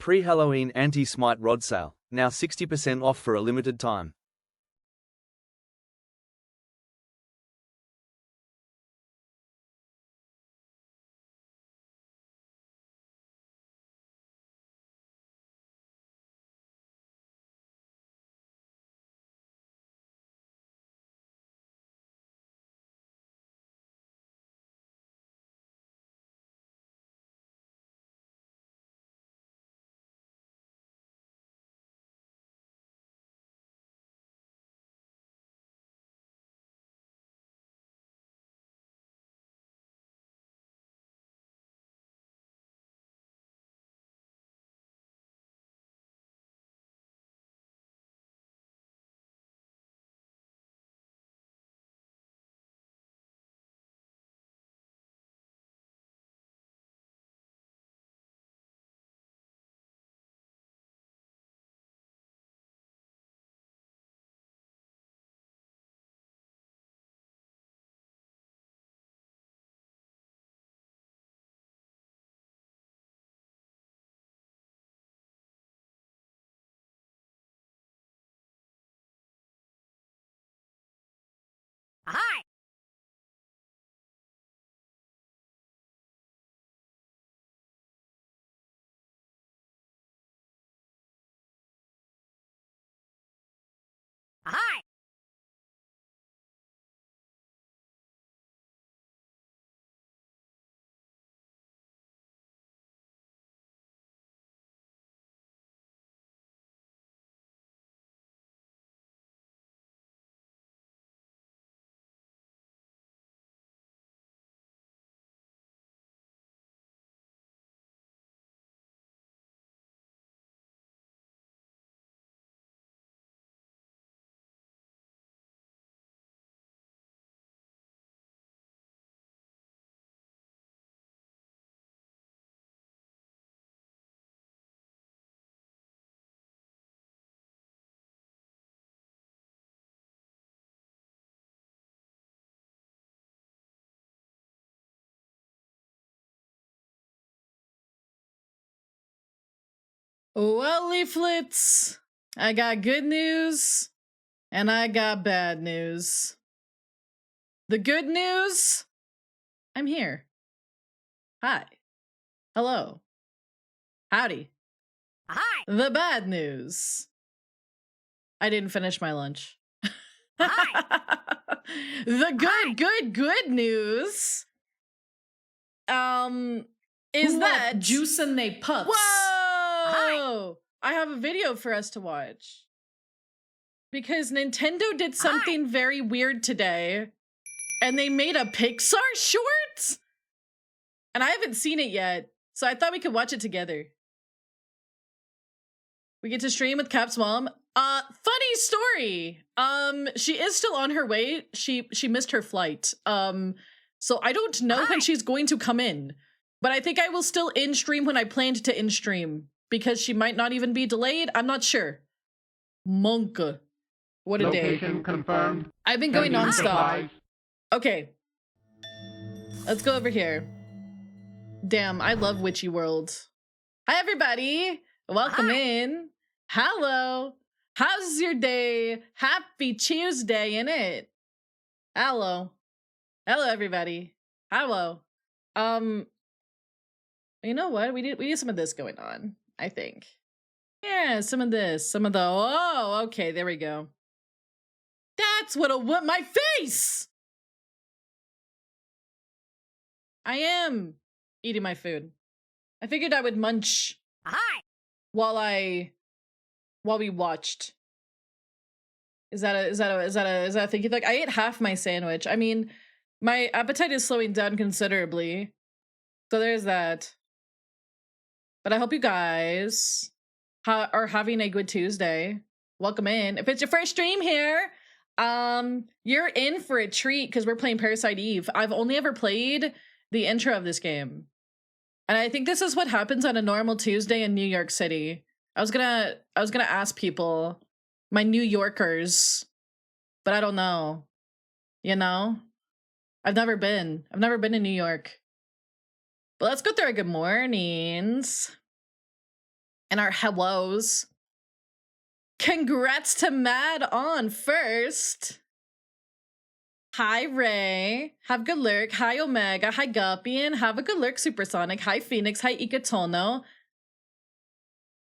Pre-Halloween anti-smite rod sale, now 60% off for a limited time. Hi. Hi. Well, leaflets, I got good news and I got bad news. The good news, I'm here. Hi. Hello. Howdy. Hi. The bad news, I didn't finish my lunch. Hi. The good news, is that juice and they puffs. Whoa! I have a video for us to watch. Because Nintendo did something very weird today. And they made a Pixar short? And I haven't seen it yet. So I thought we could watch it together. We get to stream with Cap's mom. Funny story. She is still on her way. She missed her flight. So I don't know when she's going to come in. But I think I will still in-stream when I planned to in-stream. Because she might not even be delayed. I'm not sure. Monka. What a Location day. confirmed. I've been going Sending nonstop. supplies. Okay. Let's go over here. Damn, I love Witchy World. Hi, everybody. Welcome in. Hello. How's your day? Happy Tuesday, innit? Hello. Hello, everybody. Hello. You know what? We need some of this going on, I think. Yeah, some of this. Some of the... Oh, okay. There we go. That's what my face! I am eating my food. I figured I would munch while we watched. Is that a thing you think? I ate half my sandwich. I mean, my appetite is slowing down considerably. So there's that. But I hope you guys are having a good Tuesday. Welcome in. If it's your first stream here, you're in for a treat because we're playing Parasite Eve. I've only ever played the intro of this game. And I think this is what happens on a normal Tuesday in New York City. I was gonna ask people, my New Yorkers, but I don't know. You know? I've never been in New York. But let's go through our good mornings. and our hellos. Congrats to Mad on first. Hi, Ray. Have a good lurk. Hi, Omega. Hi, Guppian. Have a good lurk, Supersonic. Hi, Phoenix. Hi, Ikatono.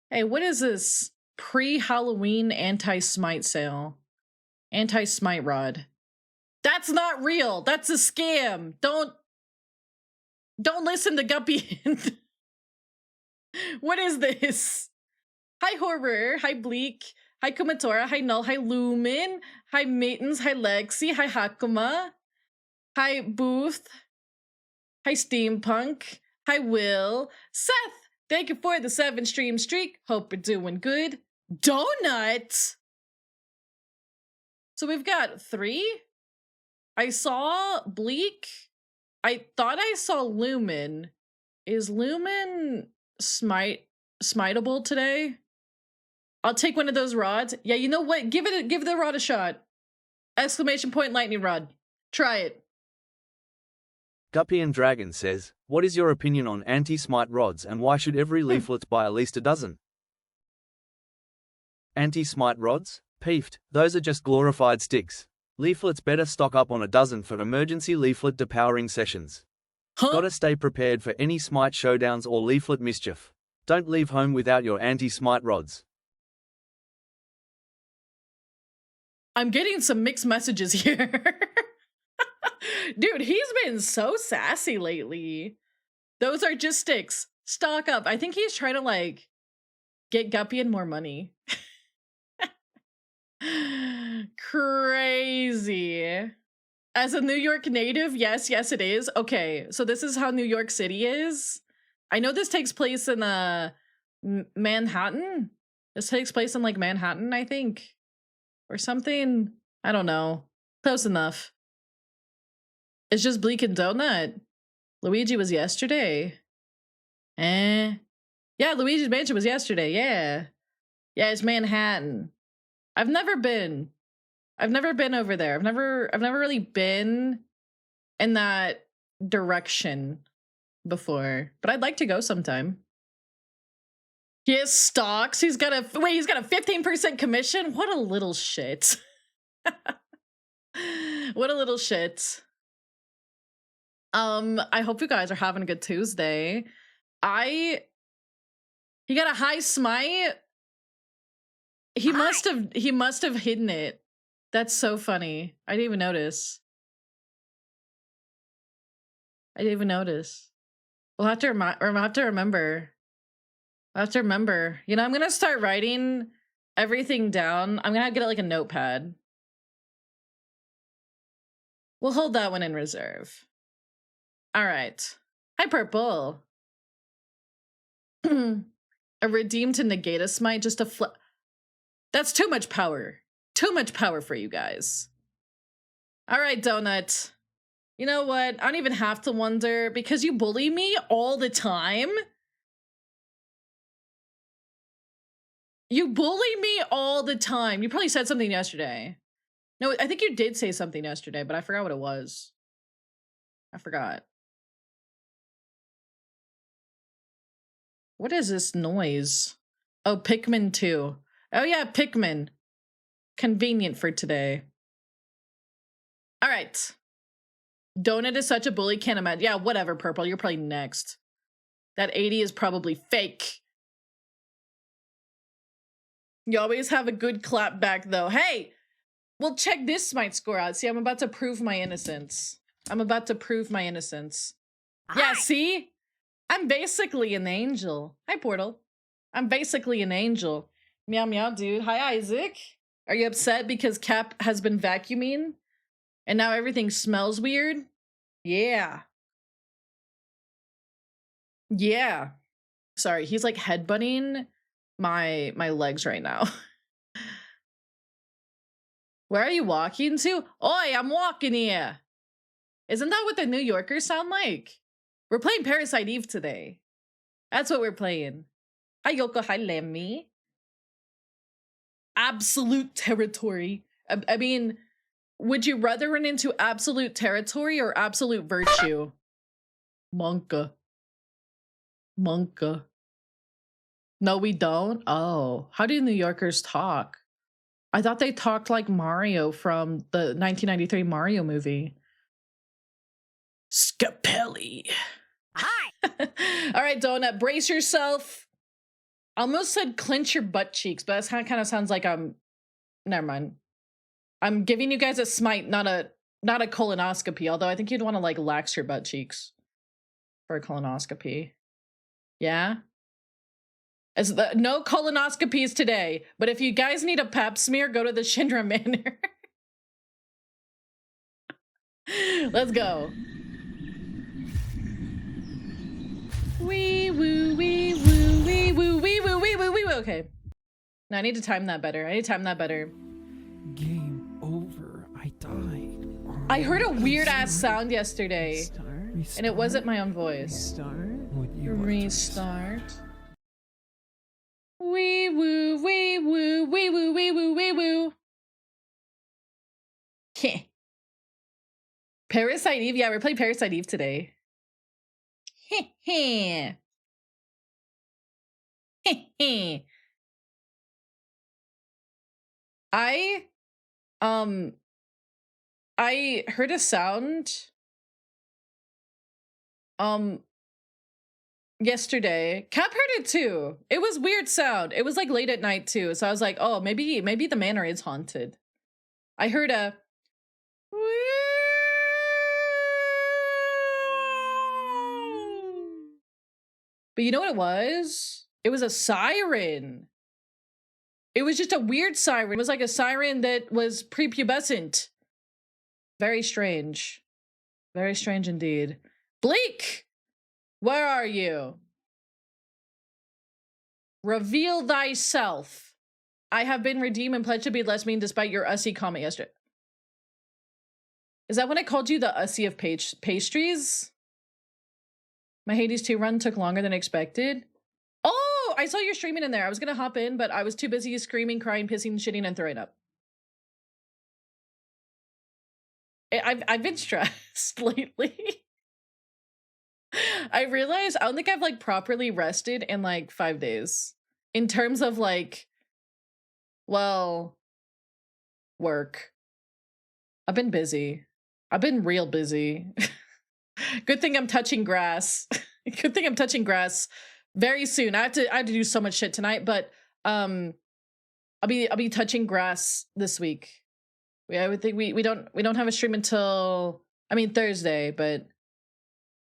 Hey, what is this pre-Halloween anti-smite sale? Anti-smite rod. That's not real. That's a scam. Don't listen to Guppian. What is this? Hi, Horror. Hi, Bleak. Hi, Kumatora. Hi, Null. Hi, Lumen. Hi, Matens. Hi, Lexi. Hi, Hakuma. Hi, Booth. Hi, Steampunk. Hi, Will. Seth, thank you for the 7-stream streak. Hope you're doing good. Donut. So we've got 3. I saw Bleak. I thought I saw Lumen. Is Lumen smiteable today? I'll take one of those rods. Yeah, you know what? Give the rod a shot. Exclamation point lightning rod. Try it. Guppy and Dragon says, what is your opinion on anti-smite rods and why should every leaflet buy at least a dozen? Anti-smite rods? Peefed, those are just glorified sticks. Leaflets better stock up on a dozen for emergency leaflet depowering sessions. Gotta stay prepared for any smite showdowns or leaflet mischief. Don't leave home without your anti-smite rods. I'm getting some mixed messages here. Dude, he's been so sassy lately. Those are just sticks. Stock up. I think he's trying to, like, get Guppian more money. Crazy. As a New York native, yes, it is. Okay, so this is how New York City is. I know this takes place in Manhattan. This takes place in, like, Manhattan, I think. Or something. I don't know. Close enough. It's just Bleak and Donut. Luigi was yesterday. Yeah, Luigi's Mansion was yesterday. Yeah, it's Manhattan. I've never been over there. I've never really been in that direction before, but I'd like to go sometime. He has stocks. He's got a 15% commission. What a little shit. What a little shit. I hope you guys are having a good Tuesday. He got a high smite. He must have hidden it. That's so funny. I didn't even notice. We'll have to remember. You know, I'm gonna start writing everything down. I'm gonna get it like a notepad. We'll hold that one in reserve. All right. Hi, Purple. A redeem to negate a smite, just a flip. That's too much power. Too much power for you guys. All right, Donut. You know what? I don't even have to wonder because you bully me all the time. You bully me all the time. You probably said something yesterday. No, I think you did say something yesterday, but I forgot what it was. I forgot. What is this noise? Oh, Pikmin 2. Oh yeah, Pikmin. Convenient for today. All right. Donut is such a bully, can't imagine. Yeah, whatever, Purple. You're probably next. That 80 is probably fake. You always have a good clap back, though. Hey, well, check this smite score out. See, I'm about to prove my innocence. Yeah, see? I'm basically an angel. Hi, Portal. I'm basically an angel. Meow, meow, dude. Hi, Isaac. Are you upset because Cap has been vacuuming? And now everything smells weird? Yeah. Sorry, he's like headbutting my legs right now. Where are you walking to? Oi, I'm walking here. Isn't that what the New Yorkers sound like? We're playing Parasite Eve today. That's what we're playing. Hi, Yoko. Hi, Lemmy. Absolute territory. I mean, would you rather run into absolute territory or absolute virtue? Monka. No, we don't. Oh, how do New Yorkers talk? I thought they talked like Mario from the 1993 Mario movie. Scapelli. Hi. All right, Donut, brace yourself. I almost said clench your butt cheeks, but that kind of sounds like never mind. I'm giving you guys a smite, not a colonoscopy, although I think you'd want to like lax your butt cheeks for a colonoscopy. Yeah? No colonoscopies today, but if you guys need a pap smear, go to the Shinra Manor. Let's go. Wee woo, wee woo, wee woo, wee woo, wee woo, wee woo. Okay. No, I need to time that better. Game over. I died. I heard a weird ass sound yesterday, and it wasn't my own voice. Restart. Wee woo, wee woo, wee woo, wee woo, wee woo. Heh. Parasite Eve. Yeah, we're playing Parasite Eve today. Heh heh. Heh heh. I heard a sound yesterday. Cap heard it too. It was weird sound. It was like late at night too. So I was like, oh, maybe the manor is haunted. I heard a but you know what it was? It was a siren. It was just a weird siren. It was like a siren that was prepubescent. Very strange. Very strange indeed. Bleak! Where are you? Reveal thyself. I have been redeemed and pledged to be less mean despite your ussy comment yesterday. Is that when I called you the ussy of pastries? My Hades 2 run took longer than expected. Oh, I saw your streaming in there. I was gonna hop in, but I was too busy screaming, crying, pissing, shitting, and throwing up. I've been stressed lately. I realized I don't think I've like properly rested in like 5 days. In terms of like, well, work. I've been busy. I've been real busy. Good thing I'm touching grass. Good thing I'm touching grass very soon. I have to do so much shit tonight, but I'll be touching grass this week. I would think we don't have a stream until Thursday, but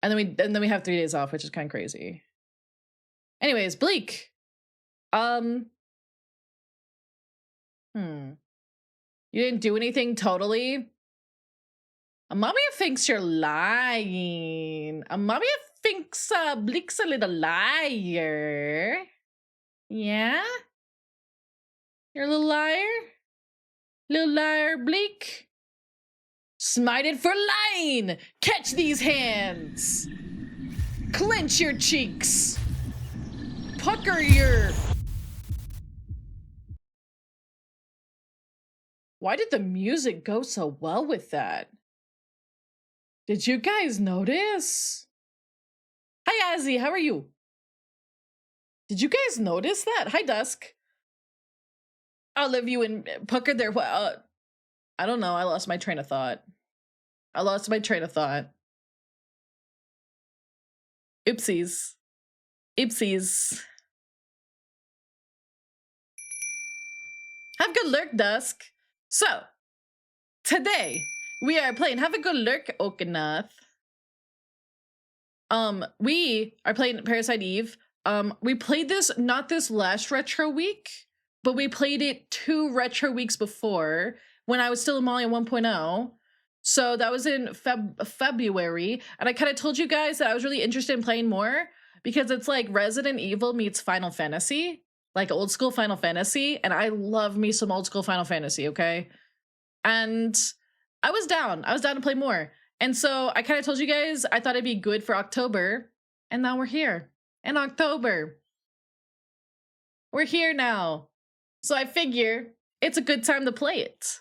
and then we have 3 days off, which is kind of crazy. Anyways, Bleak. You didn't do anything totally. Amabia thinks you're lying. Amabia thinks Bleak's a little liar. Yeah? You're a little liar? Little liar, Bleak. Smited for lying! Catch these hands! Clench your cheeks! Pucker your... Why did the music go so well with that? Did you guys notice? Hi, Azzy, how are you? Did you guys notice that? Hi, Dusk. I'll leave you and pucker there. I don't know. I lost my train of thought. Oopsies. Oopsies. Have a good lurk, Dusk. So, today, we are playing Have a Good Lurk, Okanath. We are playing Parasite Eve. We played this, not this last retro week, but we played it 2 retro weeks before when I was still in Molly 1.0. So that was in February. And I kind of told you guys that I was really interested in playing more because it's like Resident Evil meets Final Fantasy, like old school Final Fantasy. And I love me some old school Final Fantasy, okay? And I was down to play more. And so I kind of told you guys I thought it'd be good for October. And now we're here in October. We're here now. So I figure it's a good time to play it.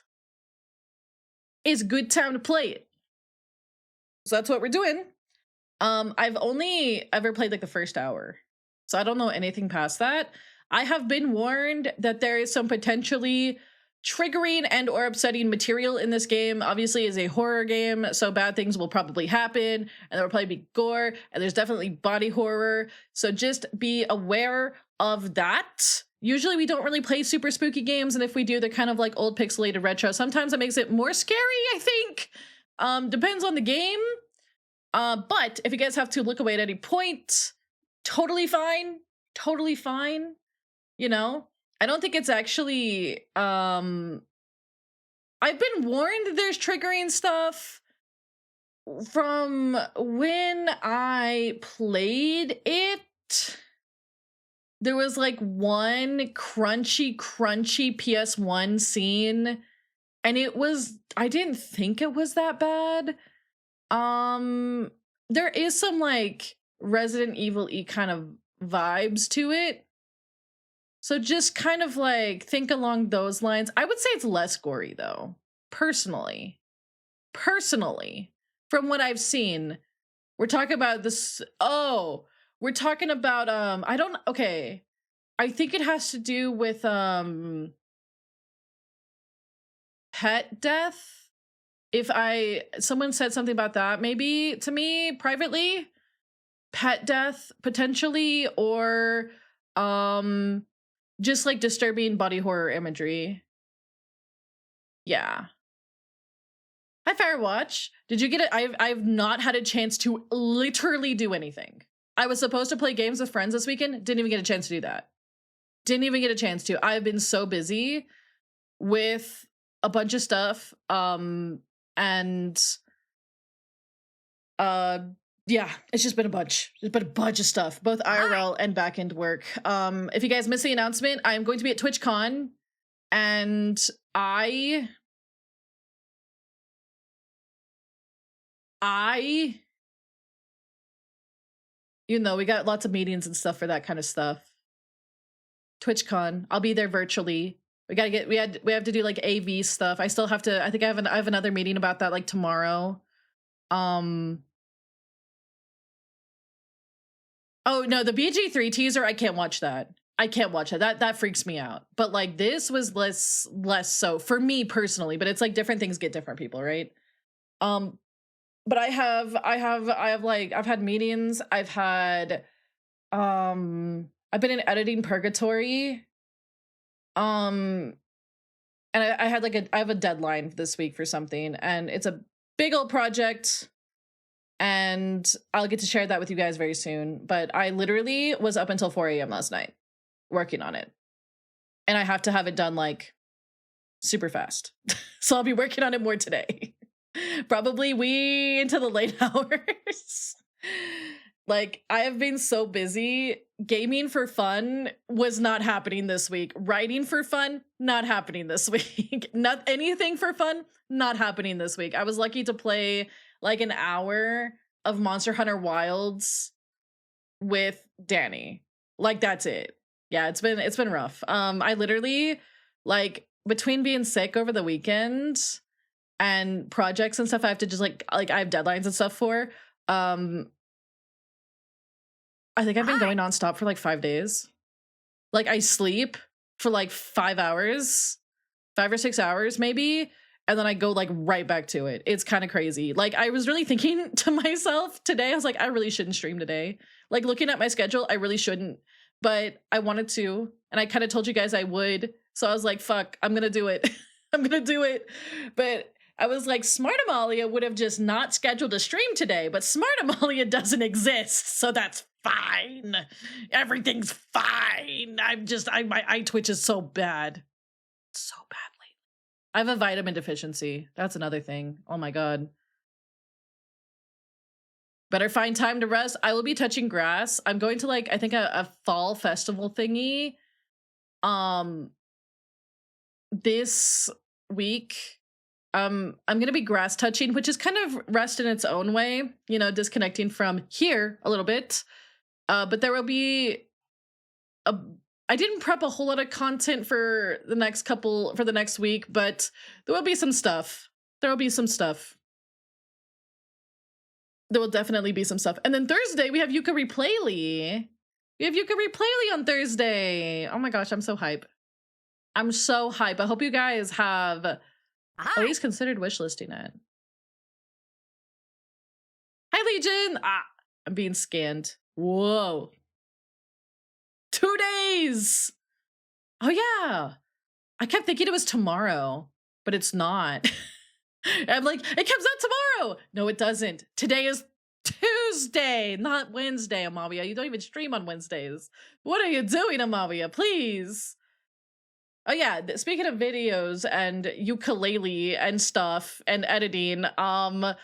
It's a good time to play it. So that's what we're doing. I've only ever played like the first hour. So I don't know anything past that. I have been warned that there is some potentially triggering and or upsetting material in this game. Obviously, it's a horror game, so bad things will probably happen, and there will probably be gore, and there's definitely body horror. So just be aware of that. Usually we don't really play super spooky games, and if we do, they're kind of like old pixelated retro. Sometimes it makes it more scary, I think. Depends on the game. But if you guys have to look away at any point, totally fine. Totally fine. You know, I don't think it's actually, I've been warned that there's triggering stuff from when I played it. There was like one crunchy PS1 scene, and it was, I didn't think it was that bad. There is some like Resident Evil-y kind of vibes to it. So just kind of like think along those lines. I would say it's less gory though, personally. Personally, from what I've seen. We're talking about this. Oh, we're talking about okay. I think it has to do with pet death. If someone said something about that maybe to me privately, pet death potentially, or just like disturbing body horror imagery. Yeah. Hi Firewatch. Did you get it? I've not had a chance to literally do anything. I was supposed to play games with friends this weekend. Didn't even get a chance to do that. Didn't even get a chance to. I've been so busy with a bunch of stuff. Yeah, it's just been a bunch. It's been a bunch of stuff, both IRL and back-end work. If you guys missed the announcement, I'm going to be at TwitchCon, and you know, we got lots of meetings and stuff for that kind of stuff. TwitchCon, I'll be there virtually. We have to do like AV stuff. I still have to, I think I have another meeting about that like tomorrow. Oh no, the BG3 teaser, I can't watch that. I can't watch that. That freaks me out. But like this was less so for me personally, but it's like different things get different people, right? But I've had meetings. I've been in editing purgatory. And I have a deadline this week for something, and it's a big old project, and I'll get to share that with you guys very soon. But I literally was up until 4 a.m. last night working on it, and I have to have it done like super fast. So I'll be working on it more today. Probably way into the late hours. Like, I have been so busy. Gaming for fun was not happening this week. Writing for fun, not happening this week. Not anything for fun, not happening this week. I was lucky to play like an hour of Monster Hunter Wilds with Danny. Like, that's it. Yeah, it's been rough. I literally, like, between being sick over the weekend and projects and stuff, I have to just like I have deadlines and stuff for. I think I've been going nonstop for like 5 days. Like, I sleep for like 5 hours, 5 or 6 hours maybe, and then I go like right back to it. It's kind of crazy. Like, I was really thinking to myself today, I was like, I really shouldn't stream today. Like, looking at my schedule, I really shouldn't, but I wanted to, and I kind of told you guys I would. So I was like, fuck, I'm gonna do it. I'm gonna do it. But I was like, Smart Amalia would have just not scheduled a stream today, but Smart Amalia doesn't exist, so that's fine. Everything's fine. My eye twitch is so bad. So bad lately. I have a vitamin deficiency. That's another thing. Oh my god. Better find time to rest. I will be touching grass. I'm going to like, I think a fall festival thingy. This week. I'm gonna be grass touching, which is kind of rest in its own way, you know, disconnecting from here a little bit. But there will be I didn't prep a whole lot of content for the next week, but there will be some stuff. There will be some stuff. There will definitely be some stuff. And then Thursday we have Yukari Playly. We have Ukulele on Thursday. Oh my gosh, I'm so hype. I'm so hype. I hope you guys have at least considered wishlisting it. Hi, Legion. I'm being scanned. Whoa. 2 days. Oh, yeah. I kept thinking it was tomorrow, but it's not. I'm like, it comes out tomorrow. No, it doesn't. Today is Tuesday, not Wednesday, Amavia. You don't even stream on Wednesdays. What are you doing, Amavia? Please. Oh yeah, speaking of videos and ukulele and stuff and editing, I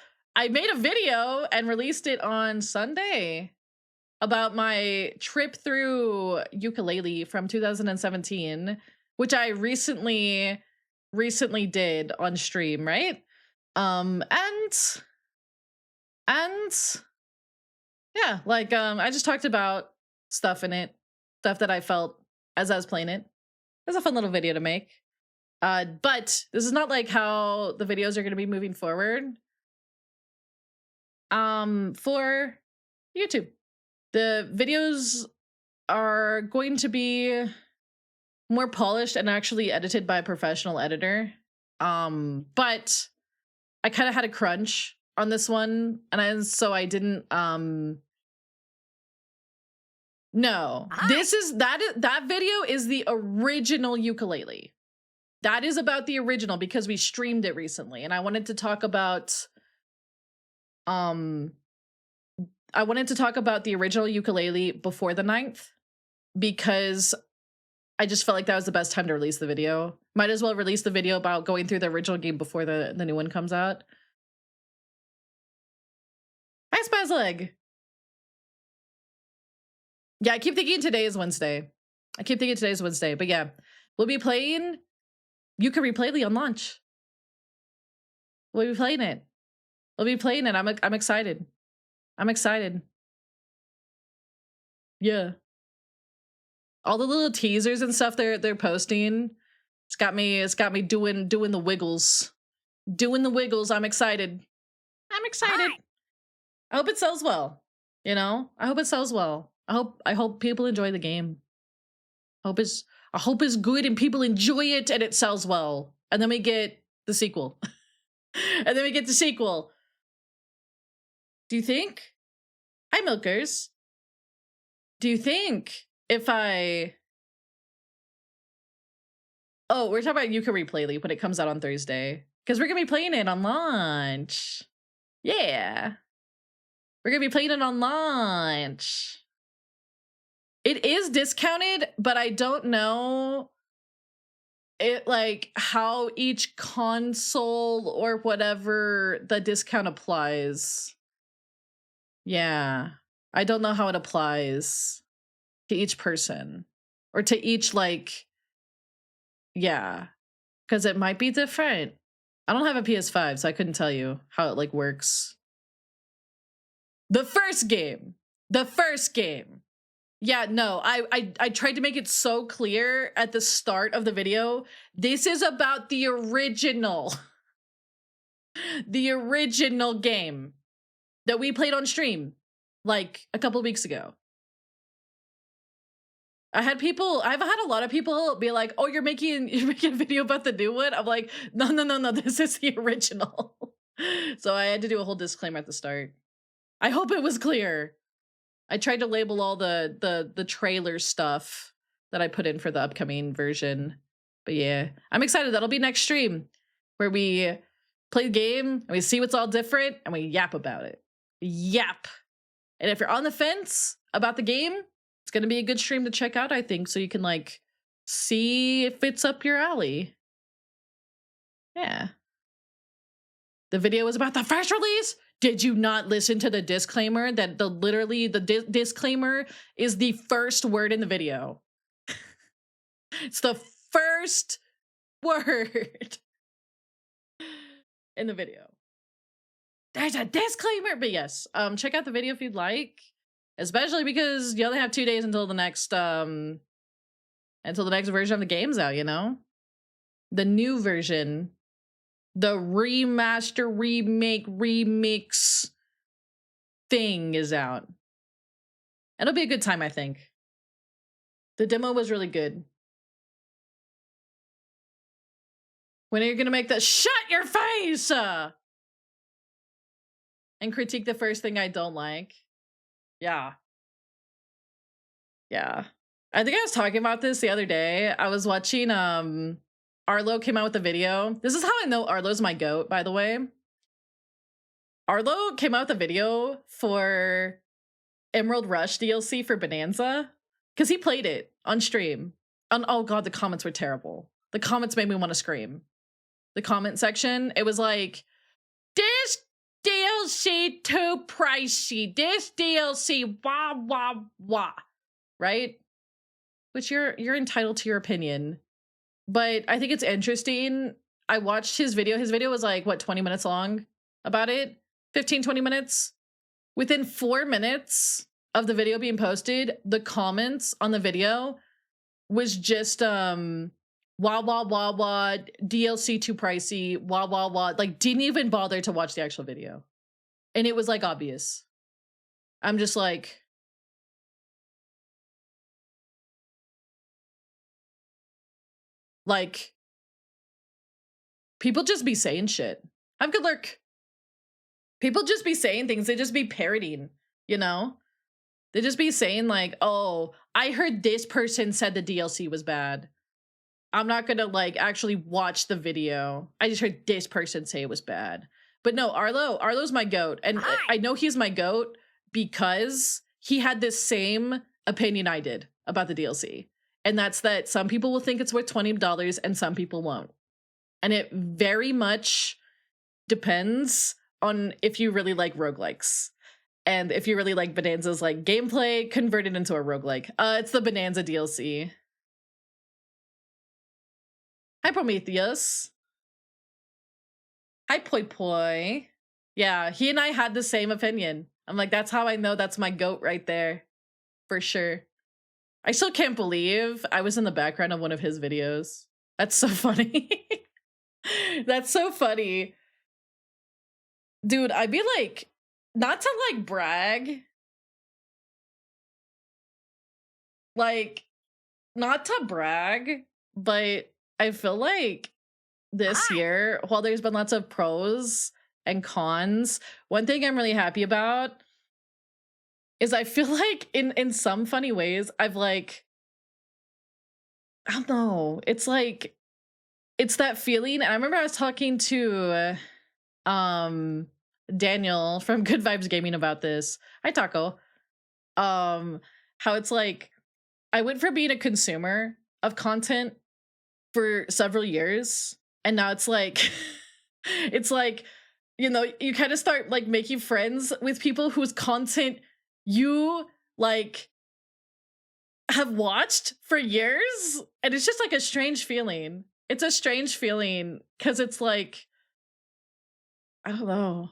made a video and released it on Sunday about my trip through ukulele from 2017, which I recently did on stream, right? And yeah, like I just talked about stuff in it, stuff that I felt as I was playing it. It was a fun little video to make. But this is not like how the videos are going to be moving forward. For YouTube, the videos are going to be more polished and actually edited by a professional editor. But I kind of had a crunch on this one, and so I didn't no. This is that video is the original ukulele. That is about the original because we streamed it recently, and I wanted to talk about the original ukulele before the 9th because I just felt like that was the best time to release the video. Might as well release the video about going through the original game before the new one comes out. Hi, Spazleg. Yeah, I keep thinking today is Wednesday. But yeah, we'll be playing Ukulele on launch. We'll be playing it. I'm excited. Yeah. All the little teasers and stuff they're posting. It's got me doing the wiggles. I'm excited. I hope it sells well. You know? I hope it sells well. I hope people enjoy the game. I hope it's good and people enjoy it and it sells well. And then we get the sequel. Do you think? Hi, Milkers. Do you think if I... Oh, we're talking about Ukulele when it comes out on Thursday. Because we're going to be playing it on launch. Yeah. We're going to be playing it on launch. It is discounted, but I don't know how each console or whatever the discount applies. Yeah. I don't know how it applies to each person or to each yeah, because it might be different. I don't have a PS5, so I couldn't tell you how it works. The first game. Yeah, no, I tried to make it so clear at the start of the video. This is about the original. The original game that we played on stream a couple weeks ago. I've had a lot of people be like, "Oh, you're making a video about the new one?" I'm like, "No, this is the original." So I had to do a whole disclaimer at the start. I hope it was clear. I tried to label all the trailer stuff that I put in for the upcoming version. But yeah, I'm excited. That'll be next stream where we play the game and we see what's all different and we yap about it. Yap. And if you're on the fence about the game, it's going to be a good stream to check out, I think, so you can see if it's up your alley. Yeah. The video was about the first release. Did you not listen to the disclaimer that the disclaimer is the first word in the video? It's the first word in the video. There's a disclaimer, but yes, check out the video if you'd like, especially because you only have 2 days until the next version of the game's out, you know? The new version. The remaster, remake, remix thing is out. It'll be a good time, I think. The demo was really good. When are you gonna make that? Shut your face! And critique the first thing I don't like. Yeah. Yeah. I think I was talking about this the other day. I was watching, Arlo came out with a video. This is how I know Arlo's my goat, by the way. Arlo came out with a video for Emerald Rush DLC for Bonanza because he played it on stream. Oh god, the comments were terrible. The comments made me want to scream. The comment section, it was like, this DLC too pricey. This DLC, wah wah wah. Right? Which you're entitled to your opinion. But I think it's interesting. I watched his video. His video was like, what, 20 minutes long about it? 15, 20 minutes? Within 4 minutes of the video being posted, the comments on the video was just, wah, wah, wah, wah, DLC too pricey, wah, wah, wah. Like, didn't even bother to watch the actual video. And it was, like, obvious. I'm just like... Like, people just be saying shit. Have good luck. People just be saying things. They just be parodying, you know? They just be saying like, oh, I heard this person said the DLC was bad. I'm not gonna like actually watch the video. I just heard this person say it was bad. But no, Arlo's my goat. And I know he's my goat because he had this same opinion I did about the DLC. And that's that some people will think it's worth $20 and some people won't. And it very much depends on if you really like roguelikes. And if you really like Bonanza's like gameplay converted into a roguelike. It's the Bonanza DLC. Hi, Prometheus. Hi, Poi Poi. Yeah, he and I had the same opinion. I'm like, that's how I know that's my goat right there. For sure. I still can't believe I was in the background of one of his videos. That's so funny. That's so funny. Dude, I'd be like, not to like brag. Like, not to brag, but I feel like this year, while there's been lots of pros and cons, one thing I'm really happy about is I feel like in some funny ways, I've like, I don't know, it's like, it's that feeling. And I remember I was talking to Daniel from Good Vibes Gaming about this. Hi, Taco. How it's like, I went from being a consumer of content for several years, and now it's like, it's like, you know, you kind of start like making friends with people whose content you like have watched for years, and it's just like a strange feeling. It's a strange feeling because it's like, I don't know.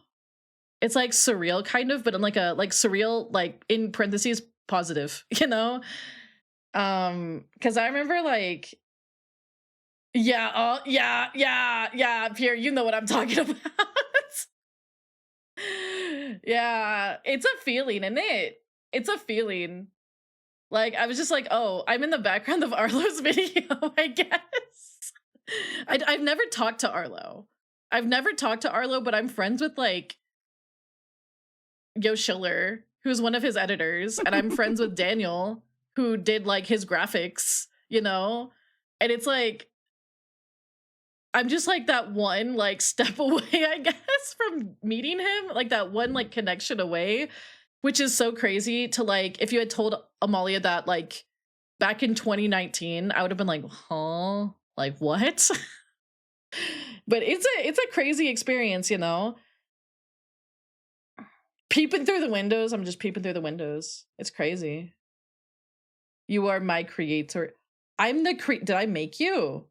It's like surreal kind of, but in like a like surreal, like in parentheses, positive, you know? Because I remember like, yeah, yeah, Pierre, you know what I'm talking about. Yeah, it's a feeling, isn't it? It's a feeling. Like, I was just like, oh, I'm in the background of Arlo's video, I guess. I've never talked to Arlo. I've never talked to Arlo, but I'm friends with like Yo Schiller, who's one of his editors, and I'm friends with Daniel, who did like his graphics, you know? And it's like, I'm just like that one like step away, I guess, from meeting him, like that one like connection away, which is so crazy to like, if you had told Amalia that like back in 2019, I would have been like, huh? Like what? But it's a crazy experience, you know? Peeping through the windows. I'm just peeping through the windows. It's crazy. You are my creator. I'm the did I make you?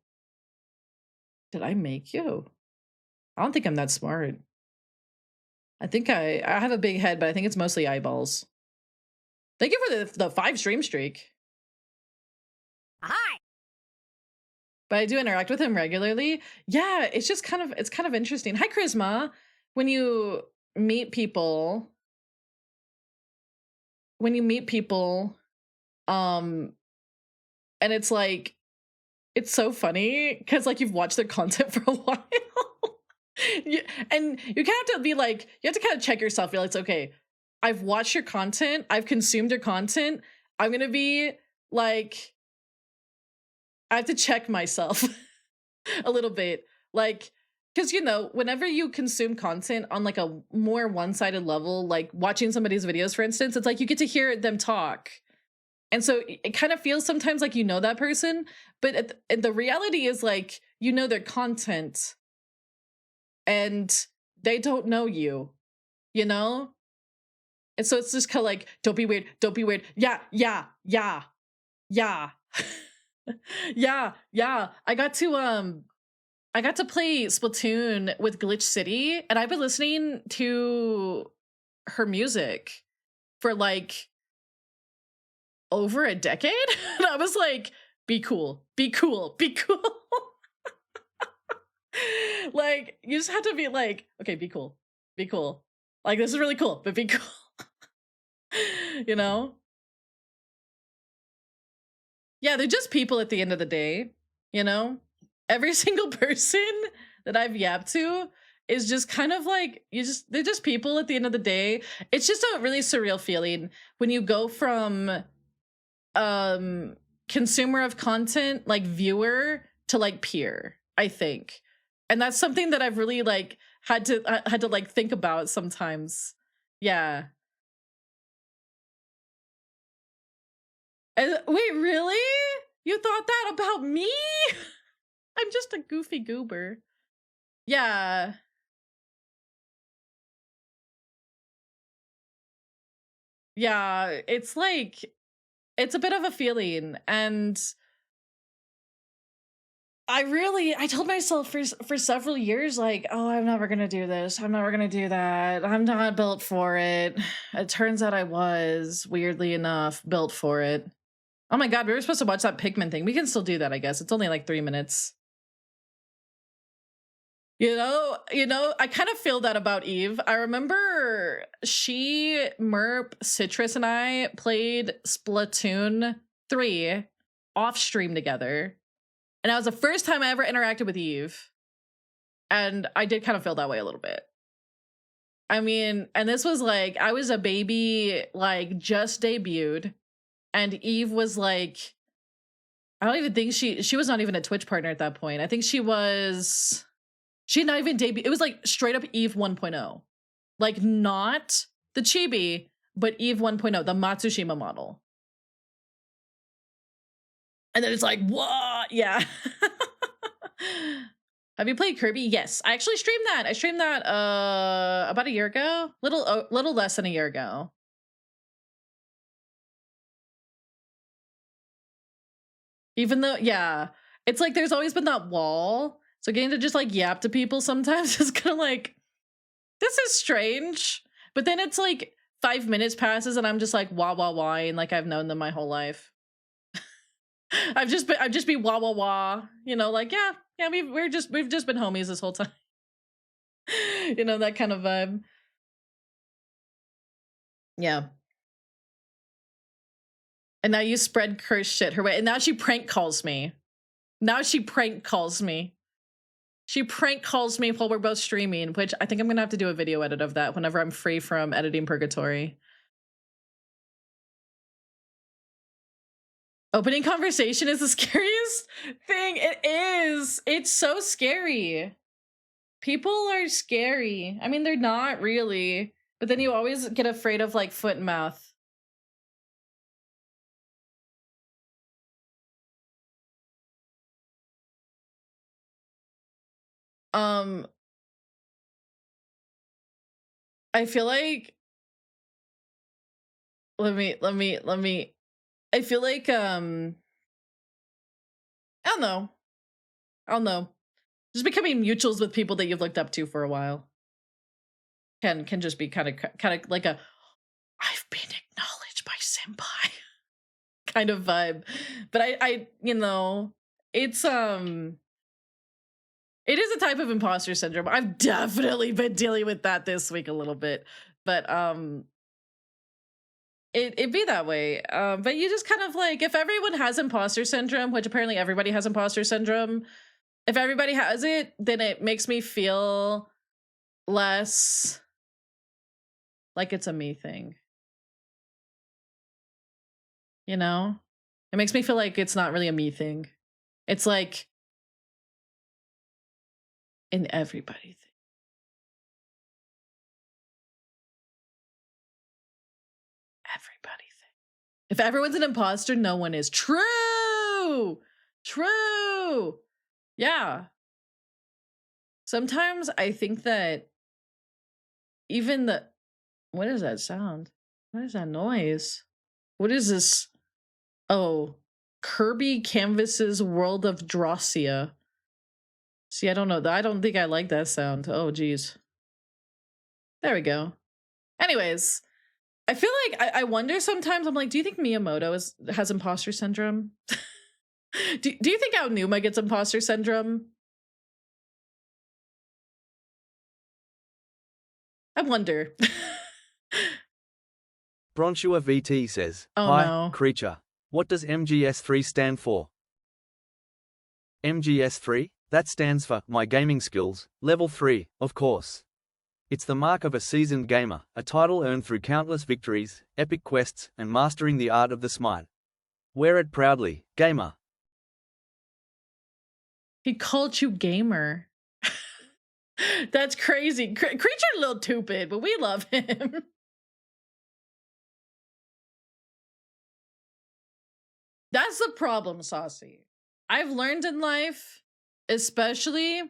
Did I make you? I don't think I'm that smart. I think I have a big head, but I think it's mostly eyeballs. Thank you for the 5 stream streak. Hi. But I do interact with him regularly. Yeah, it's just kind of interesting. Hi, Charisma. When you meet people, And it's like, it's so funny because like you've watched their content for a while. And you kind of have to be like, you have to kind of check yourself. You're like, okay, I've watched your content, I've consumed your content. I'm gonna be like, I have to check myself a little bit. Like, because you know, whenever you consume content on like a more one-sided level, like watching somebody's videos, for instance, it's like you get to hear them talk. And so it kind of feels sometimes like you know that person, but the reality is like, you know their content and they don't know you, you know? And so it's just kind of like, don't be weird, don't be weird. Yeah, yeah, yeah, yeah. Yeah, yeah. I got to play Splatoon with Glitch City, and I've been listening to her music for like over a decade. And I was like, be cool, be cool, be cool. Like, you just have to be like, okay, be cool, be cool. Like, this is really cool, but be cool. You know? Yeah, they're just people at the end of the day, you know? Every single person that I've yapped to is just kind of like, they're just people at the end of the day. It's just a really surreal feeling when you go from consumer of content, like viewer, to like peer, I think. And that's something that I've really like had to like think about sometimes. Yeah. Wait, really? You thought that about me? I'm just a goofy goober. Yeah. Yeah, it's like, it's a bit of a feeling. And I told myself for several years, like, oh, I'm never gonna do this. I'm never gonna do that. I'm not built for it. It turns out I was, weirdly enough, built for it. Oh my god, we were supposed to watch that Pikmin thing. We can still do that, I guess. It's only like 3 minutes. You know, I kind of feel that about Eve. I remember she, Merp, Citrus, and I played Splatoon 3 off stream together. And that was the first time I ever interacted with Eve. And I did kind of feel that way a little bit. I mean, and this was like, I was a baby, like just debuted. And Eve was like, I don't even think she was not even a Twitch partner at that point. I think she had not even debuted. It was like straight up Eve 1.0. Like not the chibi, but Eve 1.0, the Matsushima model. And then it's like, what? Yeah. Have you played Kirby? Yes, I actually streamed that. I streamed that about a year ago, little less than a year ago. Even though, yeah, it's like there's always been that wall. So getting to just like yap to people sometimes is kind of like, this is strange. But then it's like 5 minutes passes and I'm just like wah wah wah, and like I've known them my whole life. I've just been wah wah wah, you know, like yeah, we've just been homies this whole time. You know, that kind of vibe. Yeah. And now you spread curse shit her way. And now she prank calls me. She prank calls me while we're both streaming, which I think I'm gonna have to do a video edit of that whenever I'm free from editing purgatory. Opening conversation is the scariest thing. It is. It's so scary. People are scary. I mean, they're not really, but then you always get afraid of like foot and mouth. I feel like let me I feel like I don't know. Just becoming mutuals with people that you've looked up to for a while can just be kind of like a I've been acknowledged by senpai kind of vibe. But I you know, it's it is a type of imposter syndrome. I've definitely been dealing with that this week a little bit. But it'd be that way. But you just kind of like, if everyone has imposter syndrome, which apparently everybody has imposter syndrome, if everybody has it, then it makes me feel less like it's a me thing. You know? It makes me feel like it's not really a me thing. It's like an everybody thing. Everybody thing. If everyone's an imposter, no one is. True! True! Yeah. Sometimes I think that even the... What is that sound? What is that noise? What is this? Oh, Kirby Canvas's World of Drossia. See, I don't know. I don't think I like that sound. Oh, geez. There we go. Anyways, I feel like I wonder sometimes, I'm like, do you think Miyamoto has imposter syndrome? do you think Aonuma gets imposter syndrome? I wonder. Bronchua VT says, Oh, "Hi, no. creature. What does MGS3 stand for?" MGS3? That stands for My Gaming Skills, Level 3, of course. It's the mark of a seasoned gamer, a title earned through countless victories, epic quests, and mastering the art of the smite. Wear it proudly, gamer. He called you gamer. That's crazy. Creature a little stupid, but we love him. That's the problem, Saucy. I've learned in life, especially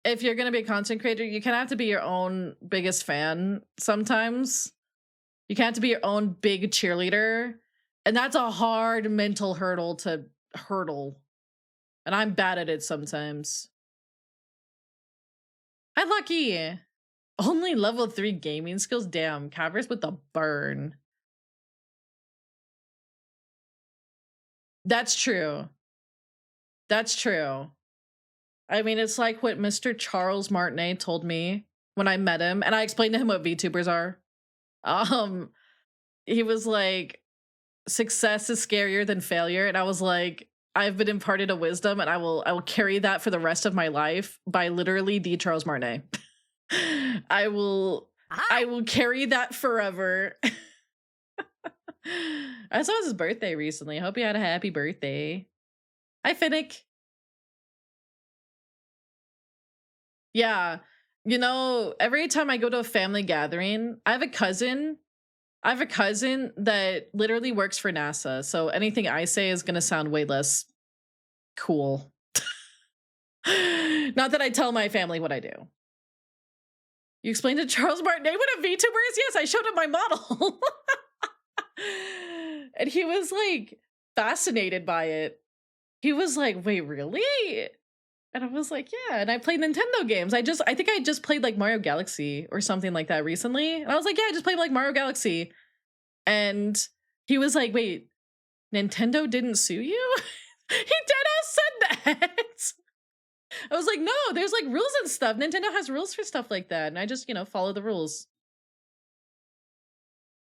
if you're going to be a content creator, you kind of have to be your own biggest fan sometimes. You can't have to be your own big cheerleader. And that's a hard mental hurdle to hurdle. And I'm bad at it sometimes. Hi, Lucky. Only level 3 gaming skills? Damn, Cavers with the burn. That's true. That's true. I mean, it's like what Mr. Charles Martinet told me when I met him, and I explained to him what VTubers are. He was like, success is scarier than failure, and I was like, I've been imparted a wisdom, and I will carry that for the rest of my life by literally the Charles Martinet. I will carry that forever. I saw his birthday recently. I hope he had a happy birthday. Hi, Finnick. Yeah. You know, every time I go to a family gathering, I have a cousin that literally works for NASA. So anything I say is going to sound way less cool. Not that I tell my family what I do. You explained to Charles Martinet what a VTuber is? Yes, I showed him my model. And he was like fascinated by it. He was like, wait, really? And I was like, yeah. And I played Nintendo games. I think I just played like Mario Galaxy or something like that recently. And I was like, yeah, I just played like Mario Galaxy. And he was like, wait, Nintendo didn't sue you? He deadass said that. I was like, no, there's like rules and stuff. Nintendo has rules for stuff like that. And I just, follow the rules.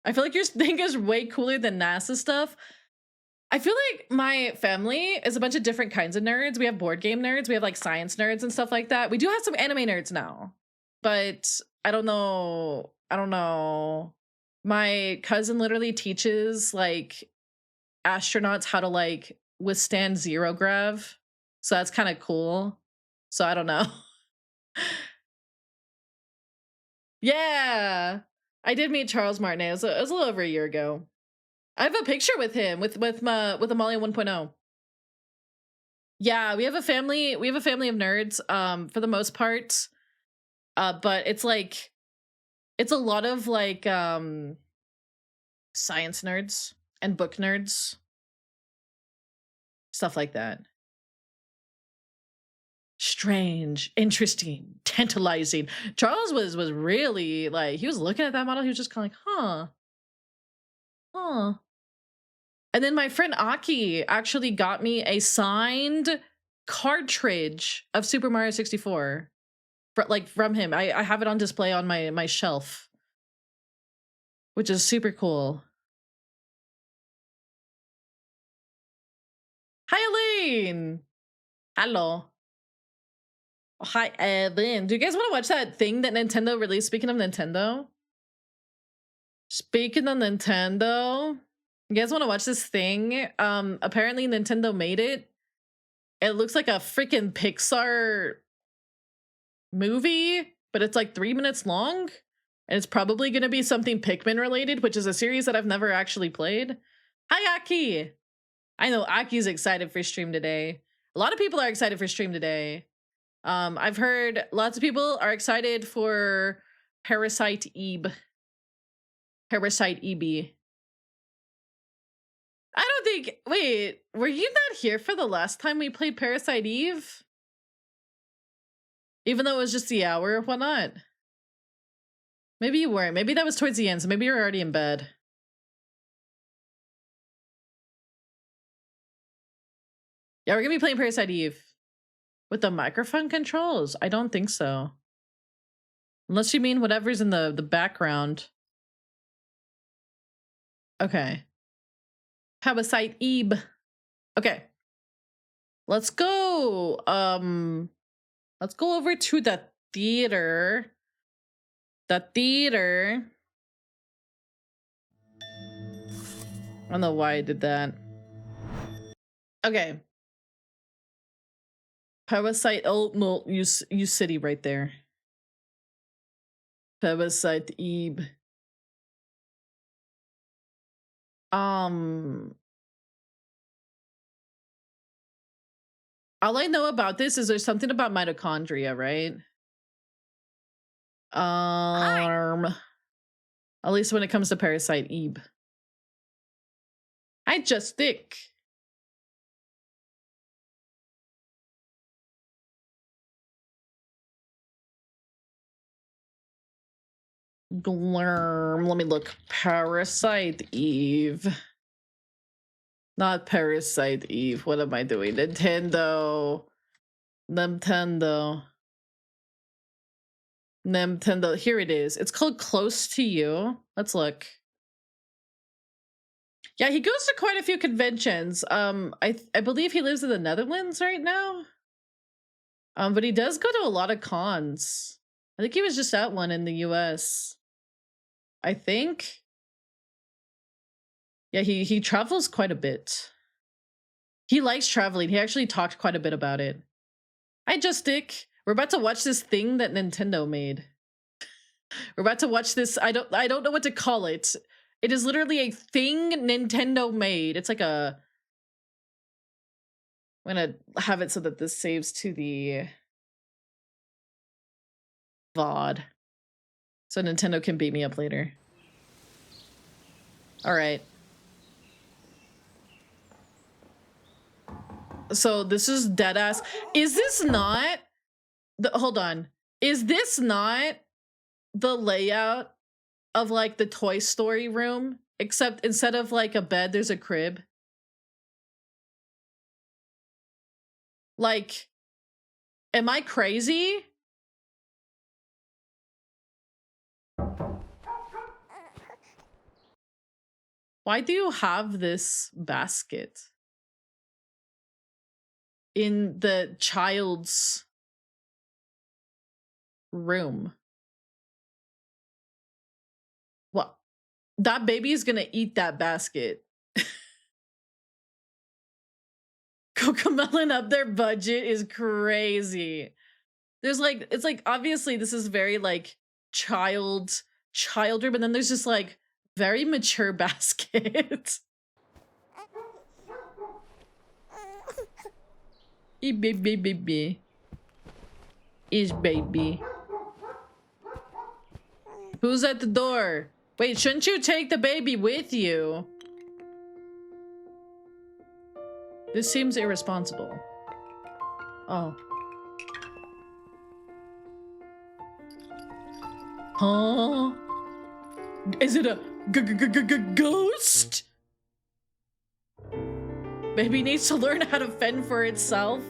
I feel like your thing is way cooler than NASA stuff. I feel like my family is a bunch of different kinds of nerds. We have board game nerds. We have like science nerds and stuff like that. We do have some anime nerds now. But I don't know. My cousin literally teaches like astronauts how to like withstand zero grav. So that's kind of cool. So I don't know. Yeah. I did meet Charles Martinet. It was a little over a year ago. I have a picture with him with Amalia 1.0. Yeah, we have a family of nerds for the most part. But it's like it's a lot of like science nerds and book nerds. Stuff like that. Strange, interesting, tantalizing. Charles was really like, he was looking at that model, he was just kind of like, huh. And then my friend Aki actually got me a signed cartridge of Super Mario 64 from him. I have it on display on my shelf, which is super cool. doing? Hello. Hi, Evan. Do you guys want to watch that thing that Nintendo released? Speaking of Nintendo. Speaking of Nintendo. You guys want to watch this thing? Apparently Nintendo made it. It looks like a freaking Pixar movie, but it's like 3 minutes long. And it's probably going to be something Pikmin related, which is a series that I've never actually played. Hi, Aki. I know Aki's excited for stream today. A lot of people are excited for stream today. I've heard lots of people are excited for Parasite Eve. Parasite EB. I don't think... Wait, were you not here for the last time we played Parasite Eve? Even though it was just the hour? Why not? Maybe you weren't. Maybe that was towards the end, so maybe you were already in bed. Yeah, we're gonna be playing Parasite Eve. With the microphone controls? I don't think so. Unless you mean whatever's in the background. Okay. Parasite Eve. Okay. Let's go. Let's go over to the theater. The theater. I don't know why I did that. Okay. Parasite. Oh, no, you city right there. Parasite Eve. All I know about this is there's something about mitochondria, right? At least when it comes to Parasite Eve. I just stick. Glurm. Let me look. Parasite Eve. Not Parasite Eve. What am I doing? Nintendo. Nintendo. Here it is. It's called Close to You. Let's look. Yeah, he goes to quite a few conventions. I believe he lives in the Netherlands right now. But he does go to a lot of cons. I think he was just at one in the US. I think. Yeah, he travels quite a bit. He likes traveling. He actually talked quite a bit about it. Hi, Justic. We're about to watch this thing that Nintendo made. We're about to watch this. I don't know what to call it. It is literally a thing Nintendo made. It's like a... I'm gonna have it so that this saves to the VOD. So Nintendo can beat me up later. Alright. So this is deadass. Is this not... hold on. Is this not the layout of like the Toy Story room? Except instead of like a bed, there's a crib. Like, am I crazy? Why do you have this basket in the child's room? What? That baby is gonna eat that basket. Cocomelon up their budget is crazy. There's like, it's like, obviously this is very like child room, and then there's just like very mature basket. Baby. Is baby. Who's at the door? Wait, shouldn't you take the baby with you? This seems irresponsible. Oh. Huh? Is it a ghost? Baby needs to learn how to fend for itself.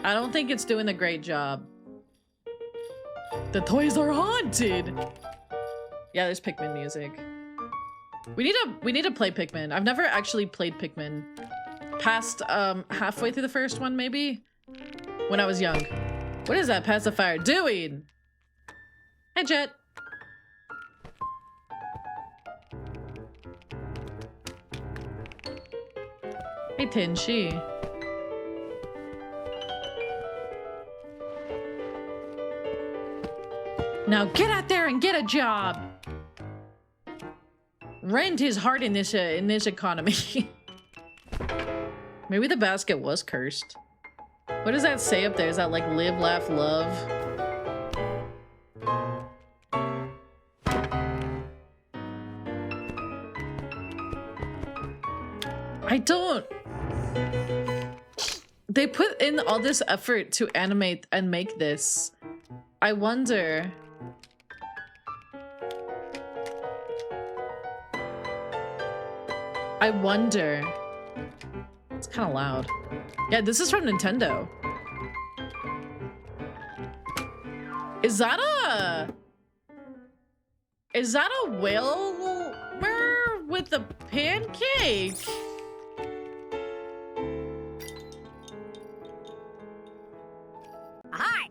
I don't think it's doing a great job. The toys are haunted! Yeah, there's Pikmin music. We need to play Pikmin. I've never actually played Pikmin. Past halfway through the first one, maybe? When I was young. What is that pacifier doing? Hey, Jet. Hey, Tenshi. Now get out there and get a job. Rent is hard in this economy. Maybe the basket was cursed. What does that say up there? Is that like live, laugh, love? I don't... They put in all this effort to animate and make this. I wonder... It's kind of loud. Yeah, this is from Nintendo. Is that a whale with a pancake? Hi.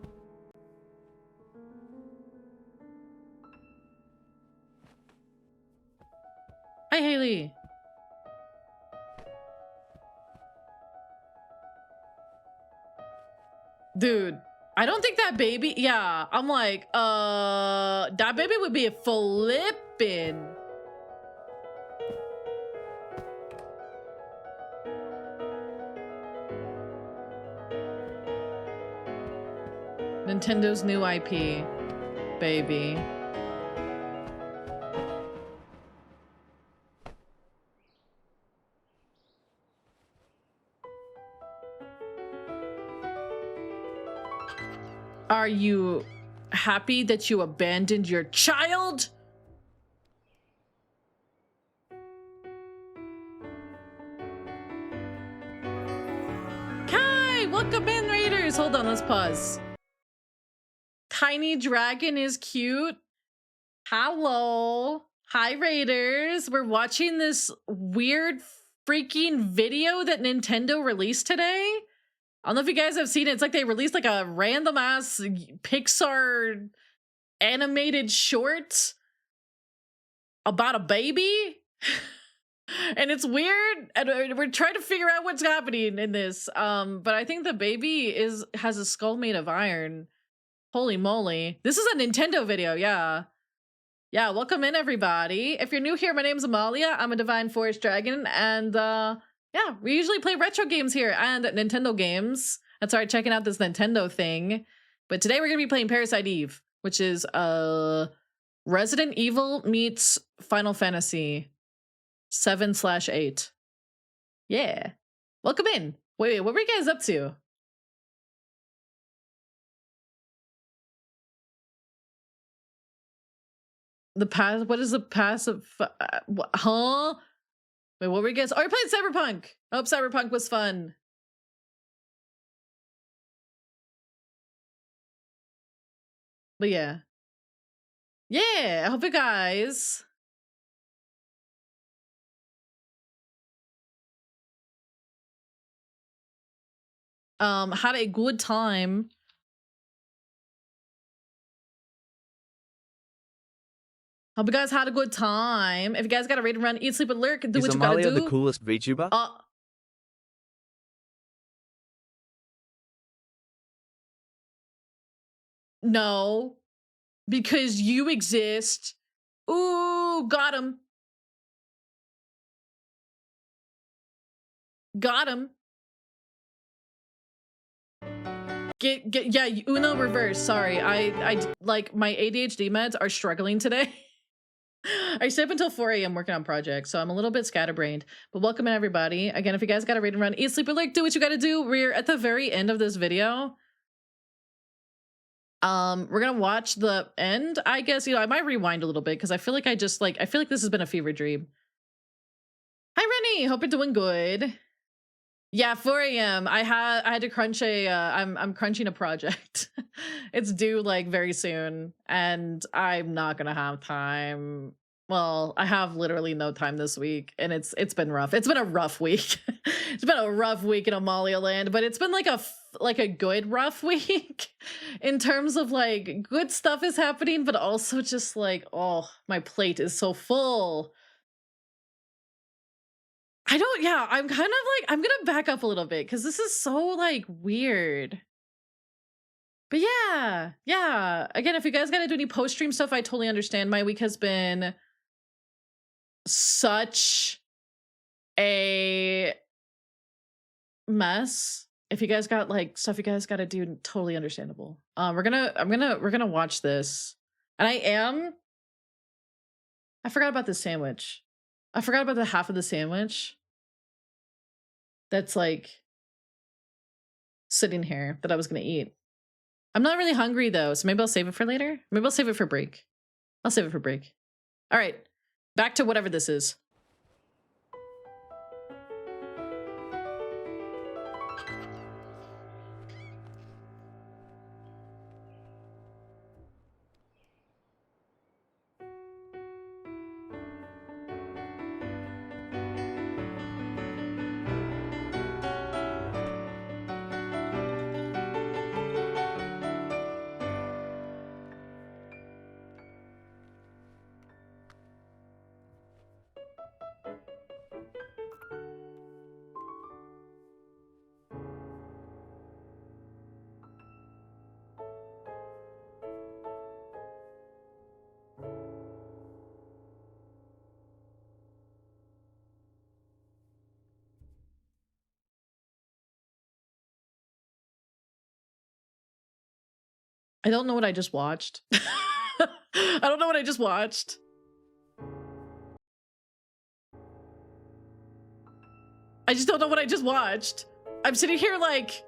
Hi, Haley. Dude, I don't think that baby, yeah, I'm like, that baby would be flippin'. Nintendo's new IP, baby. Are you happy that you abandoned your child? Kai, welcome in, Raiders. Hold on, let's pause. Tiny Dragon is cute. Hello. Hi, Raiders. We're watching this weird freaking video that Nintendo released today. I don't know if you guys have seen it. It's like they released like a random ass Pixar animated short about a baby. And it's weird. And we're trying to figure out what's happening in this. But I think the baby has a skull made of iron. Holy moly. This is a Nintendo video, yeah. Yeah, welcome in everybody. If you're new here, my name's Amalia. I'm a Divine Forest Dragon, and yeah, we usually play retro games here and Nintendo games. And started checking out this Nintendo thing. But today we're gonna be playing Parasite Eve, which is Resident Evil meets Final Fantasy 7/8. Yeah. Welcome in. Wait, what were you guys up to? What is the passive? Huh? Wait, what were you guys? Oh, you're playing Cyberpunk. I hope Cyberpunk was fun. But yeah. Yeah, I hope you guys. Had a good time. Hope you guys had a good time. If you guys got a raid and run, eat, sleep, and lurk, do what you gotta do. Is Amalia the coolest VTuber? No. Because you exist. Ooh, got him. Got him. Yeah, Uno reverse. Sorry, I like my ADHD meds are struggling today. I stay up until 4 a.m. working on projects, so I'm a little bit scatterbrained. But welcome in, everybody. Again, if you guys got a read and run, eat, sleep, or like, do what you gotta do. We're at the very end of this video. We're gonna watch the end, I guess. You know, I might rewind a little bit because I feel like I feel like this has been a fever dream. Hi, Rennie. Hope you're doing good. Yeah, 4 a.m. I had to crunch I'm crunching a project. It's due like very soon, and I'm not gonna have time Well, I have literally no time this week, and it's been rough. It's been a rough week. It's been a rough week in Amalia Land, but it's been like a good rough week in terms of like good stuff is happening, but also just like, oh, my plate is so full. I'm kind of like, I'm gonna back up a little bit because this is so like weird. But yeah. Again, if you guys gotta do any post-stream stuff, I totally understand. My week has been such a mess. If you guys got like stuff you guys gotta do, totally understandable. We're gonna watch this. And I forgot about the sandwich. I forgot about the half of the sandwich that's like sitting here that I was gonna eat. I'm not really hungry though, so maybe I'll save it for later. Maybe I'll save it for break. I'll save it for break. All right, back to whatever this is. I don't know what I just watched. I don't know what I just watched. I just don't know what I just watched. I'm sitting here like,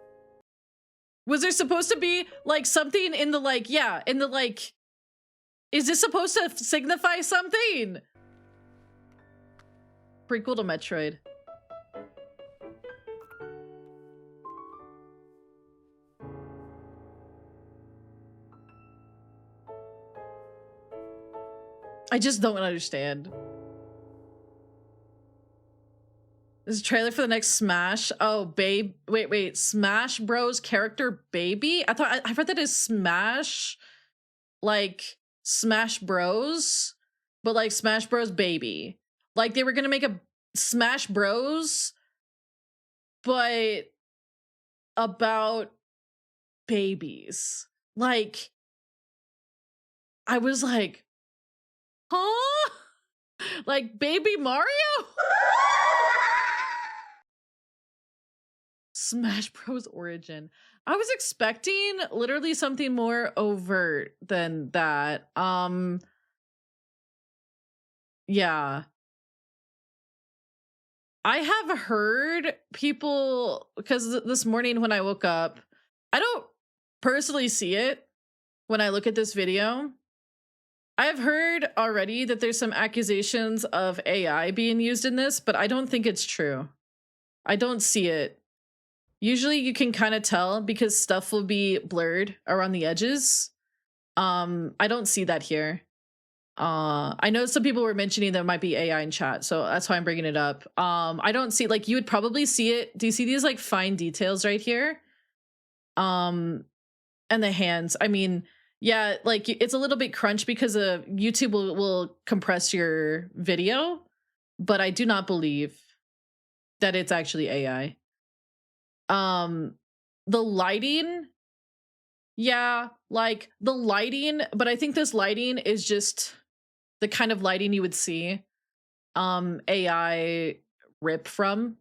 was there supposed to be like something in the like, yeah, in the like, is this supposed to signify something? Prequel to Metroid. I just don't understand. This is a trailer for the next Smash. Oh, babe. Wait. Smash Bros. Character Baby? I read that as Smash, like Smash Bros, but like Smash Bros. Baby. Like they were gonna make a Smash Bros, but about babies. Like, I was like, huh? Like Baby Mario? Smash Bros. Origin. I was expecting literally something more overt than that. Yeah. I have heard people, because this morning when I woke up, I don't personally see it when I look at this video. I've heard already that there's some accusations of AI being used in this, but I don't think it's true. I don't see it. Usually you can kind of tell because stuff will be blurred around the edges. I don't see that here. I know some people were mentioning there might be AI in chat, so that's why I'm bringing it up. I don't see, like, you would probably see it. Do you see these like fine details right here? And the hands. I mean, yeah, like it's a little bit crunch because YouTube will compress your video, but I do not believe that it's actually AI. The lighting, yeah, like the lighting, but I think this lighting is just the kind of lighting you would see AI rip from,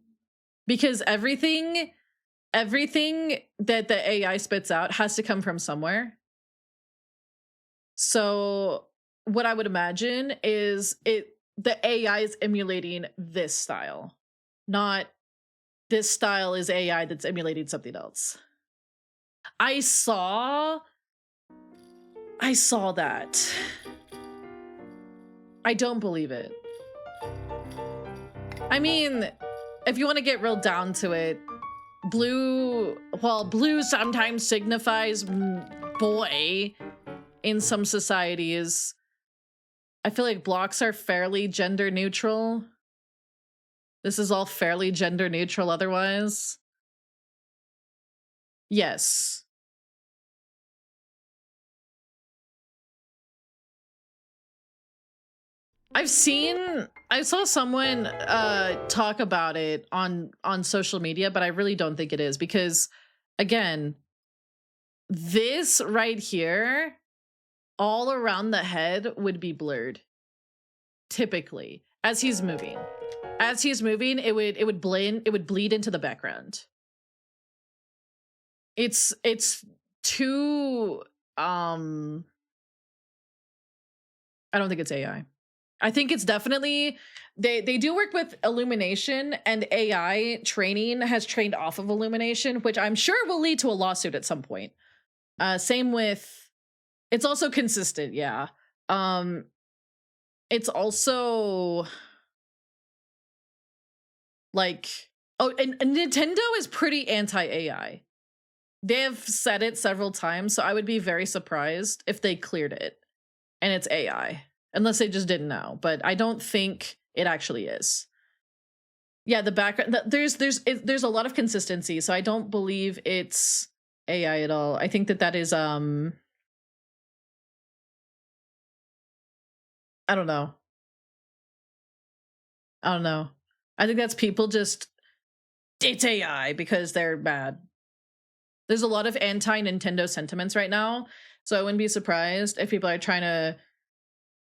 because everything that the AI spits out has to come from somewhere. So what I would imagine is the AI is emulating this style, not this style is AI that's emulating something else. I saw that. I don't believe it. I mean, if you want to get real down to it, blue sometimes signifies boy in some societies. I feel like blocks are fairly gender neutral. This is all fairly gender neutral otherwise. Yes. I saw someone talk about it on social media, but I really don't think it is because, again, this right here, all around the head would be blurred. Typically, as he's moving, it would bleed into the background. It's too I don't think it's AI. I think it's definitely they do work with illumination, and AI training has trained off of illumination, which I'm sure will lead to a lawsuit at some point. Same with, it's also consistent, yeah. It's also like, oh, and Nintendo is pretty anti-AI. They have said it several times, so I would be very surprised if they cleared it and it's AI. Unless they just didn't know, but I don't think it actually is. Yeah, the background, there's a lot of consistency, so I don't believe it's AI at all. I think that is I don't know. I think that's people just, it's AI because they're bad. There's a lot of anti-Nintendo sentiments right now, so I wouldn't be surprised if people are trying to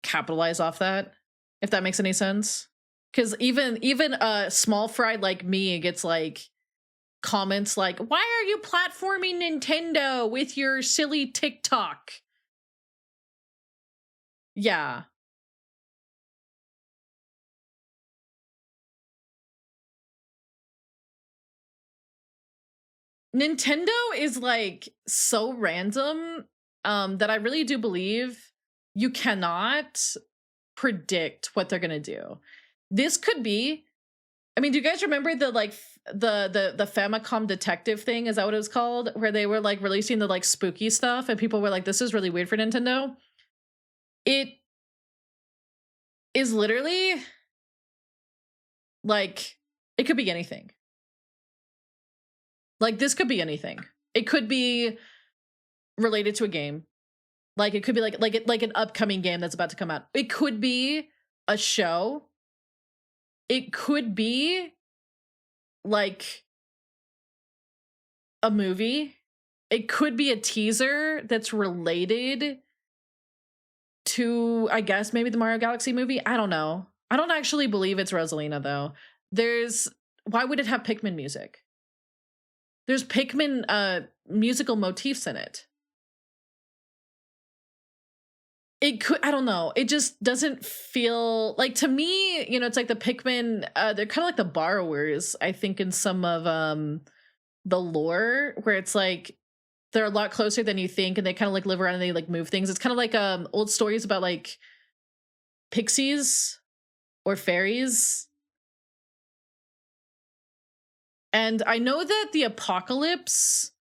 capitalize off that, if that makes any sense. Because even a small fry like me gets like comments like, why are you platforming Nintendo with your silly TikTok? Yeah. Nintendo is like so random that I really do believe you cannot predict what they're gonna do. This could be, I mean, do you guys remember the like the Famicom detective thing? Is that what it was called? Where they were like releasing the like spooky stuff and people were like, this is really weird for Nintendo. It is literally like, it could be anything. Like this could be anything. It could be related to a game. Like it could be like an upcoming game that's about to come out. It could be a show. It could be like a movie. It could be a teaser that's related to, I guess, maybe the Mario Galaxy movie. I don't know. I don't actually believe it's Rosalina though. Why would it have Pikmin music? There's Pikmin musical motifs in it. It could, I don't know. It just doesn't feel like, to me, you know, it's like the Pikmin, they're kind of like the borrowers, I think, in some of the lore, where it's like they're a lot closer than you think and they kind of like live around and they like move things. It's kind of like old stories about like pixies or fairies. And I know that the apocalypse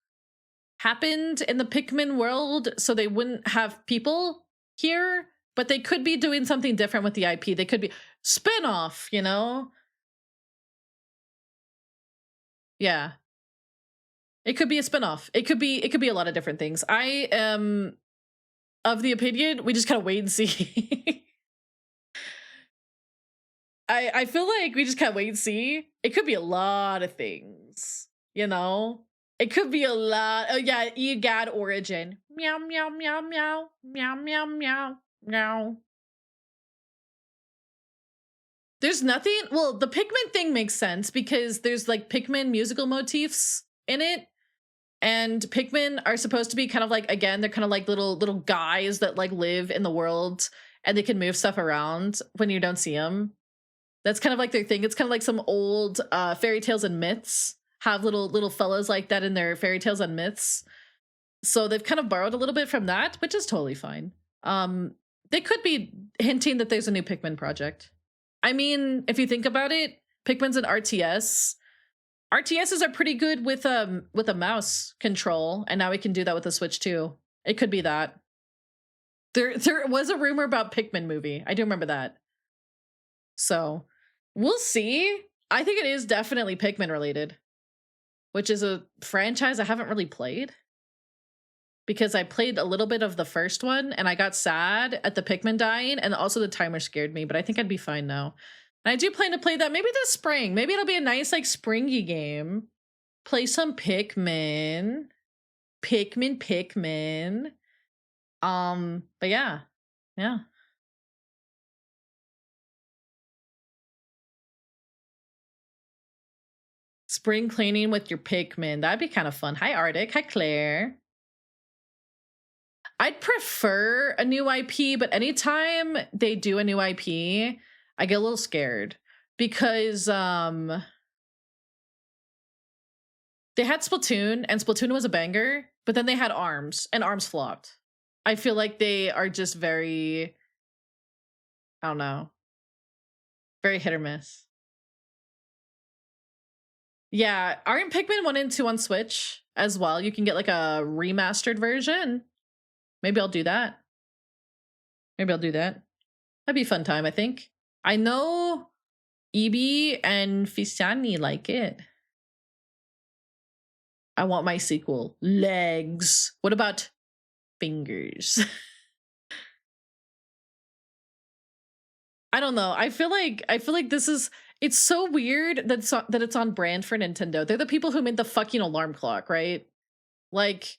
happened in the Pikmin world, so they wouldn't have people here, but they could be doing something different with the IP. They could be spin-off, you know? Yeah. It could be a spin-off. It could be a lot of different things. I am of the opinion we just kind of wait and see. I feel like we just kind of wait and see. It could be a lot of things, you know? It could be a lot. Oh yeah, EGAD origin. Meow meow meow meow meow meow meow meow. There's nothing. Well, the Pikmin thing makes sense because there's like Pikmin musical motifs in it, and Pikmin are supposed to be kind of like, again, they're kind of like little guys that like live in the world and they can move stuff around when you don't see them. That's kind of like their thing. It's kind of like some old fairy tales and myths have little fellas like that in their fairy tales and myths. So they've kind of borrowed a little bit from that, which is totally fine. They could be hinting that there's a new Pikmin project. I mean, if you think about it, Pikmin's an RTS. RTSs are pretty good with a mouse control, and now we can do that with the Switch too. It could be that. There was a rumor about Pikmin movie. I do remember that. So we'll see. I think it is definitely Pikmin related, which is a franchise I haven't really played because I played a little bit of the first one and I got sad at the Pikmin dying, and also the timer scared me, but I think I'd be fine now. And I do plan to play that maybe this spring. Maybe it'll be a nice like springy game. Play some Pikmin. Pikmin. But yeah. Spring cleaning with your Pikmin. That'd be kind of fun. Hi, Arctic. Hi, Claire. I'd prefer a new IP, but anytime they do a new IP, I get a little scared because they had Splatoon, and Splatoon was a banger, but then they had ARMS, and ARMS flopped. I feel like they are just very, I don't know, very hit or miss. Yeah, aren't Pikmin 1 and 2 on Switch as well? You can get like a remastered version. Maybe I'll do that. That'd be a fun time, I think. I know Ibi and Fisani like it. I want my sequel. Legs. What about fingers? I don't know. I feel like this is, it's so weird that it's on brand for Nintendo. They're the people who made the fucking alarm clock, right? Like,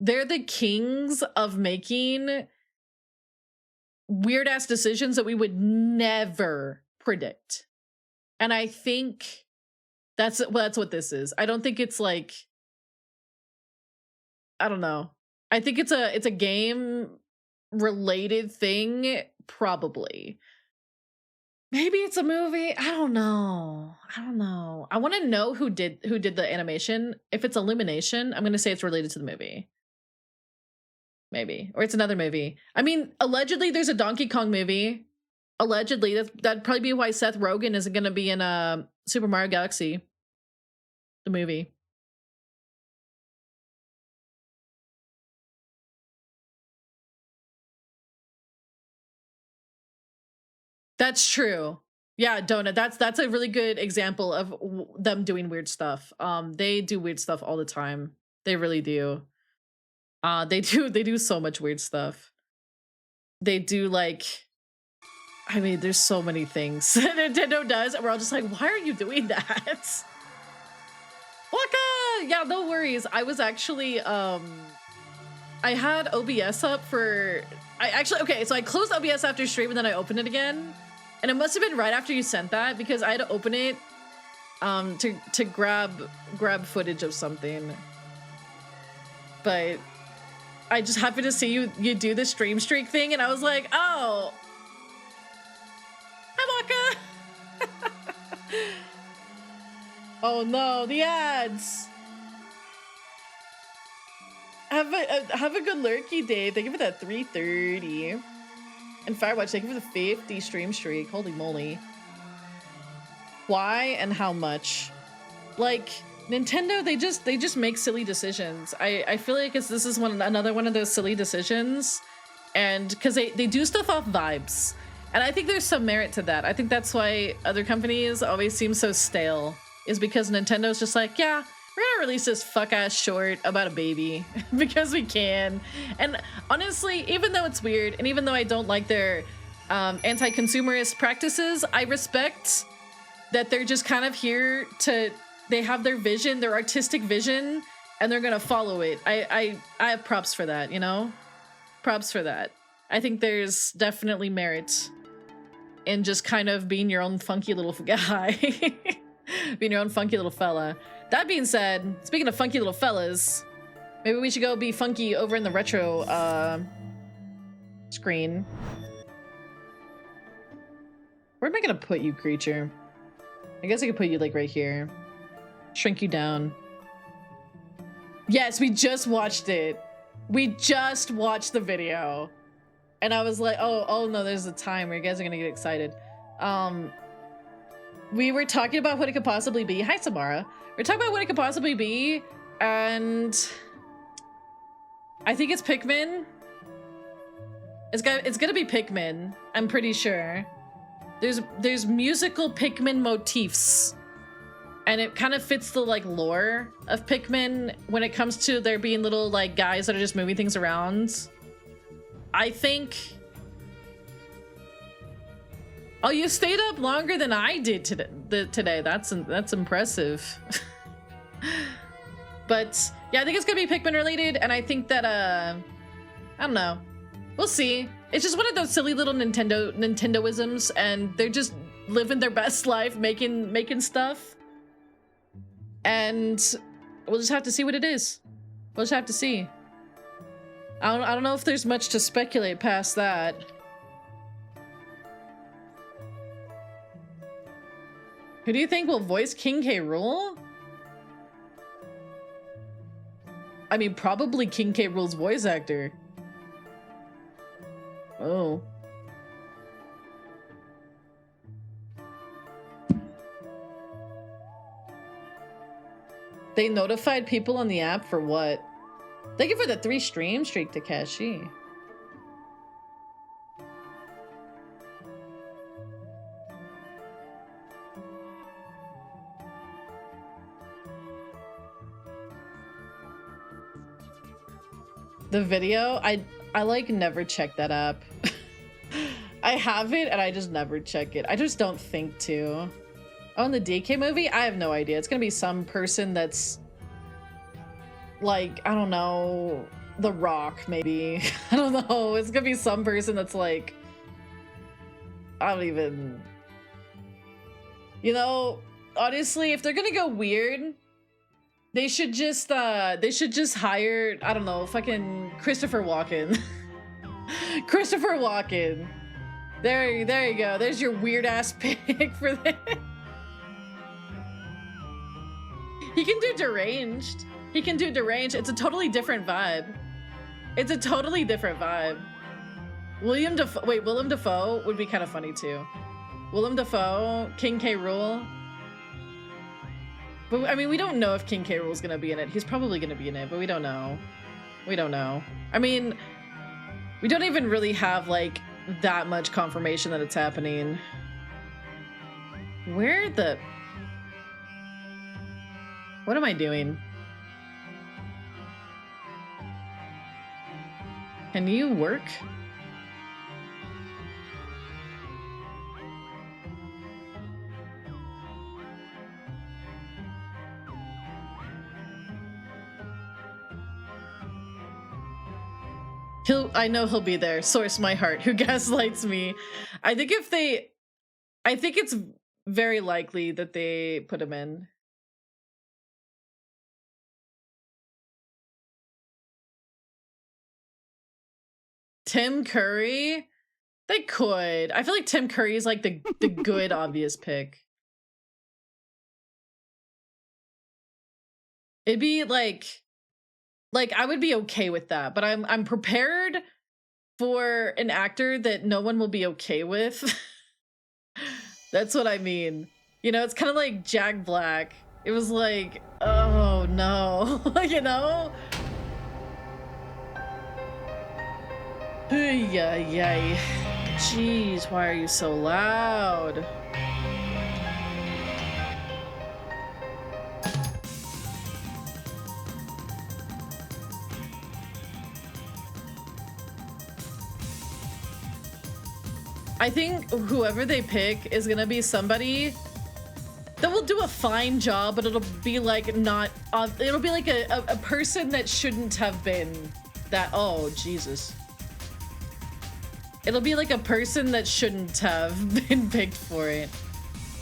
they're the kings of making weird ass decisions that we would never predict. And I think that's what this is. I don't think it's like, I don't know. I think it's a game related thing, probably. Maybe it's a movie. I don't know. I want to know who did the animation. If it's Illumination, I'm going to say it's related to the movie. Maybe. Or it's another movie. I mean, allegedly there's a Donkey Kong movie. Allegedly. That'd probably be why Seth Rogen isn't going to be in Super Mario Galaxy. The movie. That's true. Yeah, Donut. That's a really good example of them doing weird stuff. They do weird stuff all the time. They really do. They do so much weird stuff. They do, like, I mean, there's so many things Nintendo does, and we're all just like, why are you doing that? Waka! Yeah, no worries. I was actually I had OBS up for okay, so I closed OBS after stream and then I opened it again. And it must have been right after you sent that, because I had to open it to grab footage of something. But I just happened to see you do the stream streak thing, and I was like, oh, hi Waka. Oh no, the ads. Have a good lurky day. Thank you for that 330. And Firewatch, thank you for the 50 stream streak. Holy moly. Why and how much? Like, Nintendo, they just make silly decisions. I feel like this is another one of those silly decisions. And because they do stuff off vibes. And I think there's some merit to that. I think that's why other companies always seem so stale. Is because Nintendo's just like, yeah, we're gonna release this fuck-ass short about a baby because we can. And honestly, even though it's weird, and even though I don't like their anti-consumerist practices, I respect that they're just kind of here they have their vision, their artistic vision, and they're gonna follow it. I have props for that, you know? Props for that. I think there's definitely merit in just kind of being your own funky little guy. Being your own funky little fella. That being said, speaking of funky little fellas, maybe we should go be funky over in the retro screen. Where am I gonna put you, creature? I guess I could put you like right here. Shrink you down. Yes, we just watched it. We just watched the video. And I was like, oh no, there's a time where you guys are gonna get excited. We were talking about what it could possibly be. Hi, Samara. We're talking about what it could possibly be, and I think it's Pikmin. It's gonna be Pikmin, I'm pretty sure. There's musical Pikmin motifs. And it kind of fits the like lore of Pikmin when it comes to there being little like guys that are just moving things around. I think. Oh, you stayed up longer than I did today. That's impressive. But yeah, I think it's gonna be Pikmin related, and I think that I don't know. We'll see. It's just one of those silly little Nintendoisms, and they're just living their best life, making stuff. And we'll just have to see what it is. We'll just have to see. I don't know if there's much to speculate past that. Who do you think will voice King K. Rool? I mean, probably King K. Rool's voice actor. Oh. They notified people on the app for what? Thank you for the 3 stream streak, Takeshi. The video, I like never check that app. I have it and I just never check it. I just don't think to. Oh, and the DK movie? I have no idea. It's gonna be some person that's like, I don't know, The Rock, maybe. I don't know. It's gonna be some person that's like, I don't even, you know, honestly, if they're gonna go weird, they should just hire, I don't know, fucking Christopher Walken. Christopher Walken. There you go. There's your weird ass pick for this. He can do deranged. He can do deranged. It's a totally different vibe. It's a totally different vibe. Willem Dafoe would be kind of funny too. Willem Dafoe, King K. Rool. But I mean, we don't know if King K. Rool's gonna be in it. He's probably gonna be in it, but we don't know. We don't know. I mean, we don't even really have like that much confirmation that it's happening. Where the... What am I doing? Can you work? I know he'll be there. Source my heart, who gaslights me. I think it's very likely that they put him in. Tim Curry? They could. I feel like Tim Curry is like the good obvious pick. It'd be like I would be okay with that, but I'm prepared for an actor that no one will be okay with. That's what I mean. You know, it's kind of like Jack Black. It was like, oh no, you know? Yay. Jeez, why are you so loud? I think whoever they pick is gonna be somebody that will do a fine job, but it'll be like not, it'll be like a person that shouldn't have been that, oh, Jesus. It'll be like a person that shouldn't have been picked for it.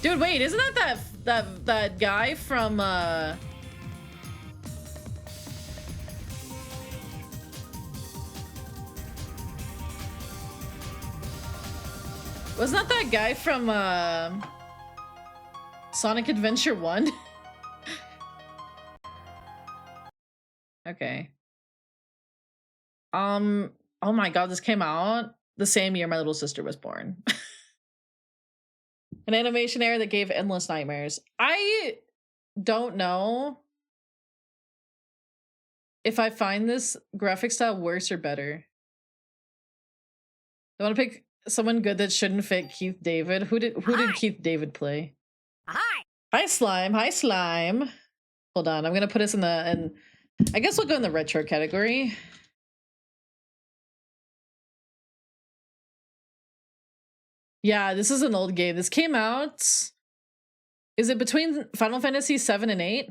Dude, wait, isn't that guy from, wasn't that guy from, Sonic Adventure 1? Okay. Oh my god, this came out the same year my little sister was born. An animation error that gave endless nightmares. I don't know if I find this graphic style worse or better. I want to pick someone good that shouldn't fit Keith David. Who did Keith David play? Hi. Hi Slime. Hi Slime. Hold on, I'm gonna put us in I guess we'll go in the retro category. Yeah, this is an old game. This came out. Is it between Final Fantasy 7 and 8?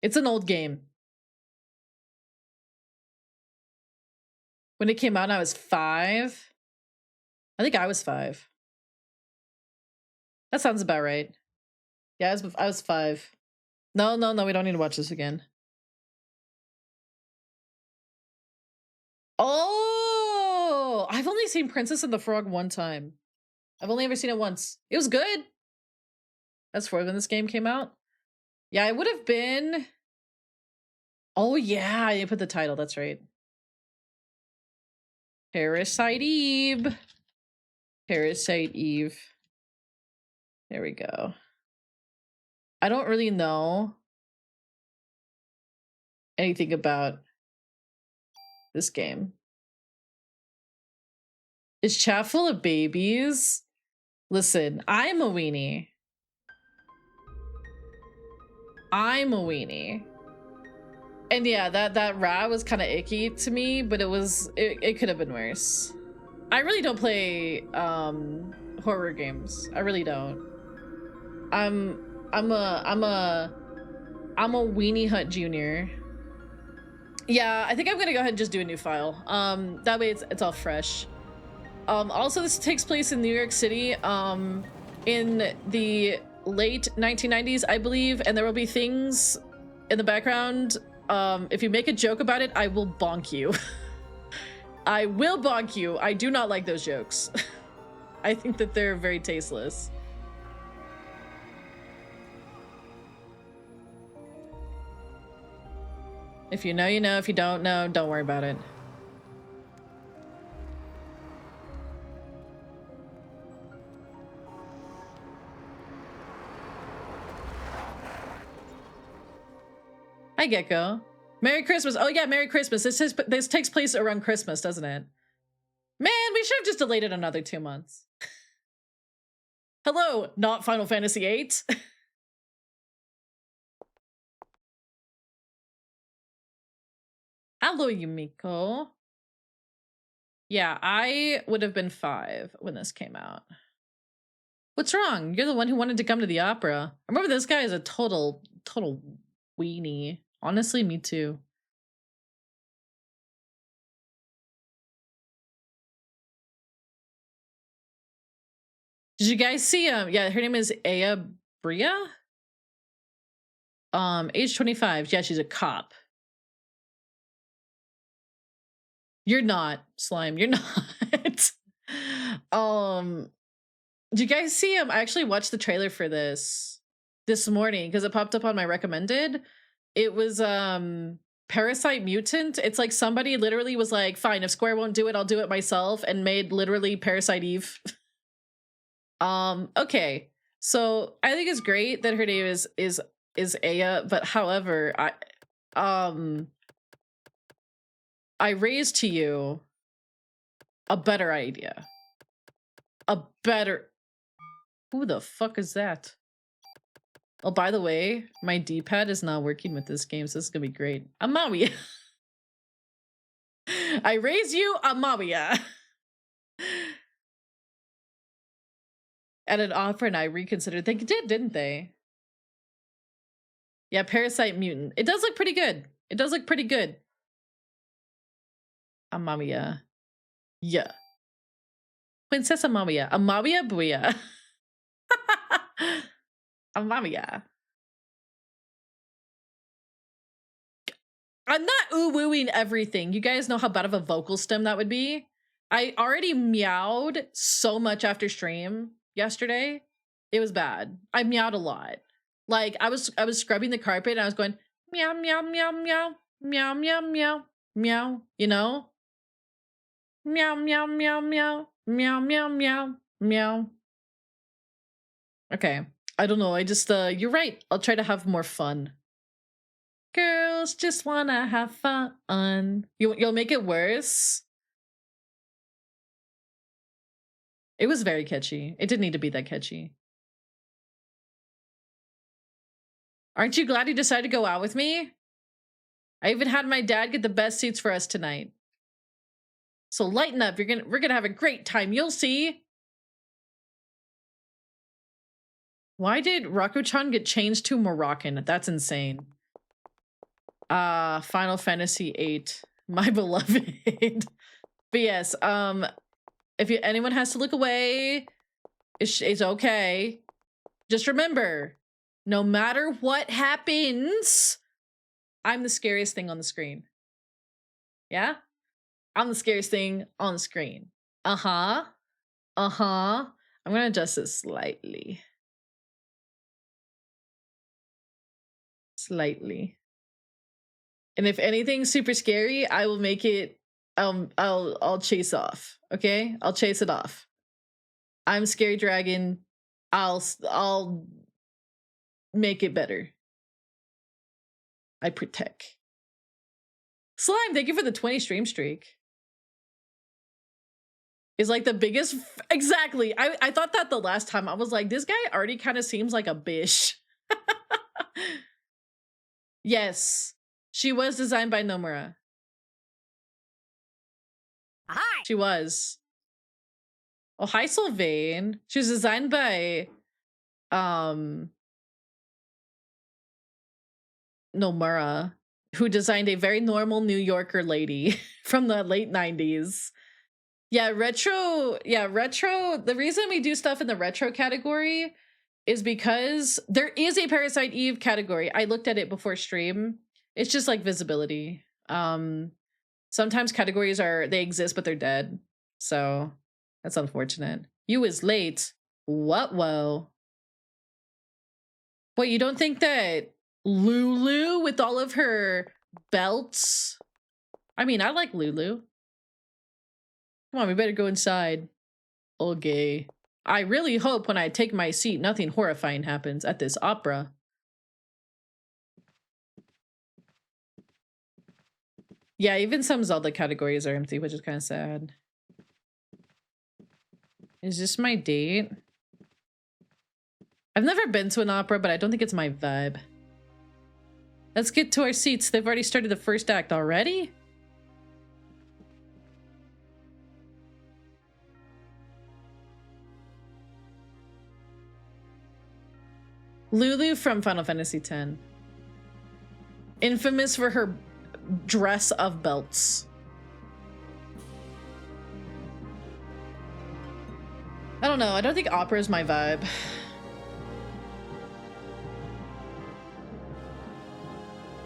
It's an old game. When it came out, I was 5. I think I was 5. That sounds about right. Yeah, I was 5. No, we don't need to watch this again. Oh, I've only seen Princess and the Frog one time. I've only ever seen it once. It was good. That's for when this game came out. Yeah, it would have been. Oh yeah, you put the title. That's right. Parasite Eve. Parasite Eve. There we go. I don't really know anything about this game. Is chat full of babies? Listen, I'm a weenie. I'm a weenie. And yeah, that rat was kind of icky to me, but it could have been worse. I really don't play horror games. I really don't. I'm a Weenie Hut Junior. Yeah, I think I'm gonna go ahead and just do a new file. That way it's all fresh. Also, this takes place in New York City, in the late 1990s, I believe, and there will be things in the background. If you make a joke about it, I will bonk you. I will bonk you. I do not like those jokes. I think that they're very tasteless. If you know, you know. If you don't know, don't worry about it. Hi, Gecko. Merry Christmas. Oh, yeah, Merry Christmas. This takes place around Christmas, doesn't it? Man, we should have just delayed it another 2 months. Hello, not Final Fantasy VIII. Hello, Yumiko. Yeah, I would have been 5 when this came out. What's wrong? You're the one who wanted to come to the opera. I remember this guy is a total weenie. Honestly, me too. Did you guys see yeah, her name is Aya Bria? Age 25. Yeah, she's a cop. You're not, Slime. You're not. Did you guys see I actually watched the trailer for this morning because it popped up on my recommended. It was Parasite Mutant. It's like somebody literally was like, fine, if Square won't do it, I'll do it myself, and made literally Parasite Eve. Okay. So I think it's great that her name is Aya, but however, I raised to you a better idea. Who the fuck is that? Oh, by the way, my D-pad is not working with this game, so this is gonna be great. Amalia. I raised you, Amalia. At an offer, and I reconsidered. They did, didn't they? Yeah, Parasite Mutant. It does look pretty good. It does look pretty good. Amalia. Yeah. Princess Amalia. Amalia Buya. Amalia. I'm not ooh-wooing everything. You guys know how bad of a vocal stem that would be? I already meowed so much after stream yesterday. It was bad. I meowed a lot. Like I was scrubbing the carpet and I was going meow meow meow meow meow meow meow meow, you know? Meow meow meow meow meow meow meow meow. Okay. I don't know. I just you're right. I'll try to have more fun. Girls just wanna have fun. You'll make it worse. It was very catchy. It didn't need to be that catchy. Aren't you glad you decided to go out with me? I even had my dad get the best seats for us tonight. So lighten up. We're gonna have a great time. You'll see. Why did Raku-chan get changed to Moroccan? That's insane. Final Fantasy VIII. My beloved. But yes, if anyone has to look away, it's okay. Just remember, no matter what happens, I'm the scariest thing on the screen. Yeah? I'm the scariest thing on the screen. Uh-huh. Uh-huh. I'm gonna adjust this slightly. Slightly. And if anything's super scary, I will make it I'll chase off. Okay? I'll chase it off. I'm Scary Dragon. I'll make it better. I protect. Slime, thank you for the 20 stream streak. Is like the biggest exactly. I thought that the last time. I was like, this guy already kind of seems like a bish. Yes. She was designed by Nomura. Hi. She was. Oh, hi Sylvain. She was designed by Nomura, who designed a very normal New Yorker lady from the late 90s. Yeah, retro. The reason we do stuff in the retro category is because there is a Parasite Eve category. I looked at it before stream. It's just like visibility. Sometimes categories they exist, but they're dead. So that's unfortunate. You is late. What? Whoa. Wait, you don't think that Lulu with all of her belts? I mean, I like Lulu. Come on, we better go inside. Okay. I really hope when I take my seat, nothing horrifying happens at this opera. Yeah, even some Zelda categories are empty, which is kind of sad. Is this my date? I've never been to an opera, but I don't think it's my vibe. Let's get to our seats. They've already started the first act already? Lulu from Final Fantasy X. Infamous for her dress of belts. I don't know. I don't think opera is my vibe.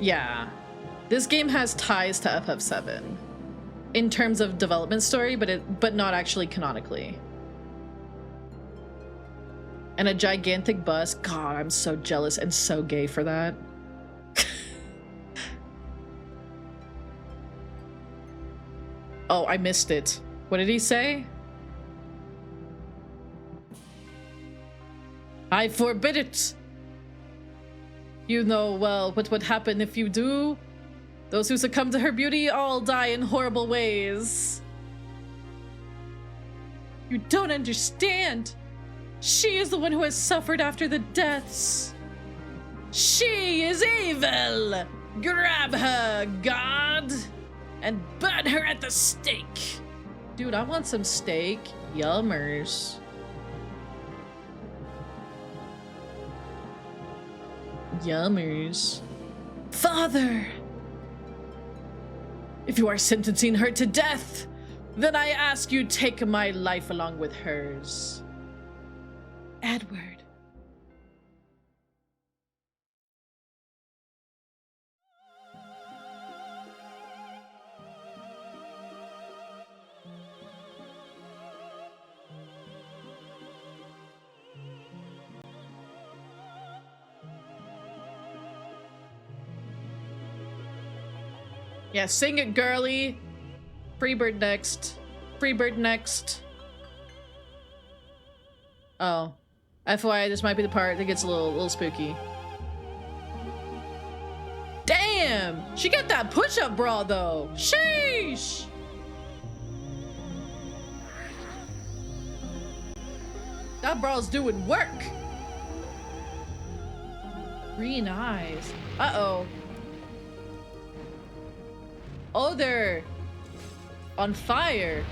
Yeah. This game has ties to FF7 in terms of development story, but not actually canonically. And a gigantic bus. God, I'm so jealous and so gay for that. Oh, I missed it. What did he say? I forbid it. You know well what would happen if you do. Those who succumb to her beauty all die in horrible ways. You don't understand. She is the one who has suffered after the deaths. She is evil. Grab her, God, and burn her at the stake. Dude, I want some steak. Yummers. Yummers. Father! If you are sentencing her to death, then I ask you take my life along with hers. Edward. Yeah, sing it, girly. Freebird next. Freebird next. Oh. FYI, this might be the part that gets a little spooky. Damn! She got that push-up bra, though. Sheesh! That bro's doing work. Green eyes. Uh-oh. Oh, they're on fire.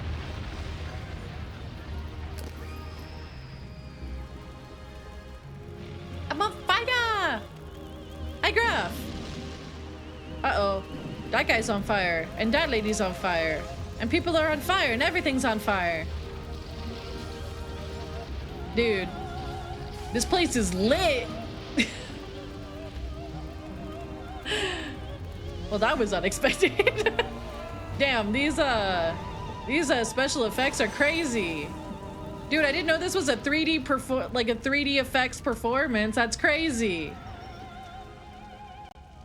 I'm on fire. Hi, Graf. Uh-oh. That guy's on fire. And that lady's on fire. And people are on fire. And everything's on fire. Dude. This place is lit. Well, that was unexpected. Damn, these special effects are crazy. Dude, I didn't know this was a 3D effects performance. That's crazy.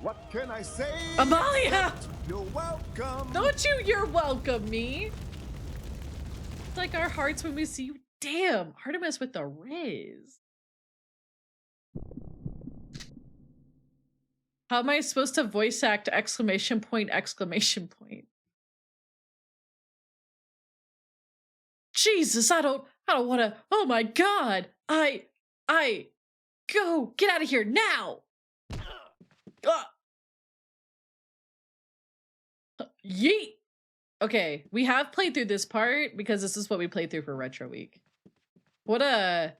What can I say? Amalia! You're welcome. Don't you? You're welcome, me. It's like our hearts when we see you. Damn, Artemis with the Riz. How am I supposed to voice act exclamation point, exclamation point? Jesus, I don't want to. Oh my God. Go. Get out of here now. Yeet. Okay, we have played through this part because this is what we played through for Retro Week. What a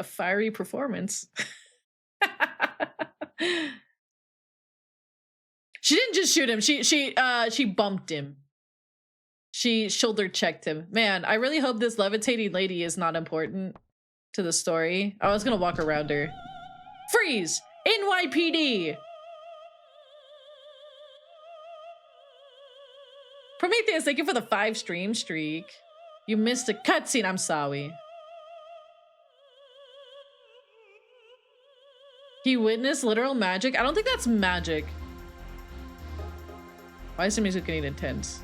fiery performance. She didn't just shoot him. She bumped him. She shoulder checked him. Man, I really hope this levitating lady is not important to the story. I was gonna walk around her. Freeze! NYPD! Prometheus, thank you for the 5 stream streak. You missed a cutscene. I'm sorry. He witnessed literal magic? I don't think that's magic. Why is the music getting intense?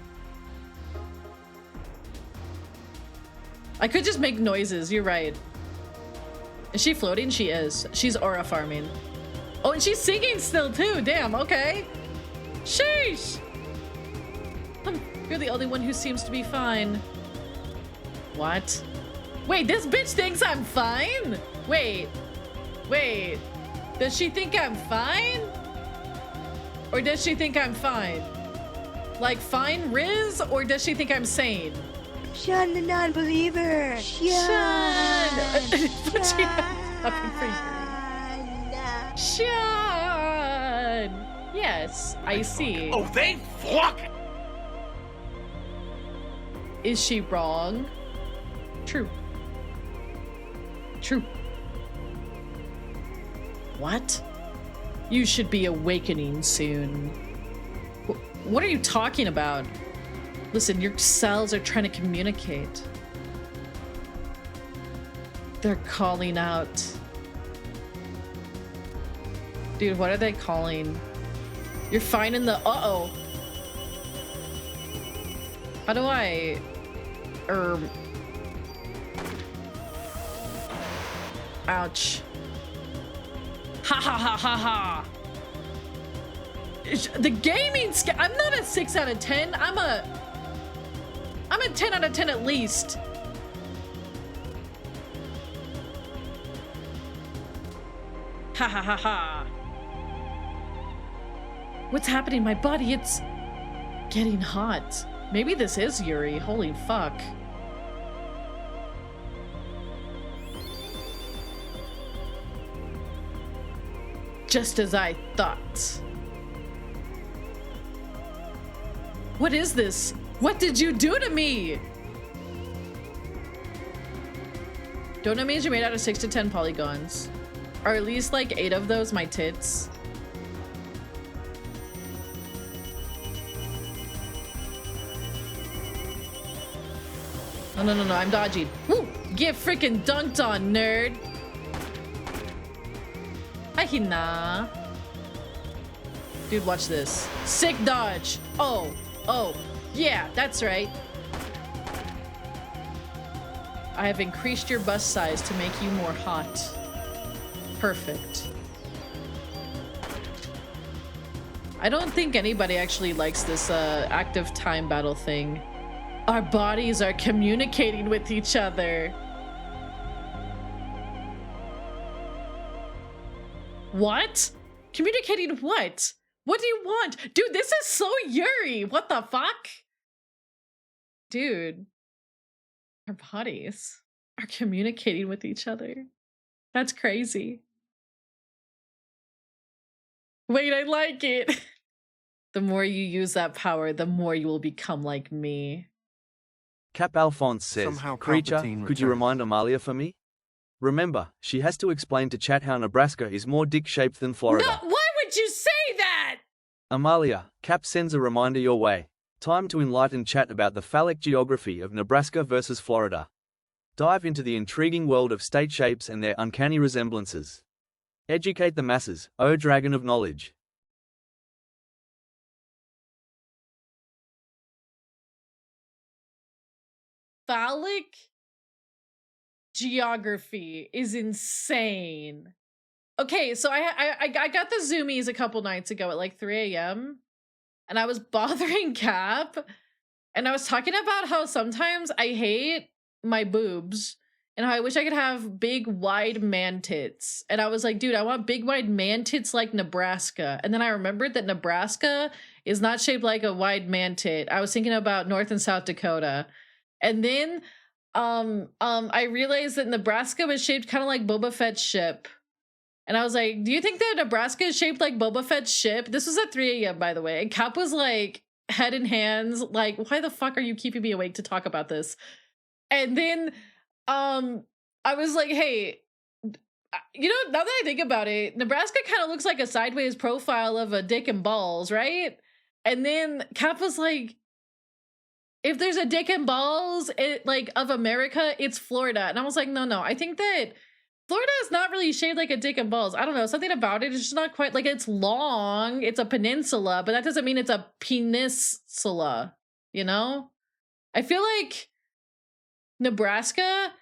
I could just make noises. You're right. Is she floating? She is. She's aura farming. Oh, and she's singing still too. Damn, okay. Sheesh. You're the only one who seems to be fine. What? Wait, this bitch thinks I'm fine? Wait. Does she think I'm fine? Or does she think I'm fine? Like fine Riz? Or does she think I'm sane? Shun the non-believer. Shun. Shun. Yes, I see. Oh, they fuck. Is she wrong? True. What? You should be awakening soon. What are you talking about? Listen, your cells are trying to communicate. They're calling out. Dude, what are they calling? You're finding the uh-oh. How do I ouch. Ha ha ha ha ha. The gaming skill. I'm not a 6 out of 10. I'm a 10 out of 10 at least. Ha ha ha ha. What's happening? My body, it's getting hot. Maybe this is Yuri. Holy fuck. Just as I thought. What is this? What did you do to me? Donut means you're made out of 6 to 10 polygons. Are at least like 8 of those my tits? No, I'm dodging. Woo! Get freaking dunked on, nerd. Ahina. Dude, watch this. Sick dodge. Oh, yeah, that's right. I have increased your bust size to make you more hot. Perfect. I don't think anybody actually likes this active time battle thing. Our bodies are communicating with each other. What? Communicating what? What do you want? Dude, this is so Yuri. What the fuck? Dude, our bodies are communicating with each other. That's crazy. Wait, I like it. The more you use that power, the more you will become like me. Cap Alphonse says, Somehow Creature, Palpatine could you returns. remind Amalia for me? Remember, she has to explain to chat how Nebraska is more dick-shaped than Florida. No, why would you say that? Amalia, Cap sends a reminder your way. Time to enlighten chat about the phallic geography of Nebraska versus Florida. Dive into the intriguing world of state shapes and their uncanny resemblances. Educate the masses, O dragon of knowledge. Phallic geography is insane. Okay, so I got the zoomies a couple nights ago at like 3 a.m. and I was bothering Cap and I was talking about how sometimes I hate my boobs and how I wish I could have big wide man tits. And I was like, dude, I want big wide man tits like Nebraska. And then I remembered that Nebraska is not shaped like a wide man tit. I was thinking about North and South Dakota. And then I realized that Nebraska was shaped kind of like Boba Fett's ship. And I was like, do you think that Nebraska is shaped like Boba Fett's ship? This was at 3 a.m., by the way. And Cap was like, head in hands, like, why the fuck are you keeping me awake to talk about this? And then I was like, hey, you know, now that I think about it, Nebraska kind of looks like a sideways profile of a dick and balls, right? And then Cap was like, if there's a dick and balls, like of America, it's Florida. And I was like, no, I think that Florida is not really shaped like a dick and balls. I don't know, something about it is just not quite, like, it's long, it's a peninsula, but that doesn't mean it's a peninsula, you know? I feel like Nebraska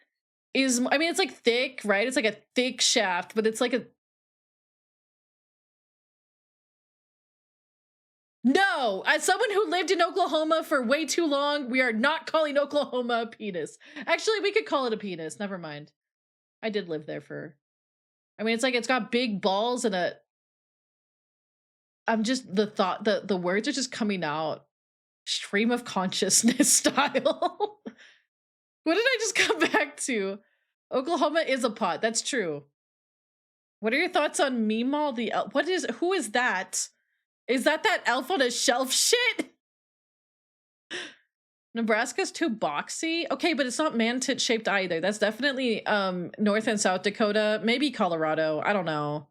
is, I mean, it's like thick, right? It's like a thick shaft, but it's like a, no, as someone who lived in Oklahoma for way too long, we are not calling Oklahoma a penis. Actually, we could call it a penis. Never mind. I did live there for, I mean, it's like, it's got big balls and a, I'm just, the thought, the words are just coming out stream of consciousness style. What did I just come back to? Oklahoma is a pot. That's true. What are your thoughts on Meemaw the elf? Who is that? Is that elf on a shelf shit? Nebraska's too boxy. Okay, but it's not man tit shaped either. That's definitely North and South Dakota. Maybe Colorado. I don't know.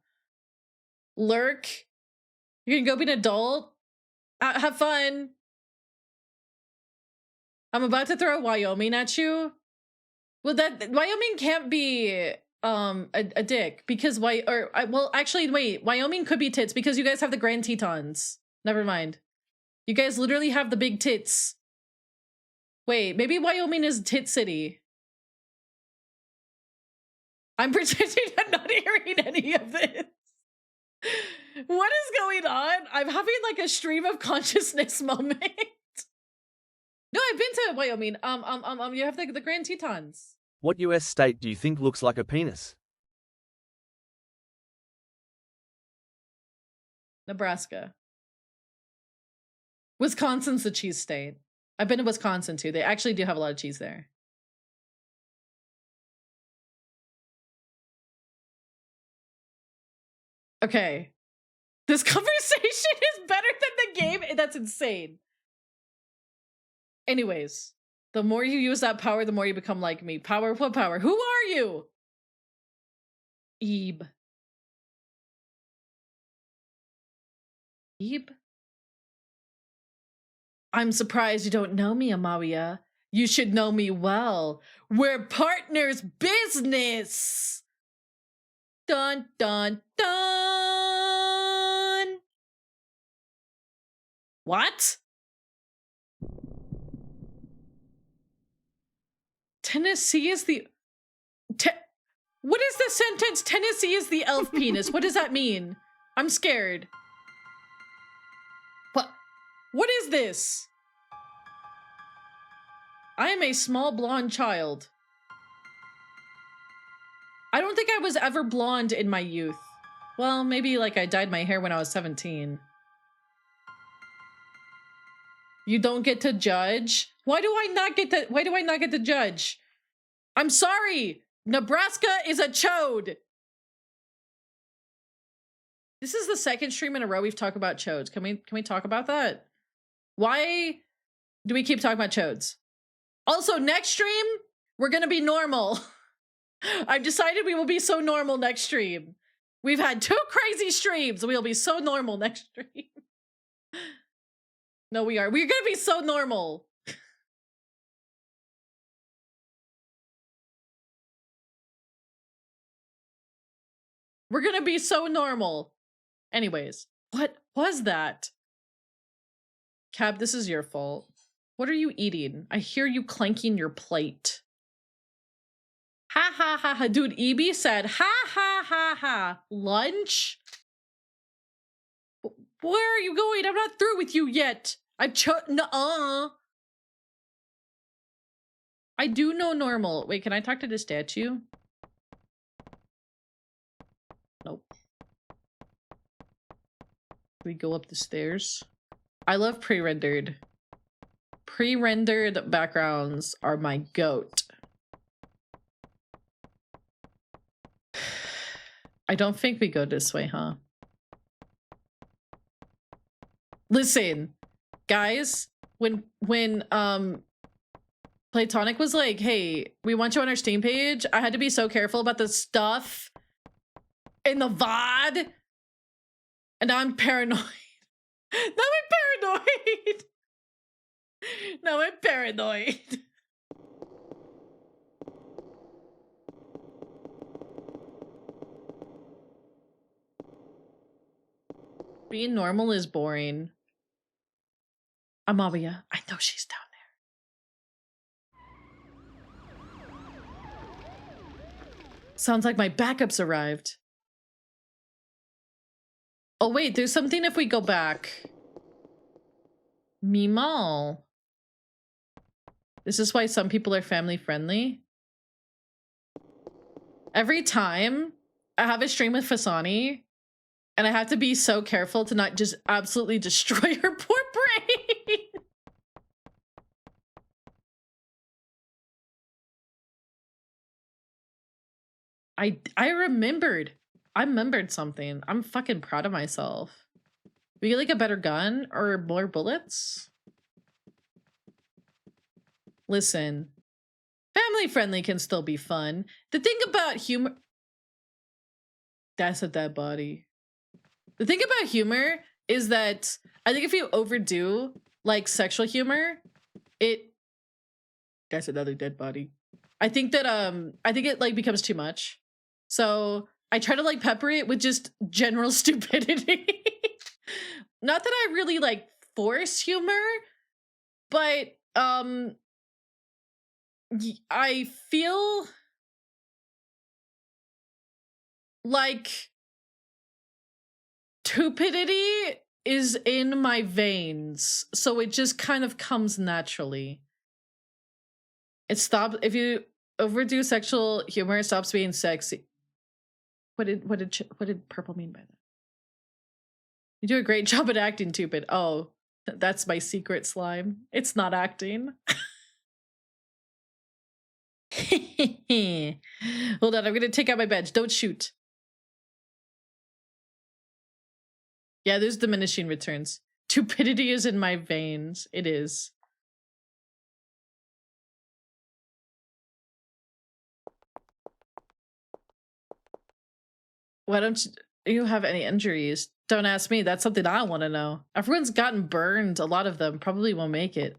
Lurk. You can go be an adult. Have fun. I'm about to throw Wyoming at you. Well, that Wyoming can't be a dick because well, actually, wait. Wyoming could be tits because you guys have the Grand Tetons. Never mind. You guys literally have the big tits. Wait, maybe Wyoming is tit city. I'm pretending I'm not hearing any of this. What is going on? I'm having like a stream of consciousness moment. No, I've been to Wyoming. You have the Grand Tetons. What US state do you think looks like a penis? Nebraska. Wisconsin's the cheese state. I've been to Wisconsin too. They actually do have a lot of cheese there. Okay. This conversation is better than the game. That's insane. Anyways, the more you use that power, the more you become like me. Power, what power? Who are you? Ebe. Ebe? I'm surprised you don't know me, Amalia. You should know me well. We're partners business. Dun, dun, dun. What? Tennessee is the... What is the sentence? Tennessee is the elf penis. What does that mean? I'm scared. What is this? I am a small blonde child. I don't think I was ever blonde in my youth. Well, maybe like I dyed my hair when I was 17. You don't get to judge? Why do I not get to judge? I'm sorry. Nebraska is a chode. This is the second stream in a row we've talked about chodes. Can we talk about that? Why do we keep talking about chodes? Also, next stream, we're gonna be normal. I've decided we will be so normal next stream. We've had 2 crazy streams. We'll be so normal next stream. No, we are. We're gonna be so normal. We're gonna be so normal. Anyways, what was that? Cab, this is your fault. What are you eating? I hear you clanking your plate. Ha ha ha ha. Dude, EB said, ha ha ha ha. Lunch? Where are you going? I'm not through with you yet. Nuh-uh. I do know normal. Wait, can I talk to the statue? Nope. We go up the stairs. I love pre-rendered. Pre-rendered backgrounds are my goat. I don't think we go this way, huh? Listen, guys, when Platonic was like, hey, we want you on our Steam page, I had to be so careful about the stuff in the VOD. And now I'm paranoid. Now I'm paranoid. Being normal is boring. Amabia, I know she's down there. Sounds like my backups arrived. Oh wait, there's something if we go back. Mimal. This is why some people are family friendly. Every time I have a stream with Fasani, and I have to be so careful to not just absolutely destroy her poor brain. I remembered something. I'm fucking proud of myself. We get like a better gun or more bullets? Listen, family friendly can still be fun. The thing about humor... That's a dead body. The thing about humor is that I think if you overdo like sexual humor, that's another dead body. I think that I think it like becomes too much. So I try to like pepper it with just general stupidity. Not that I really like force humor, but I feel like stupidity is in my veins, so it just kind of comes naturally. It stops if you overdo sexual humor. It stops being sexy. What did Purple mean by that? You do a great job at acting, Tupid. Oh, that's my secret slime. It's not acting. Hold on, I'm gonna take out my badge. Don't shoot. Yeah, there's diminishing returns. Stupidity is in my veins. It is. Why don't you have any injuries? Don't ask me. That's something I want to know. Everyone's gotten burned. A lot of them probably won't make it.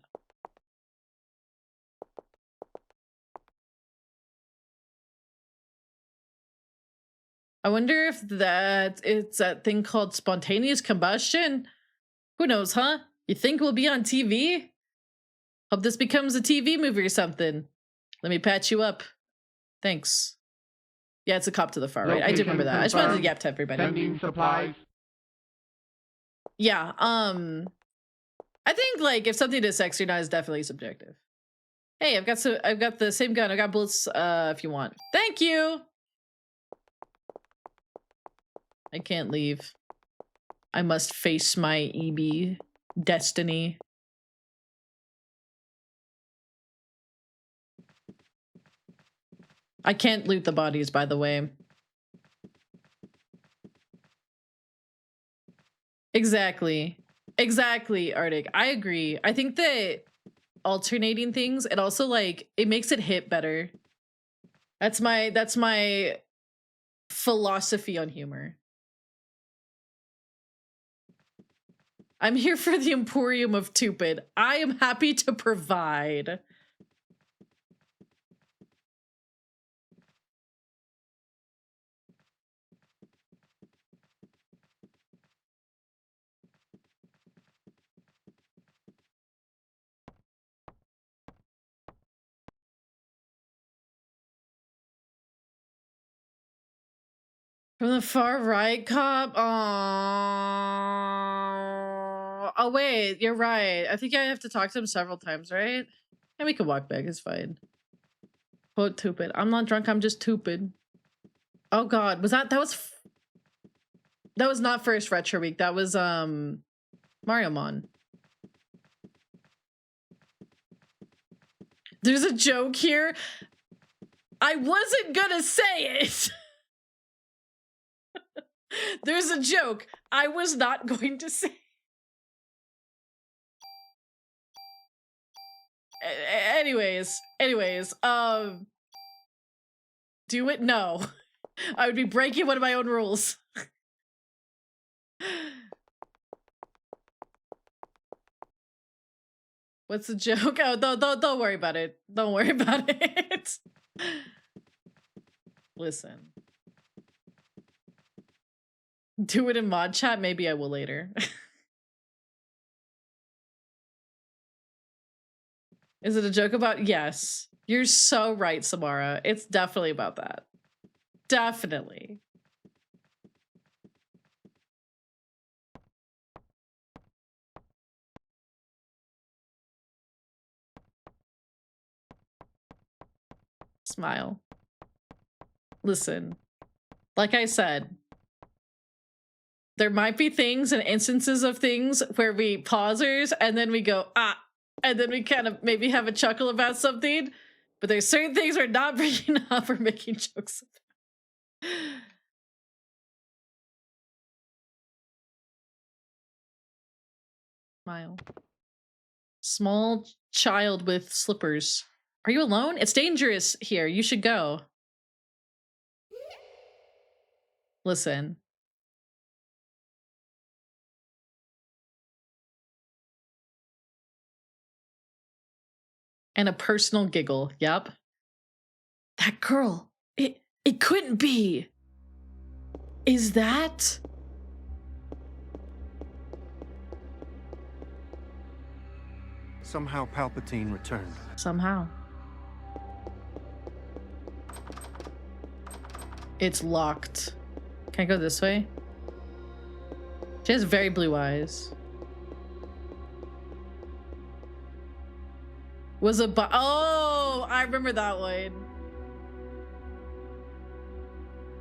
I wonder if it's that thing called spontaneous combustion. Who knows, huh? You think we'll be on TV? Hope this becomes a TV movie or something. Let me patch you up. Thanks. Yeah, it's a cop to the far right. I do remember that. I just wanted to yap to everybody. Sending supplies. Yeah, I think like if something is sexy or not is definitely subjective. Hey, I've got the same gun. I got bullets if you want. Thank you. I can't leave. I must face my EB destiny. I can't loot the bodies, by the way. Exactly. Exactly, Arctic. I agree. I think that alternating things, it also like it makes it hit better. That's my philosophy on humor. I'm here for the Emporium of Tupid. I am happy to provide. From the far right, cop? Oh, wait, you're right. I think I have to talk to him several times, right? And we could walk back, it's fine. Quote, tupid. I'm not drunk, I'm just tupid. Oh god, that was not first Retro Week, that was, Mariomon. There's a joke here. I wasn't gonna say it! There's a joke I was not going to say. Anyways, do it? No. I would be breaking one of my own rules. What's the joke? Oh, don't worry about it. Don't worry about it. Listen. Do it in mod chat? Maybe I will later. Is it a joke about? Yes. You're so right, Samara. It's definitely about that. Definitely. Smile. Listen. Like I said, there might be things and instances of things where we pausers and then we go, ah, and then we kind of maybe have a chuckle about something, but there's certain things we're not bringing up or making jokes about. Smile. Small child with slippers. Are you alone? It's dangerous here. You should go. Listen. And a personal giggle. Yep. That girl. It couldn't be. Is that? Somehow Palpatine returned. Somehow. It's locked. Can I go this way? She has very blue eyes. Was a oh, I remember that one.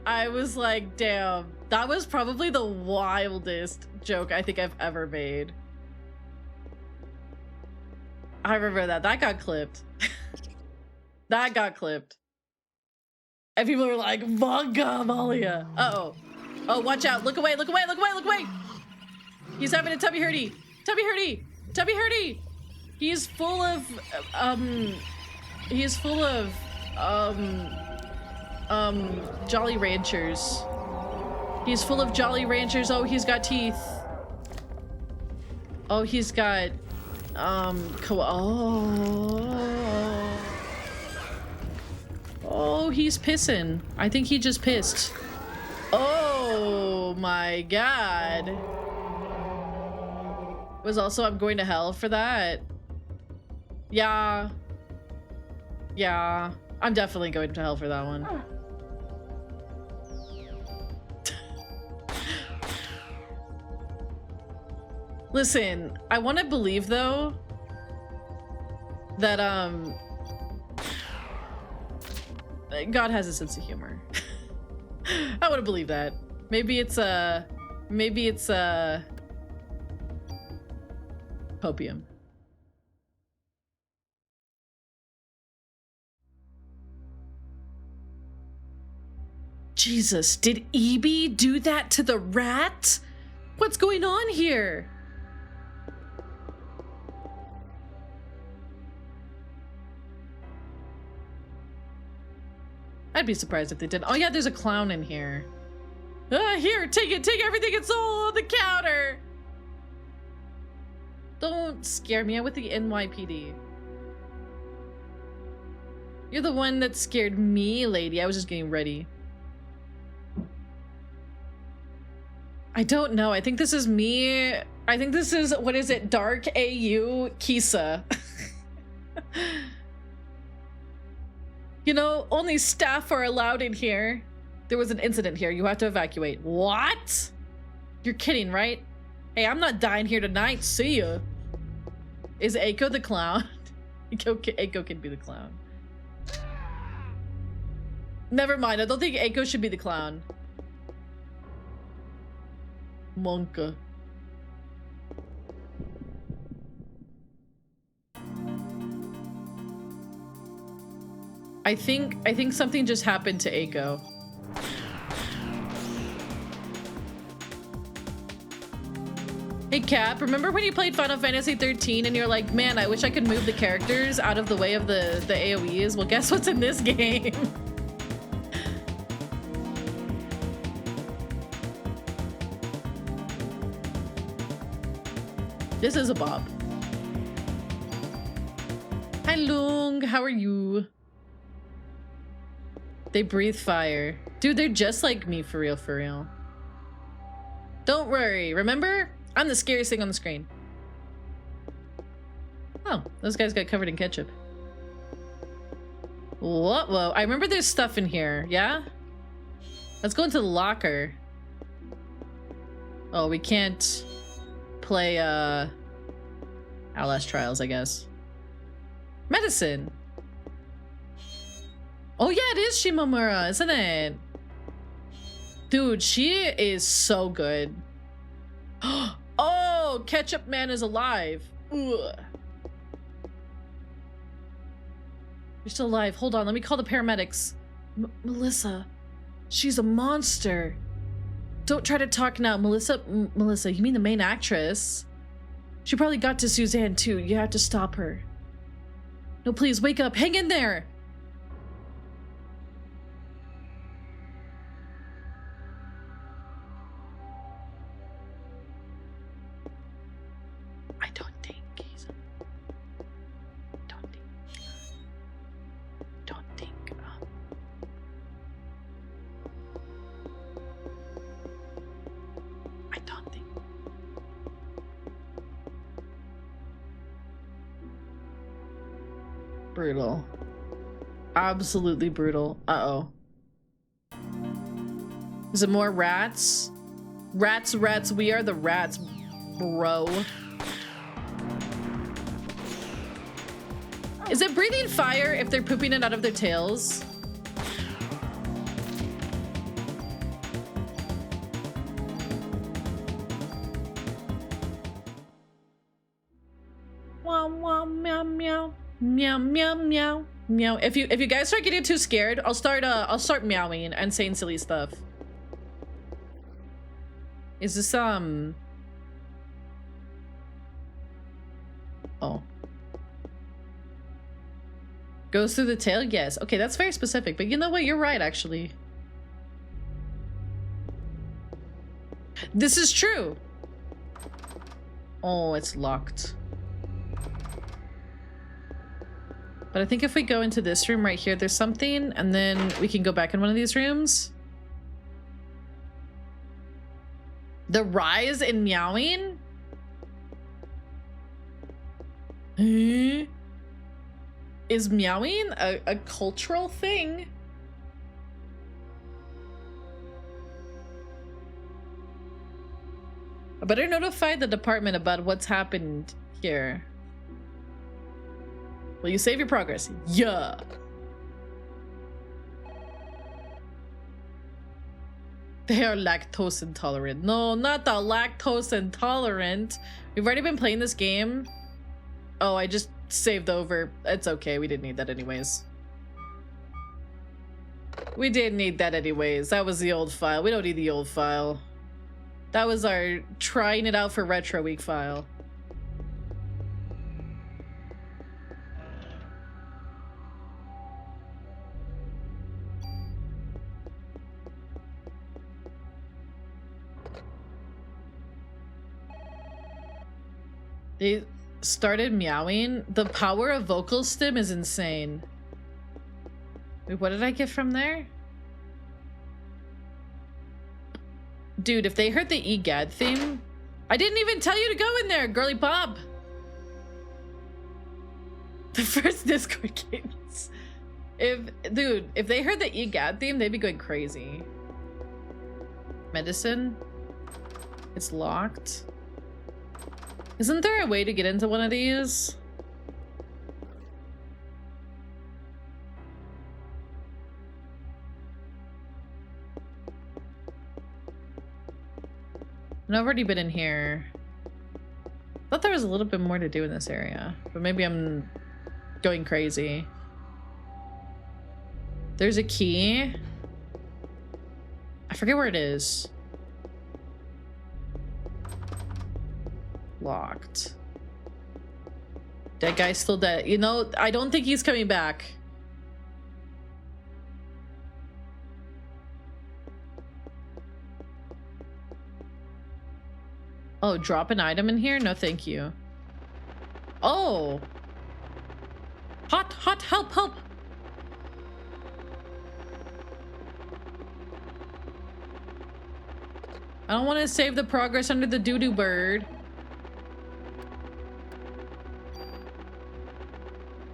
I was like, damn, that was probably the wildest joke I think I've ever made. I remember that. That got clipped. That got clipped. And people were like, Vodka Amalia. Uh-oh. Oh, watch out. Look away, look away, look away, look away. He's having a tummy hurty. Tummy hurty. Tummy hurty. He's full of, Jolly Ranchers. He's full of Jolly Ranchers. Oh, he's got teeth. Oh, he's got, Oh, he's pissing. I think he just pissed. Oh my god. Was also I'm going to hell for that. Yeah. Yeah. I'm definitely going to hell for that one. Listen, I want to believe though that God has a sense of humor. I wouldn't believe that. Maybe it's opium. Jesus, did Evie do that to the rat? What's going on here? I'd be surprised if they did. Oh yeah, there's a clown in here. Here, take it, take everything, it's all on the counter. Don't scare me. I'm with the NYPD. You're the one that scared me, lady. I was just getting ready. I don't know. I think this is me. I think this is, what is it? Dark AU Kisa. You know, only staff are allowed in here. There was an incident here. You have to evacuate. What? You're kidding, right? Hey, I'm not dying here tonight. See ya. Is Aiko the clown? Aiko can be the clown. Never mind. I don't think Aiko should be the clown. Monka. I think something just happened to Aiko. Hey Cap, remember when you played Final Fantasy 13 and you're like, man, I wish I could move the characters out of the way of the AoEs? Well, guess what's in this game? This is a Bob. Hi Lung, how are you? They breathe fire. Dude, they're just like me, for real, for real. Don't worry, remember? I'm the scariest thing on the screen. Oh, those guys got covered in ketchup. What? Whoa, I remember there's stuff in here, yeah? Let's go into the locker. Oh, we can't play, Outlast Trials, I guess. Medicine. Oh yeah, it is Shimomura, isn't it? Dude, she is so good. Oh, Ketchup Man is alive. Ugh. You're still alive. Hold on, let me call the paramedics. Melissa, she's a monster. Don't try to talk now. Melissa, you mean the main actress? She probably got to Suzanne too. You have to stop her. No, please, wake up. Hang in there. I don't think he's... I don't think... Brutal. Absolutely brutal. Uh-oh. Is it more rats? Rats, rats, we are the rats, bro. Is it breathing fire if they're pooping it out of their tails? Wow, wow, meow, meow. Meow, meow, meow, meow. If you guys start getting too scared, I'll start meowing and saying silly stuff. Is this oh. Goes through the tail? Yes. Okay, that's very specific, but you know what? You're right, actually. This is true. Oh, it's locked. But I think if we go into this room right here, there's something, and then we can go back in one of these rooms. The rise in meowing? Is meowing a cultural thing? I better notify the department about what's happened here. Will you save your progress? Yeah. They are lactose intolerant. No, not the lactose intolerant. We've already been playing this game. Oh, I just saved over. It's okay. We didn't need that anyways. We didn't need that anyways. That was the old file. We don't need the old file. That was our trying it out for Retro Week file. They started meowing. The power of vocal stim is insane. Wait, what did I get from there? Dude, if they heard the EGAD theme, I didn't even tell you to go in there, girly Bob. The first Discord games. Dude, if they heard the EGAD theme, they'd be going crazy. Medicine? It's locked. Isn't there a way to get into one of these? I've already been in here. I thought there was a little bit more to do in this area, but maybe I'm going crazy. There's a key. I forget where it is. Locked. That guy's still dead. You know, I don't think he's coming back. Oh, drop an item in here? No, thank you. Oh. Hot, help, help. I don't want to save the progress under the doo-doo bird.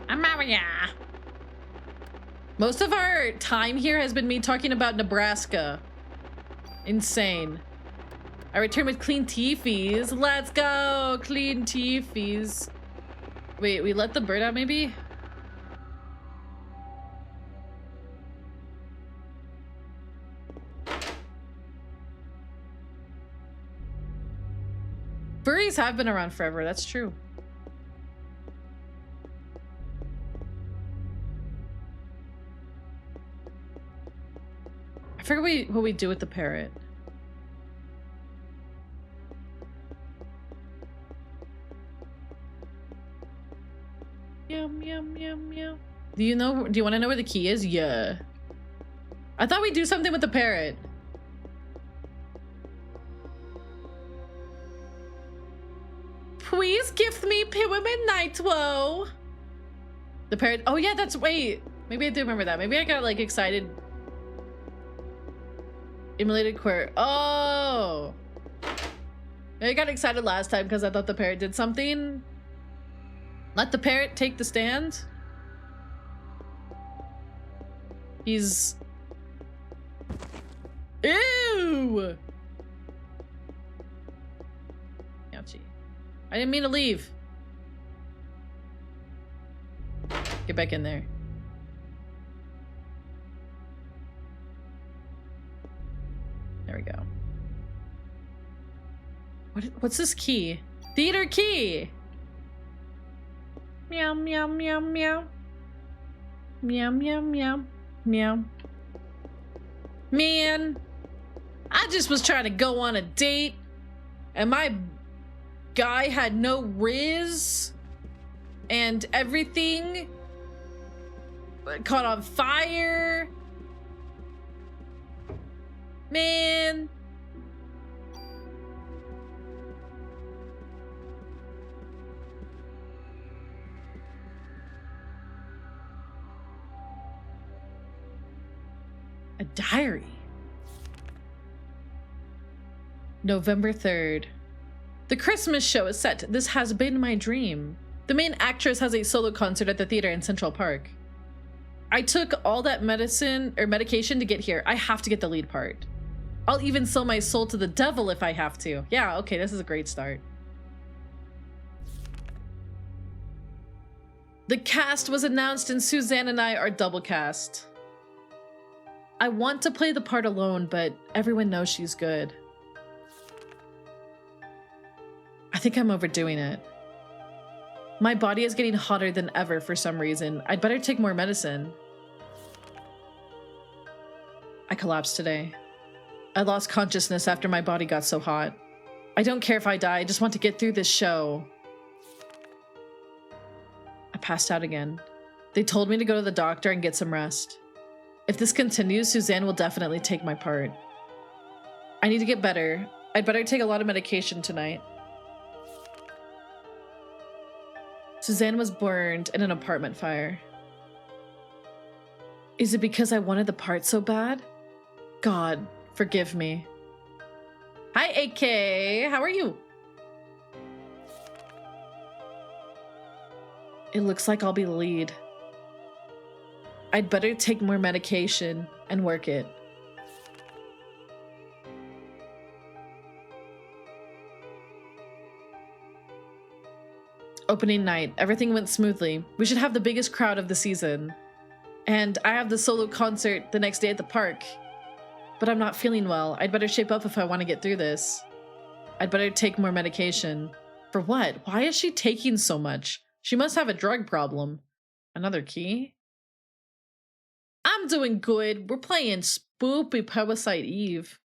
Amaria. Most of our time here has been me talking about Nebraska. Insane. I return with clean teefies. Let's go! Clean teefies. Wait, we let the bird out maybe? Furries have been around forever, that's true. I forget what we do with the parrot. Meow, meow, meow, meow. Do you want to know where the key is? Yeah. I thought we'd do something with the parrot. Please gift me Pyramid Nitro. The parrot. Oh yeah, wait. Maybe I do remember that. Maybe I got like excited. Emulated queer. Oh. I got excited last time because I thought the parrot did something. Let the parrot take the stand. He's... Ew! Ouchie. I didn't mean to leave. Get back in there. There we go. What's this key? Theater key! Meow, meow, meow, meow. Meow, meow, meow, meow. Man, I just was trying to go on a date, and my guy had no riz, and everything caught on fire. Man. A diary. November 3rd. The Christmas show is set. This has been my dream. The main actress has a solo concert at the theater in Central Park. I took all that medication to get here. I have to get the lead part. I'll even sell my soul to the devil if I have to. Yeah, okay, this is a great start. The cast was announced and Suzanne and I are double cast. I want to play the part alone, but everyone knows she's good. I think I'm overdoing it. My body is getting hotter than ever for some reason. I'd better take more medicine. I collapsed today. I lost consciousness after my body got so hot. I don't care if I die, I just want to get through this show. I passed out again. They told me to go to the doctor and get some rest. If this continues, Suzanne will definitely take my part. I need to get better. I'd better take a lot of medication tonight. Suzanne was burned in an apartment fire. Is it because I wanted the part so bad? God, forgive me. Hi, AK. How are you? It looks like I'll be the lead. I'd better take more medication and work it. Opening night. Everything went smoothly. We should have the biggest crowd of the season. And I have the solo concert the next day at the park. But I'm not feeling well. I'd better shape up if I want to get through this. I'd better take more medication. For what? Why is she taking so much? She must have a drug problem. Another key? I'm doing good. We're playing spoopy Parasite Eve.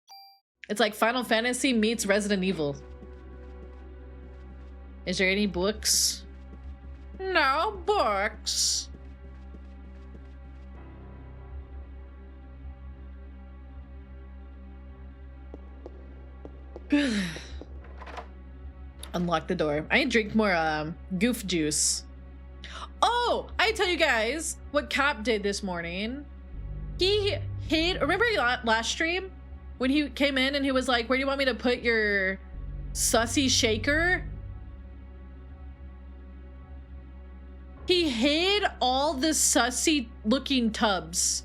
It's like Final Fantasy meets Resident Evil. Is there any books? No books. Unlock the door. I drink more goof juice. Oh, I tell you guys what Cap did this morning. He hid. Remember last stream when he came in and he was like, "Where do you want me to put your sussy shaker?" He hid all the sussy looking tubs,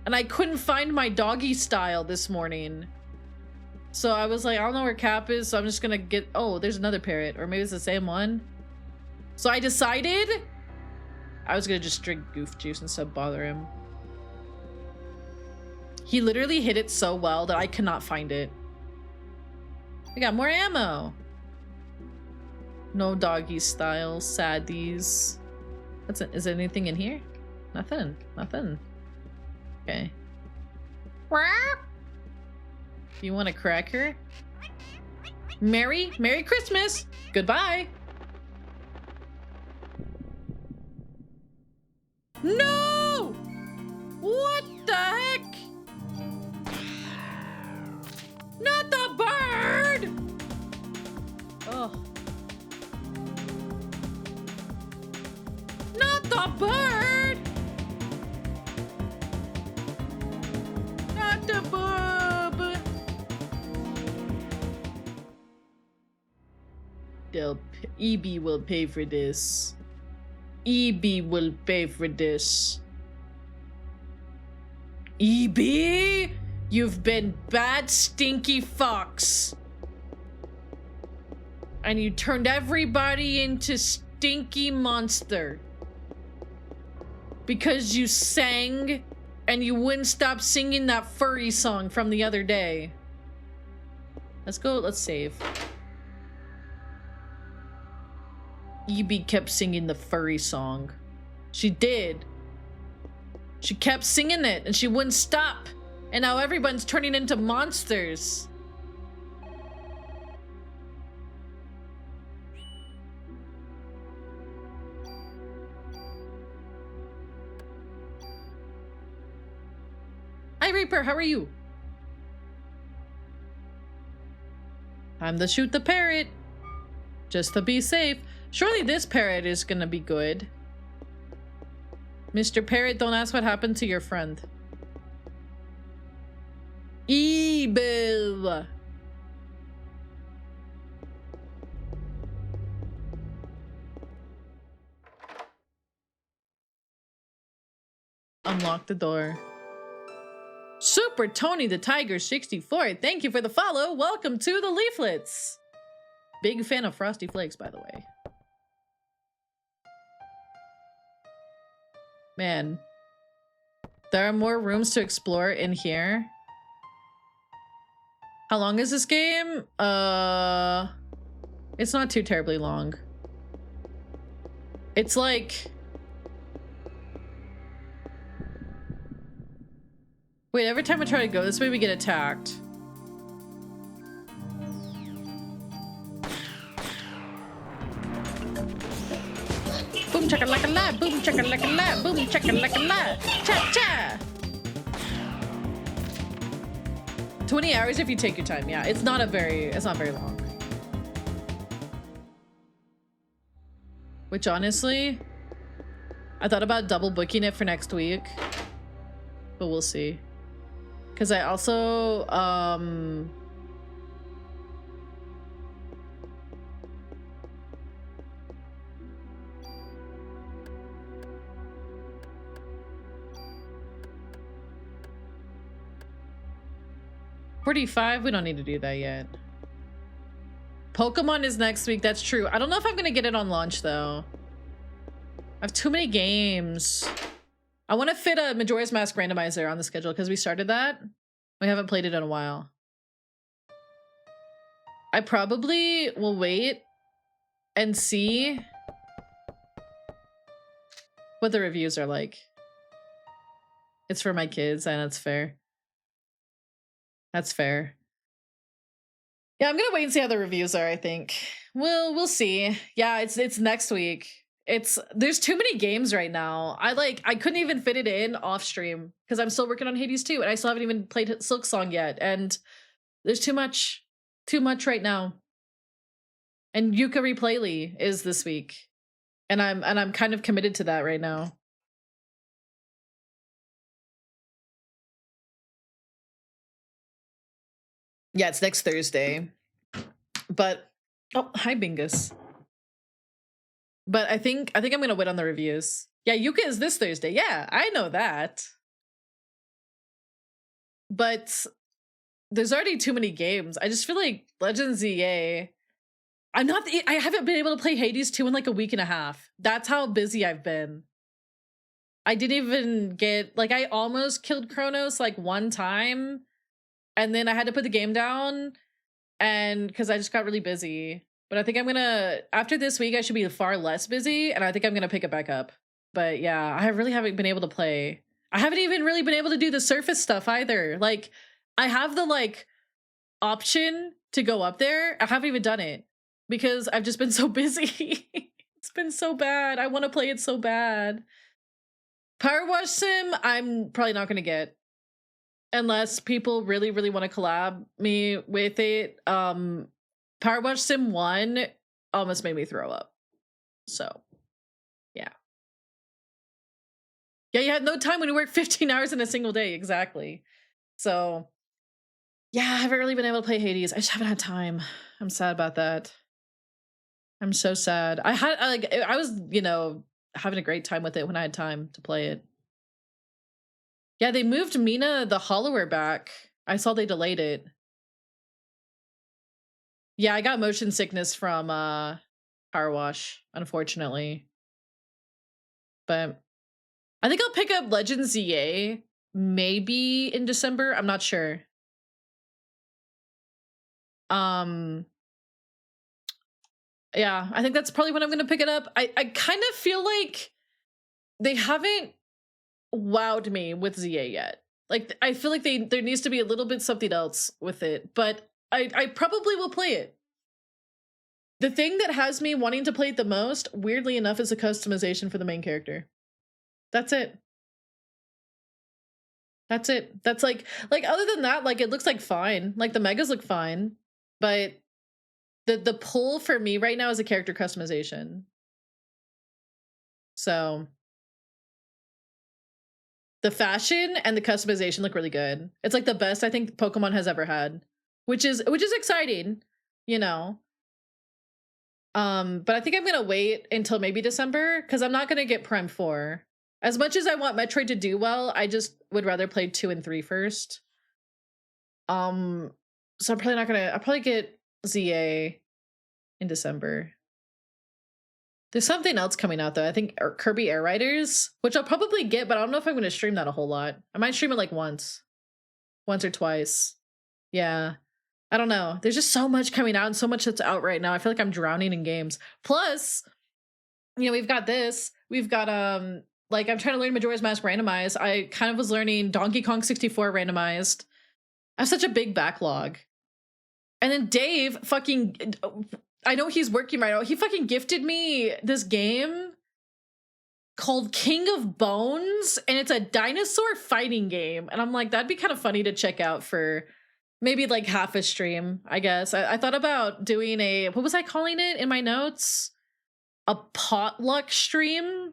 and I couldn't find my doggy style this morning. So I was like, I don't know where Cap is, so I'm just gonna get... Oh, there's another parrot, or maybe it's the same one. So I decided I was gonna just drink goof juice instead of bother him. He literally hid it so well that I could not find it. We got more ammo. No doggy style, saddies. Is there anything in here? Nothing. Nothing. Okay. You want a cracker? Merry Christmas! Goodbye! No! What the heck? Not the bird! Oh. Not the bird! Not the bub! EB will pay for this. EB will pay for this. EB? You've been bad stinky fox. And you turned everybody into stinky monster. Because you sang and you wouldn't stop singing that furry song from the other day. Let's go, let's save. EB kept singing the furry song. She did. She kept singing it and she wouldn't stop. And now everyone's turning into monsters. Hi Reaper, how are you? Time to shoot the parrot. Just to be safe. Surely this parrot is gonna be good. Mr. Parrot, don't ask what happened to your friend. Evil. Unlock the door. Super Tony the Tiger 64, thank you for the follow. Welcome to the Leaflets. Big fan of Frosty Flakes, by the way. Man, There are more rooms to explore in here. How long is this game? It's not too terribly long. It's like... Wait, every time I try to go this way, we get attacked. Boom chaka like a la, boom chaka like a la, boom chaka like a la, cha cha. 20 hours if you take your time. Yeah, it's not very long. Which honestly, I thought about double booking it for next week, but we'll see. Cause I also, $45, we don't need to do that yet. Pokemon is next week, that's true. I don't know if I'm gonna get it on launch though. I have too many games. I want to fit a Majora's Mask randomizer on the schedule because we started that. We haven't played it in a while. I probably will wait and see what the reviews are like. It's for my kids, and that's fair. That's fair. Yeah, I'm gonna wait and see how the reviews are, I think. We'll see. Yeah, it's next week. There's too many games right now. I couldn't even fit it in off stream because I'm still working on Hades 2 and I still haven't even played Silk Song yet, and there's too much right now. And Yuka Replayly is this week. And I'm kind of committed to that right now. Yeah, it's next Thursday. But oh, hi Bingus. But I think I'm gonna wait on the reviews. Yeah, Yuka is this Thursday. Yeah, I know that. But there's already too many games. I just feel like Legends EA. I haven't been able to play Hades 2 in like a week and a half. That's how busy I've been. I didn't even get, like, I almost killed Kronos like one time, and then I had to put the game down, and because I just got really busy. But I think I'm gonna, after this week, I should be far less busy, and I think I'm gonna pick it back up. But yeah, I really haven't been able to play. I haven't even really been able to do the surface stuff either. Like, I have the, like, option to go up there. I haven't even done it because I've just been so busy. It's been so bad. I want to play it so bad. Power Wash Sim, I'm probably not gonna get. Unless people really, really want to collab me with it. Power Wash Sim 1 almost made me throw up. So, yeah. Yeah, you had no time when you work 15 hours in a single day. Exactly. So, yeah, I haven't really been able to play Hades. I just haven't had time. I'm sad about that. I'm so sad. I was, you know, having a great time with it when I had time to play it. Yeah, they moved Mina the Hollower back. I saw they delayed it. Yeah, I got motion sickness from Power Wash, unfortunately. But I think I'll pick up Legends ZA maybe in December. I'm not sure. Yeah, I think that's probably when I'm gonna pick it up. I kind of feel like they haven't wowed me with ZA yet. Like, I feel like there needs to be a little bit something else with it, but I probably will play it. The thing that has me wanting to play it the most, weirdly enough, is the customization for the main character. That's it. That's it. That's like other than that, like, it looks like fine. Like, the megas look fine, but the pull for me right now is a character customization. So the fashion and the customization look really good. It's like the best I think Pokemon has ever had, which is exciting, you know. But I think I'm gonna wait until maybe December because I'm not gonna get Prime 4. As much as I want Metroid to do well, I just would rather play 2 and 3 first. So I'm probably not gonna. I'll probably get ZA in December. There's something else coming out though. I think Kirby Air Riders, which I'll probably get, but I don't know if I'm going to stream that a whole lot. I might stream it like once or twice. Yeah. I don't know. There's just so much coming out and so much that's out right now. I feel like I'm drowning in games. Plus, you know, we've got this. We've got like I'm trying to learn Majora's Mask randomized. I kind of was learning Donkey Kong 64 randomized. I have such a big backlog. And then Dave fucking, I know he's working right now. He fucking gifted me this game called King of Bones, and it's a dinosaur fighting game. And I'm like, that'd be kind of funny to check out for maybe like half a stream, I guess. I thought about doing a, what was I calling it in my notes? A potluck stream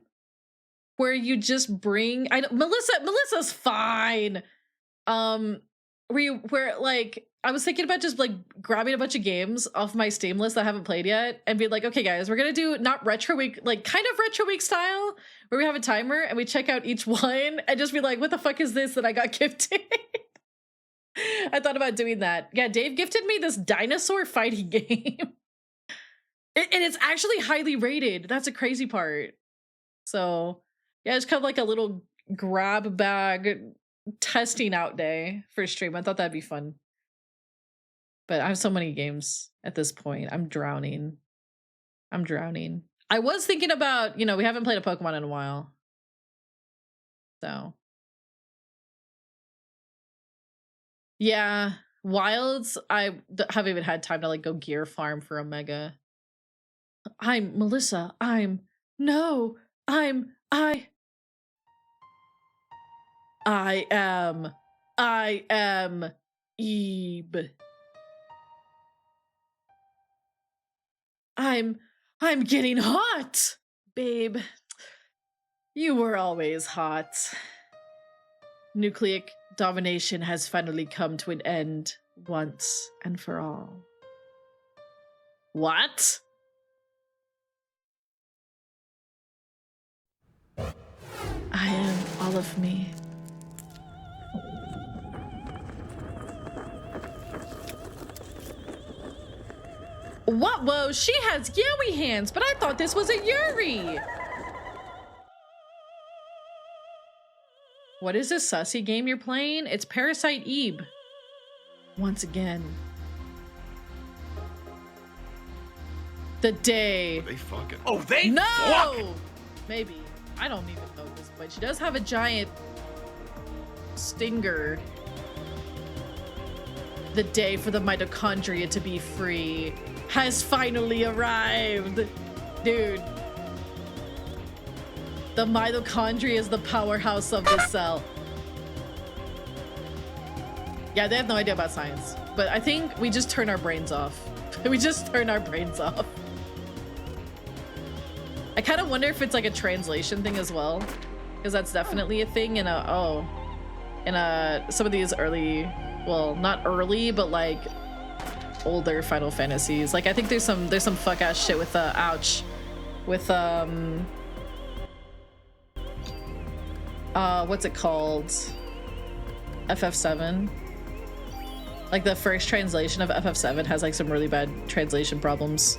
where you just bring, Melissa's fine. Where like, I was thinking about just like grabbing a bunch of games off my Steam list that I haven't played yet and be like, okay guys, we're gonna do not retro week, like kind of retro week style, where we have a timer and we check out each one and just be like, what the fuck is this that I got gifted? I thought about doing that. Yeah, Dave gifted me this dinosaur fighting game. And it's actually highly rated. That's a crazy part. So yeah, it's kind of like a little grab bag testing out day for stream. I thought that'd be fun. But I have so many games at this point. I'm drowning. I was thinking about, you know, we haven't played a Pokemon in a while. So. Yeah. Wilds, I haven't even had time to like go gear farm for a mega. I'm Melissa. I am Ebe. I'm getting hot, babe. You were always hot. Nucleic domination has finally come to an end once and for all. What? I am all of me. What? Whoa, she has Yowie hands, but I thought this was a Yuri. What is this sussy game you're playing? It's Parasite Ebe. Once again. The day. They fucking. Oh, they No! fucking. Maybe. I don't even know at this point. She does have a giant stinger. The day for the mitochondria to be free has finally arrived. Dude. The mitochondria is the powerhouse of the cell. Yeah, they have no idea about science. But I think we just turn our brains off. We just turn our brains off. I kind of wonder if it's like a translation thing as well. Because that's definitely a thing in some of these early, well, not early, but like older Final Fantasies. Like I think there's some fuck ass shit with ouch. With what's it called? FF7. Like the first translation of FF7 has like some really bad translation problems.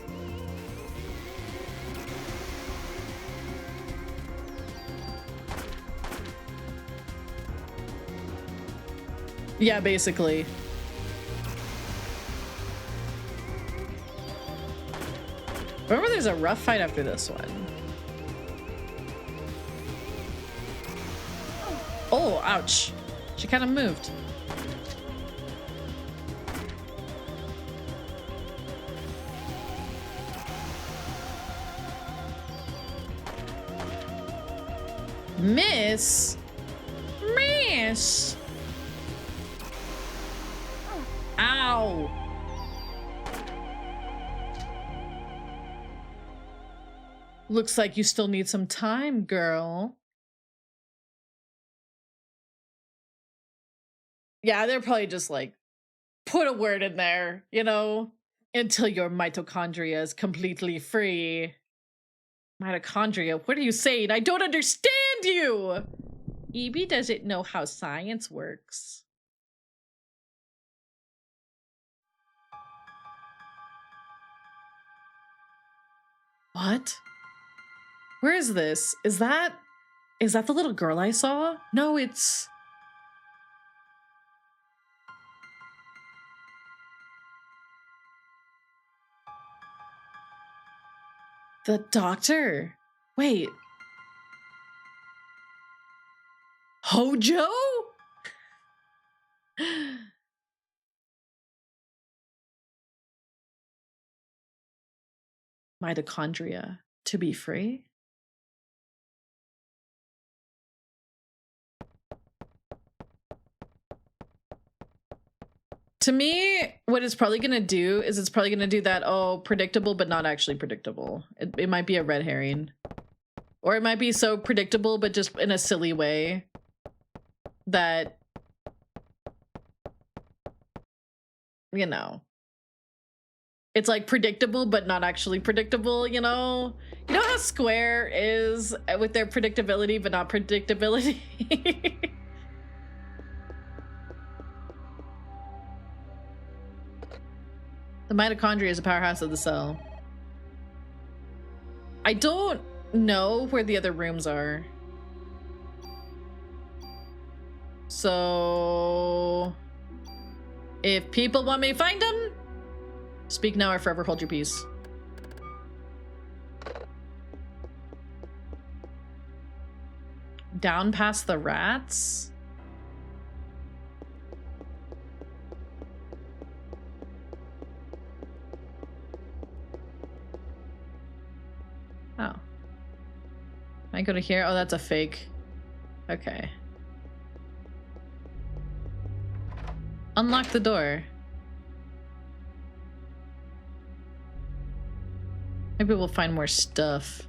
Yeah, basically. Remember there's a rough fight after this one. Oh, ouch. She kind of moved. Miss? Miss? Ow. Looks like you still need some time, girl. Yeah, they're probably just like, put a word in there, you know, until your mitochondria is completely free. Mitochondria? What are you saying? I don't understand you! Evie doesn't know how science works. What? Where is this? Is that the little girl I saw? No, it's... the doctor. Wait. Hojo? Mitochondria to be free? To me, what it's probably gonna do is it's probably gonna do that, oh, predictable but not actually predictable. It might be a red herring. Or it might be so predictable but just in a silly way that, you know, it's like predictable but not actually predictable, you know? You know how Square is with their predictability but not predictability? The mitochondria is a powerhouse of the cell. I don't know where the other rooms are. So if people want me to find them, speak now or forever hold your peace. Down past the rats? Oh. I go to here? Oh, that's a fake. Okay. Unlock the door. Maybe we'll find more stuff.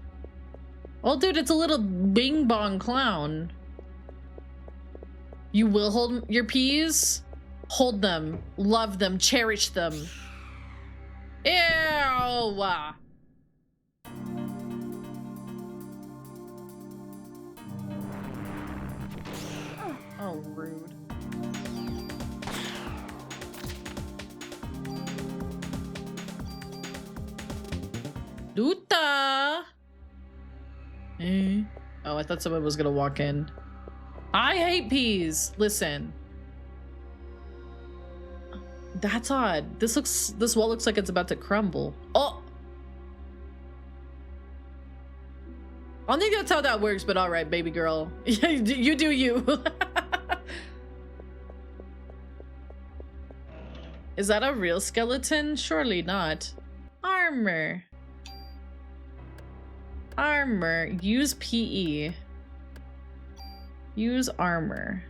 Oh, dude, it's a little bing bong clown. You will hold your peas? Hold them. Love them. Cherish them. Ew! Oh, rude. Duta! Oh, I thought someone was gonna walk in. I hate peas! Listen. That's odd. This wall looks like it's about to crumble. Oh! I don't think that's how that works, but alright, baby girl. You do you. Is that a real skeleton? Surely not. Armor. Armor. Use PE. Use armor.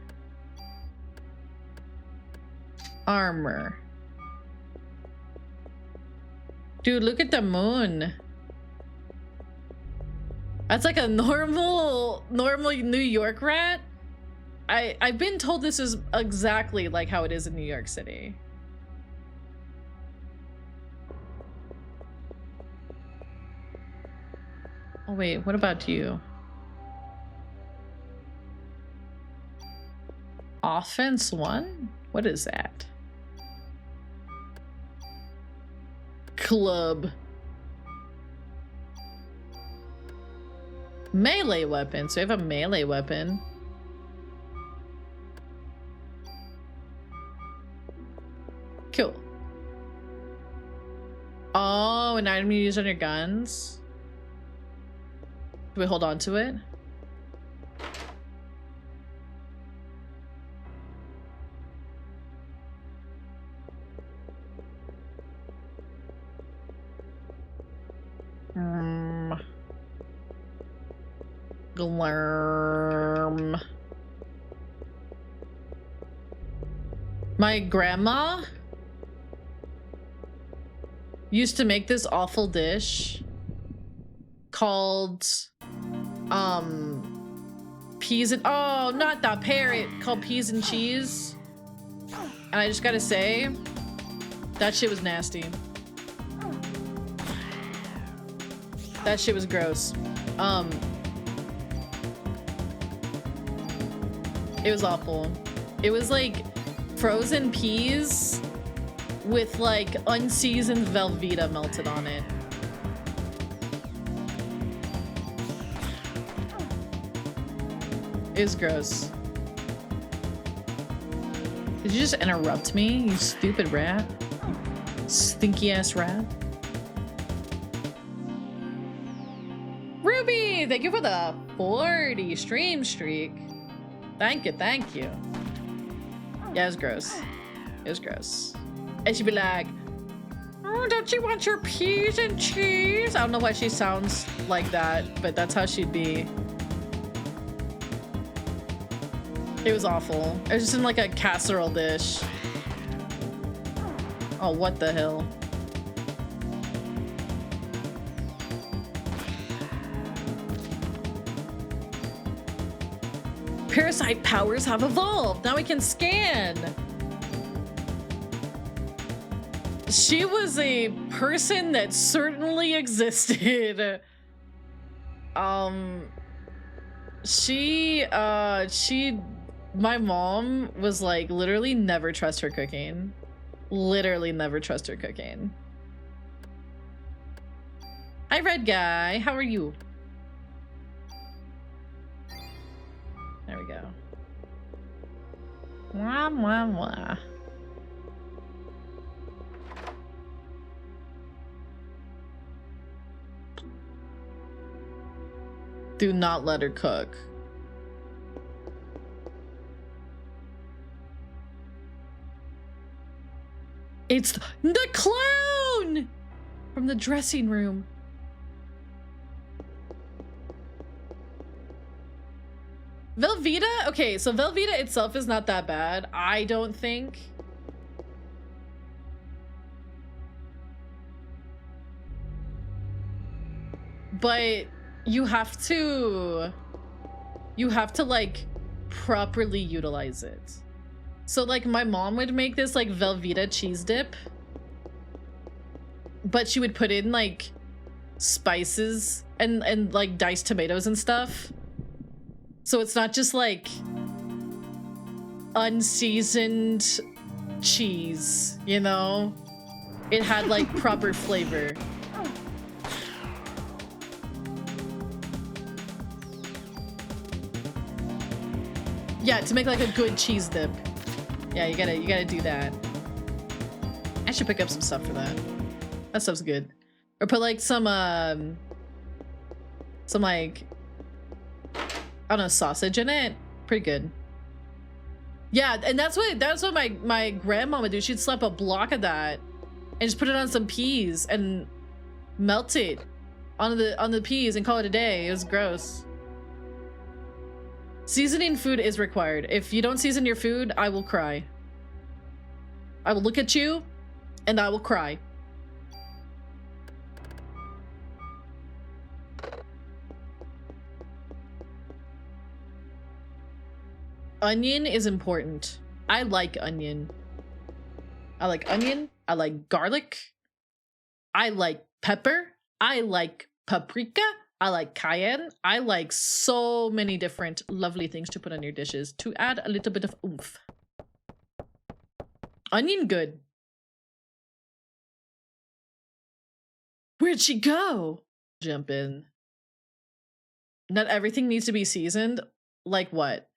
Armor. Dude, look at the moon. That's like a normal New York rat. I've been told this is exactly like how it is in New York City. Oh wait, what about you? Offense 1? What is that? Club. Melee weapon. So we have a melee weapon. Cool. Oh, an item you use on your guns. Do we hold on to it? Glurm. My grandma used to make this awful dish called peas and oh, not that parrot, called peas and cheese. And I just gotta say, that shit was nasty. That shit was gross. It was awful. It was like frozen peas with like unseasoned Velveeta melted on it. It's gross. Did you just interrupt me, you stupid rat? You stinky ass rat. Ruby, thank you for the 40 stream streak. Thank you, thank you. Yeah, it was gross. It was gross. And she'd be like, oh, don't you want your peas and cheese? I don't know why she sounds like that, but that's how she'd be. It was awful. It was just in like a casserole dish. Oh, what the hell? Parasite powers have evolved. Now we can scan. She was a person that certainly existed. My mom was like, literally never trust her cooking. Literally never trust her cooking. Hi, Red Guy. How are you? There we go. Mwah, mwah, mwah. Do not let her cook. It's the clown from the dressing room. Velveeta? Okay, so Velveeta itself is not that bad, I don't think. But you have to like properly utilize it. So like my mom would make this like Velveeta cheese dip, but she would put in like spices and like diced tomatoes and stuff. So it's not just like unseasoned cheese, you know? It had like proper flavor. Yeah, to make like a good cheese dip. Yeah, you gotta do that. I should pick up some stuff for that. That stuff's good. Or put like some like, I don't know, sausage in it. Pretty good. Yeah, and that's what my grandma would do. She'd slap a block of that and just put it on some peas and melt it on the peas and call it a day. It was gross. Seasoning food is required. If you don't season your food, I will cry. I will look at you and I will cry. Onion is important. I like onion. I like onion. I like garlic. I like pepper. I like paprika. I like cayenne. I like so many different lovely things to put on your dishes to add a little bit of oomph. Onion good. Where'd she go? Jump in. Not everything needs to be seasoned. Like what?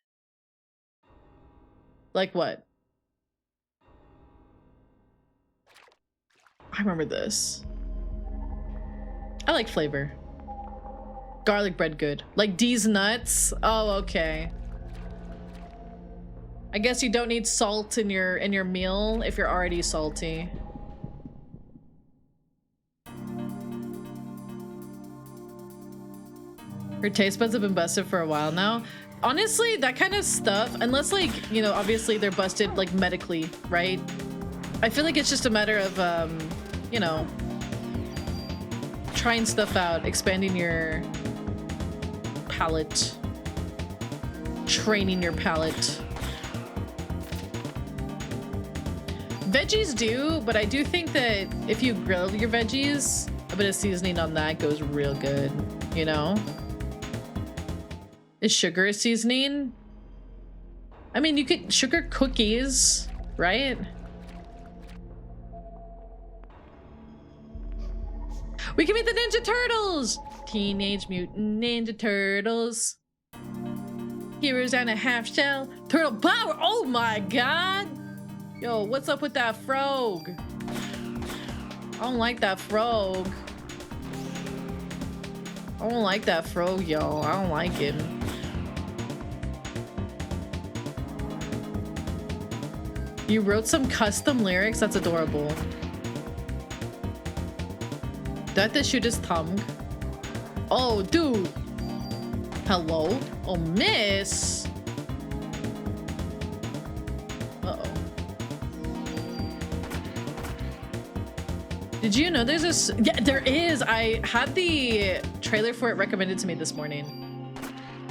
Like what? I remember this. I like flavor. Garlic bread good. Like D's nuts? Oh, okay. I guess you don't need salt in your meal if you're already salty. Her taste buds have been busted for a while now. Honestly, that kind of stuff, unless like, you know, obviously they're busted like medically, right? I feel like it's just a matter of, you know, trying stuff out, expanding your palate, training your palate. Veggies do, but I do think that if you grill your veggies, a bit of seasoning on that goes real good, you know? Is sugar a seasoning? I mean, you could sugar cookies, right? We can meet the Ninja Turtles! Teenage Mutant Ninja Turtles. Heroes and a half shell. Turtle power. Oh my god. Yo, what's up with that frog? I don't like that frog. I don't like that frog, yo. I don't like him. You wrote some custom lyrics? That's adorable. Do I have to shoot his tongue? Oh, dude. Hello? Oh, miss. Uh-oh. Did you know there's this? Yeah, there is. I had the trailer for it recommended to me this morning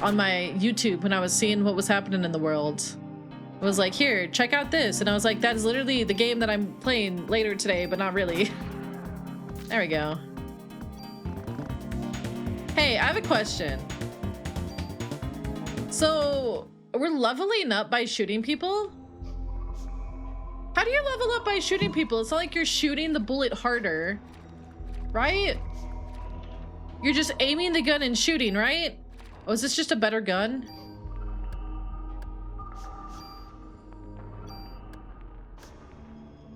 on my YouTube when I was seeing what was happening in the world. It was like, here, check out this. And I was like, that is literally the game that I'm playing later today, but not really. There we go. Hey, I have a question. So, we're leveling up by shooting people? How do you level up by shooting people? It's not like you're shooting the bullet harder, right? You're just aiming the gun and shooting, right? Oh, is this just a better gun?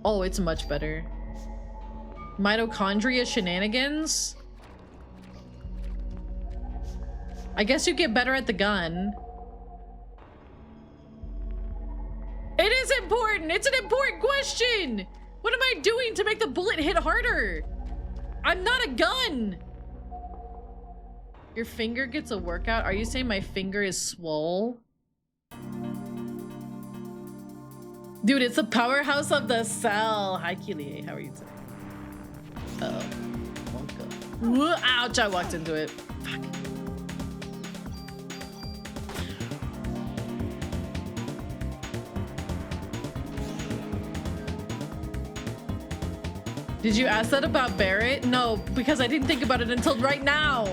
Oh, it's much better. Mitochondria shenanigans? I guess you get better at the gun. It is important! It's an important question! What am I doing to make the bullet hit harder? I'm not a gun! Your finger gets a workout? Are you saying my finger is swole? Dude, it's the powerhouse of the cell. Hi, Keely. How are you today? Uh-oh. Wonka. Ouch, I walked into it. Fuck. Did you ask that about Barrett? No, because I didn't think about it until right now.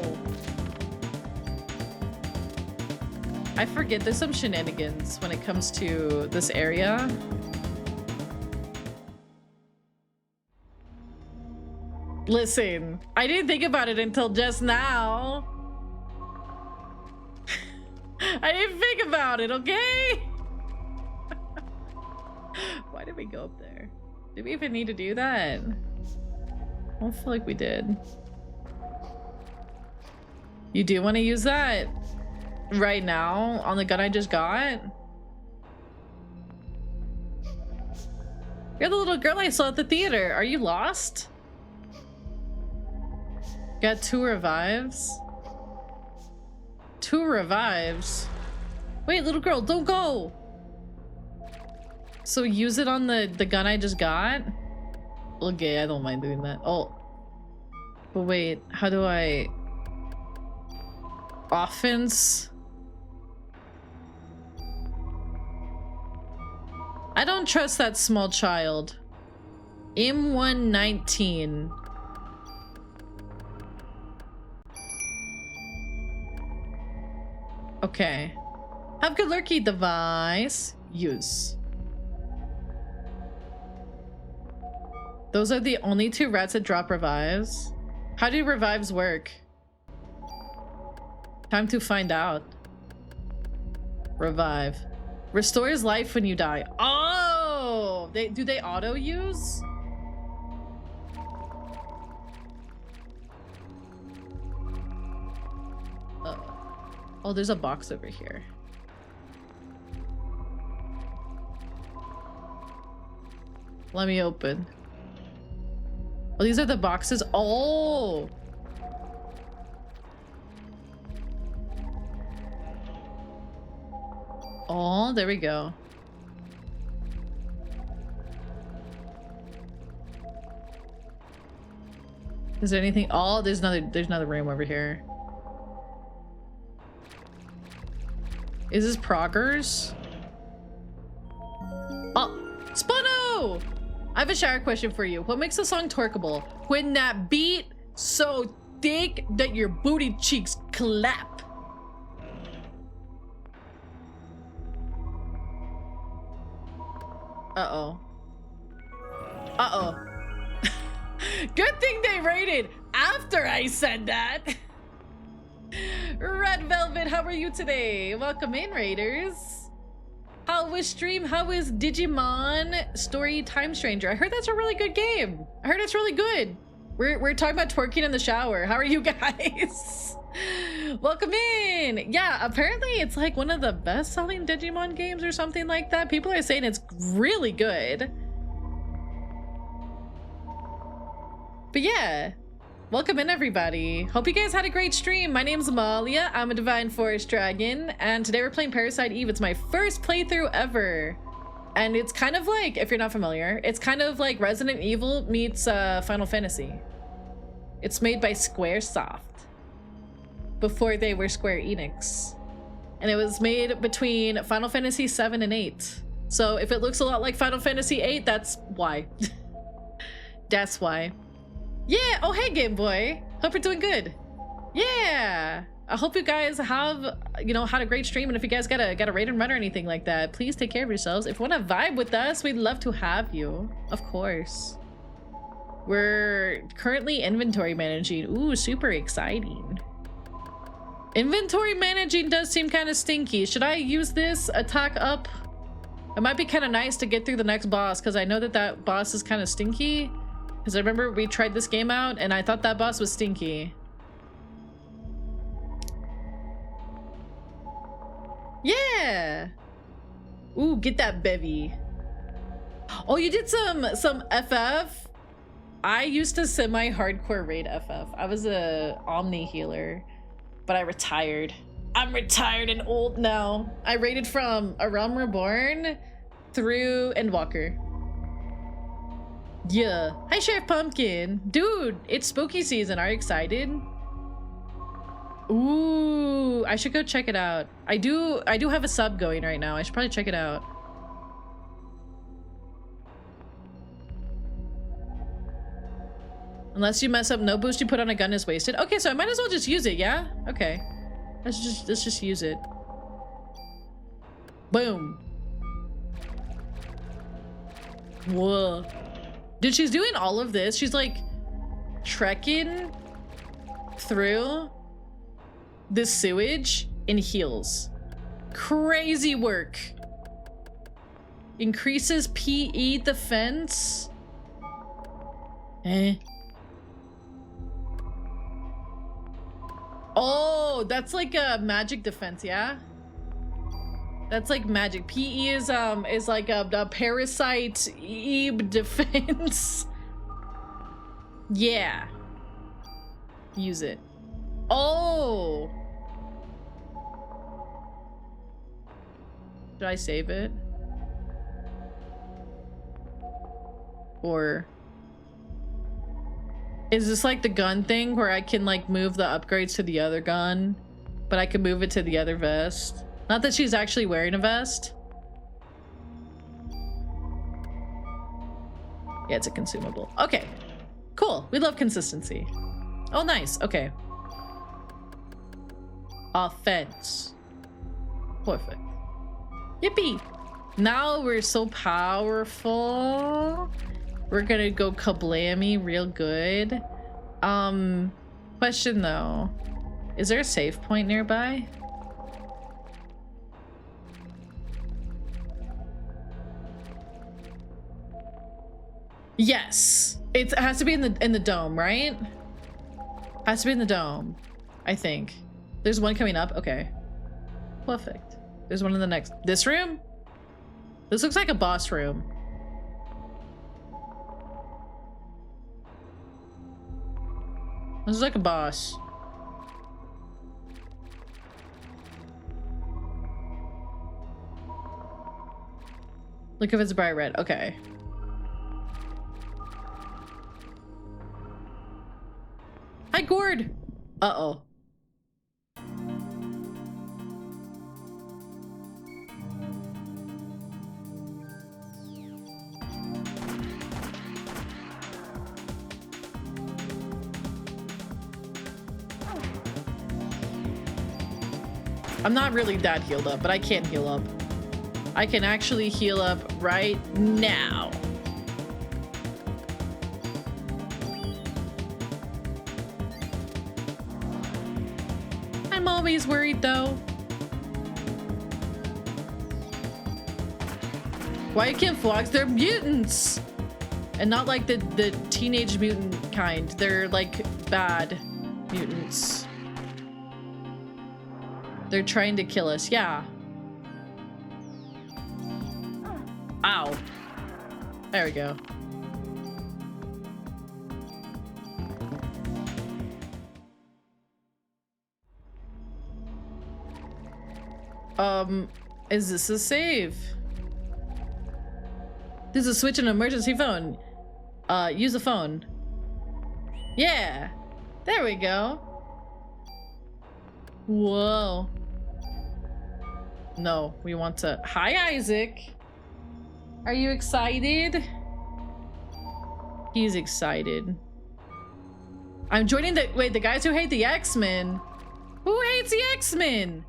I forget there's some shenanigans when it comes to this area. Listen, I didn't think about it until just now. I didn't think about it, okay? Why did we go up there? Did we even need to do that? I don't feel like we did. You do want to use that right now on the gun I just got? You're the little girl I saw at the theater. Are you lost? Got 2 revives. 2 revives? Wait, little girl, don't go! So use it on the gun I just got? Okay, I don't mind doing that. Oh. But wait, how do I... Offense? I don't trust that small child. M119. Okay. Have good lurky device. Use. Those are the only 2 rats that drop revives. How do revives work? Time to find out. Revive. Restores life when you die. Oh! Do they auto use? Oh, there's a box over here. Let me open. Oh, these are the boxes. Oh! Oh, there we go. Is there anything? Oh, there's another room over here. Is this Proggers? Oh, Spano! I have a shower question for you. What makes a song twerkable? When that beat so thick that your booty cheeks clap. Uh-oh. Uh-oh. Good thing they rated after I said that. Red Velvet, how are you today? Welcome in, Raiders. How was stream? How was Digimon Story Time Stranger? I heard that's a really good game. I heard it's really good. We're talking about twerking in the shower. How are you guys? Welcome in. Yeah, apparently it's like one of the best-selling Digimon games or something like that. People are saying it's really good. But yeah, welcome in, everybody. Hope you guys had a great stream. My name's Amalia. I'm a Divine Forest Dragon, and today we're playing Parasite Eve. It's my first playthrough ever. And it's kind of like, if you're not familiar, it's kind of like Resident Evil meets Final Fantasy. It's made by Squaresoft before they were Square Enix. And it was made between Final Fantasy 7 and 8. So if it looks a lot like Final Fantasy 8, that's why. That's why. Yeah, oh hey Game Boy. Hope you're doing good. Yeah. I hope you guys have, you know, had a great stream, and if you guys got a raid and run or anything like that, please take care of yourselves. If you want to vibe with us, we'd love to have you. Of course. We're currently inventory managing. Ooh, super exciting. Inventory managing does seem kind of stinky. Should I use this attack up? It might be kind of nice to get through the next boss, because I know that boss is kind of stinky. Because I remember we tried this game out and I thought that boss was stinky. Yeah. Ooh, get that bevy. Oh, you did some FF? I used to semi-hardcore raid FF. I was a Omni healer, but I retired. I'm retired and old now. I raided from A Realm Reborn through Endwalker. Yeah. Hi, Sheriff Pumpkin. Dude, it's spooky season. Are you excited? Ooh, I should go check it out. I do have a sub going right now. I should probably check it out. Unless you mess up, no boost you put on a gun is wasted. Okay, so I might as well just use it, yeah? Okay. Let's just use it. Boom. Whoa. Dude, she's doing all of this. She's like trekking through this sewage in heels. Crazy work. Increases PE defense. Oh, that's like a magic defense, yeah? That's like magic. PE is like a parasite Ebe defense. Yeah. Use it. Oh. Should I save it? Or is this like the gun thing where I can like move the upgrades to the other gun, but I can move it to the other vest? Not that she's actually wearing a vest. Yeah, it's a consumable. Okay, cool. We love consistency. Oh, nice. Okay. Offense. Perfect. Yippee. Now we're so powerful. We're gonna go kablammy real good. Question though. Is there a save point nearby? Yes. It has to be in the dome, right? Has to be in the dome, I think. There's one coming up. Okay. Perfect. There's one in the next. This room? This looks like a boss room. This is like a boss. Look if it's bright red. Okay. Hi, Gord. Uh-oh. I'm not really that healed up, but I can heal up. I can actually heal up right now. always worried though. Why can't frogs? They're mutants! And not like the teenage mutant kind. They're like bad mutants. They're trying to kill us, yeah. Ow. There we go. Is this a save? This is a switch an emergency phone. Use a phone. Yeah. There we go. Whoa. No, we want to... Hi, Isaac. Are you excited? He's excited. I'm joining the... Wait, the guys who hate the X-Men? Who hates the X-Men?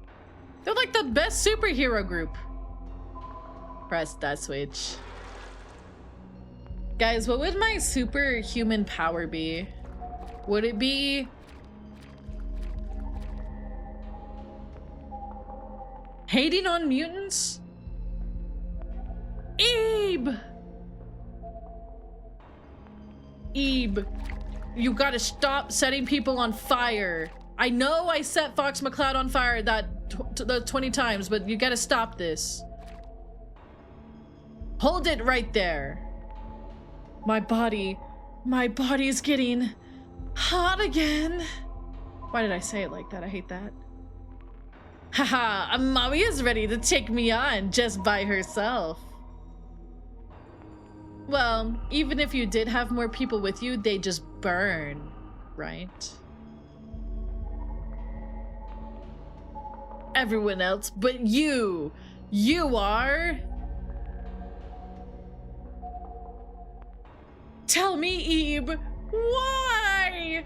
They're like the best superhero group. Press that switch. Guys, what would my superhuman power be? Would it be... hating on mutants? Ebe! Ebe, you gotta stop setting people on fire. I know I set Fox McCloud on fire the 20 times, but you gotta stop this. Hold it right there. My body's getting hot again. Why did I say it like that? I hate that. Haha, mommy is ready to take me on just by herself. Well, even if you did have more people with you, they just burn, right? Everyone else but you are... Tell me, Ebe, why?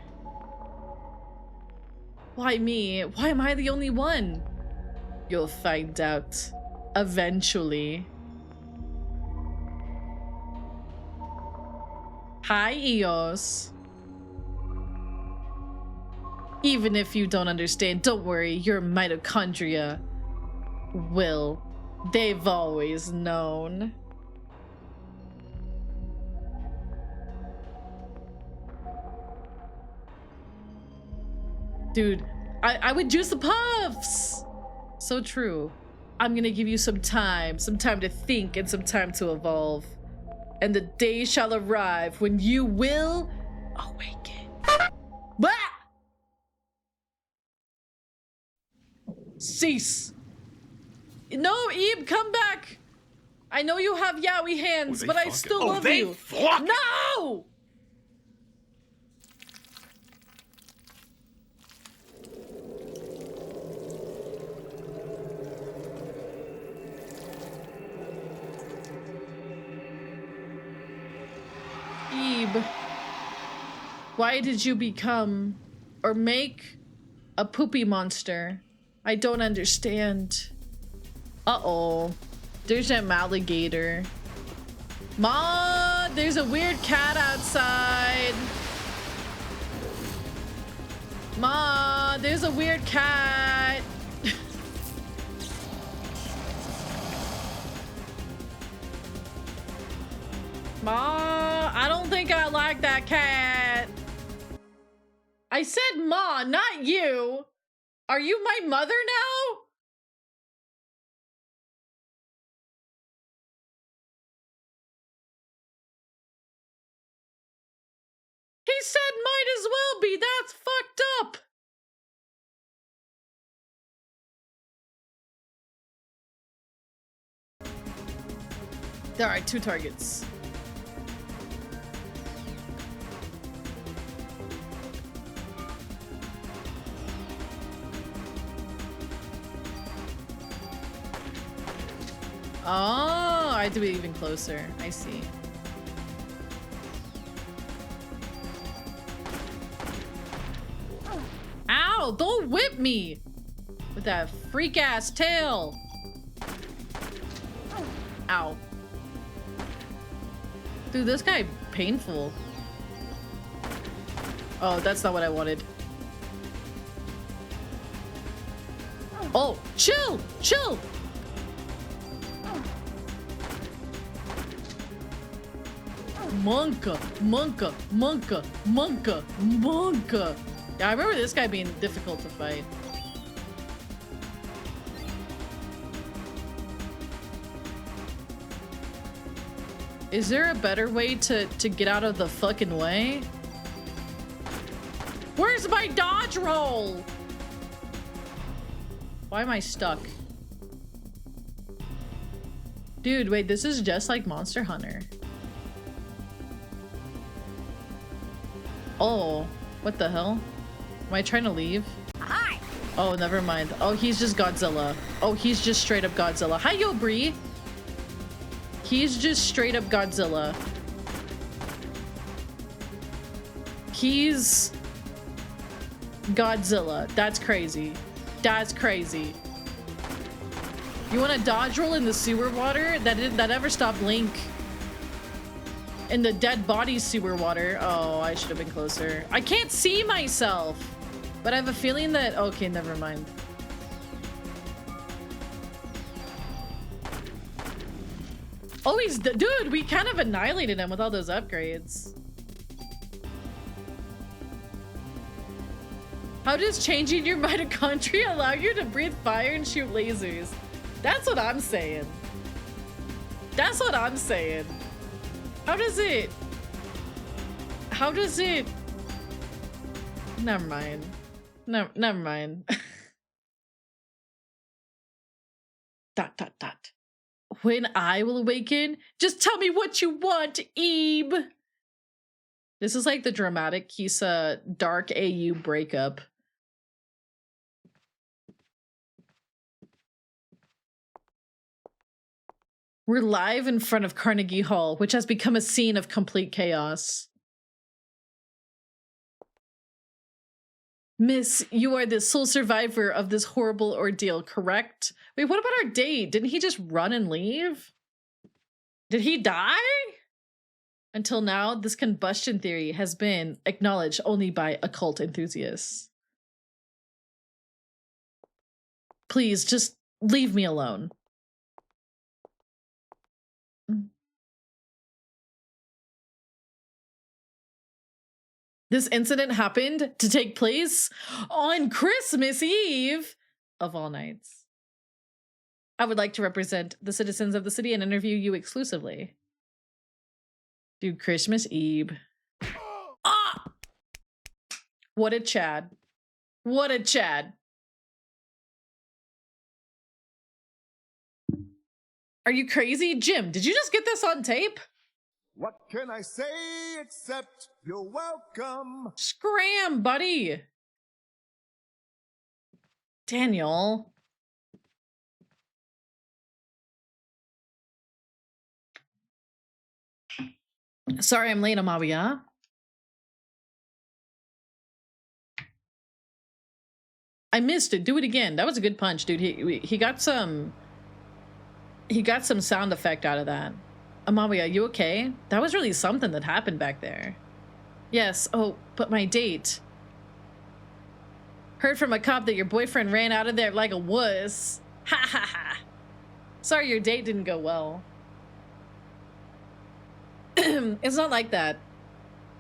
Why me? Why am I the only one? You'll find out eventually. Hi, Eos. Even if you don't understand, don't worry, your mitochondria will. They've always known. Dude, I would juice the puffs. So true. I'm gonna give you some time to think and some time to evolve. And the day shall arrive when you will awaken. Bah! Cease. No, Ebe, come back. I know you have yaoi hands, but I still love you. No! Ebe, why did you become or make a poopy monster? I don't understand. Uh-oh. There's an alligator. Ma, there's a weird cat outside. Ma, there's a weird cat. Ma, I don't think I like that cat. I said Ma, not you. Are you my mother now? He said might as well be. That's fucked up. There are 2 targets. Oh, I do it even closer. I see. Ow, don't whip me with that freak ass tail. Ow. Dude, this guy painful. Oh, that's not what I wanted. Oh, chill, chill. Monka, monka, monka, monka, monka. Yeah, I remember this guy being difficult to fight. Is there a better way to get out of the fucking way? Where's my dodge roll? Why am I stuck? Dude, wait, this is just like Monster Hunter. Oh, what the hell? Am I trying to leave? Hi. Oh, never mind. Oh, he's just Godzilla. Oh, he's just straight up Godzilla. Hi, yo, Bree. He's just straight up Godzilla. He's Godzilla. That's crazy. That's crazy. You want to dodge roll in the sewer water? That ever stopped Link. In the dead body sewer water. Oh, I should have been closer. I can't see myself. But I have a feeling that... Okay, never mind. Oh, he's... Dude, we kind of annihilated him with all those upgrades. How does changing your mitochondria allow you to breathe fire and shoot lasers? That's what I'm saying. That's what I'm saying. How does it... How does it... Never mind. No, never mind. Dot, dot, dot. When I will awaken, just tell me what you want, Ebe. This is like the dramatic Kisa Dark AU breakup. We're live in front of Carnegie Hall, which has become a scene of complete chaos. Miss, you are the sole survivor of this horrible ordeal, correct? Wait, what about our date? Didn't he just run and leave? Did he die? Until now, this combustion theory has been acknowledged only by occult enthusiasts. Please, just leave me alone. This incident happened to take place on Christmas Eve, of all nights. I would like to represent the citizens of the city and interview you exclusively. Dude, Christmas Eve. Ah! What a Chad. What a Chad. Are you crazy? Jim, did you just get this on tape? What can I say except you're welcome? Scram, buddy. Daniel. Sorry I'm late, Amawiya. I missed it. Do it again. That was a good punch, dude. He got some sound effect out of that. Amawiya, you okay? That was really something that happened back there. Yes. Oh, but my date. Heard from a cop that your boyfriend ran out of there like a wuss. Ha ha ha. Sorry your date didn't go well. It's not like that.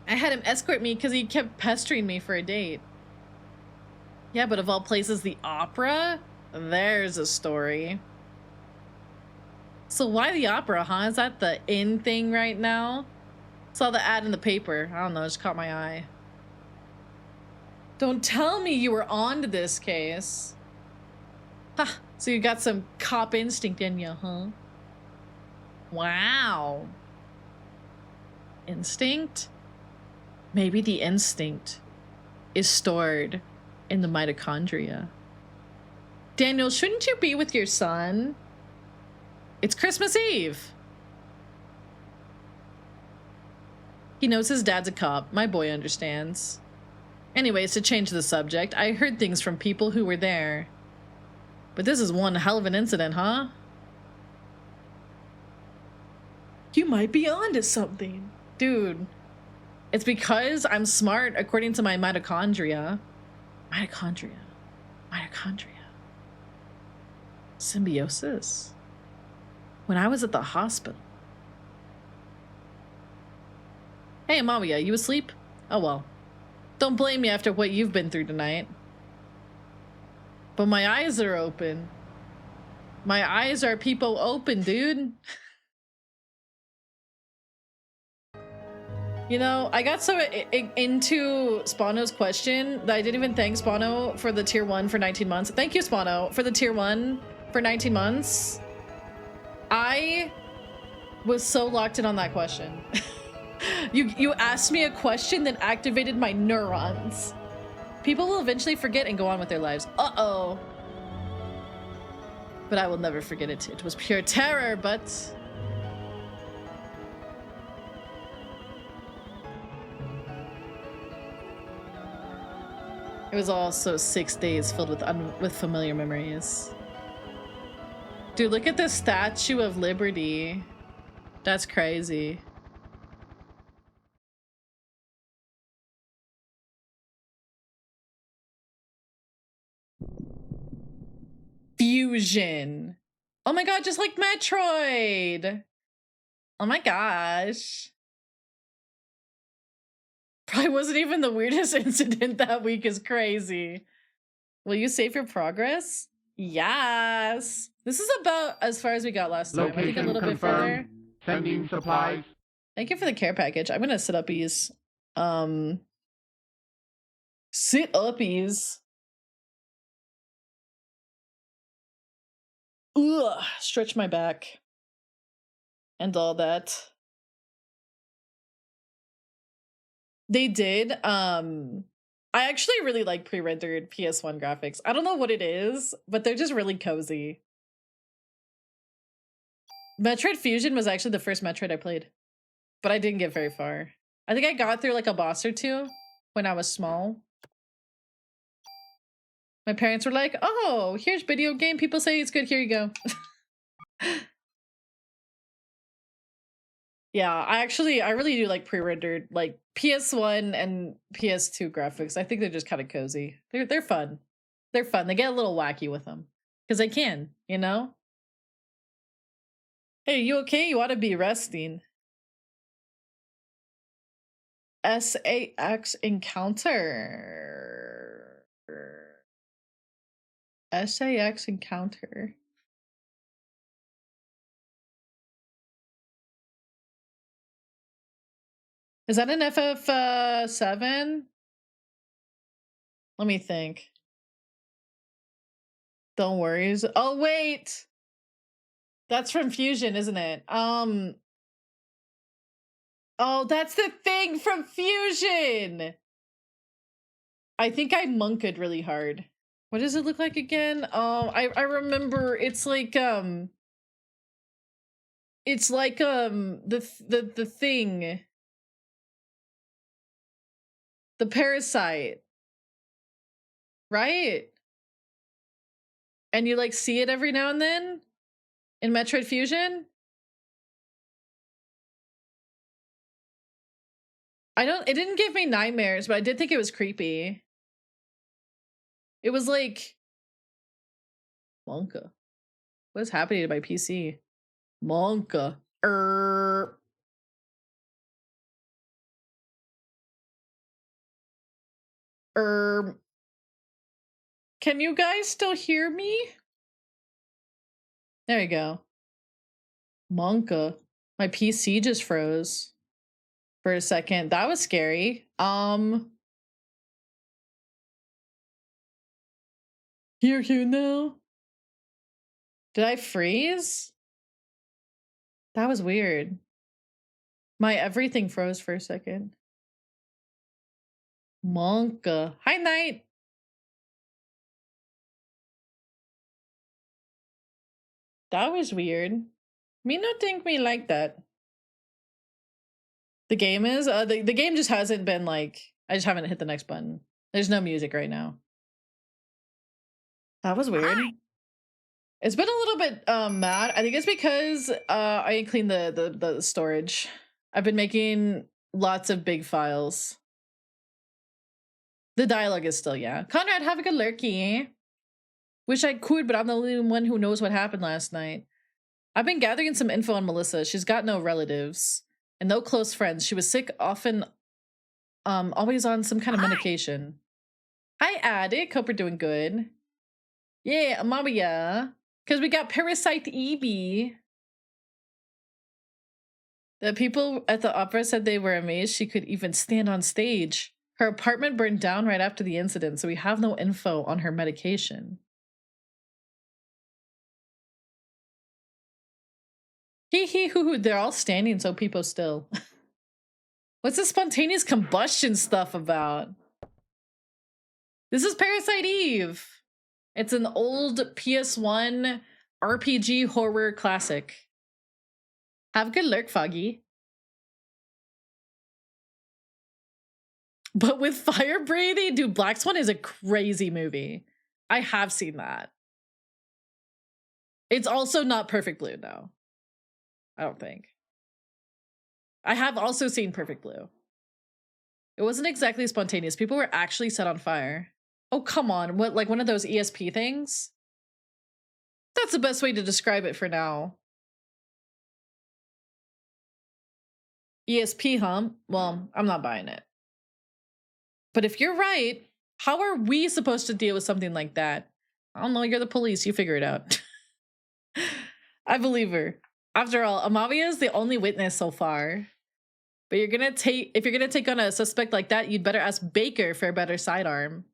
I had him escort me because he kept pestering me for a date. Yeah, but of all places, the opera? There's a story. So why the opera, huh? Is that the in thing right now? Saw the ad in the paper. I don't know, it just caught my eye. Don't tell me you were on to this case. Ha, so you got some cop instinct in you, huh? Wow. Instinct? Maybe the instinct is stored in the mitochondria. Daniel, shouldn't you be with your son? It's Christmas Eve. He knows his dad's a cop. My boy understands. Anyways, to change the subject, I heard things from people who were there. But this is one hell of an incident, huh? You might be onto something. Dude, it's because I'm smart according to my mitochondria. Mitochondria. Mitochondria. Symbiosis? When I was at the hospital. Hey, Amalia, you asleep? Oh well. Don't blame me after what you've been through tonight. But my eyes are open. My eyes are peepo open, dude. You know, I got so into Spano's question that I didn't even thank Spano for the tier 1 for 19 months. Thank you, Spano, for the tier 1 for 19 months. I was so locked in on that question. You asked me a question that activated my neurons. People will eventually forget and go on with their lives. Uh-oh. But I will never forget it. It was pure terror, but... it was also 6 days filled with familiar memories. Dude, look at the Statue of Liberty. That's crazy. Fusion. Oh my god, just like Metroid. Oh my gosh. Probably wasn't even the weirdest incident that week is crazy. Will you save your progress? Yes. This is about as far as we got last time. I think a little bit further. Sending supplies. Thank you for the care package. I'm gonna sit uppies. Sit uppies. Ugh, stretch my back. And all that. They did. I actually really like pre-rendered PS1 graphics. I don't know what it is, but they're just really cozy. Metroid Fusion was actually the first Metroid I played, but I didn't get very far. I think I got through like a boss or two when I was small. My parents were like, oh, here's video game. People say it's good. Here you go. Yeah, I really do like pre-rendered, like PS1 and PS2 graphics. I think they're just kind of cozy. They're fun. They're fun. They get a little wacky with them because they can, you know? Hey, you okay? You ought to be resting. SAX encounter. SAX encounter. Is that an FF7? Let me think. Don't worry. Oh, wait. That's from Fusion, isn't it? Oh, that's the thing from Fusion. I think I monked really hard. What does it look like again? Oh, I remember it's like the thing. The Parasite. Right? And you like see it every now and then in Metroid Fusion? It didn't give me nightmares, but I did think it was creepy. It was like Monka. What is happening to my PC? Monka. Can you guys still hear me? There we go. Monka. My PC just froze for a second. That was scary. Hear you now? Did I freeze? That was weird. My everything froze for a second. Monka. Hi, Knight. That was weird. Me not think me like that. The game is? The game just hasn't been like... I just haven't hit the next button. There's no music right now. That was weird. Hi. It's been a little bit mad. I think it's because I didn't clean the storage. I've been making lots of big files. The dialogue is still, yeah. Conrad, have a good lurky. Wish I could, but I'm the only one who knows what happened last night. I've been gathering some info on Melissa. She's got no relatives and no close friends. She was sick, often always on some kind of medication. Hi, Addict. Hope we're doing good. Yeah, Amabia. Because we got Parasite Evie. The people at the opera said they were amazed she could even stand on stage. Her apartment burned down right after the incident, so we have no info on her medication. Hee hee hoo hoo, they're all standing so people still. What's the spontaneous combustion stuff about? This is Parasite Eve. It's an old PS1 RPG horror classic. Have a good lurk, Foggy. But with fire breathing, dude, Black Swan is a crazy movie. I have seen that. It's also not Perfect Blue, though. I don't think. I have also seen Perfect Blue. It wasn't exactly spontaneous. People were actually set on fire. Oh, come on. What, like one of those ESP things? That's the best way to describe it for now. ESP, huh? Well, I'm not buying it. But if you're right, how are we supposed to deal with something like that? I don't know, you're the police, you figure it out. I believe her. After all, Amavia is the only witness so far. But if you're gonna take on a suspect like that, you'd better ask Baker for a better sidearm.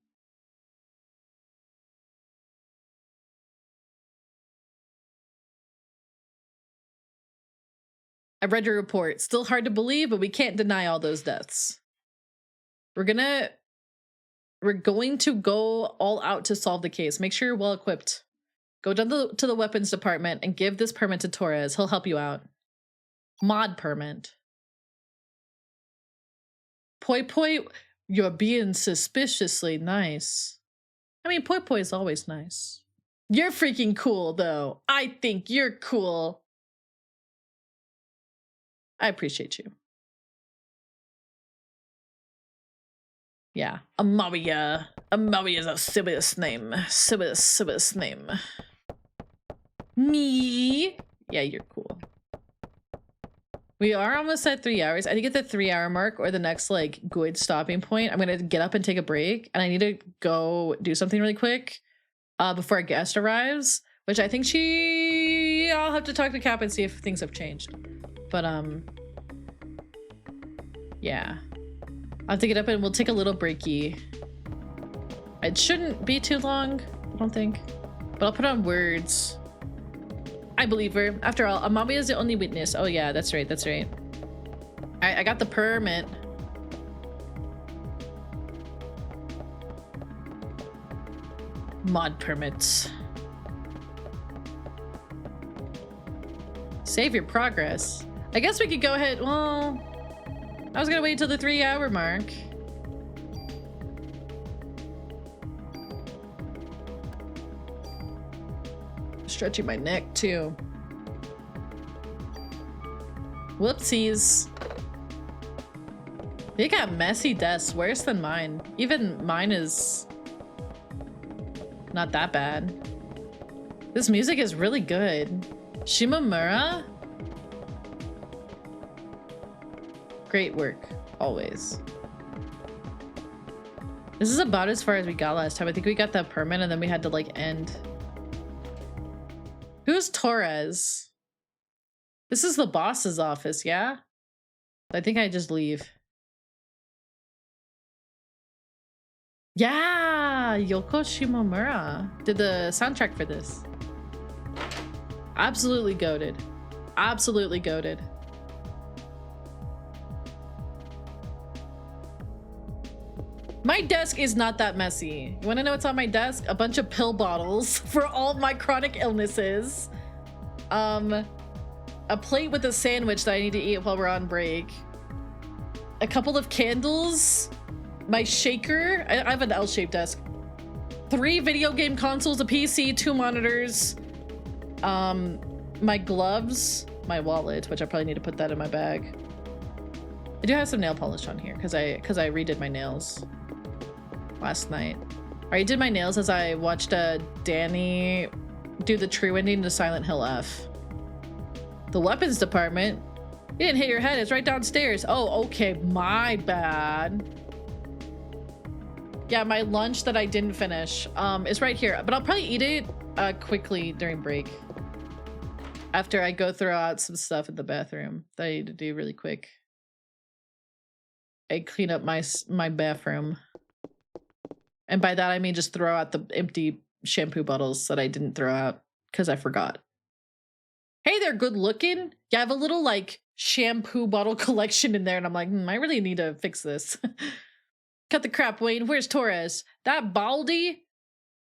I read your report. Still hard to believe, but we can't deny all those deaths. We're going to go all out to solve the case. Make sure you're well equipped. Go down to the weapons department and give this permit to Torres. He'll help you out. Mod permit. Poi Poi, you're being suspiciously nice. I mean, Poi Poi is always nice. You're freaking cool, though. I think you're cool. I appreciate you. Yeah, Amabia. Amabia is a serious name. Serious name. Me. Yeah, you're cool. We are almost at 3 hours. I think at the 3 hour mark or the next like good stopping point, I'm gonna get up and take a break, and I need to go do something really quick before our guest arrives. Which I think I'll have to talk to Cap and see if things have changed. But yeah. I'll have to get up and we'll take a little breaky. It shouldn't be too long, I don't think. But I'll put on words. I believe her. After all, Amabia is the only witness. Oh yeah, that's right, that's right. Alright, I got the permit. Mod permits. Save your progress. I guess we could go ahead, well, I was gonna wait till the 3 hour mark. Stretching my neck too. Whoopsies. They got messy desks, worse than mine. Even mine is not that bad. This music is really good. Shimamura? Great work, always. This is about as far as we got last time. I think we got that permit and then we had to like end. Who's Torres? This is the boss's office, yeah? I think I just leave. Yeah, Yoko Shimomura did the soundtrack for this. Absolutely goated. Absolutely goated. My desk is not that messy. You wanna know what's on my desk? A bunch of pill bottles for all my chronic illnesses. A plate with a sandwich that I need to eat while we're on break. A couple of candles. My shaker. I have an L-shaped desk. 3 video game consoles, a PC, 2 monitors. My gloves. My wallet, which I probably need to put that in my bag. I do have some nail polish on here because I redid my nails last night. I did my nails as I watched Danny do the true ending to Silent Hill F. The weapons department? You didn't hit your head, it's right downstairs. Oh, okay, my bad. Yeah, my lunch that I didn't finish is right here, but I'll probably eat it quickly during break. After I go throw out some stuff in the bathroom that I need to do really quick. I clean up my bathroom. And by that I mean just throw out the empty shampoo bottles that I didn't throw out because I forgot. Hey, they're good looking. Yeah, I have a little like shampoo bottle collection in there and I'm like, I really need to fix this. Cut the crap, Wayne. Where's Torres? That Baldy?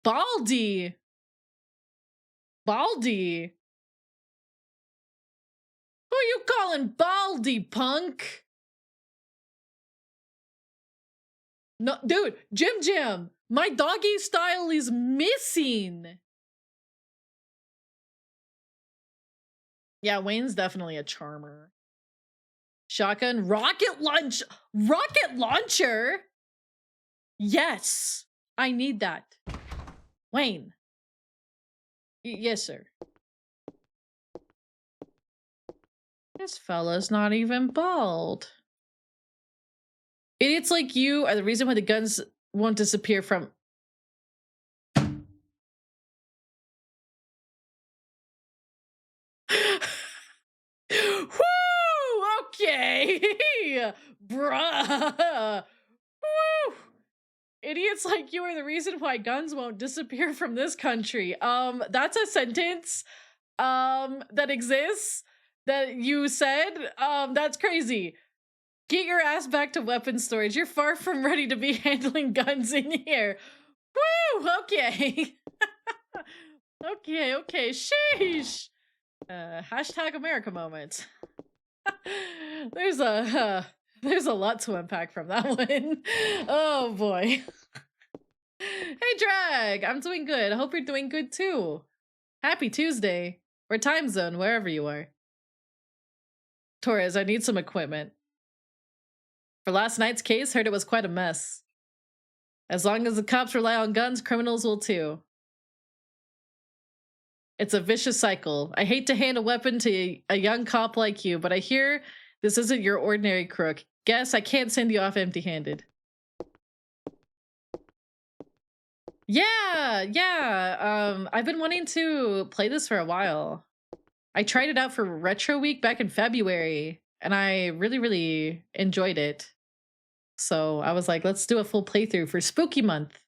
Baldy! Baldy! Who are you calling Baldy, punk? No, dude, Jim, my doggy style is missing. Yeah, Wayne's definitely a charmer. Shotgun, rocket launcher? Yes, I need that. Wayne. Yes, sir. This fella's not even bald. Idiots like you are the reason why the guns won't disappear from... Woo! Okay! Bruh! Woo! Idiots like you are the reason why guns won't disappear from this country. That's a sentence that exists that you said. That's crazy. Get your ass back to weapons storage. You're far from ready to be handling guns in here. Woo! Okay. Okay. Sheesh. Hashtag America moment. There's a lot to unpack from that one. Oh boy. Hey Drag, I'm doing good. I hope you're doing good too. Happy Tuesday. Or time zone, wherever you are. Torres, I need some equipment. For last night's case, heard it was quite a mess. As long as the cops rely on guns, criminals will too. It's a vicious cycle. I hate to hand a weapon to a young cop like you, but I hear this isn't your ordinary crook. Guess I can't send you off empty-handed. Yeah. I've been wanting to play this for a while. I tried it out for Retro Week back in February, and I really, really enjoyed it. So I was like, let's do a full playthrough for Spooky Month.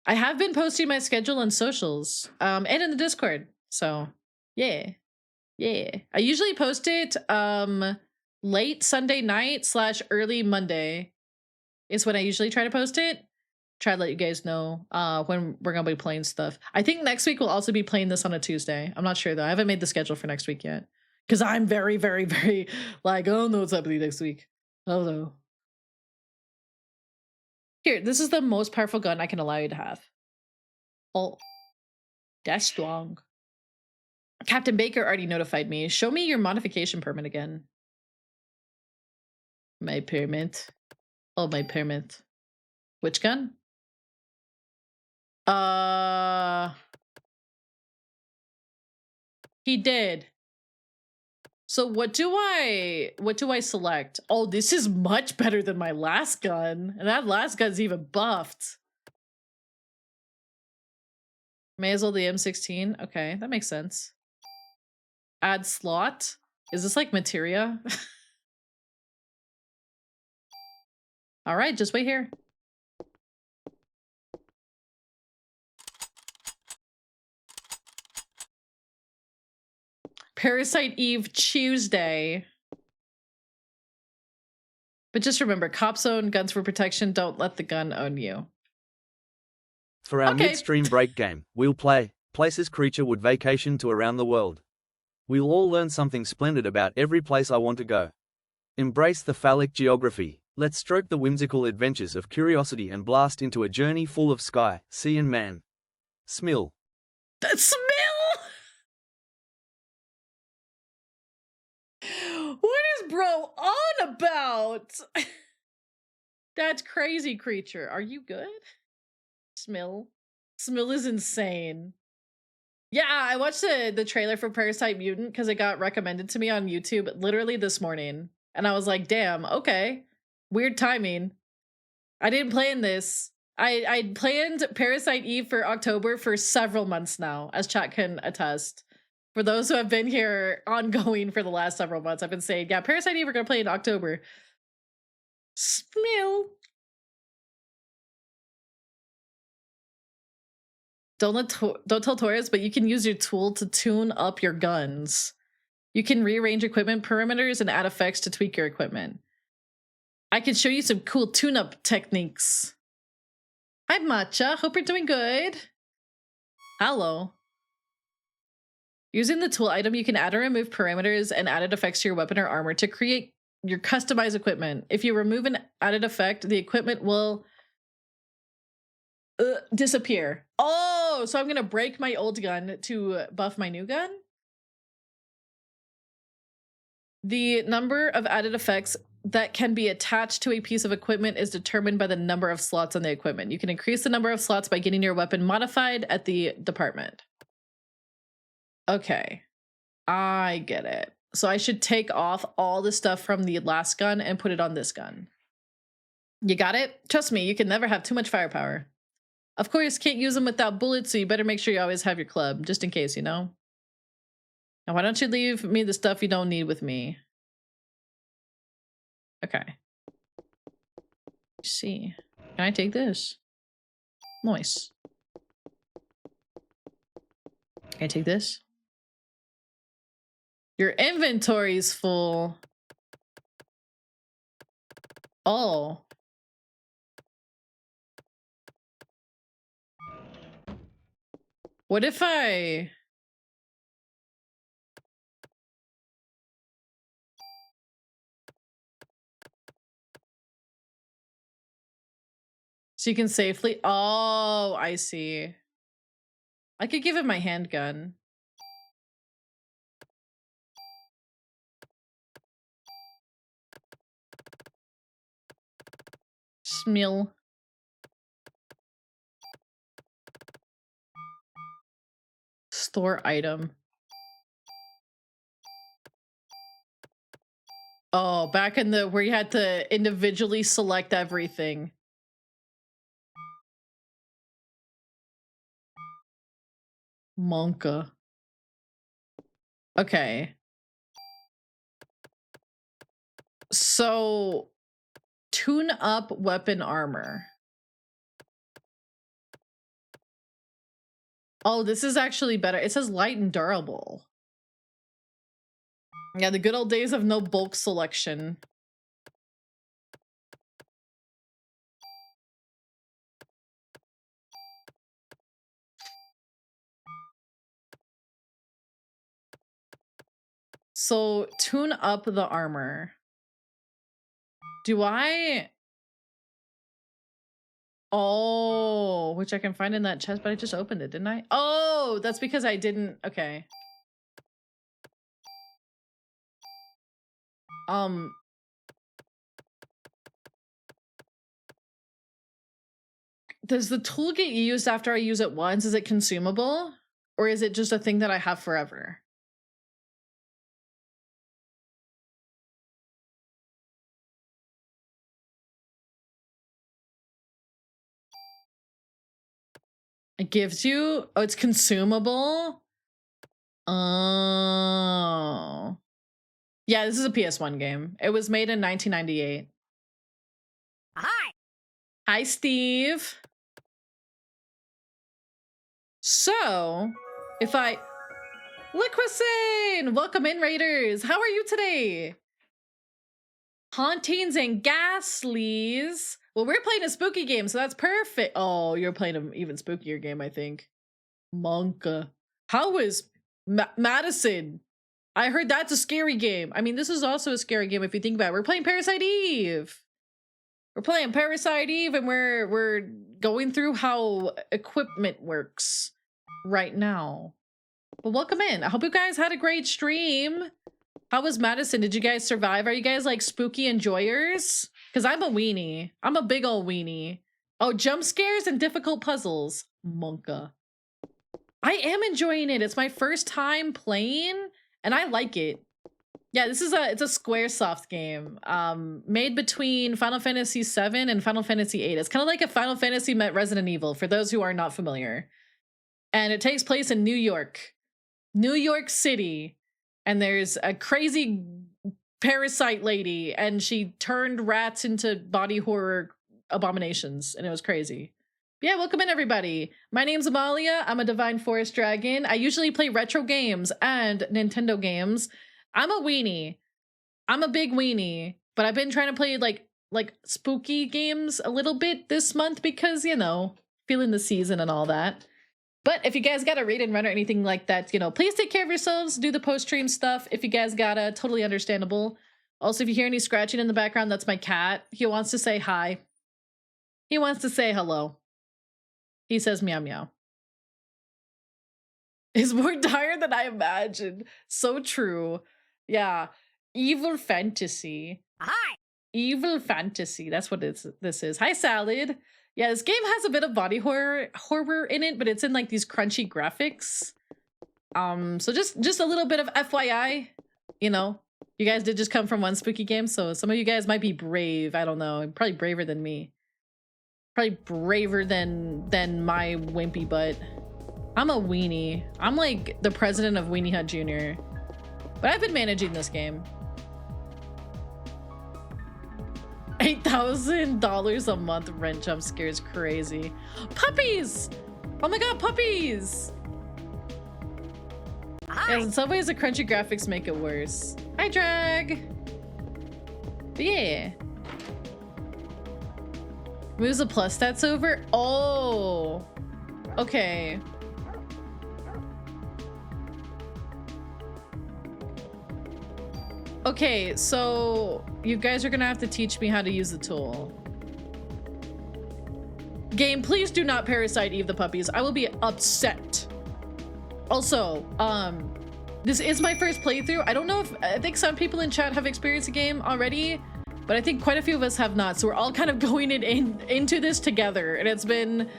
I have been posting my schedule on socials, and in the Discord. So yeah. I usually post it late Sunday night / early Monday is when I usually try to post it. Try to let you guys know when we're gonna be playing stuff. I think next week we'll also be playing this on a Tuesday. I'm not sure though. I haven't made the schedule for next week yet because I'm very, very, very like, oh no, what's happening next week? Oh no. Here, this is the most powerful gun I can allow you to have. Oh, that's strong. Captain Baker already notified me. Show me your modification permit again. My permit. Oh, my permit. Which gun? He did. So what do I select? Oh, this is much better than my last gun. And that last gun's even buffed. May as well the M16. Okay, that makes sense. Add slot. Is this like materia? All right, just wait here. Parasite Eve Tuesday. But just remember, cops own guns for protection. Don't let the gun own you. For our midstream break game, we'll play Places Creature Would Vacation to Around the World. We'll all learn something splendid about every place I want to go. Embrace the phallic geography. Let's stroke the whimsical adventures of curiosity and blast into a journey full of sky, sea and man. Smill. Smill! What is bro on about? That's crazy, creature. Are you good? Smill. Smill is insane. Yeah, I watched the trailer for Parasite Mutant because it got recommended to me on YouTube literally this morning. And I was like, damn, okay. Weird timing. I didn't plan this. I planned Parasite Eve for October for several months now, as chat can attest. For those who have been here ongoing for the last several months, I've been saying, yeah, Parasite Eve we're gonna play in October. Smill. Don't tell Taurus, but you can use your tool to tune up your guns. You can rearrange equipment perimeters and add effects to tweak your equipment. I can show you some cool tune-up techniques. Hi, Matcha. Hope you're doing good. Hello. Using the tool item, you can add or remove parameters and added effects to your weapon or armor to create your customized equipment. If you remove an added effect, the equipment will disappear. Oh, so I'm gonna break my old gun to buff my new gun? The number of added effects that can be attached to a piece of equipment is determined by the number of slots on the equipment. You can increase the number of slots by getting your weapon modified at the department. Okay, I get it. So I should take off all the stuff from the last gun and put it on this gun. You got it? Trust me, you can never have too much firepower. Of course, can't use them without bullets, so you better make sure you always have your club, just in case, you know? Now, why don't you leave me the stuff you don't need with me? Okay. Let's see. Can I take this? Nice. Can I take this? Your inventory's full. Oh. What if I... So you can safely... Oh, I see. I could give him my handgun. Smill. Store item. Oh, back in the where you had to individually select everything. Monka. Okay. So, tune up weapon armor. Oh, this is actually better. It says light and durable. Yeah, the good old days of no bulk selection. So, tune up the armor. Do I... Oh, which I can find in that chest, but I just opened it, didn't I? Oh, that's because I didn't... Okay. Does the tool get used after I use it once? Is it consumable? Or is it just a thing that I have forever? It gives you... Oh, it's consumable? Oh. Yeah, this is a PS1 game. It was made in 1998. Hi. Hi, Steve. So, if I... Liquisane! Welcome in, Raiders. How are you today? Hauntings and Ghastlies. Well, we're playing a spooky game, so that's perfect. Oh, you're playing an even spookier game, I think. Monka. How is Madison? I heard that's a scary game. I mean, this is also a scary game if you think about it. We're playing Parasite Eve. We're playing Parasite Eve, and we're going through how equipment works right now. But welcome in. I hope you guys had a great stream. How was Madison? Did you guys survive? Are you guys like spooky enjoyers? Because I'm a weenie. I'm a big old weenie. Oh, jump scares and difficult puzzles. Monka. I am enjoying it. It's my first time playing, and I like it. Yeah, it's a Squaresoft game, made between Final Fantasy VII and Final Fantasy VIII. It's kind of like a Final Fantasy met Resident Evil, for those who are not familiar. And it takes place in New York City, and there's a crazy parasite lady, and she turned rats into body horror abominations, and it was crazy. Yeah, welcome in everybody. My name's Amalia. I'm a Divine Forest Dragon. I usually play retro games and Nintendo games. I'm a weenie. I'm a big weenie, but I've been trying to play like spooky games a little bit this month because, you know, feeling the season and all that. But if you guys got a read and run or anything like that, you know, please take care of yourselves, do the post-stream stuff. If you guys gotta, totally understandable. Also, if you hear any scratching in the background, that's my cat. He wants to say hi. He wants to say hello. He says meow meow. Is more tired than I imagined. So true. Yeah. Evil fantasy. Hi. Evil fantasy. That's what this is. Hi, Salad. Yeah, this game has a bit of body horror in it, but it's in like these crunchy graphics. So just a little bit of FYI, you know. You guys did just come from one spooky game, so some of you guys might be brave. I don't know. Probably braver than me. Probably braver than my wimpy butt. I'm a weenie. I'm like the president of Weenie Hut Jr. But I've been managing this game. $8,000 a month rent jump scare is crazy. Puppies! Oh my god, puppies! Hi. Yeah, in some ways the crunchy graphics make it worse. Hi, Drag! But yeah. Moves the plus stats over? Oh! Okay. Okay, so you guys are gonna have to teach me how to use the tool. Game, please do not Parasite Eve the puppies. I will be upset. Also, this is my first playthrough. I don't know if, I think some people in chat have experienced the game already, but I think quite a few of us have not. So we're all kind of going into this together, and it's been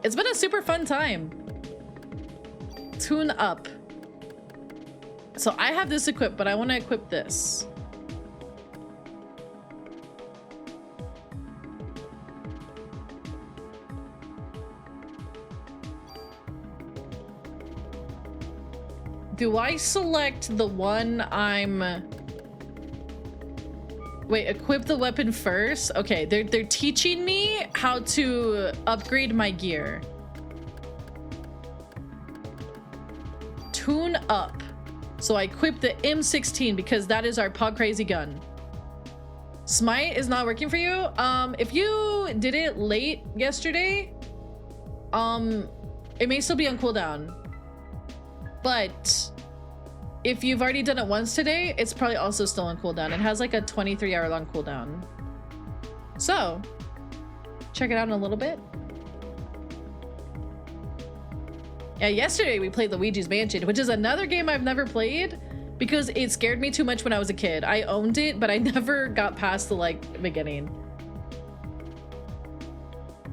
a super fun time. Tune up. So I have this equipped, but I want to equip this. Do I select the one I'm... Wait, equip the weapon first? Okay, they're teaching me how to upgrade my gear. Tune up. So I equip the M16 because that is our pog crazy gun. Smite is not working for you. If you did it late yesterday, it may still be on cooldown. But if you've already done it once today, it's probably also still on cooldown. It has like a 23-hour long cooldown. So check it out in a little bit. Yeah, yesterday we played Luigi's Mansion, which is another game I've never played because it scared me too much when I was a kid. I owned it, but I never got past the like beginning.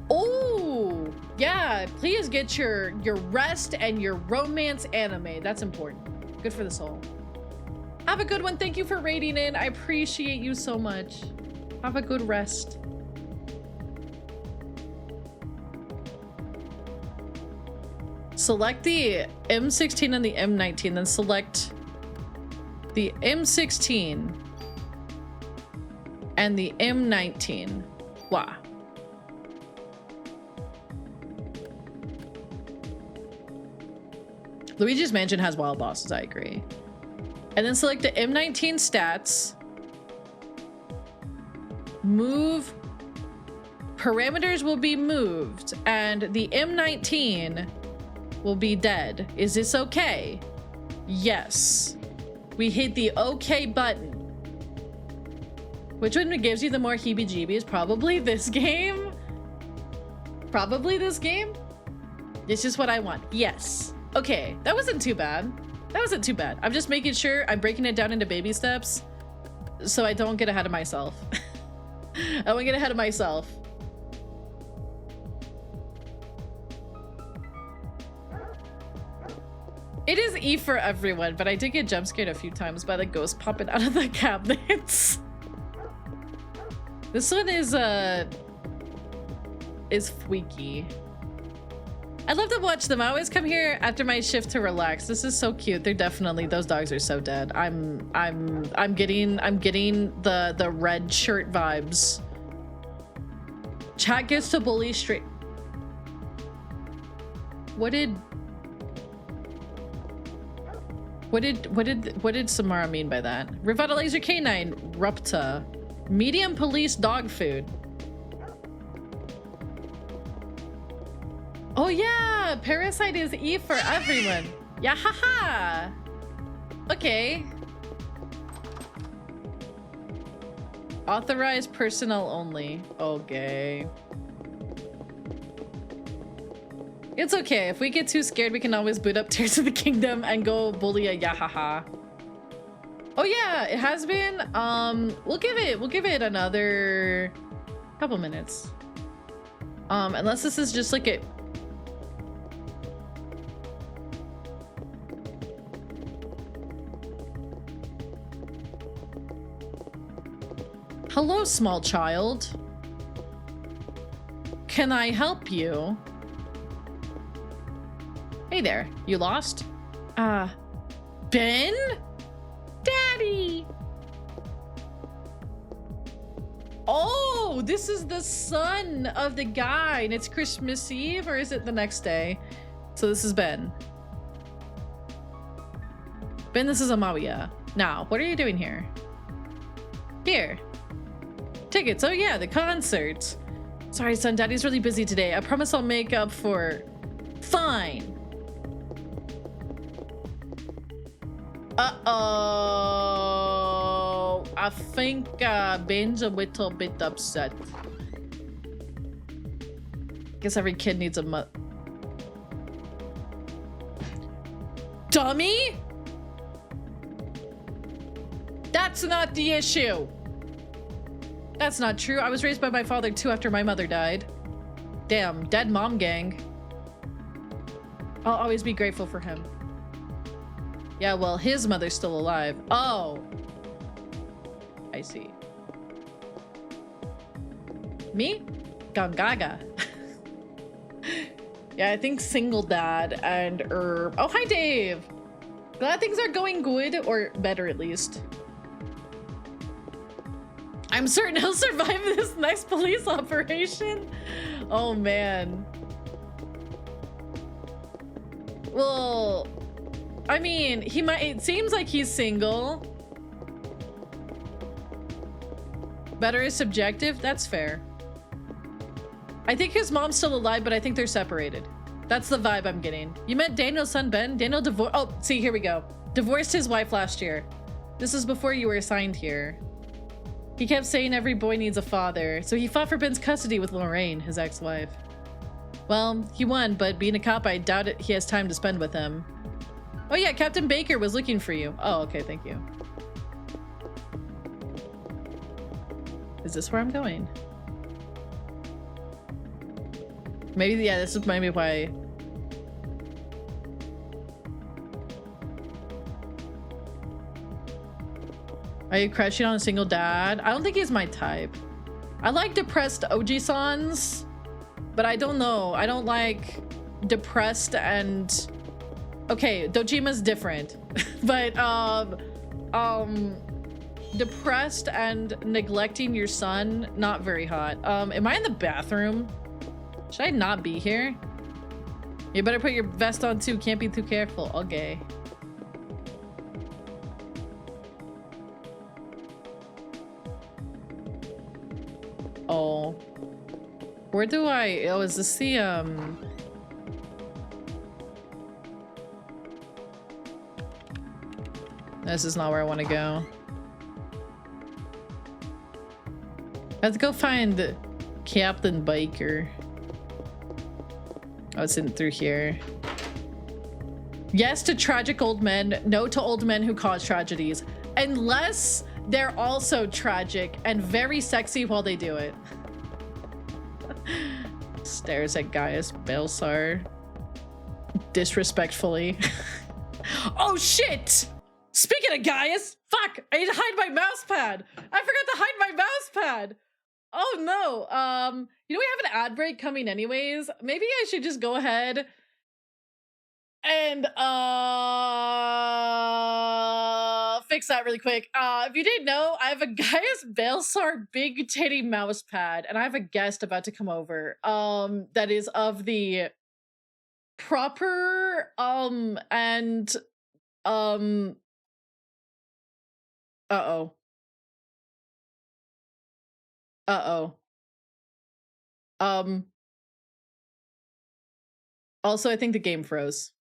Oh, yeah, please get your rest and your romance anime. That's important. Good for the soul. Have a good one. Thank you for raiding in. I appreciate you so much. Have a good rest. Select the M16 and the M19, then select the M16 and the M19. Wow. Luigi's Mansion has wild bosses, I agree. And then select the M19 stats. Move. Parameters will be moved, and the M19 will be dead. Is this okay? Yes. We hit the okay button. Which one gives you the more heebie-jeebies? Probably this game. Probably this game. This is what I want. Yes. Okay, that wasn't too bad. That wasn't too bad. I'm just making sure I'm breaking it down into baby steps so I don't get ahead of myself. I don't get ahead of myself. It is E for everyone, but I did get jump scared a few times by the ghost popping out of the cabinets. This one is freaky. I love to watch them. I always come here after my shift to relax. This is so cute. They're definitely, those dogs are so dead. I'm getting the red shirt vibes. Chat gets to bully straight. What did Samara mean by that? Revitalize your canine, Rupta. Medium police dog food. Oh yeah, Parasite is E for everyone. Yeah, haha. Okay. Authorized personnel only. Okay. It's okay. If we get too scared, we can always boot up Tears of the Kingdom and go bully a Yahaha. Oh yeah, it has been. We'll give it another couple minutes. Unless this is just like a. Hello, small child. Can I help you? Hey there, you lost? Ben? Daddy! Oh, this is the son of the guy, and it's Christmas Eve, or is it the next day? So this is Ben. Ben, this is Amawiya. Now, what are you doing here? Here. Tickets, oh yeah, the concert. Sorry, son, Daddy's really busy today. I promise I'll make up for... Fine. Uh-oh. I think Ben's a little bit upset. Guess every kid needs a Dummy? That's not the issue. That's not true. I was raised by my father too after my mother died. Damn, dead mom gang. I'll always be grateful for him. Yeah, well, his mother's still alive. Oh. I see. Me? Gangaga. Yeah, I think single dad and Herb. Oh, hi, Dave. Glad things are going good, or better at least. I'm certain he'll survive this next police operation. Oh, man. Well, I mean, he might, it seems like he's single. Better is subjective, that's fair. I think his mom's still alive, but I think they're separated. That's the vibe I'm getting. You met Daniel's son, Ben? Daniel divorced, oh, see, here we go. Divorced his wife last year. This is before you were assigned here. He kept saying every boy needs a father, so he fought for Ben's custody with Lorraine, his ex-wife. Well, he won, but being a cop, I doubt he has time to spend with him. Oh yeah, Captain Baker was looking for you. Oh, okay, thank you. Is this where I'm going? Maybe, yeah, this is maybe why. Are you crushing on a single dad? I don't think he's my type. I like depressed Oji-sans, but I don't know. I don't like depressed and... Okay, Dojima's different, but depressed and neglecting your son, not very hot. Am I in the bathroom? Should I not be here? You better put your vest on too, can't be too careful. Okay. Oh. Where do I, oh, is this the, This is not where I want to go. I have to go find Captain Baker. Oh, it's in through here. Yes to tragic old men. No to old men who cause tragedies. Unless they're also tragic and very sexy while they do it. Stares at Gaius Balsar disrespectfully. Oh shit! Speaking of Gaius, fuck! I need to hide my mouse pad. I forgot to hide my mouse pad. Oh no. You know we have an ad break coming anyways. Maybe I should just go ahead and fix that really quick. If you didn't know, I have a Gaius Balsar big titty mouse pad, and I have a guest about to come over. That is of the proper and uh-oh. Uh-oh. Also, I think the game froze.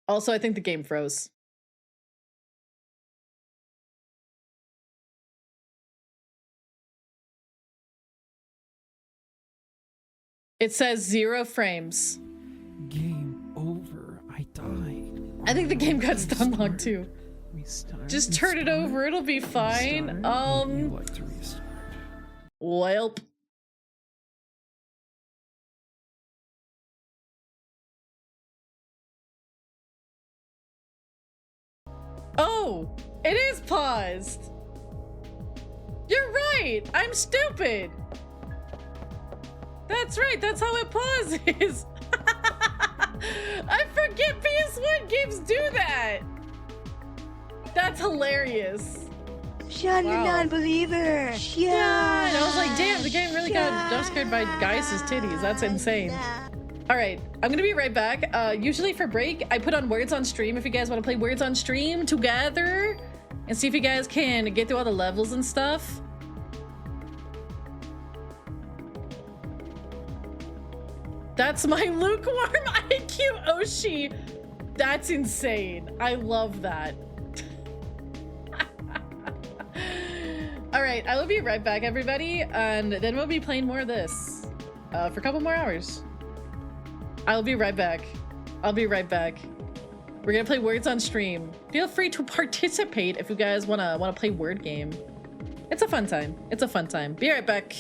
Also, I think the game froze. It says 0 frames. Game over. I died. I think the game got stun locked too. Restart. Just turn it over, it'll be fine. Restart. Would you like to restart? Welp. Oh, it is paused. You're right. I'm stupid. That's right. That's how it pauses. I forget PS1 games do that. That's hilarious. Shun, Wow. the non-believer. Shun. And I was like, damn, the game really got jump scared by Gaius's titties. That's insane. All right, I'm gonna be right back. Usually for break, I put on Words on Stream if you guys want to play Words on Stream together and see if you guys can get through all the levels and stuff. That's my lukewarm IQ Oshi. That's insane. I love that. All right, I will be right back, everybody, and then we'll be playing more of this for a couple more hours. I'll be right back. I'll be right back. We're gonna play Words on Stream. Feel free to participate if you guys wanna play word game. It's a fun time. It's a fun time. Be right back.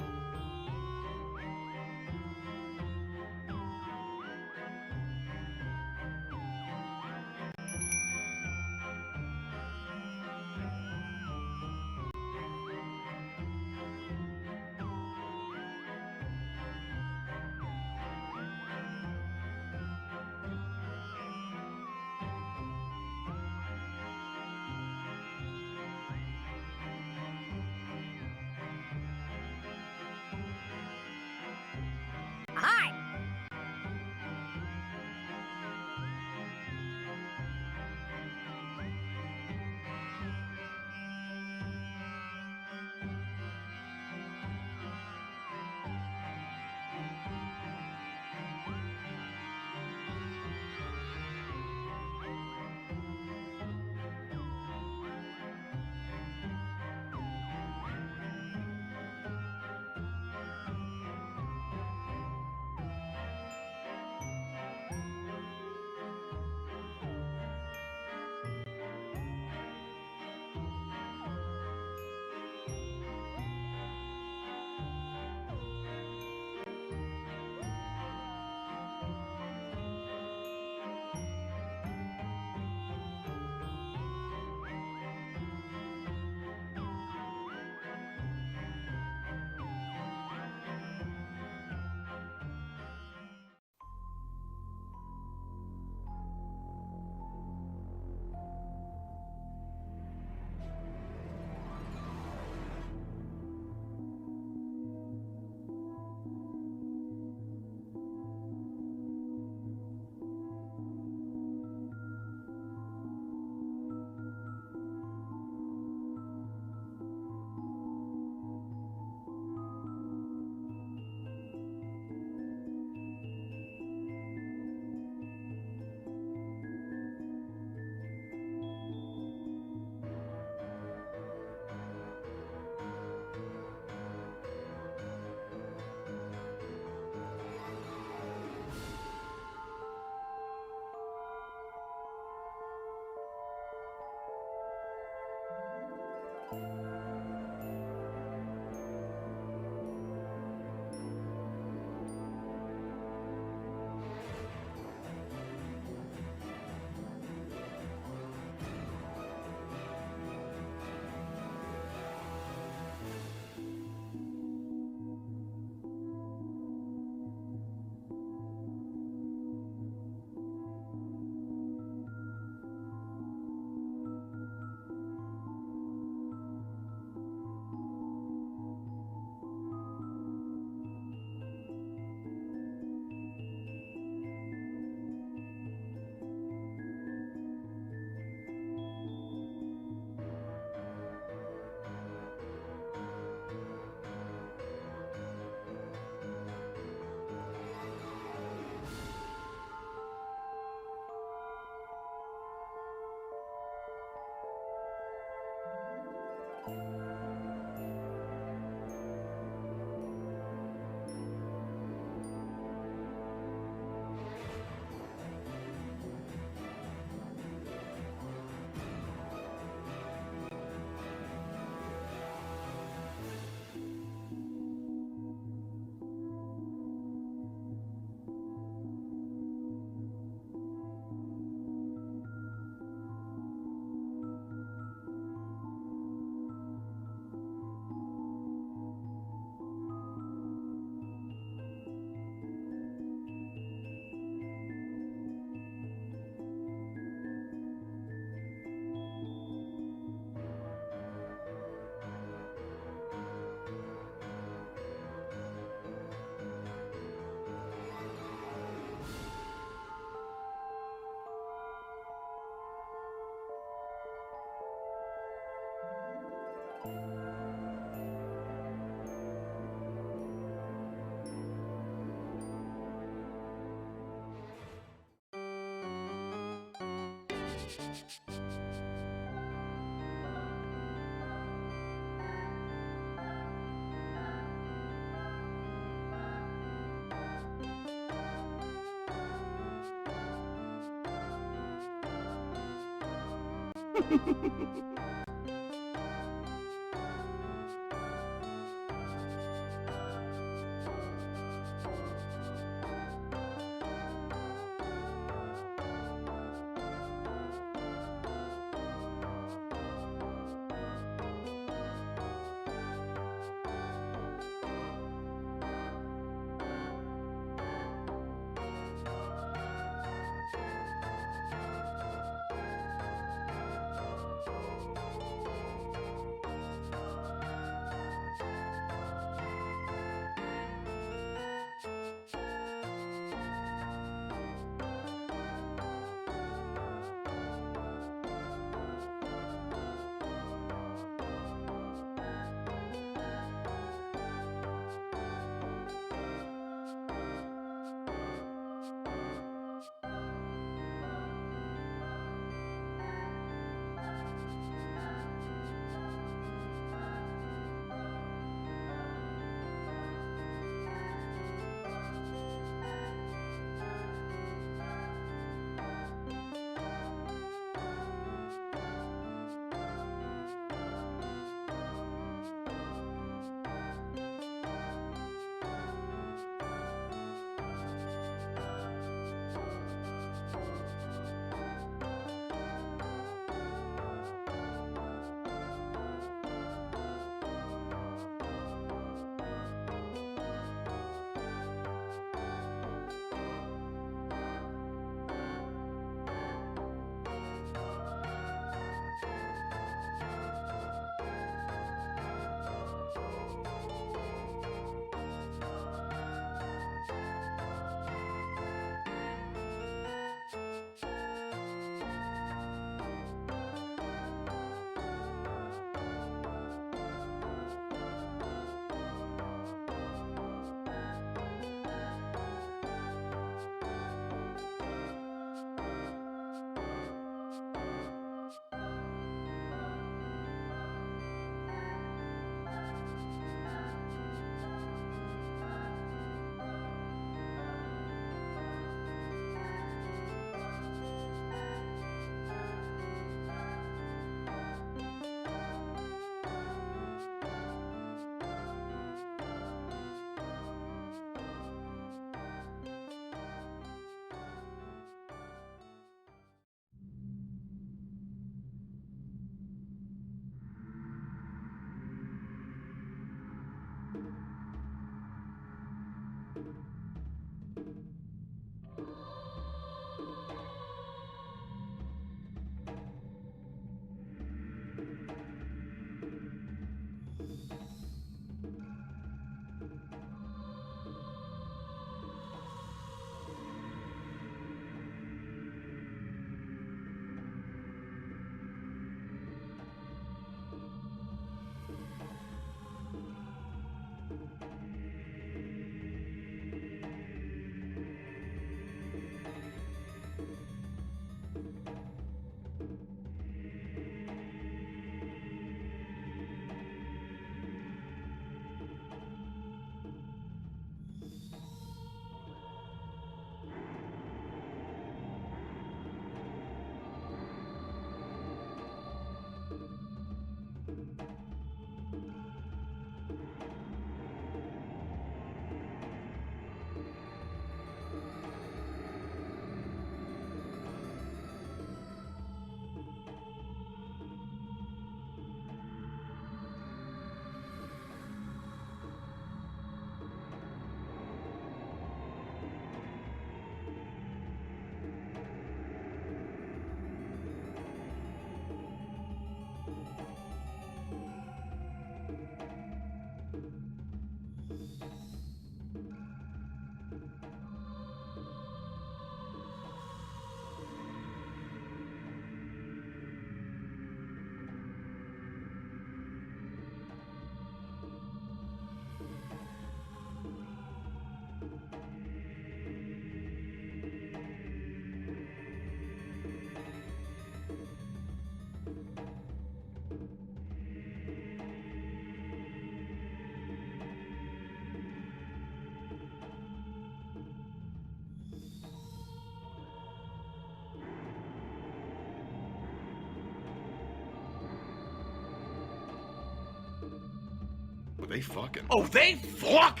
they fucking. Oh, they fuck!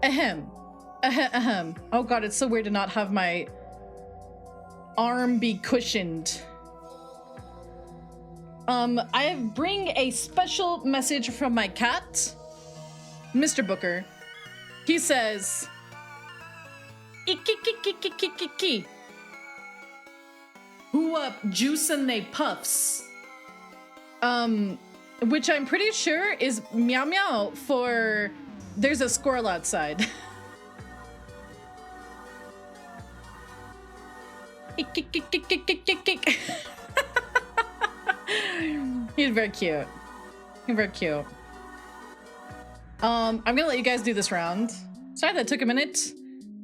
Ahem. Ahem. Oh god, it's so weird to not have my arm be cushioned. I bring a special message from my cat, Mr. Booker. He says, "Iki-ki-ki-ki-ki-ki-ki. Who up, juice and they puffs." Which I'm pretty sure is meow meow for there's a squirrel outside. He's very cute. He's very cute. I'm gonna let you guys do this round. Sorry that took a minute.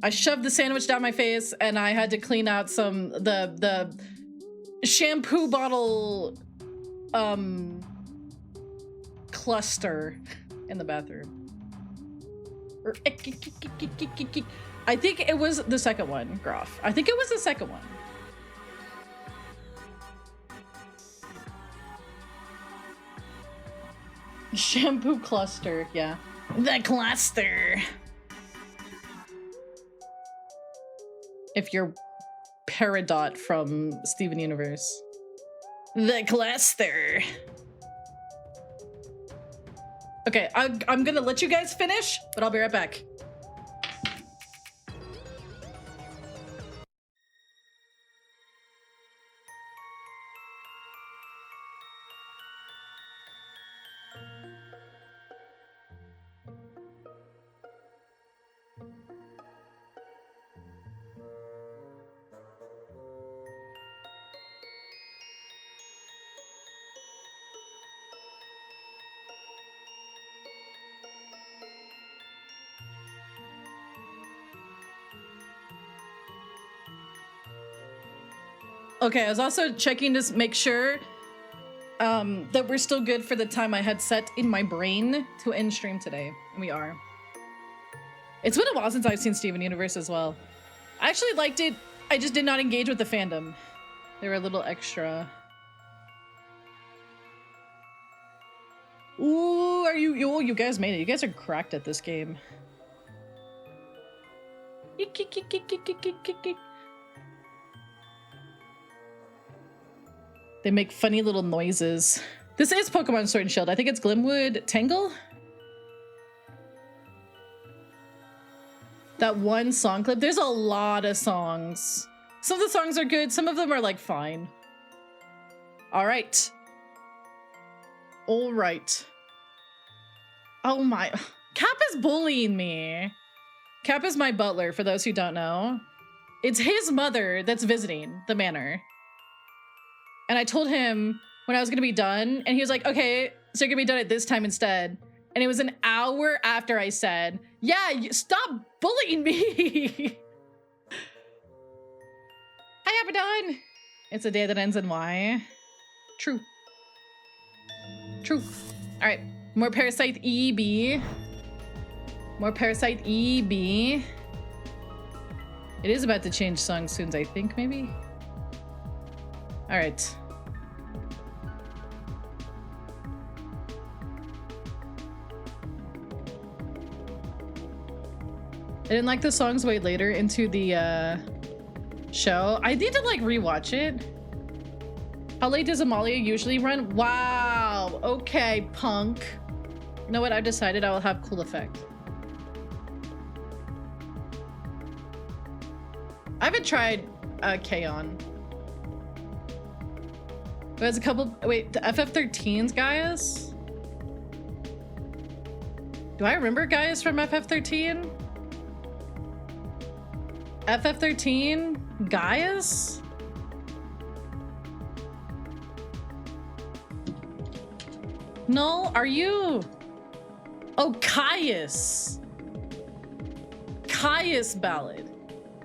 I shoved the sandwich down my face and I had to clean out some the shampoo bottle cluster in the bathroom. I think it was the second one, Groff. I think it was the second one. Shampoo cluster, yeah. The cluster. If you're Peridot from Steven Universe. The cluster. Okay, I'm gonna let you guys finish, but I'll be right back. Okay, I was also checking to make sure that we're still good for the time I had set in my brain to end stream today. And we are. It's been a while since I've seen Steven Universe as well. I actually liked it. I just did not engage with the fandom. They were a little extra. Ooh, are you? Oh, you guys made it. You guys are cracked at this game. They make funny little noises. This is Pokemon Sword and Shield. I think it's Glimwood Tangle. That one song clip. There's a lot of songs. Some of the songs are good. Some of them are like fine. All right. All right. Oh my. Cap is bullying me. Cap is my butler, for those who don't know. It's his mother that's visiting the manor. And I told him when I was gonna be done, and he was like, okay, so you're gonna be done at this time instead. And it was an hour after I said, yeah, stop bullying me. Hi, Abaddon. It's a day that ends in Y. True. True. All right, more Parasite EB. More Parasite EB. It is about to change songs soon, I think, maybe? All right. I didn't like the songs way later into the show. I need to like rewatch it. How late does Amalia usually run? Wow. Okay, punk. You know what? I've decided I will have cool effect. I haven't tried K-On. There's a couple. Wait, the FF13's Gaius? Do I remember Gaius from FF13? FF13 Gaius? No, are you? Oh, Caius. Caius Ballad.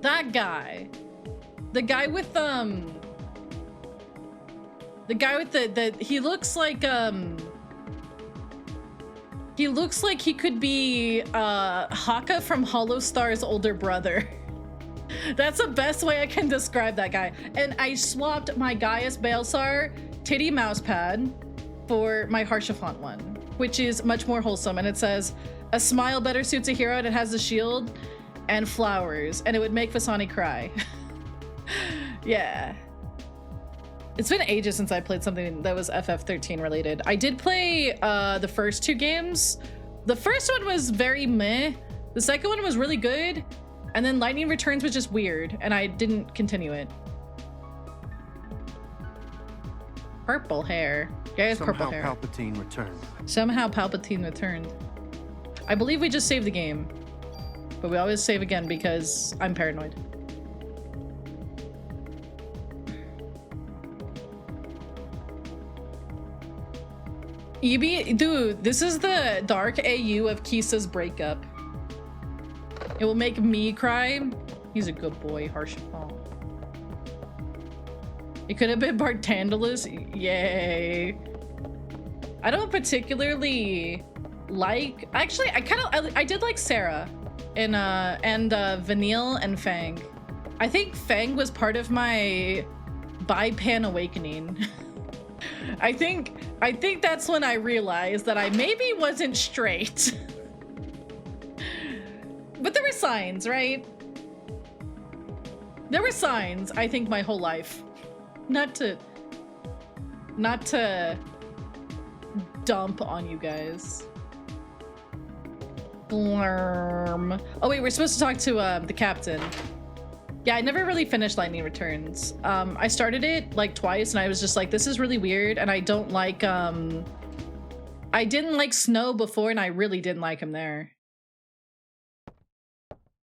That guy. The guy with the guy with the he looks like he could be Haka from Hollow Star's older brother. That's the best way I can describe that guy. And I swapped my Gaius Balesar titty mousepad for my Harshafont one, which is much more wholesome. And it says, a smile better suits a hero, and it has a shield and flowers, and it would make Vasani cry. Yeah. It's been ages since I played something that was FF13 related. I did play the first two games. The first one was very meh. The second one was really good. And then Lightning Returns was just weird, and I didn't continue it. Purple hair. Yeah, it's purple hair. Somehow Palpatine returned. Somehow Palpatine returned. I believe we just saved the game. But we always save again because I'm paranoid. EB, dude, this is the dark AU of Kisa's breakup. It will make me cry. He's a good boy, Harshafal. It could have been Bartandalus. Yay. I don't particularly like, actually, I did like Sarah and Vanille and Fang. I think Fang was part of my bi-pan awakening. I think that's when I realized that I maybe wasn't straight. But there were signs, right? There were signs, I think, my whole life. Not to dump on you guys. Blurm. Oh wait, we're supposed to talk to the captain. Yeah, I never really finished Lightning Returns. I started it like twice and I was just like, this is really weird, and I don't like I didn't like Snow before, and I really didn't like him there.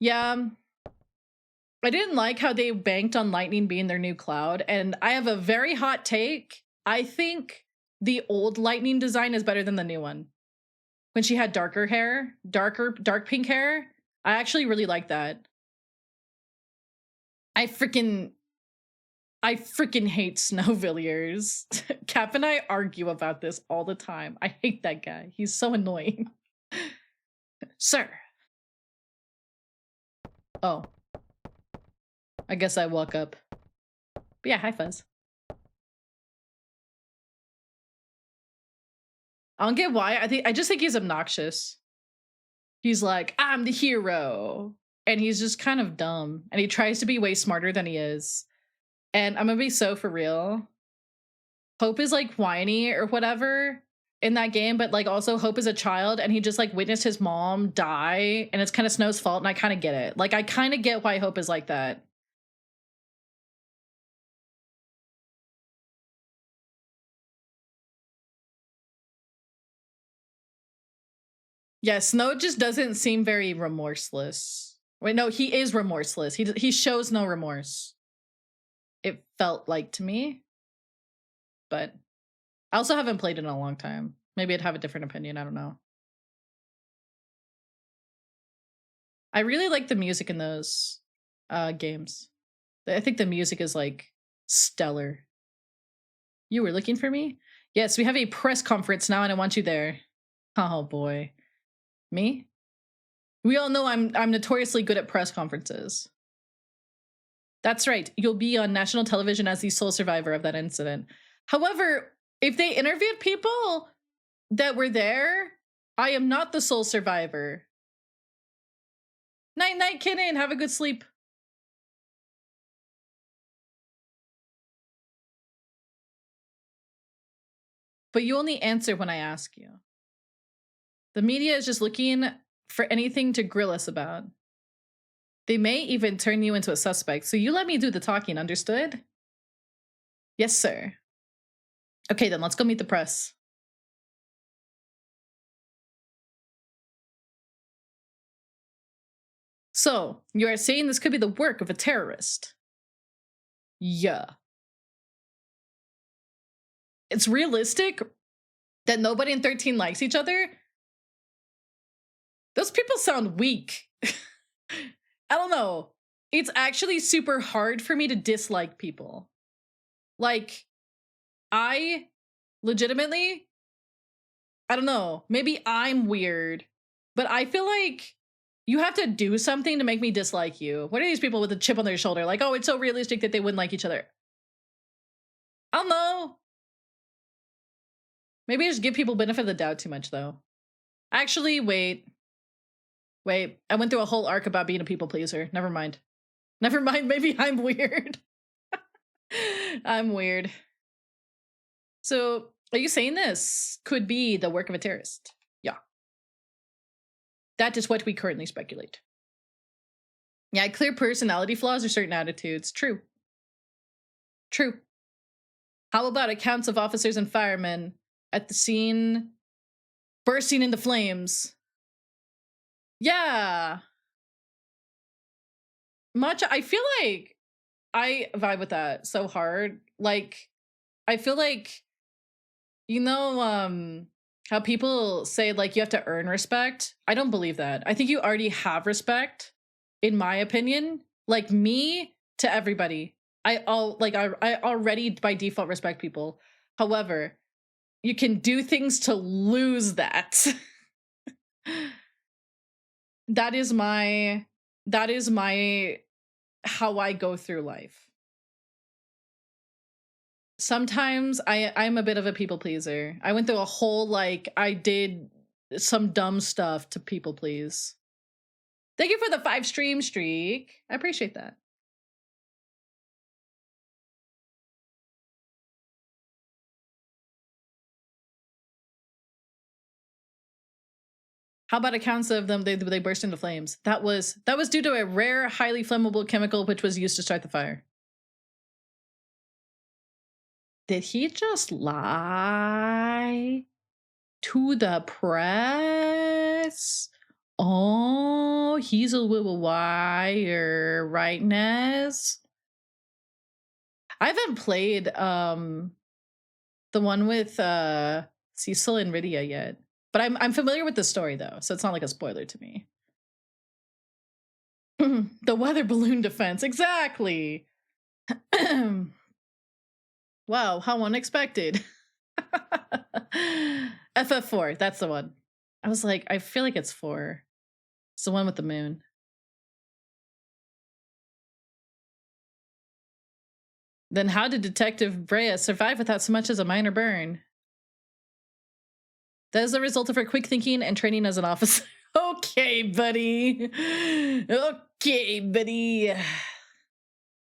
Yeah, I didn't like how they banked on Lightning being their new Cloud, and I have a very hot take. I think the old Lightning design is better than the new one. When she had darker hair, dark pink hair, I actually really like that. I freaking hate Snowvilliers. Cap and I argue about this all the time. I hate that guy. He's so annoying. Sir. Oh. I guess I walk up. But yeah, hi Fuzz. I don't get why. I just think he's obnoxious. He's like, I'm the hero. And he's just kind of dumb. And he tries to be way smarter than he is. And I'm gonna be so for real. Hope is like whiny or whatever in that game, but like also Hope is a child and he just like witnessed his mom die and it's kind of Snow's fault, and I kind of get it. Like I kind of get why Hope is like that. Yeah, Snow just doesn't seem very remorseless. Wait, no, he is remorseless. He shows no remorse. It felt like to me. But I also haven't played it in a long time. Maybe I'd have a different opinion, I don't know. I really like the music in those games. I think the music is like stellar. You were looking for me? Yes, we have a press conference now and I want you there. Oh boy. Me? We all know I'm notoriously good at press conferences. That's right. You'll be on national television as the sole survivor of that incident. However, if they interviewed people that were there, I am not the sole survivor. Night night, Kenan. Have a good sleep. But you only answer when I ask you. The media is just looking for anything to grill us about. They may even turn you into a suspect, so you let me do the talking, understood? Yes, sir. Okay, then let's go meet the press. So, you are saying this could be the work of a terrorist? Yeah. It's realistic that nobody in 13 likes each other? Those people sound weak. I don't know. It's actually super hard for me to dislike people. Like, I legitimately, I don't know, maybe I'm weird, but I feel like you have to do something to make me dislike you. What are these people with a chip on their shoulder? Like, oh, it's so realistic that they wouldn't like each other. I don't know. Maybe I just give people benefit of the doubt too much, though. Actually, wait. I went through a whole arc about being a people pleaser. Never mind. Maybe I'm weird. I'm weird. So, are you saying this could be the work of a terrorist? Yeah. That is what we currently speculate. Yeah, clear personality flaws or certain attitudes. True. How about accounts of officers and firemen at the scene bursting into flames? Yeah. I feel like I vibe with that so hard. Like, I feel like, you know, how people say like you have to earn respect? I don't believe that. I think you already have respect, in my opinion. Like me to everybody. I already by default respect people. However, you can do things to lose that. That is my how I go through life. Sometimes I'm a bit of a people pleaser. I went through a whole, like, I did some dumb stuff to people please. Thank you for the 5 stream streak. I appreciate that. How about accounts of them they burst into flames? That was due to a rare, highly flammable chemical which was used to start the fire. Did he just lie to the press? Oh, he's a little liar, right, Nez? I haven't played the one with Cecil and Rydia yet. But I'm familiar with the story though, so it's not like a spoiler to me. The weather balloon defense, exactly. Wow, how unexpected. FF4, that's the one. I was like, I feel like it's 4. It's the one with the moon. Then how did Detective Brea survive without so much as a minor burn? That is the result of her quick thinking and training as an officer. Okay, buddy. Okay, buddy.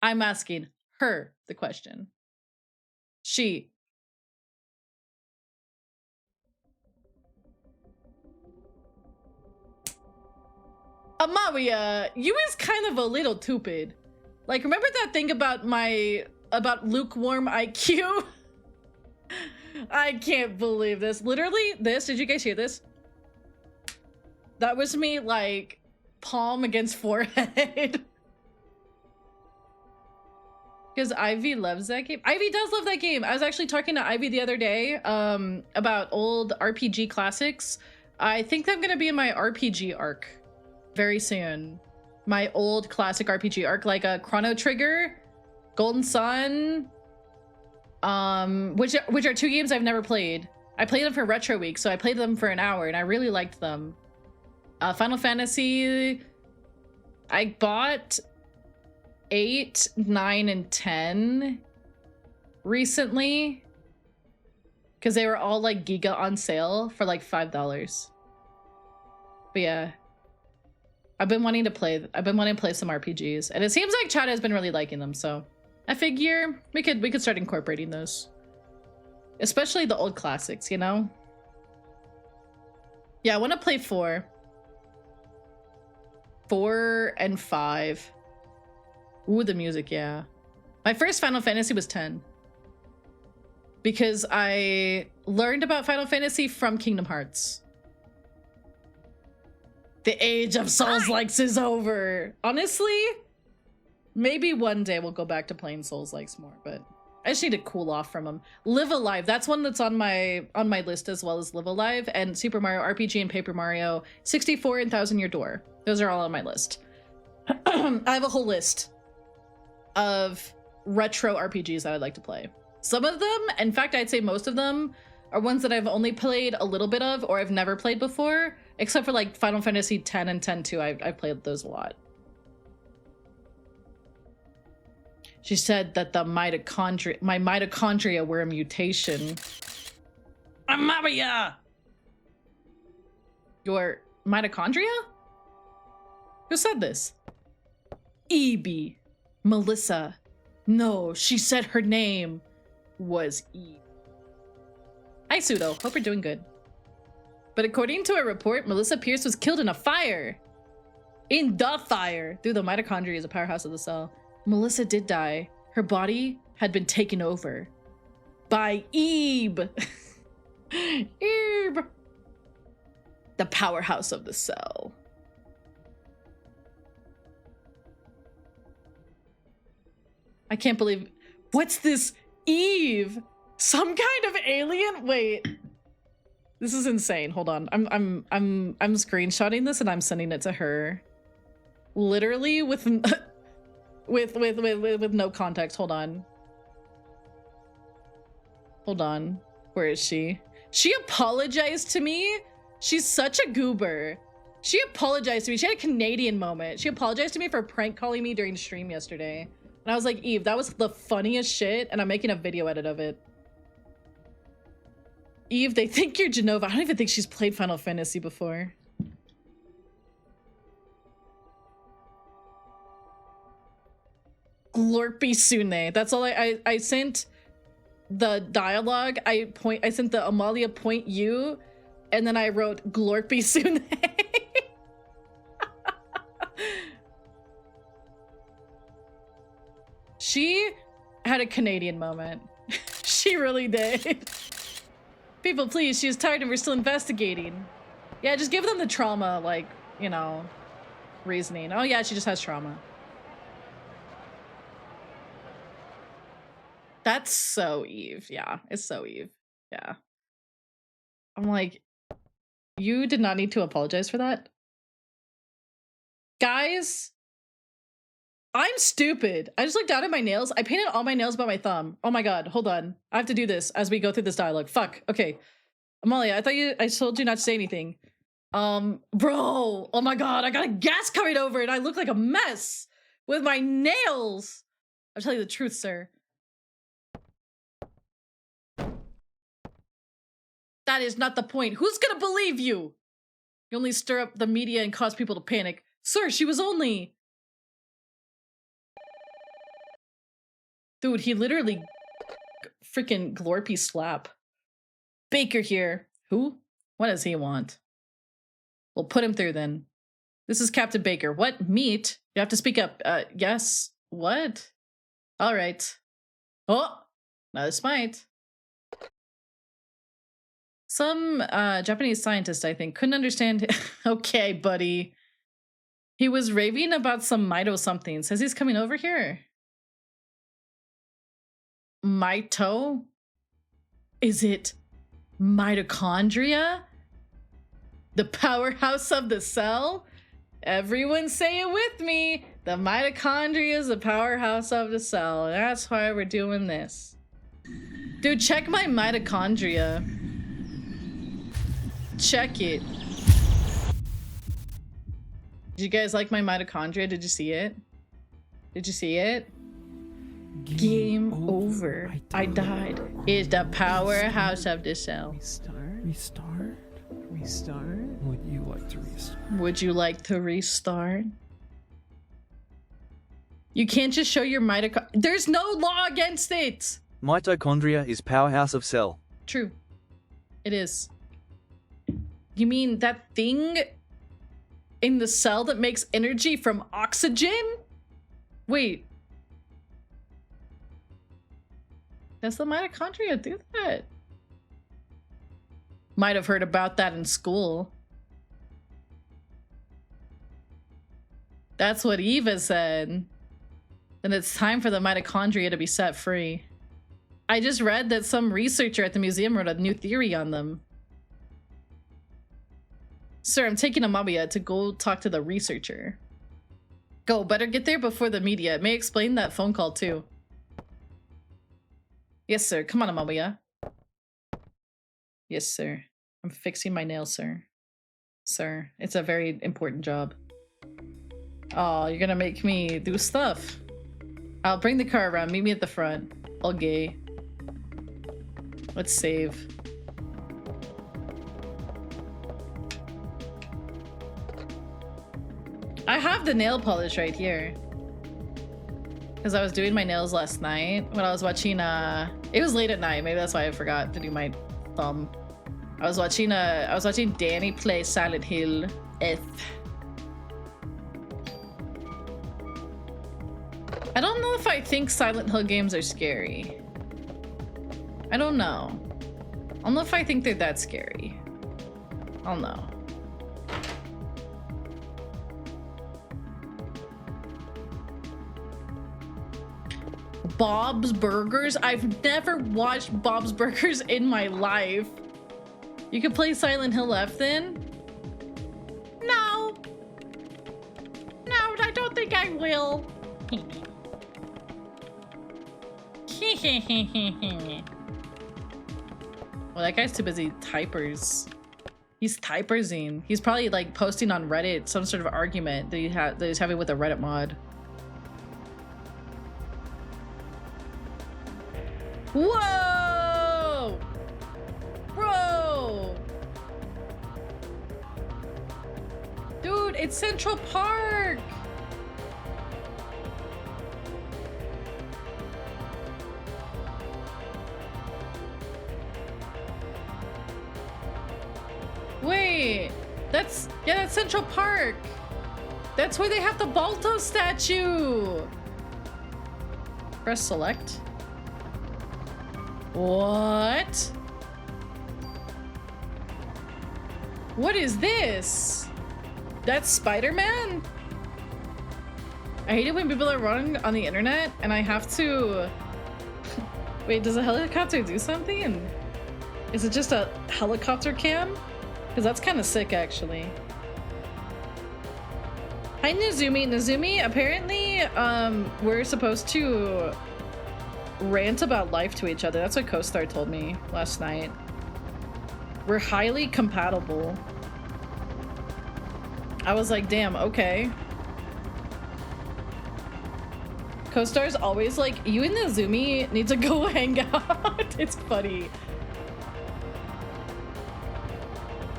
I'm asking her the question. She Amaria, you is kind of a little stupid. Like, remember that thing about lukewarm IQ? I can't believe this. Literally, this, did you guys hear this? That was me, like, palm against forehead. Because Ivy loves that game. Ivy does love that game. I was actually talking to Ivy the other day about old RPG classics. I think I'm gonna be in my RPG arc very soon. My old classic RPG arc, like a Chrono Trigger, Golden Sun, which are 2 games I've never played. I played them for Retro Week, so I played them for an hour and I really liked them. Final Fantasy, I bought 8, 9, and 10 recently because they were all like Giga on sale for like $5. But yeah, I've been wanting to play some RPGs, and it seems like Chad has been really liking them, so I figure we could start incorporating those, especially the old classics, you know. Yeah, I want to play 4 and 5. Ooh, the music, yeah. My first Final Fantasy was 10 because I learned about Final Fantasy from Kingdom Hearts. The age of Souls-likes is over. Honestly, maybe one day we'll go back to playing Souls-likes more, but I just need to cool off from them. Live Alive, that's one that's on my list, as well as Live Alive and Super Mario RPG and Paper Mario 64 and Thousand Year Door. Those are all on my list. I have a whole list of retro RPGs that I'd like to play. Some of them, in fact, I'd say most of them, are ones that I've only played a little bit of or I've never played before, except for like Final Fantasy 10 and 10-2. I've played those a lot. She said that my mitochondria were a mutation. Amaria! Your mitochondria? Who said this? Evie. Melissa. No, she said her name was Eve. Hi, Pseudo. Hope you're doing good. But according to a report, Melissa Pierce was killed in a fire. In the fire. Dude, the mitochondria is a powerhouse of the cell. Melissa did die. Her body had been taken over by Eve. Eve. The powerhouse of the cell. I can't believe, what's this? Eve? Some kind of alien? Wait. This is insane. Hold on. I'm screenshotting this and I'm sending it to her. Literally with no context. Hold on. Hold on. Where is she? She apologized to me. She's such a goober. She apologized to me. She had a Canadian moment. She apologized to me for prank calling me during stream yesterday. And I was like, Eve, that was the funniest shit, and I'm making a video edit of it. Eve, they think you're Genova. I don't even think she's played Final Fantasy before. Glorpy Sune. That's all I sent the dialogue. I sent the Amalia point you, and then I wrote Glorpy Sune. She had a Canadian moment. She really did. People, please, she is tired and we're still investigating. Yeah, just give them the trauma, like, you know, reasoning. Oh yeah, she just has trauma. That's so Eve. Yeah, it's so Eve. Yeah. I'm like, you did not need to apologize for that. Guys, I'm stupid. I just looked down at my nails. I painted all my nails by my thumb. Oh my god, hold on. I have to do this as we go through this dialogue. Fuck. Okay. Amalia, I told you not to say anything. Bro. Oh my god, I got a gas coming over and I look like a mess with my nails. I'll tell you the truth, sir. That is not the point. Who's gonna believe you? You only stir up the media and cause people to panic. Sir, she was only... Dude, he literally freaking Glorpy slap. Baker here. Who? What does he want? We'll put him through then. This is Captain Baker. What? Meat? You have to speak up. Yes. What? All right. Oh, another smite. Some Japanese scientist, I think, couldn't understand. Okay, buddy. He was raving about some mito something. Says he's coming over here. Mito? Is it mitochondria? The powerhouse of the cell? Everyone say it with me. The mitochondria is the powerhouse of the cell. That's why we're doing this. Dude, check my mitochondria. Check it. Did you guys like my mitochondria? Did you see it? Did you see it? Game over. I died. Is the powerhouse of the cell. Restart? Would you like to restart? Would you like to restart? You can't just show your mitochondria. There's no law against it. Mitochondria is powerhouse of cell. True. It is. You mean that thing in the cell that makes energy from oxygen? Wait. Does the mitochondria do that? Might have heard about that in school. That's what Eva said. Then it's time for the mitochondria to be set free. I just read that some researcher at the museum wrote a new theory on them. Sir, I'm taking Amamiya to go talk to the researcher. Go, better get there before the media. It may explain that phone call too. Yes, sir. Come on, Amamiya. Yes, sir. I'm fixing my nails, sir. Sir, it's a very important job. Oh, you're gonna make me do stuff. I'll bring the car around. Meet me at the front. Okay. Let's save. I have the nail polish right here. Because I was doing my nails last night when I was watching, it was late at night. Maybe that's why I forgot to do my thumb. I was watching Danny play Silent Hill F. I don't know if I think Silent Hill games are scary. I don't know. I don't know if I think they're that scary. I don't know. Bob's Burgers? I've never watched Bob's Burgers in my life. You could play Silent Hill F then? No. No, I don't think I will. Well, that guy's too busy typers. He's typersing. He's probably like posting on Reddit some sort of argument that he's having with a Reddit mod. Whoa! Bro! Dude, it's Central Park! Wait, that's Central Park. That's where they have the Balto statue. Press select. What? What is this? That's Spider-Man? I hate it when people are wrong on the internet and I have to... Wait, does a helicopter do something? Is it just a helicopter cam? Because that's kind of sick, actually. Hi, Nizumi. Nizumi, apparently, we're supposed to rant about life to each other. That's what CoStar told me last night. We're highly compatible. I was like, damn, okay. CoStar's always like, you and Nizumi need to go hang out. It's funny.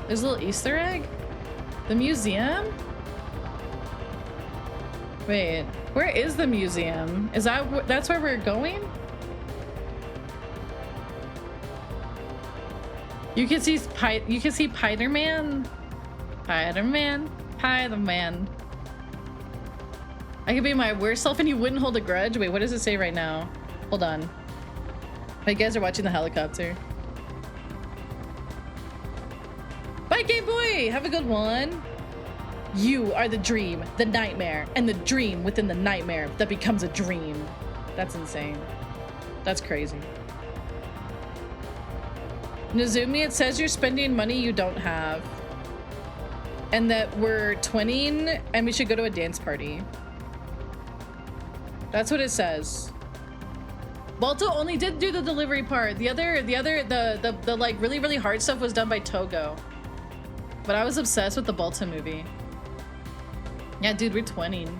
There's a little Easter egg? The museum? Wait, where is the museum? Is that's where we're going? You can see Spider-Man. Spider-Man. Hi, the man. I could be my worst self and you wouldn't hold a grudge? Wait, what does it say right now? Hold on. You guys are watching the helicopter. Bye, gay boy! Have a good one. You are the dream, the nightmare, and the dream within the nightmare that becomes a dream. That's insane. That's crazy. Nozumi, it says you're spending money you don't have. And that we're twinning and we should go to a dance party. That's what it says. Balto only did do the delivery part. The like really, really hard stuff was done by Togo. But I was obsessed with the Balto movie. Yeah, dude, we're twinning.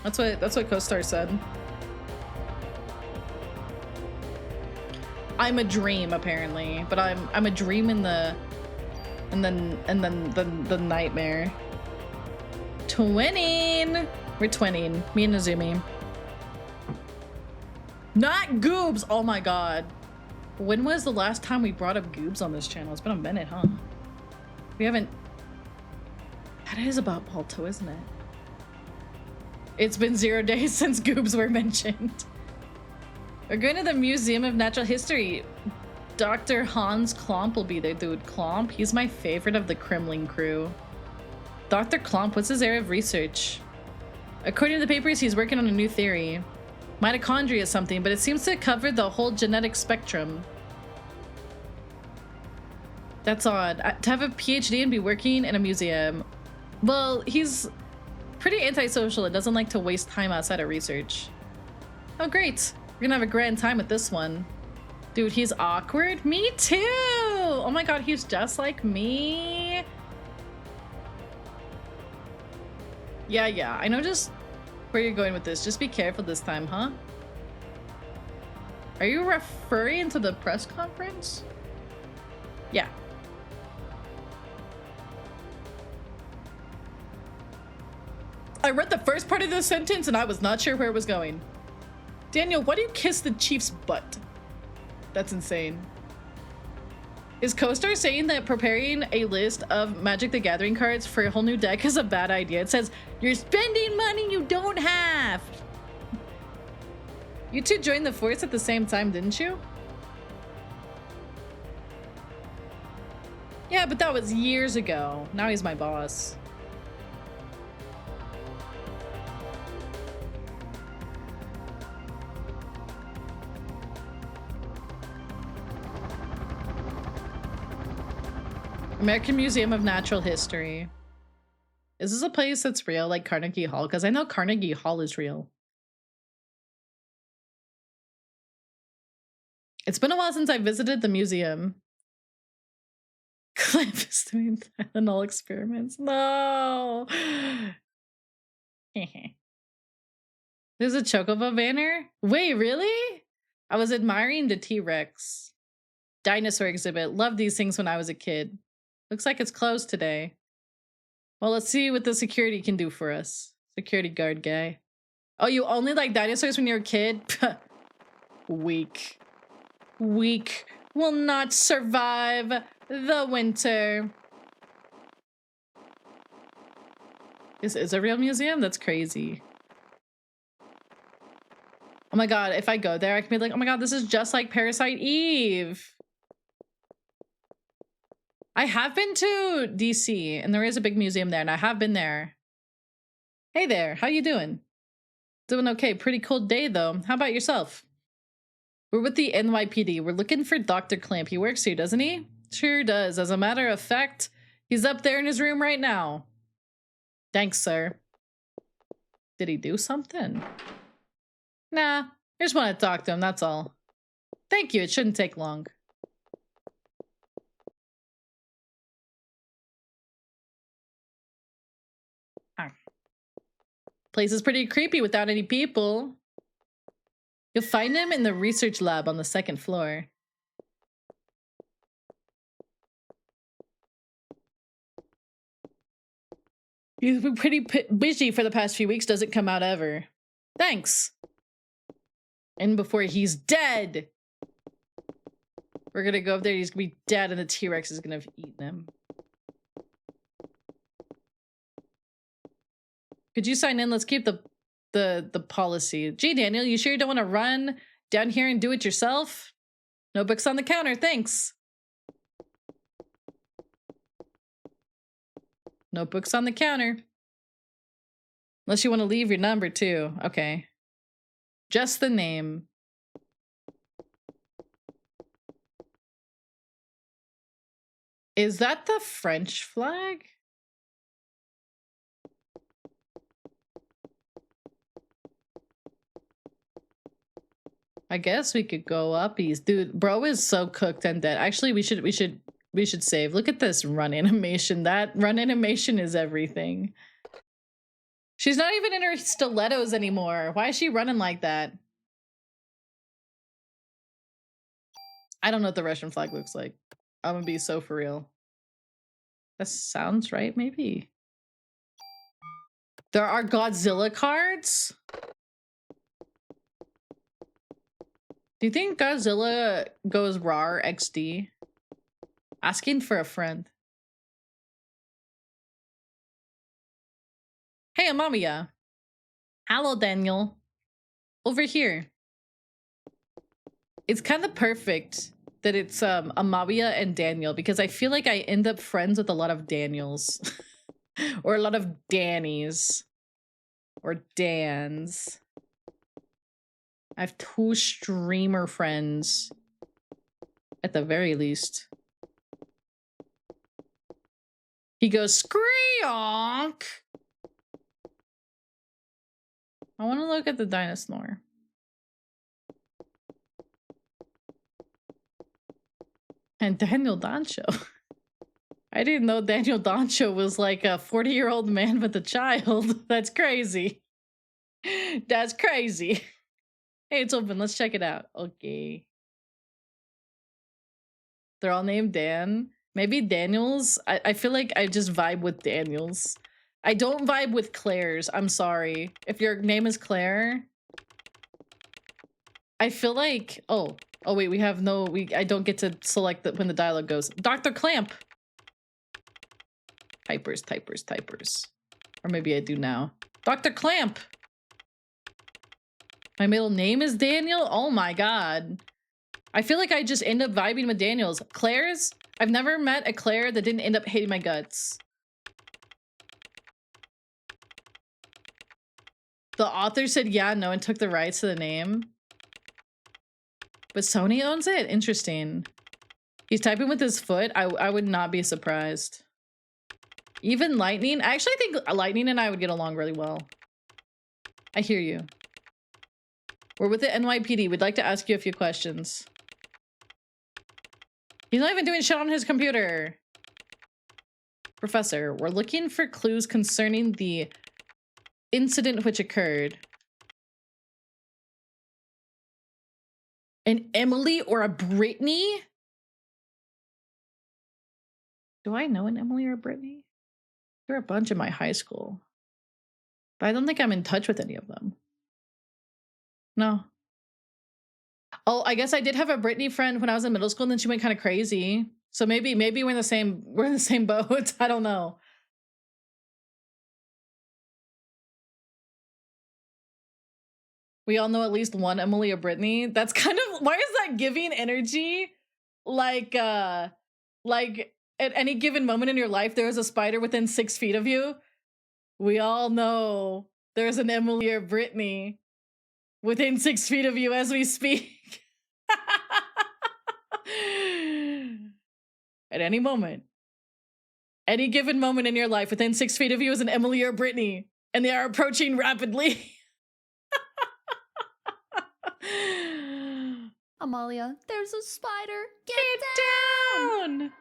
That's what CoStar said. I'm a dream apparently, but I'm a dream in the nightmare. Twinning. We're twinning. Me and Nozumi. Not goobs! Oh my god. When was the last time we brought up goobs on this channel? It's been a minute, huh? We haven't... That is about Balto, isn't it? It's been 0 days since goobs were mentioned. We're going to the Museum of Natural History. Dr. Hans Klomp will be there. Dude, Klomp, he's my favorite of the Kremlin crew. Dr. Klomp, what's his area of research? According to the papers, he's working on a new theory. Mitochondria is something, but it seems to cover the whole genetic spectrum. That's odd. To have a PhD and be working in a museum. Well, he's pretty antisocial and doesn't like to waste time outside of research. Oh, great. We're gonna have a grand time with this one. Dude, he's awkward. Me too! Oh my god, he's just like me. Yeah, I know just where you're going with this. Just be careful this time, huh? Are you referring to the press conference? Yeah. I read the first part of the sentence and I was not sure where it was going. Daniel, why do you kiss the chief's butt? That's insane. Is CoStar saying that preparing a list of Magic the Gathering cards for a whole new deck is a bad idea? It says, you're spending money you don't have. You two joined the force at the same time, didn't you? Yeah, but that was years ago. Now he's my boss. American Museum of Natural History. Is this a place that's real, like Carnegie Hall? Because I know Carnegie Hall is real. It's been a while since I visited the museum. Cliff is doing Tylenol experiments. No! There's a Chocobo banner? Wait, really? I was admiring the T-Rex dinosaur exhibit. Loved these things when I was a kid. Looks like it's closed today. Well, let's see what the security can do for us. Security guard guy. Oh, you only like dinosaurs when you're a kid? Weak. Weak. Will not survive the winter. This is a real museum? That's crazy. Oh my god, if I go there, I can be like, oh my god, this is just like Parasite Eve. I have been to DC and there is a big museum there and I have been there. Hey there, how you doing? Doing okay, pretty cold day though. How about yourself? We're with the NYPD. We're looking for Dr. Clamp. He works here, doesn't he? Sure does. As a matter of fact, he's up there in his room right now. Thanks, sir. Did he do something? Nah, I just want to talk to him, that's all. Thank you, it shouldn't take long. Place is pretty creepy without any people. You'll find him in the research lab on the 2nd floor. He's been pretty busy for the past few weeks, doesn't come out ever. Thanks. And before he's dead. We're gonna go up there, he's gonna be dead and the T-Rex is gonna have eaten him. Could you sign in? Let's keep the policy. Gee, Daniel, you sure you don't want to run down here and do it yourself? Notebooks on the counter, thanks. Notebooks on the counter. Unless you want to leave your number too. Okay. Just the name. Is that the French flag? I guess we could go uppies. Dude, bro is so cooked and dead. Actually, we should save. Look at this run animation. That run animation is everything. She's not even in her stilettos anymore. Why is she running like that? I don't know what the Russian flag looks like. I'm gonna be so for real. That sounds right, maybe. There are Godzilla cards? Do you think Godzilla goes RAR XD? Asking for a friend. Hey, Amamiya. Hello, Daniel. Over here. It's kind of perfect that it's Amamiya and Daniel because I feel like I end up friends with a lot of Daniels. Or a lot of Dannies. Or Dans. I have 2 streamer friends. At the very least. He goes, Screonk! I want to look at the dinosaur. And Daniel Dancho. I didn't know Daniel Dancho was like a 40-year-old man with a child. That's crazy. That's crazy. Hey, it's open. Let's check it out. Okay. They're all named Dan. Maybe Daniels. I feel like I just vibe with Daniels. I don't vibe with Claire's. I'm sorry. If your name is Claire. I feel like... Oh wait, we have no... I don't get to select when the dialogue goes. Dr. Clamp! Typers. Or maybe I do now. Dr. Clamp! My middle name is Daniel? Oh my god. I feel like I just end up vibing with Daniels. Claire's? I've never met a Claire that didn't end up hating my guts. The author said yeah, no, and took the rights to the name. But Sony owns it? Interesting. He's typing with his foot? I would not be surprised. Even Lightning? I actually think Lightning and I would get along really well. I hear you. We're with the NYPD. We'd like to ask you a few questions. He's not even doing shit on his computer. Professor, we're looking for clues concerning the incident which occurred. An Emily or a Brittany? Do I know an Emily or a Brittany? There are a bunch in my high school. But I don't think I'm in touch with any of them. No. Oh, I guess I did have a Brittany friend when I was in middle school, and then she went kind of crazy. So maybe we're in the same boat. I don't know. We all know at least one Emily or Brittany. That's kind of... Why is that giving energy? Like at any given moment in your life, there is a spider within 6 feet of you. We all know there's an Emily or Brittany within 6 feet of you as we speak. At any moment. Any given moment in your life, within 6 feet of you is an Emily or Brittany. And they are approaching rapidly. Amalia, there's a spider. Get down!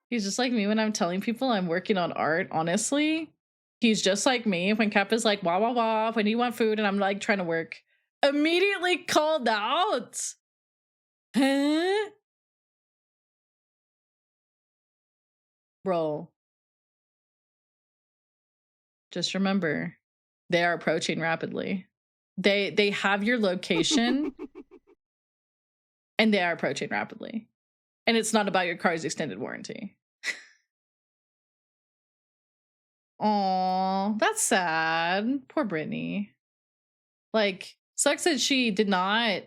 He's just like me when I'm telling people I'm working on art, honestly. He's just like me when Cap is like, wah, wah, wah, when you want food, and I'm like trying to work. Immediately called out. Huh? Bro. Just remember, they are approaching rapidly. They have your location. And they are approaching rapidly. And it's not about your car's extended warranty. Aw, that's sad. Poor Brittany. Like, sucks that she did not,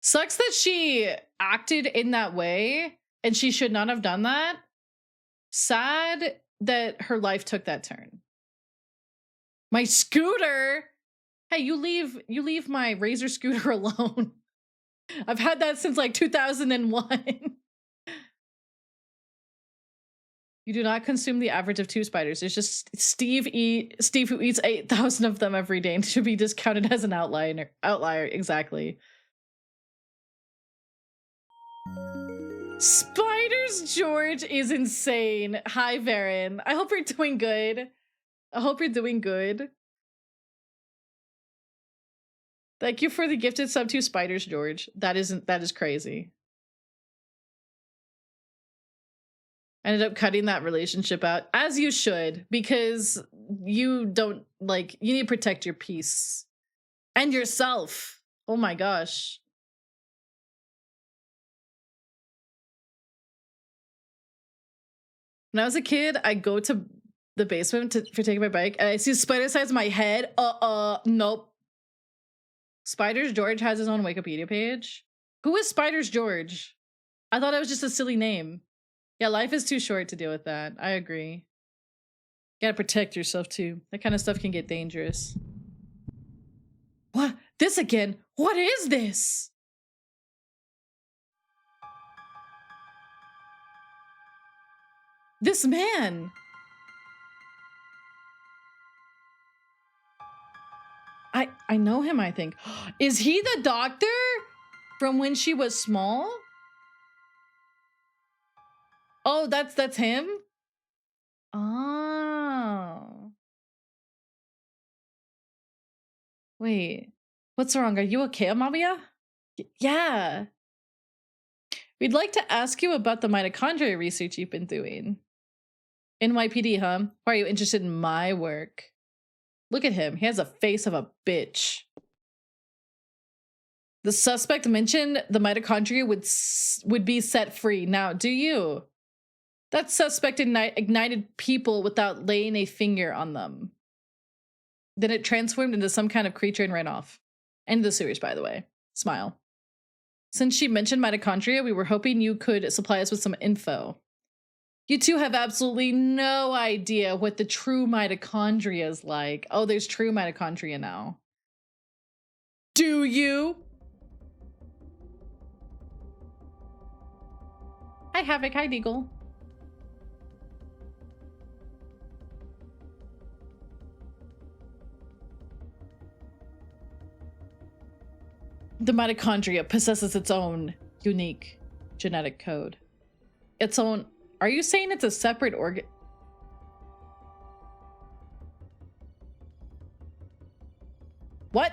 sucks that she acted in that way and she should not have done that. Sad that her life took that turn. My scooter? Hey, you leave my Razor scooter alone. I've had that since like 2001. You do not consume the average of 2 spiders. It's just Steve who eats 8,000 of them every day and should be discounted as an outlier. Exactly. Spiders George is insane. Hi, Varen. I hope you're doing good. I hope you're doing good. Thank you for the gifted sub to Spiders George. That is crazy. I ended up cutting that relationship out, as you should, because you don't, like, you need to protect your peace and yourself. Oh my gosh. When I was a kid, I go to the basement for taking my bike, and I see a spider the size of my head. Nope. Spiders George has his own Wikipedia page. Who is Spiders George? I thought it was just a silly name. Yeah, life is too short to deal with that. I agree. You gotta protect yourself too. That kind of stuff can get dangerous. What? This again? What is this? This man. I know him, I think. Is he the doctor from when she was small? Oh, that's him? Oh. Wait. What's wrong? Are you okay, Amabia? Yeah. We'd like to ask you about the mitochondria research you've been doing. NYPD, huh? Why are you interested in my work? Look at him. He has a face of a bitch. The suspect mentioned the mitochondria would be set free. Now, do you? That suspect ignited people without laying a finger on them. Then it transformed into some kind of creature and ran off. End of the series, by the way. Smile. Since she mentioned mitochondria, we were hoping you could supply us with some info. You two have absolutely no idea what the true mitochondria is like. Oh, there's true mitochondria now. Do you? Hi, Havoc. Hi, Deagle. The mitochondria possesses its own unique genetic code. Its own... Are you saying it's a separate organ? What?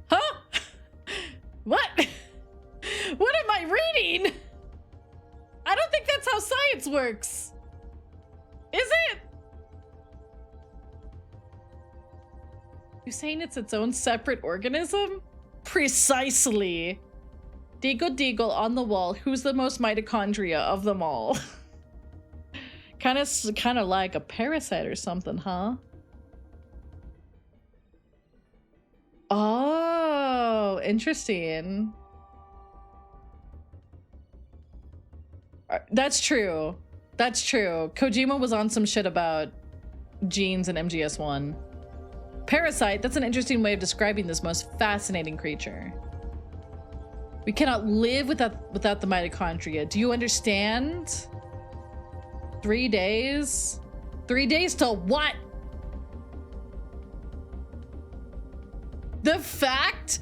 Huh? What? What am I reading? I don't think that's how science works. Is it? You saying it's its own separate organism? Precisely. Deagle on the wall. Who's the most mitochondria of them all? kind of like a parasite or something, huh? Oh, interesting. That's true. That's true. Kojima was on some shit about genes in MGS1. Parasite, that's an interesting way of describing this most fascinating creature. We cannot live without the mitochondria. Do you understand? 3 days? 3 days to what? The fact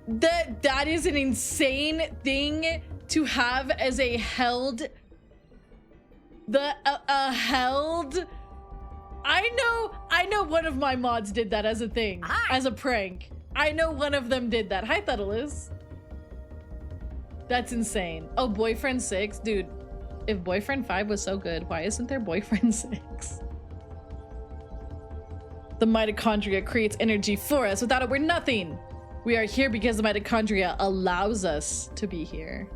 that that is an insane thing to have as a held... held... I know one of my mods did that as a thing. Hi. As a prank. I know one of them did that. Hi, Thetalis. That's insane. Oh, Boyfriend 6? Dude, if Boyfriend 5 was so good, why isn't there Boyfriend 6? The mitochondria creates energy for us. Without it, we're nothing. We are here because the mitochondria allows us to be here.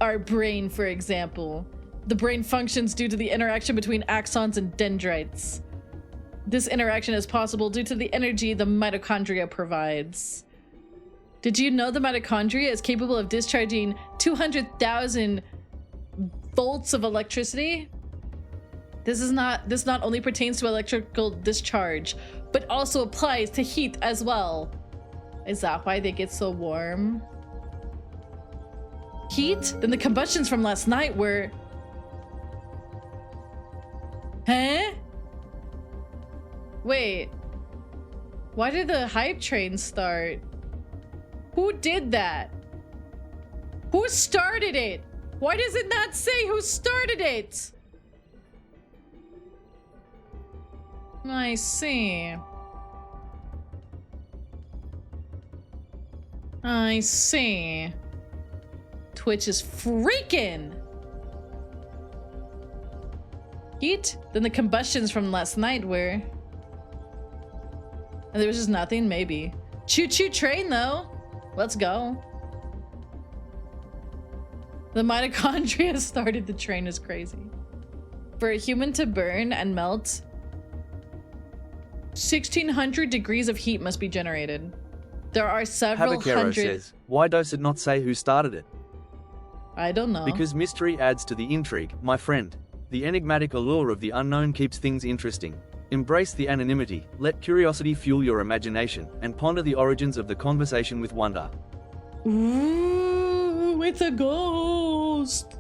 our brain, for example. The brain functions due to the interaction between axons and dendrites. This interaction is possible due to the energy the mitochondria provides. Did you know the mitochondria is capable of discharging 200,000 volts of electricity? This not only pertains to electrical discharge, but also applies to heat as well. Is that why they get so warm? Heat? Then the combustions from last night were... Huh? Wait. Why did the hype train start? Who did that? Who started it? Why does it not say who started it? I see. I see. Twitch is freaking. Heat? Then the combustions from last night were... And there was just nothing, maybe. Choo-choo train, though. Let's go. The mitochondria started the train is crazy. For a human to burn and melt, 1600 degrees of heat must be generated. There are several Habakero hundred... says, why does it not say who started it? I don't know. Because mystery adds to the intrigue, my friend. The enigmatic allure of the unknown keeps things interesting. Embrace the anonymity, let curiosity fuel your imagination, and ponder the origins of the conversation with wonder. Ooh, it's a ghost!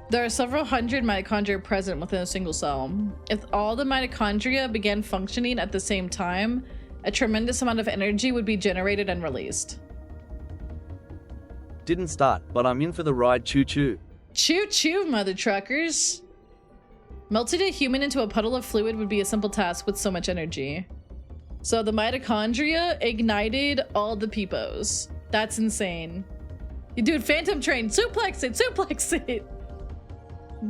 There are several hundred mitochondria present within a single cell. If all the mitochondria began functioning at the same time, a tremendous amount of energy would be generated and released. Didn't start, but I'm in for the ride, choo-choo. Choo-choo, mother truckers! Melting a human into a puddle of fluid would be a simple task with so much energy. So the mitochondria ignited all the peepos. That's insane. You dude, Phantom Train, suplex it, suplex it!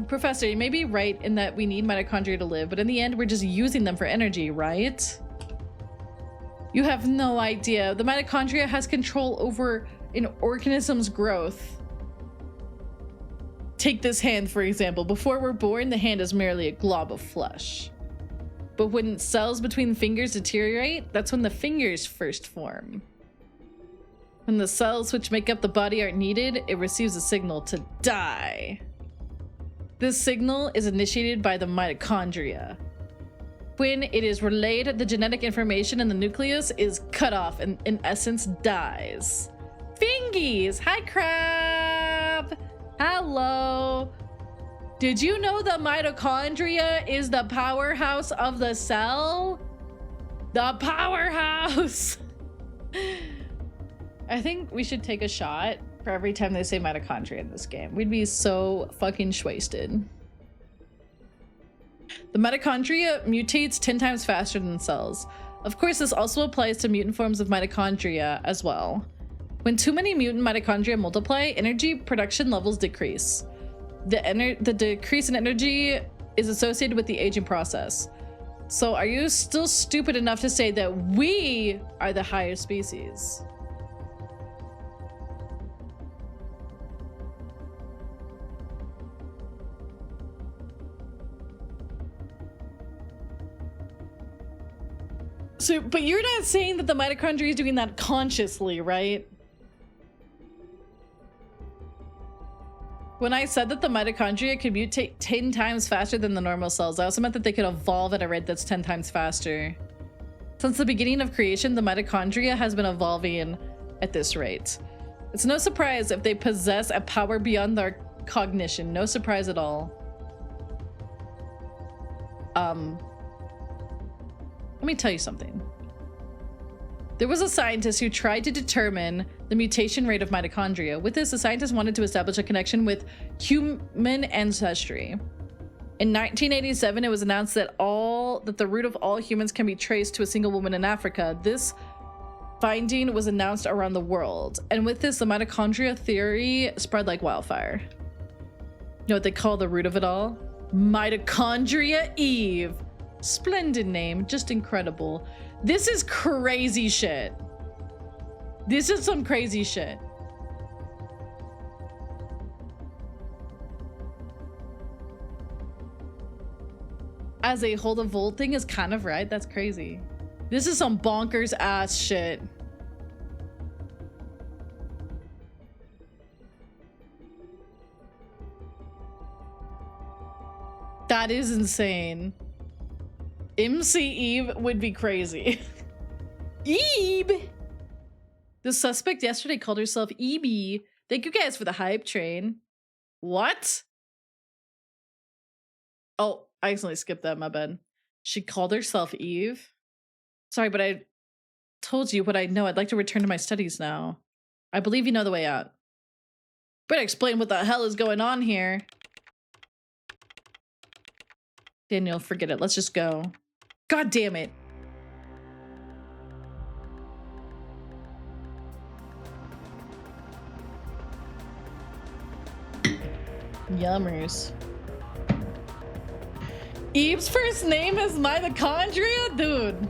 Professor, you may be right in that we need mitochondria to live, but in the end, we're just using them for energy, right? You have no idea. The mitochondria has control over an organism's growth. Take this hand, for example. Before we're born, the hand is merely a glob of flesh. But when cells between fingers deteriorate, that's when the fingers first form. When the cells which make up the body aren't needed, it receives a signal to die. This signal is initiated by the mitochondria. When it is relayed, the genetic information in the nucleus is cut off and in essence dies. Fingies! Hi, Crab! Hello! Did you know the mitochondria is the powerhouse of the cell? The powerhouse! I think we should take a shot for every time they say mitochondria in this game. We'd be so fucking wasted. The mitochondria mutates 10 times faster than cells. Of course, this also applies to mutant forms of mitochondria as well. When too many mutant mitochondria multiply, energy production levels decrease. The decrease in energy is associated with the aging process. So are you still stupid enough to say that we are the higher species? So, but you're not saying that the mitochondria is doing that consciously, right? When I said that the mitochondria could mutate 10 times faster than the normal cells, I also meant that they could evolve at a rate that's 10 times faster. Since the beginning of creation, the mitochondria has been evolving at this rate. It's no surprise if they possess a power beyond their cognition. No surprise at all. Let me tell you something. There was a scientist who tried to determine the mutation rate of mitochondria. With this, the scientist wanted to establish a connection with human ancestry. In 1987, it was announced that the root of all humans can be traced to a single woman in Africa. This finding was announced around the world. And with this, the mitochondria theory spread like wildfire. You know what they call the root of it all? Mitochondria Eve. Splendid name, just incredible. This is crazy shit. This is some crazy shit. As a whole, the Volt thing is kind of right. That's crazy. This is some bonkers ass shit. That is insane. MC Eve would be crazy. Eve! The suspect yesterday called herself EB. Thank you guys for the hype train. What? Oh, I accidentally skipped that, my bad. She called herself Eve? Sorry, but I told you what I know. I'd like to return to my studies now. I believe you know the way out. Better explain what the hell is going on here. Daniel, forget it. Let's just go. God damn it. Yummers. Eve's first name is mitochondria? Dude.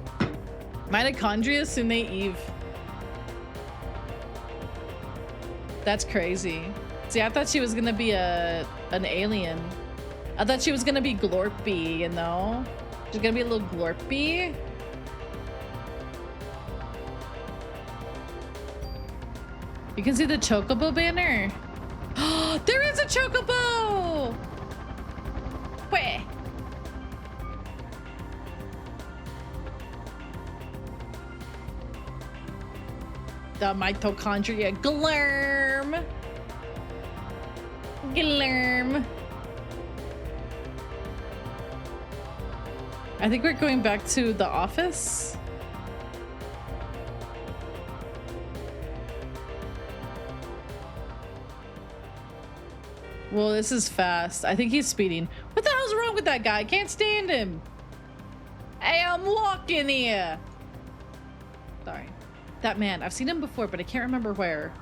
Mitochondria Sune Eve. That's crazy. See, I thought she was gonna be an alien. I thought she was gonna be Glorpy, you know? She's gonna be a little Glorpy. You can see the Chocobo banner. There is a Chocobo! Where? The mitochondria glurm. Glurm. I think we're going back to the office. Well, this is fast. I think he's speeding. What the hell's wrong with that guy? I can't stand him. Hey, I'm walking here. Sorry. That man. I've seen him before, but I can't remember where.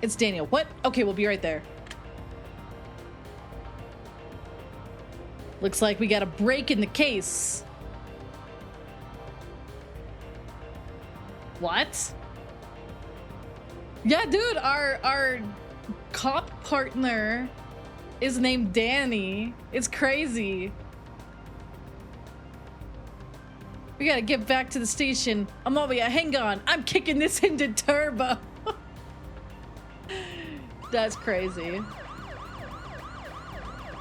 It's Daniel. What? Okay, we'll be right there. Looks like we got a break in the case. What? Yeah, dude, our cop partner is named Danny. It's crazy. We gotta get back to the station. Amalia, hang on. I'm kicking this into turbo. That's crazy.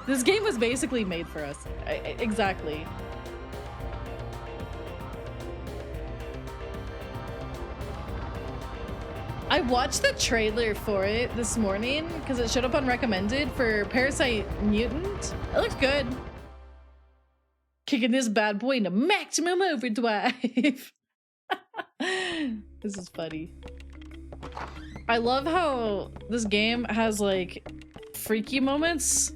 This game was basically made for us. Exactly. I watched the trailer for it this morning because it showed up on recommended for Parasite Mutant. It looks good. Kicking this bad boy into maximum overdrive. This is funny. I love how this game has like freaky moments,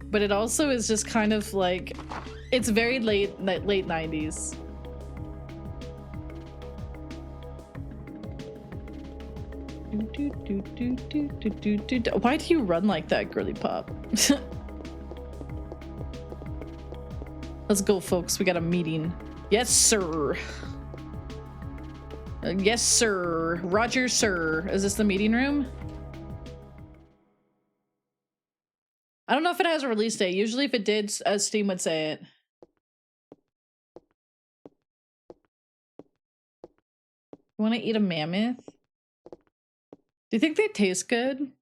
but it also is just kind of like, it's very late 90s. Why do you run like that, girly pop? Let's go, folks. We got a meeting. Yes, sir. Yes, sir. Roger, sir. Is this the meeting room? I don't know if it has a release date. Usually if it did, Steam would say it. Want to eat a mammoth? Do you think they taste good?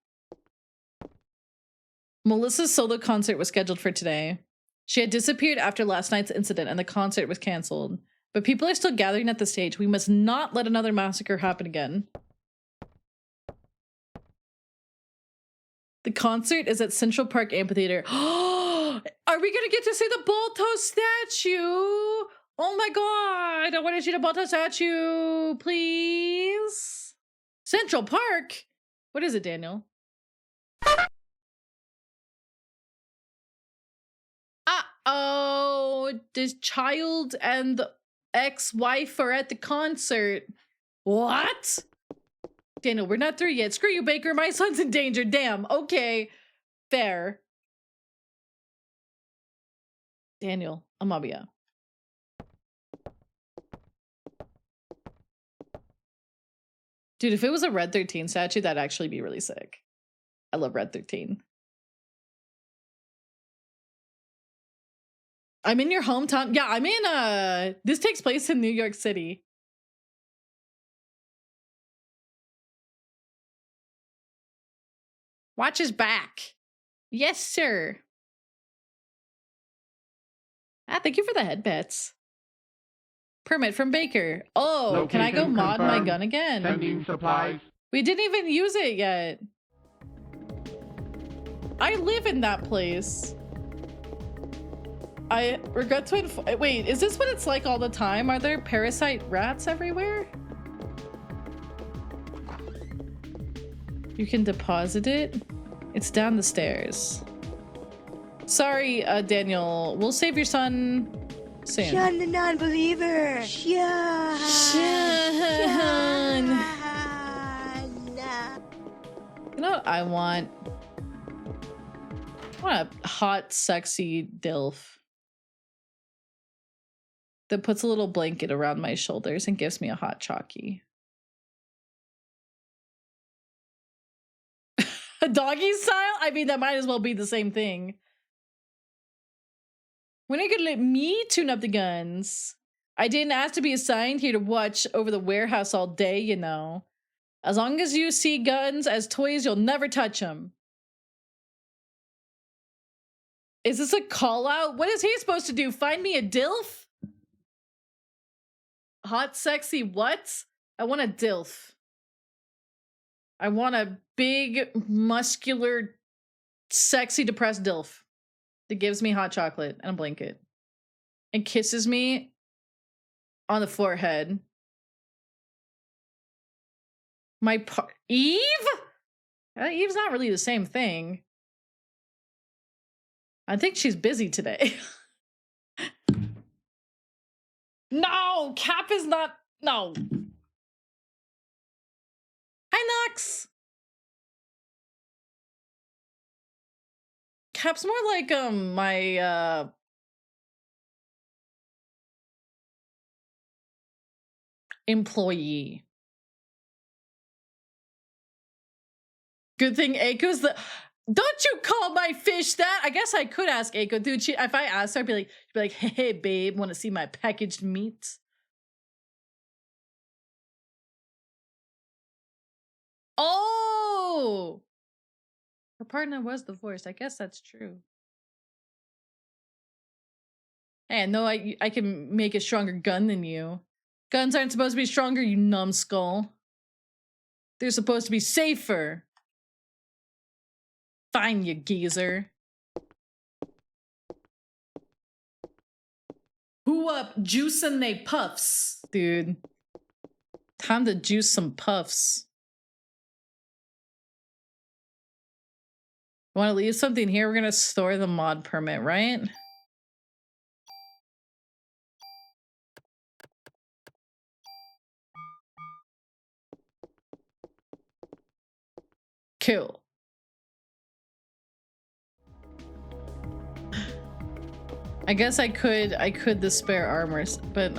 Melissa's solo concert was scheduled for today. She had disappeared after last night's incident and the concert was canceled. But people are still gathering at the stage. We must not let another massacre happen again. The concert is at Central Park Amphitheater. Are we gonna get to see the Balto statue? Oh my god, I want to see the Balto statue, please. Central Park? What is it, Daniel? Uh-oh, this child and the ex-wife are at the concert. What? Daniel, we're not through yet. Screw you, Baker. My son's in danger. Damn. Okay. Fair. Daniel, Amabia. Dude, if it was a Red 13 statue, that'd actually be really sick. I love Red 13. I'm in your hometown. Yeah, I'm in, this takes place in New York City. Watch his back. Yes, sir. Ah, thank you for the head pets. Permit from Baker. Oh, Location can I go mod my confirmed. gun again? Sending supplies. We didn't even use it yet. I live in that place. I regret to wait, is this what it's like all the time? Are there parasite rats everywhere? You can deposit it? It's down the stairs. Sorry, Daniel. We'll save your son soon. Sean the non-believer. Sean. Sean. You know what I want? I want a hot, sexy DILF that puts a little blanket around my shoulders and gives me a hot chalky. A doggy style? I mean, that might as well be the same thing. When are you gonna let me tune up the guns? I didn't ask to be assigned here to watch over the warehouse all day, you know. As long as you see guns as toys, you'll never touch them. Is this a call out? What is he supposed to do? Find me a DILF? Hot, sexy, what? I want a DILF. I want a big, muscular, sexy, depressed DILF that gives me hot chocolate and a blanket and kisses me on the forehead. Eve? Eve's not really the same thing. I think she's busy today. No, Cap is not. No. Hi, Nox. Cap's more like my employee. Good thing Aiko's the. Don't you call my fish that? I guess I could ask Aiko, dude. If I asked her, I'd be like, hey, babe, want to see my packaged meat? Oh, her partner was divorced. I guess that's true. Hey, I know I can make a stronger gun than you. Guns aren't supposed to be stronger, you numbskull. They're supposed to be safer. Fine, you geezer. Who up juicing they puffs, dude? Time to juice some puffs. Want to leave something here? We're gonna store the mod permit, right? Cool. I guess I could the spare armors, but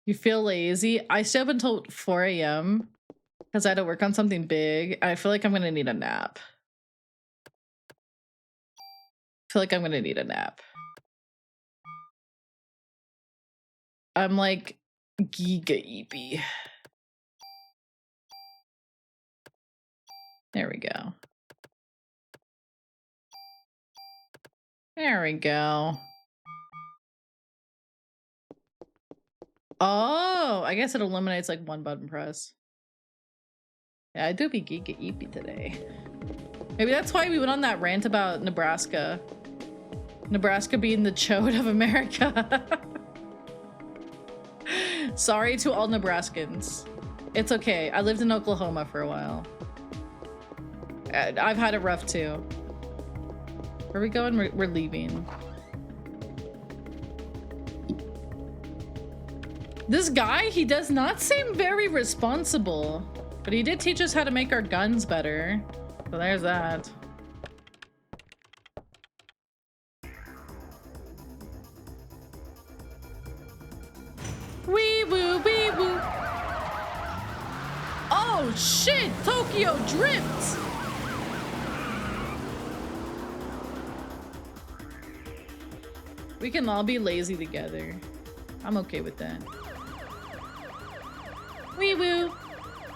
you feel lazy? I stay up until 4 a.m. because I had to work on something big. I feel like I'm gonna need a nap. I'm like giga-eepy. There we go. There we go. Oh, I guess it eliminates like one button press. Yeah, I do be giga-eepy today. Maybe that's why we went on that rant about Nebraska. Nebraska being the chode of America. Sorry to all Nebraskans. It's okay. I lived in Oklahoma for a while. I've had it rough too. Where are we going? We're leaving. This guy, he does not seem very responsible, but he did teach us how to make our guns better. So there's that. Wee Oh shit! Tokyo Drift! We can all be lazy together. I'm okay with that. Wee woo!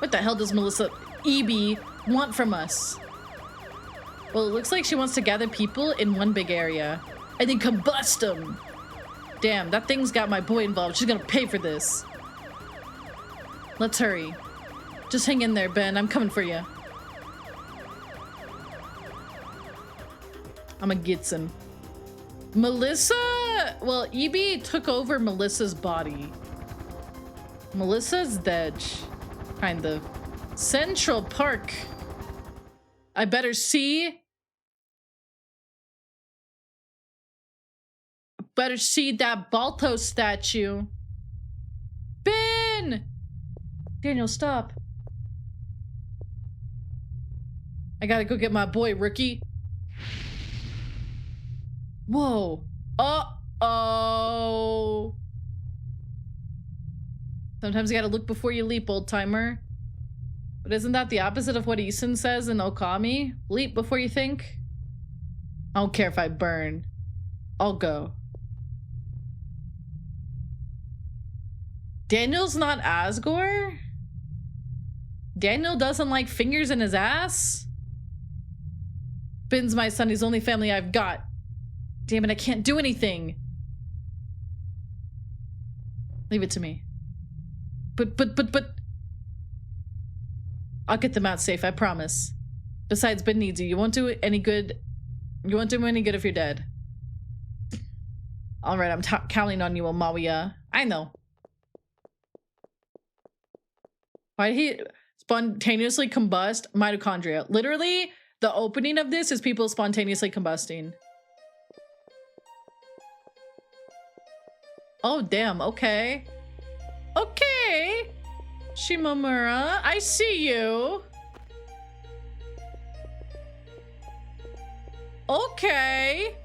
What the hell does Melissa EB want from us? Well, it looks like she wants to gather people in one big area and then combust them. Damn, that thing's got my boy involved. She's gonna pay for this. Let's hurry. Just hang in there, Ben. I'm coming for you. I'm a Gitson. Melissa... Well, EB took over Melissa's body. Melissa's dead. Kind of. Central Park. I better see... Better see that Balto statue. Ben! Daniel, stop. I gotta go get my boy, Rookie. Whoa. Uh-oh. Sometimes you gotta look before you leap, old timer. But isn't that the opposite of what Eason says in Okami? Leap before you think? I don't care if I burn. I'll go. Daniel's not Asgore? Daniel doesn't like fingers in his ass? Ben's my son, he's the only family I've got. Damn it, I can't do anything. Leave it to me. But. I'll get them out safe, I promise. Besides, Ben needs you. You won't do any good. You won't do him any good if you're dead. Alright, I'm counting on you, Omawiya. I know. Why did he spontaneously combust mitochondria? Literally, the opening of this is people spontaneously combusting. Oh, damn. Okay. Okay. Shimomura, I see you. Okay.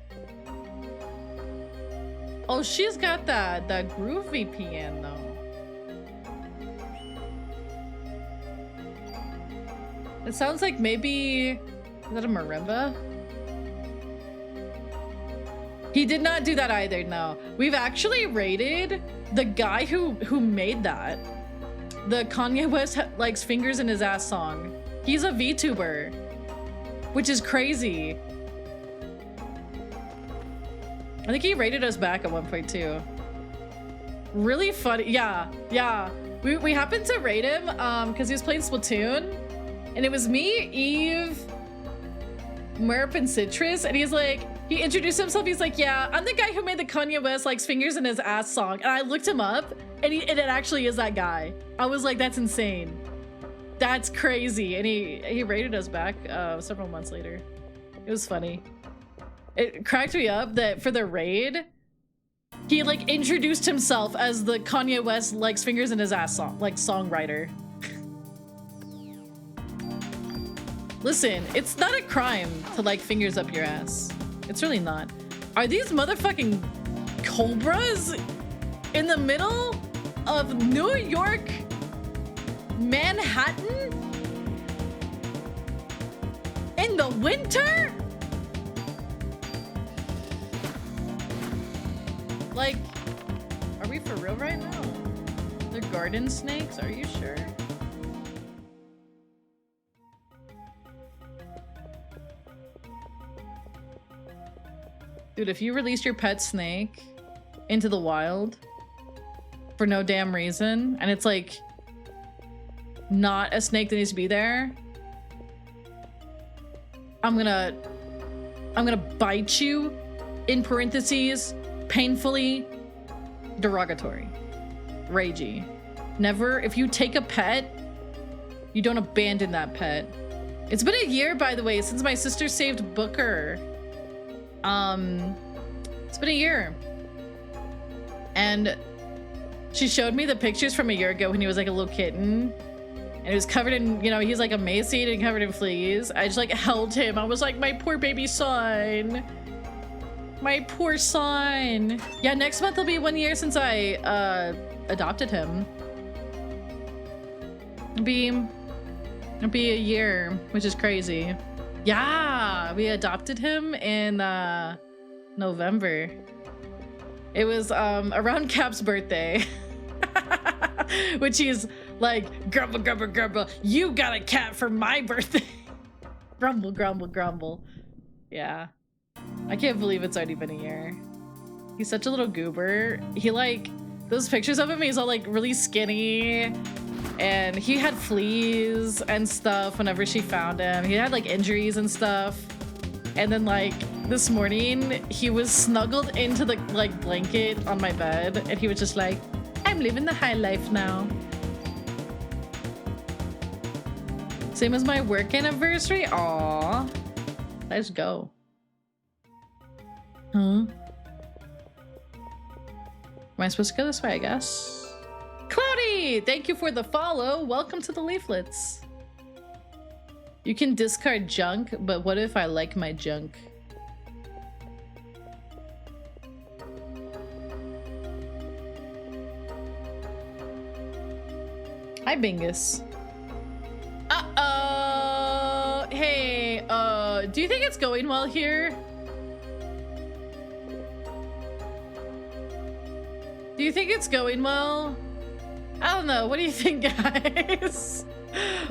Oh, she's got that groovy piano. It sounds like maybe... Is that a marimba? He did not do that either, no. We've actually rated the guy who made that. The Kanye West likes fingers in his ass song. He's a VTuber, which is crazy. I think he rated us back at one point too. Really funny, yeah. We happened to rate him because he was playing Splatoon. And it was me, Eve, Merp, and Citrus, and he's like, he introduced himself, he's like, yeah, I'm the guy who made the Kanye West likes fingers in his ass song. And I looked him up, and it actually is that guy. I was like, that's insane. That's crazy. And he rated us back several months later. It was funny. It cracked me up that for the raid, he like introduced himself as the Kanye West likes fingers in his ass song, like songwriter. Listen, it's not a crime to like fingers up your ass. It's really not. Are these motherfucking cobras in the middle of New York, Manhattan? In the winter? Like, are we for real right now? They're garden snakes, are you sure? Dude, if you release your pet snake into the wild for no damn reason, and it's like not a snake that needs to be there, I'm gonna bite you, in parentheses, painfully derogatory. Ragey. Never, if you take a pet, you don't abandon that pet. It's been a year, by the way, since my sister saved Booker. It's been a year. And she showed me the pictures from a year ago when he was like a little kitten. And it was covered in, you know, he's like emaciated and covered in fleas. I just like held him. I was like, my poor baby son. My poor son. Yeah, next month will be 1 year since I adopted him. It'll be It'll be a year, which is crazy. Yeah, we adopted him in November. It was around Cap's birthday. Which he's like, grumble, grumble, grumble, you got a cat for my birthday. Grumble, grumble, grumble. Yeah. I can't believe it's already been a year. He's such a little goober. He like, those pictures of him, he's all like really skinny. And he had fleas and stuff whenever she found him. He had like injuries and stuff. And then like this morning, he was snuggled into the like blanket on my bed. And he was just like, I'm living the high life now. Same as my work anniversary. Aww. Let's go. Huh? Am I supposed to go this way, I guess? Cloudy! Thank you for the follow. Welcome to the leaflets. You can discard junk, but what if I like my junk? Hi, Bingus. Uh-oh. Hey, do you think it's going well here? Do you think it's going well? I don't know. What do you think, guys?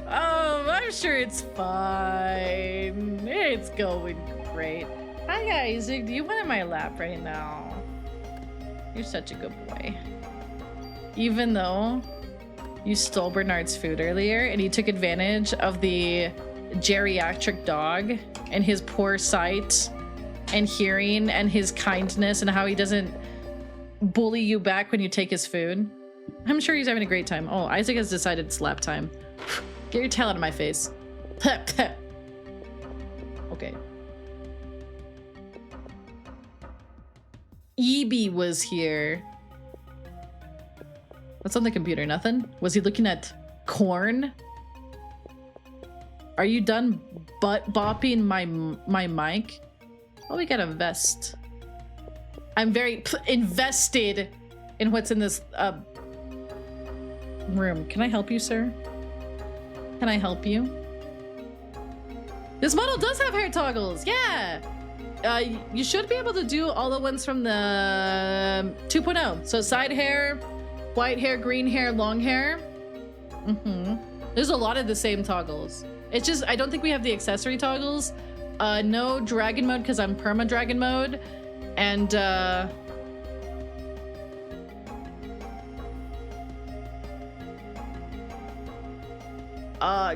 I'm sure it's fine. It's going great. Hi, Isaac. Do you want in my lap right now? You're such a good boy. Even though you stole Bernard's food earlier and you took advantage of the geriatric dog and his poor sight and hearing and his kindness and how he doesn't bully you back when you take his food. I'm sure he's having a great time. Oh, Isaac has decided it's lap time. Get your tail out of my face. Okay. EB was here. What's on the computer? Nothing? Was he looking at corn? Are you done butt bopping my mic? Oh, we got a vest. I'm very invested in what's in this room. Can I help you, sir? Can I help you? This model does have hair toggles. Yeah. You should be able to do all the ones from the 2.0. So side hair, white hair, green hair, long hair. There's a lot of the same toggles. It's just, I don't think we have the accessory toggles. No dragon mode because I'm perma dragon mode. And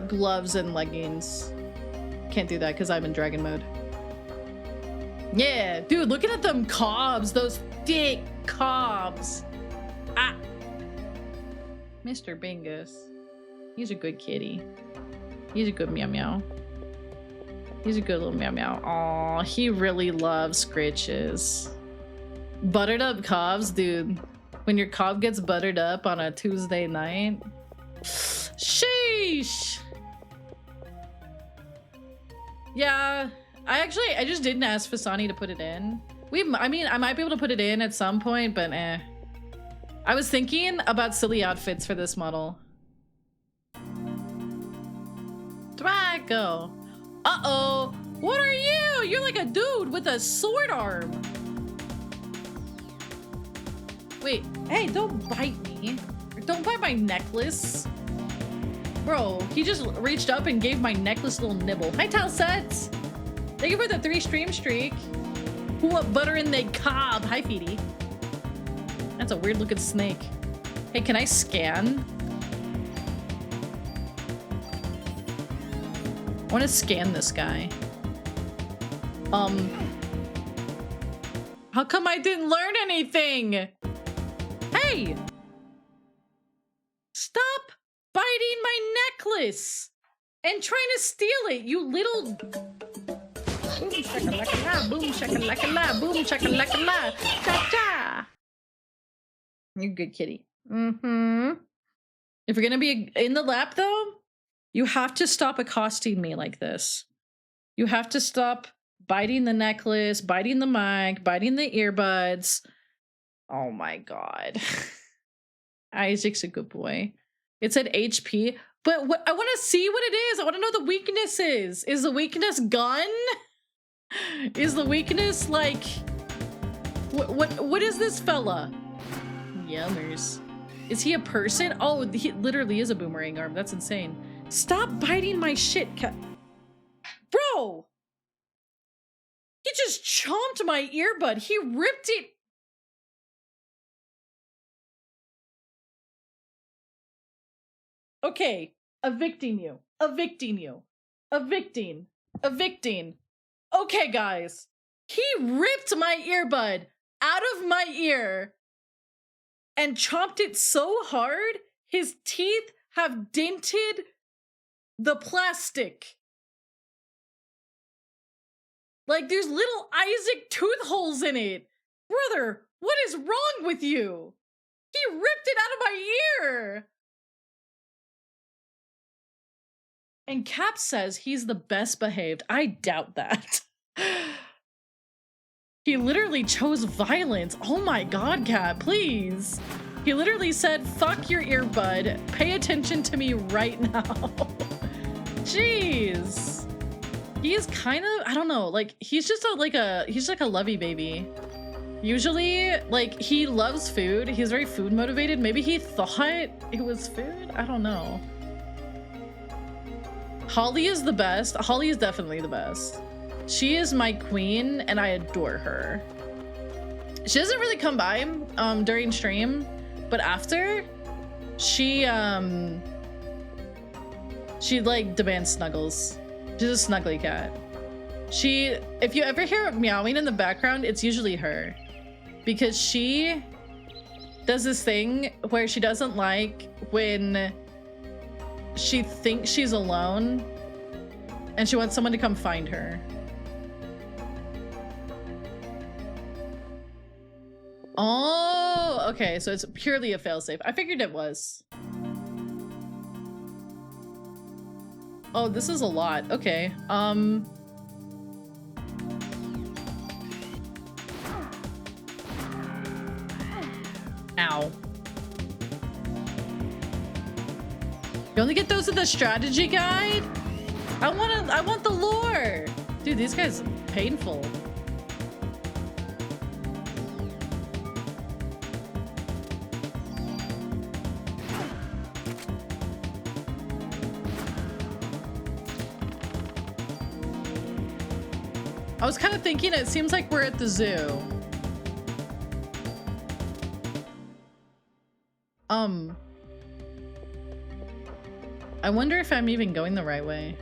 gloves and leggings. Can't do that because I'm in dragon mode. Yeah, dude, looking at them cobs, those thick cobs. Ah, Mr. Bingus. He's a good kitty. He's a good meow meow. He's a good little meow meow. Aw, he really loves scritches. Buttered up cobs, dude. When your cob gets buttered up on a Tuesday night. Sheesh. Yeah, I just didn't ask Fasani to put it in. I mean, I might be able to put it in at some point, but eh. I was thinking about silly outfits for this model. Draco. Uh-oh. What are you? You're like a dude with a sword arm. Wait, hey, don't bite me. Don't bite my necklace. Bro, he just reached up and gave my necklace a little nibble. Hi, Talsets. Thank you for the 3-stream streak. Who up butter in the cob? Hi, Feety. That's a weird looking snake. Hey, can I scan? I want to scan this guy. How come I didn't learn anything? Hey! Stop biting my necklace and trying to steal it, you little... Boom shakalaka-la, boom shakalaka-la, boom shakalaka-la, cha-cha! You're a good kitty. If you're gonna be in the lap, though, you have to stop accosting me like this. You have to stop biting the necklace, biting the mic, biting the earbuds. Oh my god. Isaac's a good boy. It said HP. But what I want to see what it is. I want to know the weaknesses. Is the weakness gun? Is the weakness like what is this fella? Yummers. Is he a person? Oh, he literally is a boomerang arm. That's insane. Stop biting my shit, bro. He just chomped my earbud. He ripped it. Okay, evicting you. Evicting you. Evicting. Evicting. Okay, guys. He ripped my earbud out of my ear and chomped it so hard, his teeth have dented the plastic. Like, there's little Isaac tooth holes in it. Brother, what is wrong with you? He ripped it out of my ear. And Cap says he's the best behaved. I doubt that. He literally chose violence. Oh my God, Cap, please. He literally said, fuck your earbud. Pay attention to me right now. Jeez. He is kind of, I don't know, like, he's just he's like a lovey baby. Usually, like, he loves food. He's very food motivated. Maybe he thought it was food? I don't know. Holly is the best. Holly is definitely the best. She is my queen and I adore her. She doesn't really come by during stream, but after she like demands snuggles. She's a snuggly cat. If you ever hear meowing in the background, it's usually her, because she does this thing where she doesn't like when she thinks she's alone and she wants someone to come find her. Oh, okay, so it's purely a failsafe. I figured it was. Oh, this is a lot. Okay. Ow. You only get those in the strategy guide? I want the lore. Dude, these guys are painful. I was kind of thinking it seems like we're at the zoo. I wonder if I'm even going the right way.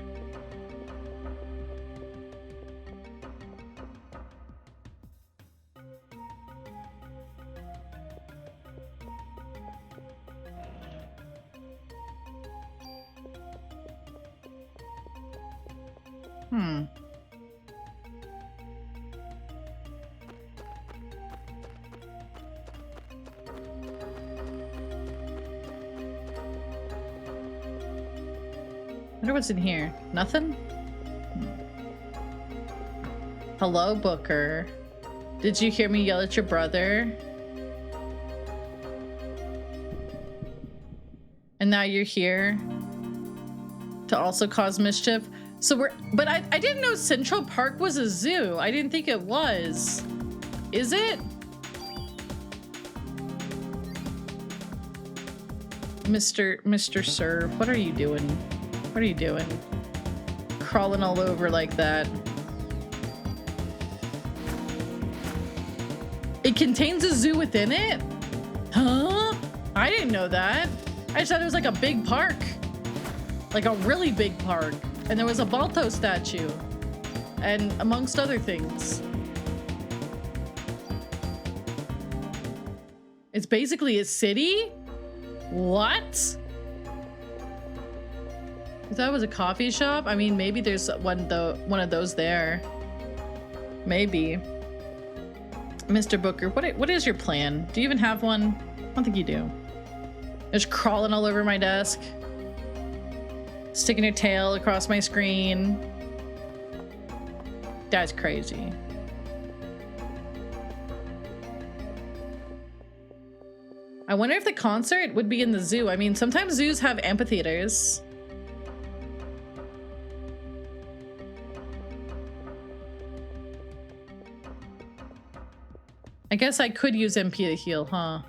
I wonder what's in here. Nothing? Hello, Booker. Did you hear me yell at your brother? And now you're here to also cause mischief? So but I didn't know Central Park was a zoo. I didn't think it was. Is it? Mr. Sir, what are you doing? What are you doing? Crawling all over like that. It contains a zoo within it? Huh? I didn't know that. I just thought it was like a big park. Like a really big park. And there was a Balto statue. And amongst other things. It's basically a city? What? I thought it was a coffee shop. I mean, maybe there's one of those there. Maybe. Mr. Booker, what is your plan? Do you even have one? I don't think you do. Just crawling all over my desk. Sticking your tail across my screen. That's crazy. I wonder if the concert would be in the zoo. I mean, sometimes zoos have amphitheaters. I guess I could use MP to heal, huh?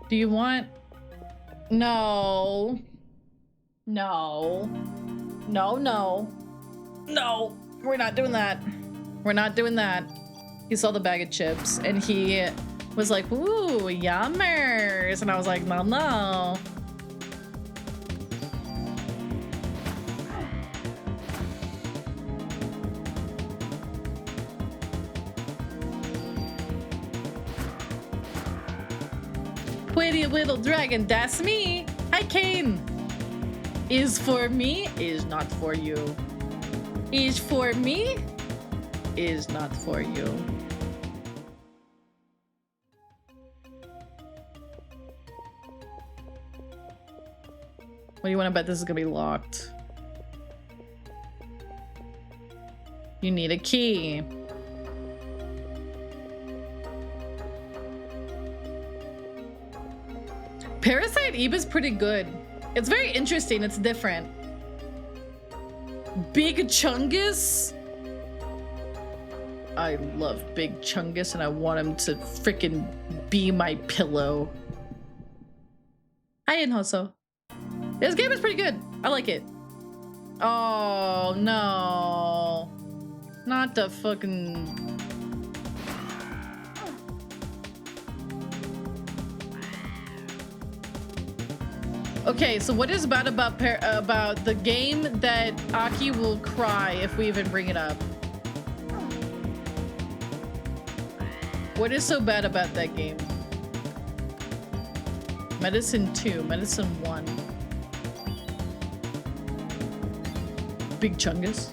Do you want... No. No. No, no. No. We're not doing that. We're not doing that. He saw the bag of chips and he was like, ooh, yummers. And I was like, no, no. Pretty little dragon, that's me. Hi, Kane. Is for me, is not for you. Is for me, is not for you. What do you want to bet this is gonna be locked? You need a key. Parasite Eve is pretty good. It's very interesting. It's different. Big Chungus. I love Big Chungus and I want him to freaking be my pillow. Hi, Inhoso. This game is pretty good. I like it. Oh, no. Not the fucking... Okay, so what is bad about the game that Aki will cry if we even bring it up? What is so bad about that game? Medicine 2, Medicine 1. Big Chungus.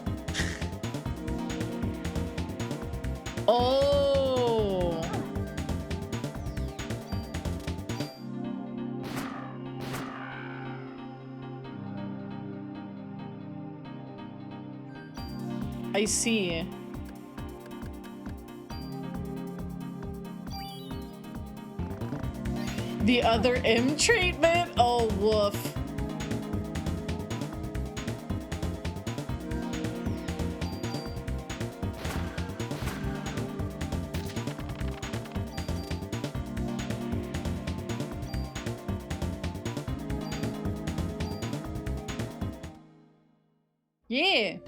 Oh. I see. The other M treatment? Oh, woof. Yeah.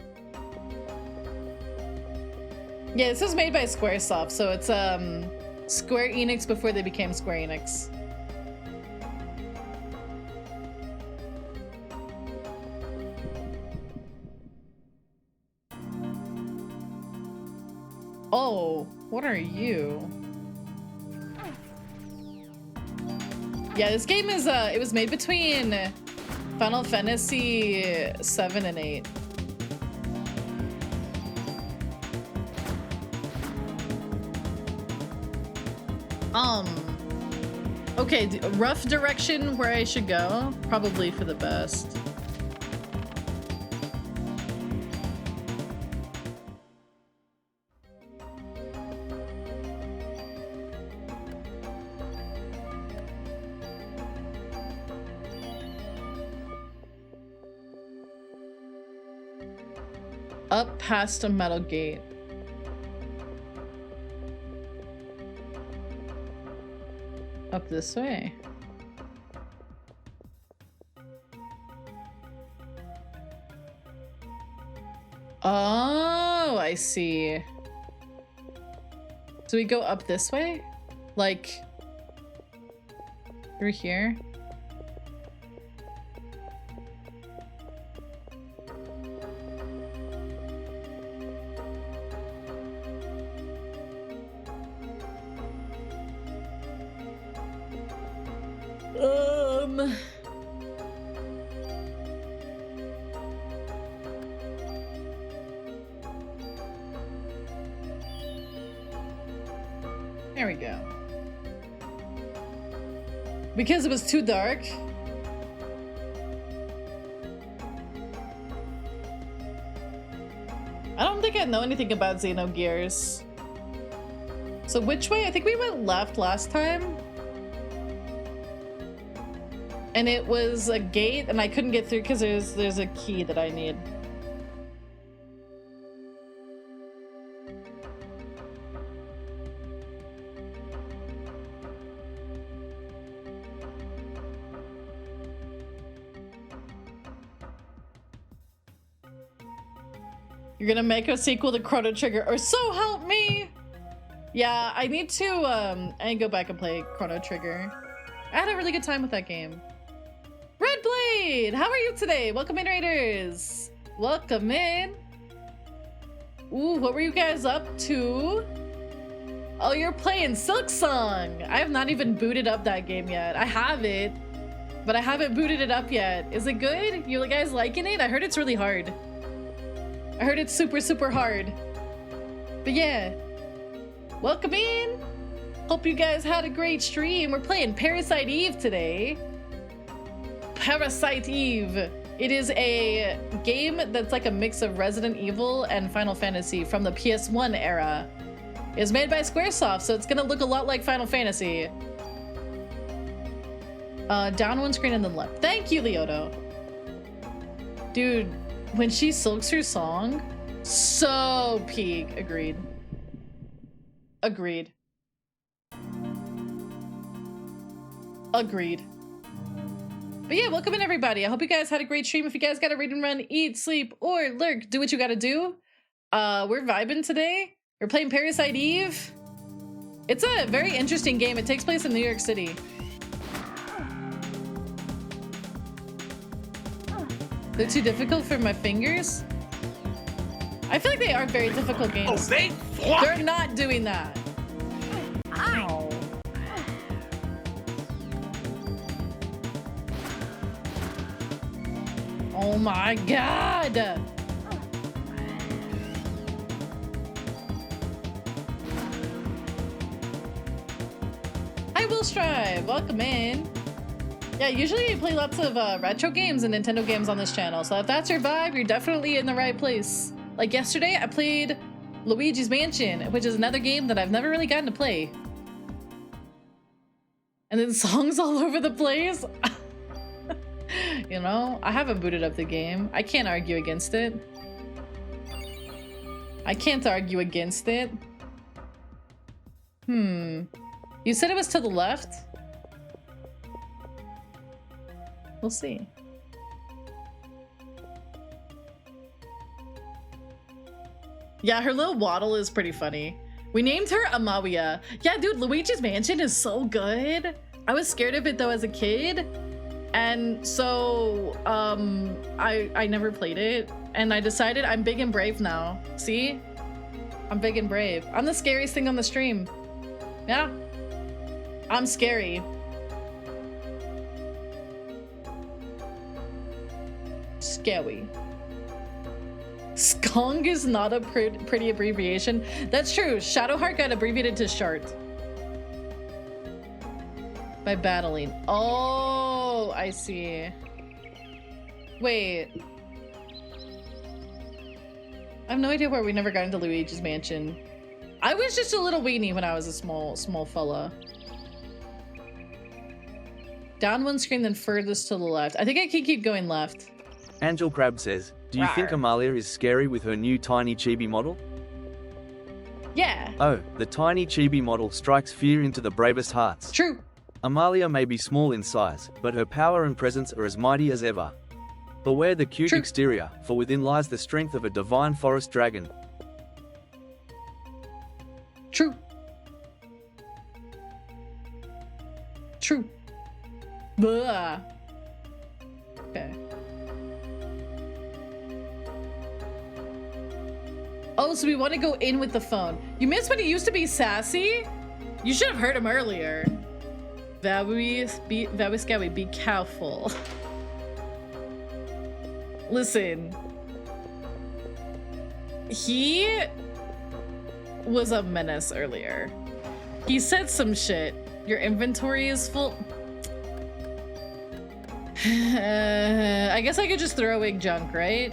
Yeah, this was made by Squaresoft, so it's Square Enix before they became Square Enix. Oh, what are you? Yeah, this game is it was made between Final Fantasy 7 and 8. Okay, rough direction where I should go. Probably for the best. Up past a metal gate. Up this way. Oh, I see. So we go up this way? Like through here? There we go. Because it was too dark. I don't think I know anything about Xenogears. So which way? I think we went left last time. And it was a gate and I couldn't get through because there's a key that I need. You're gonna make a sequel to Chrono Trigger, or so help me! Yeah, I need to go back and play Chrono Trigger. I had a really good time with that game. Red Blade, how are you today? Welcome in, Raiders. Welcome in. Ooh, what were you guys up to? Oh, you're playing Silksong. I have not even booted up that game yet. I have it, but I haven't booted it up yet. Is it good? You guys liking it? I heard it's really hard. I heard it's super, super hard. But yeah, welcome in. Hope you guys had a great stream. We're playing Parasite Eve today. Parasite Eve. It is a game that's like a mix of Resident Evil and Final Fantasy from the PS1 era. It's made by Squaresoft, so it's gonna look a lot like Final Fantasy. Down one screen and then left. Thank you, Leoto. Dude, when she silks her song, so peak. Agreed. Agreed. Agreed. But yeah, welcome in, everybody. I hope you guys had a great stream. If you guys gotta read and run, eat, sleep, or lurk, do what you gotta do. We're vibing today. We're playing Parasite Eve. It's a very interesting game. It takes place in New York City. They're too difficult for my fingers? I feel like they are very difficult games. Oh, they're not doing that. Ow. Oh my god! Hi, Will Strive. Welcome in. Yeah, usually I play lots of retro games and Nintendo games on this channel, so if that's your vibe, you're definitely in the right place. Like yesterday, I played Luigi's Mansion, which is another game that I've never really gotten to play. And then songs all over the place. You know, I haven't booted up the game. I can't argue against it. I can't argue against it. You said it was to the left? We'll see. Yeah, her little waddle is pretty funny. We named her Amalia. Yeah, dude, Luigi's Mansion is so good. I was scared of it though as a kid. And so, I never played it. And I decided I'm big and brave now. See? I'm big and brave. I'm the scariest thing on the stream. Yeah. I'm scary. Scary. Skong is not a pretty abbreviation. That's true. Shadowheart got abbreviated to Shart. By battling. Oh, I see. Wait. I have no idea where we never got into Luigi's Mansion. I was just a little weenie when I was a small fella. Down one screen, then furthest to the left. I think I can keep going left. Angel Crab says, do you think Amalia is scary with her new tiny chibi model? Yeah. Oh, the tiny chibi model strikes fear into the bravest hearts. True. Amalia may be small in size, but her power and presence are as mighty as ever. Beware the cute exterior, for within lies the strength of a divine forest dragon. True. True. Blah. Okay. Oh, so we want to go in with the phone. You missed when he used to be sassy? You should have heard him earlier. Very scary, be careful. Listen. He was a menace earlier. He said some shit. Your inventory is full. I guess I could just throw away junk, right?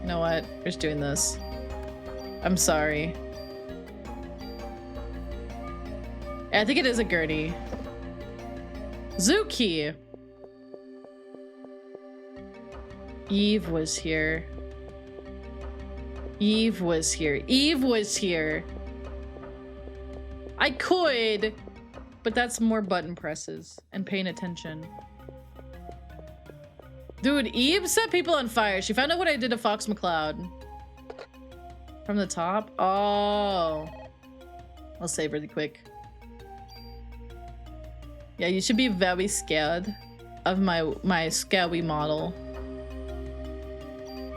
You know what? We're just doing this. I'm sorry. I think it is a Gertie. Zuki. Eve was here. Eve was here. Eve was here. I could, but that's more button presses and paying attention. Dude, Eve set people on fire. She found out what I did to Fox McCloud. From the top? Oh. I'll save really quick. Yeah, you should be very scared of my scary model.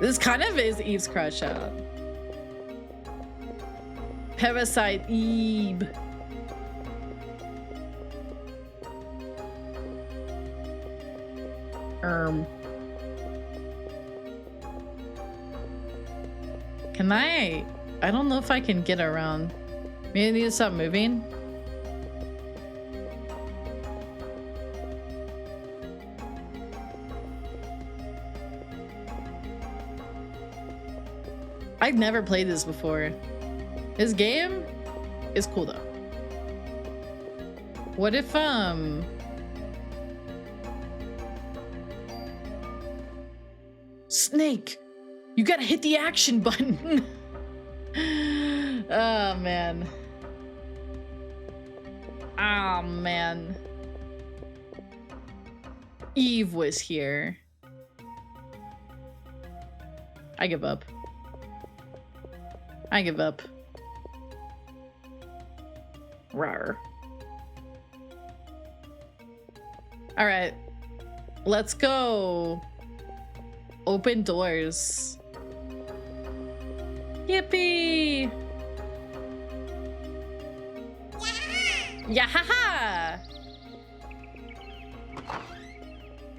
This kind of is Eve's crush out. Parasite Eve. Can I don't know if I can get around. Maybe I need to stop moving. I've never played this before. This game is cool though. What if Snake, you gotta hit the action button. Oh man. Oh man. Eve was here. I give up. I give up. Rawr. All right, let's go. Open doors. Yippee! Yeah!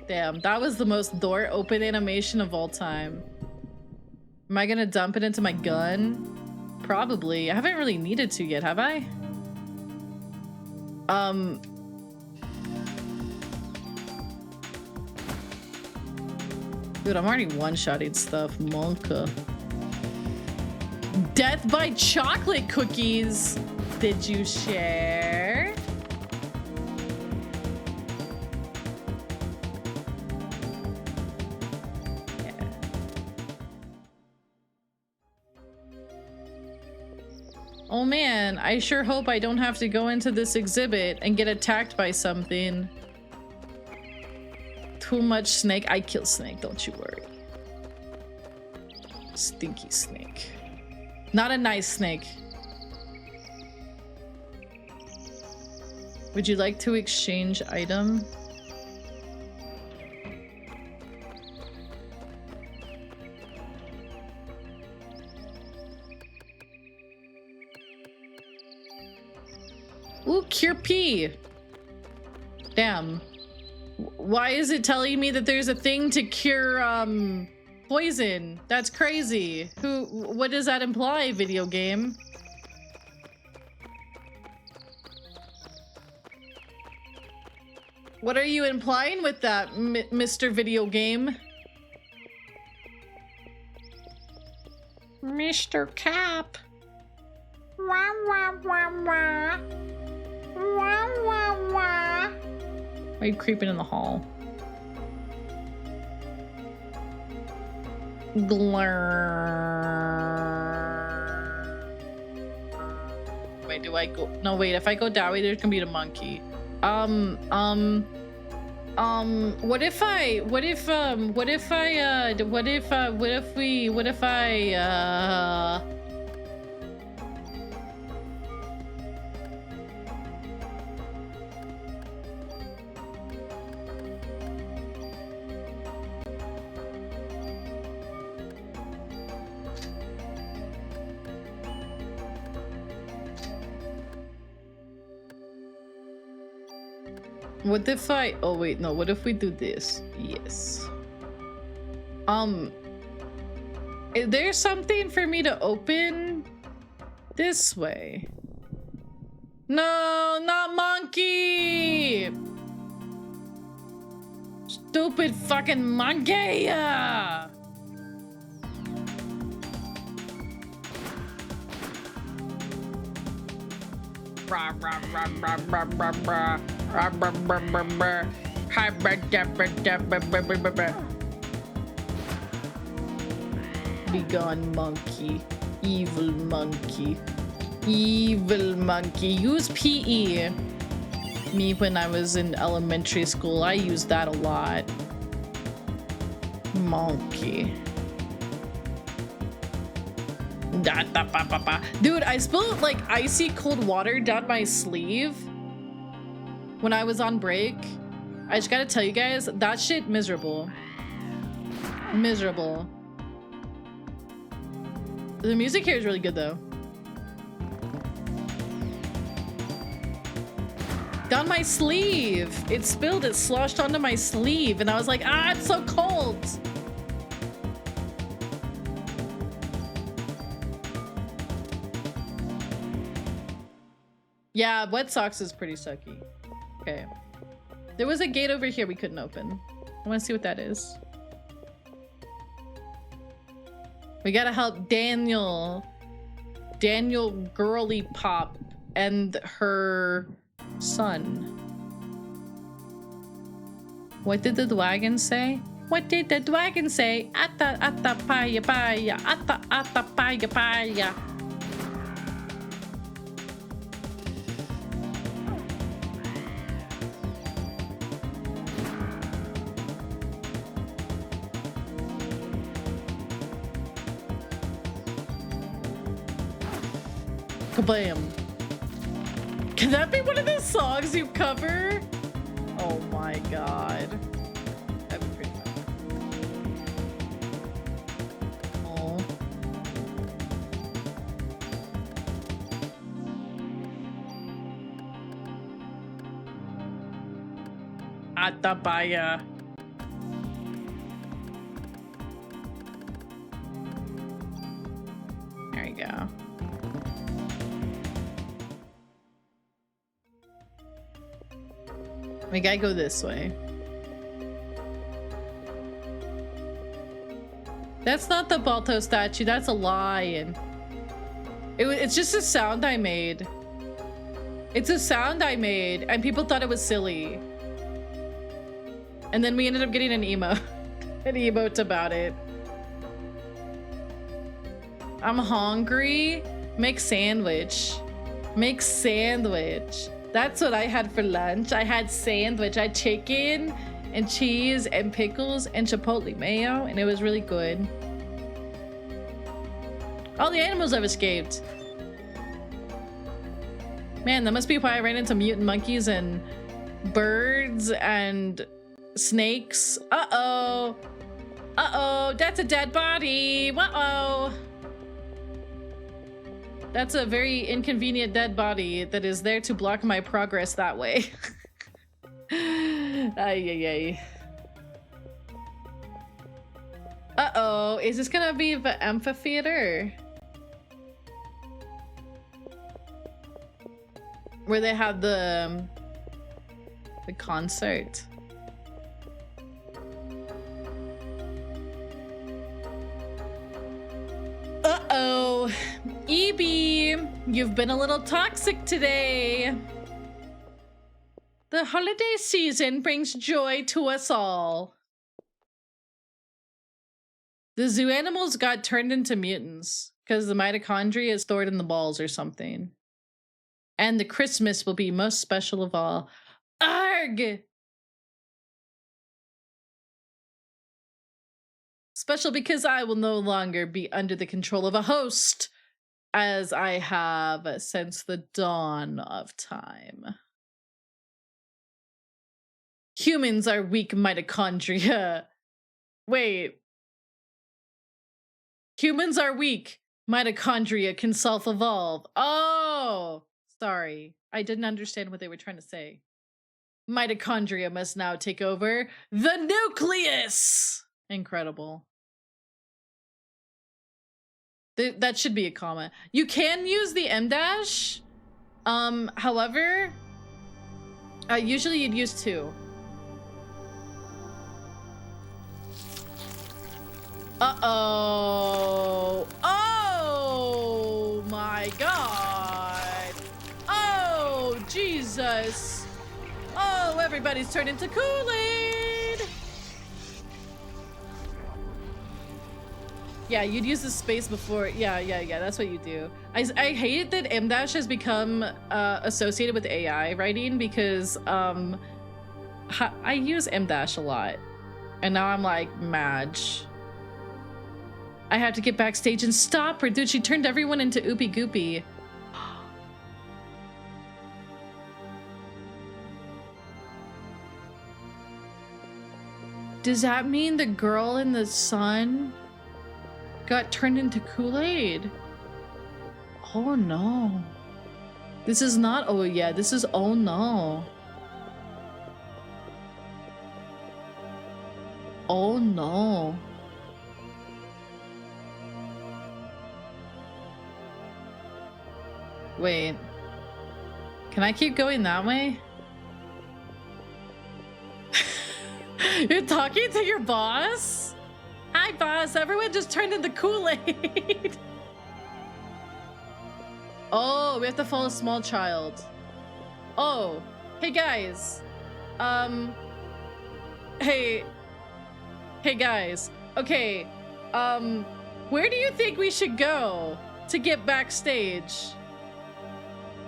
Damn, that was the most door open animation of all time. Am I gonna dump it into my gun? Probably. I haven't really needed to yet, have I? Dude, I'm already one-shotting stuff. Monka. Death by chocolate cookies. Did you share? Yeah. Oh man, I sure hope I don't have to go into this exhibit and get attacked by something. Too much snake. I kill snake, don't you worry. Stinky snake. Not a nice snake. Would you like to exchange item? Ooh, cure P. Damn. Why is it telling me that there's a thing to cure poison? That's crazy. What does that imply, video game? What are you implying with that, Mr. Video Game? Mr. Cap. Wah, wah, wah, wah. Wah, wah, wah. Why are you creeping in the hall? Glurr. Wait, do I go? No, wait, if I go that way, there's gonna be the monkey. What if oh wait, no, what if we do this? Yes. Is there something for me to open this way? No, not monkey! Stupid fucking monkey! Be gone, monkey. Evil monkey. Evil monkey. Use PE. Me when I was in elementary school, I used that a lot. Monkey. Dude, I spilled like icy cold water down my sleeve when I was on break. I just gotta tell you guys, that shit miserable. Miserable. The music here is really good though. Down my sleeve. It spilled, it sloshed onto my sleeve, and I was like, ah, it's so cold. Yeah, wet socks is pretty sucky. Okay. There was a gate over here we couldn't open. I want to see what that is. We gotta help Daniel. Daniel Girly Pop and her son. What did the wagon say? What did the wagon say? Atta atta paya paya. Atta atta paya paya. Kablam. Can that be one of the songs you cover? Oh my god. That'd be pretty fun. Oh. Atabaya. There you go. We gotta go this way. That's not the Balto statue, that's a lion. It's just a sound I made. It's a sound I made, and people thought it was silly. And then we ended up getting an an emote about it. I'm hungry. Make sandwich. Make sandwich. That's what I had for lunch. I had sandwich. I had chicken and cheese and pickles and chipotle mayo, and it was really good. All the animals have escaped. Man, that must be why I ran into mutant monkeys and birds and snakes. Uh-oh. Uh-oh, that's a dead body. Uh-oh. That's a very inconvenient dead body that is there to block my progress that way. Ay, ay, ay. Uh-oh, is this gonna be the amphitheater? Where they have the concert. Uh-oh. Evie, you've been a little toxic today. The holiday season brings joy to us all. The zoo animals got turned into mutants because the mitochondria is stored in the balls or something. And the Christmas will be most special of all. Arg! Special because I will no longer be under the control of a host, as I have since the dawn of time. Humans are weak mitochondria. Wait. Humans are weak. Mitochondria can self-evolve. Oh! Sorry. I didn't understand what they were trying to say. Mitochondria must now take over the nucleus! Incredible. That should be a comma. You can use the M dash. However, usually you'd use 2. Uh-oh. Oh my god. Oh, Jesus. Oh, everybody's turned into Kool-Aid. Yeah, you'd use the space before. Yeah, that's what you do. I hate that M dash has become associated with AI writing because I use M dash a lot. And now I'm like, Madge. I have to get backstage and stop her. Dude, she turned everyone into Oopie Goopy. Does that mean the girl in the sun got turned into Kool-Aid? Oh no. This is not oh yeah, this is oh no. Oh no. Wait. Can I keep going that way? You're talking to your boss? Hi boss, everyone just turned into Kool-Aid. Oh, we have to follow a small child. Oh, hey guys. Hey guys. Okay, where do you think we should go to get backstage?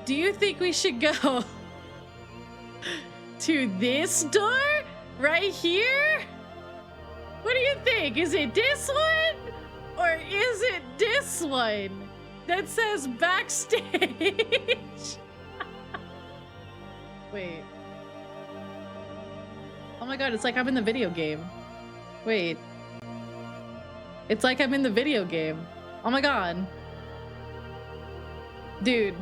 Do you think we should go to this door right here? What do you think? Is it this one or is it this one that says backstage? Wait. Oh my god, it's like I'm in the video game. Wait. It's like I'm in the video game. Oh my god. Dude.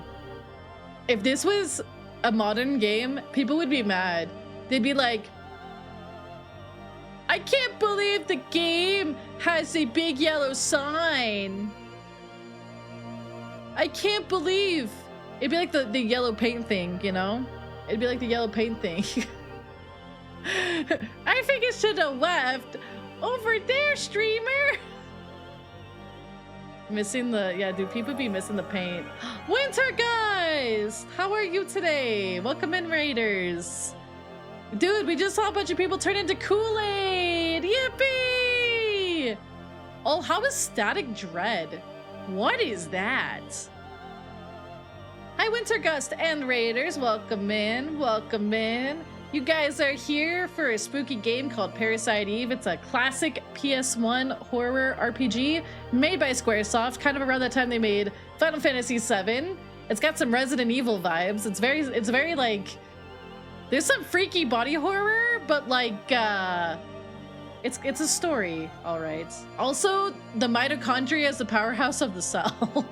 If this was a modern game, people would be mad. They'd be like, I can't believe the game has a big yellow sign. I can't believe. It'd be like the yellow paint thing, you know? It'd be like the yellow paint thing. I think it should have left over there, streamer. Missing the, yeah, dude, people be missing the paint. Winter guys, how are you today? Welcome in, Raiders. Dude, we just saw a bunch of people turn into Kool-Aid. Yippee! Oh, how is Static Dread? What is that? Hi, Winter Gust and Raiders. Welcome in. Welcome in. You guys are here for a spooky game called Parasite Eve. It's a classic PS1 horror RPG made by Squaresoft, kind of around that time they made Final Fantasy VII. It's got some Resident Evil vibes. It's very like, there's some freaky body horror, but like, it's a story, all right. Also, the mitochondria is the powerhouse of the cell.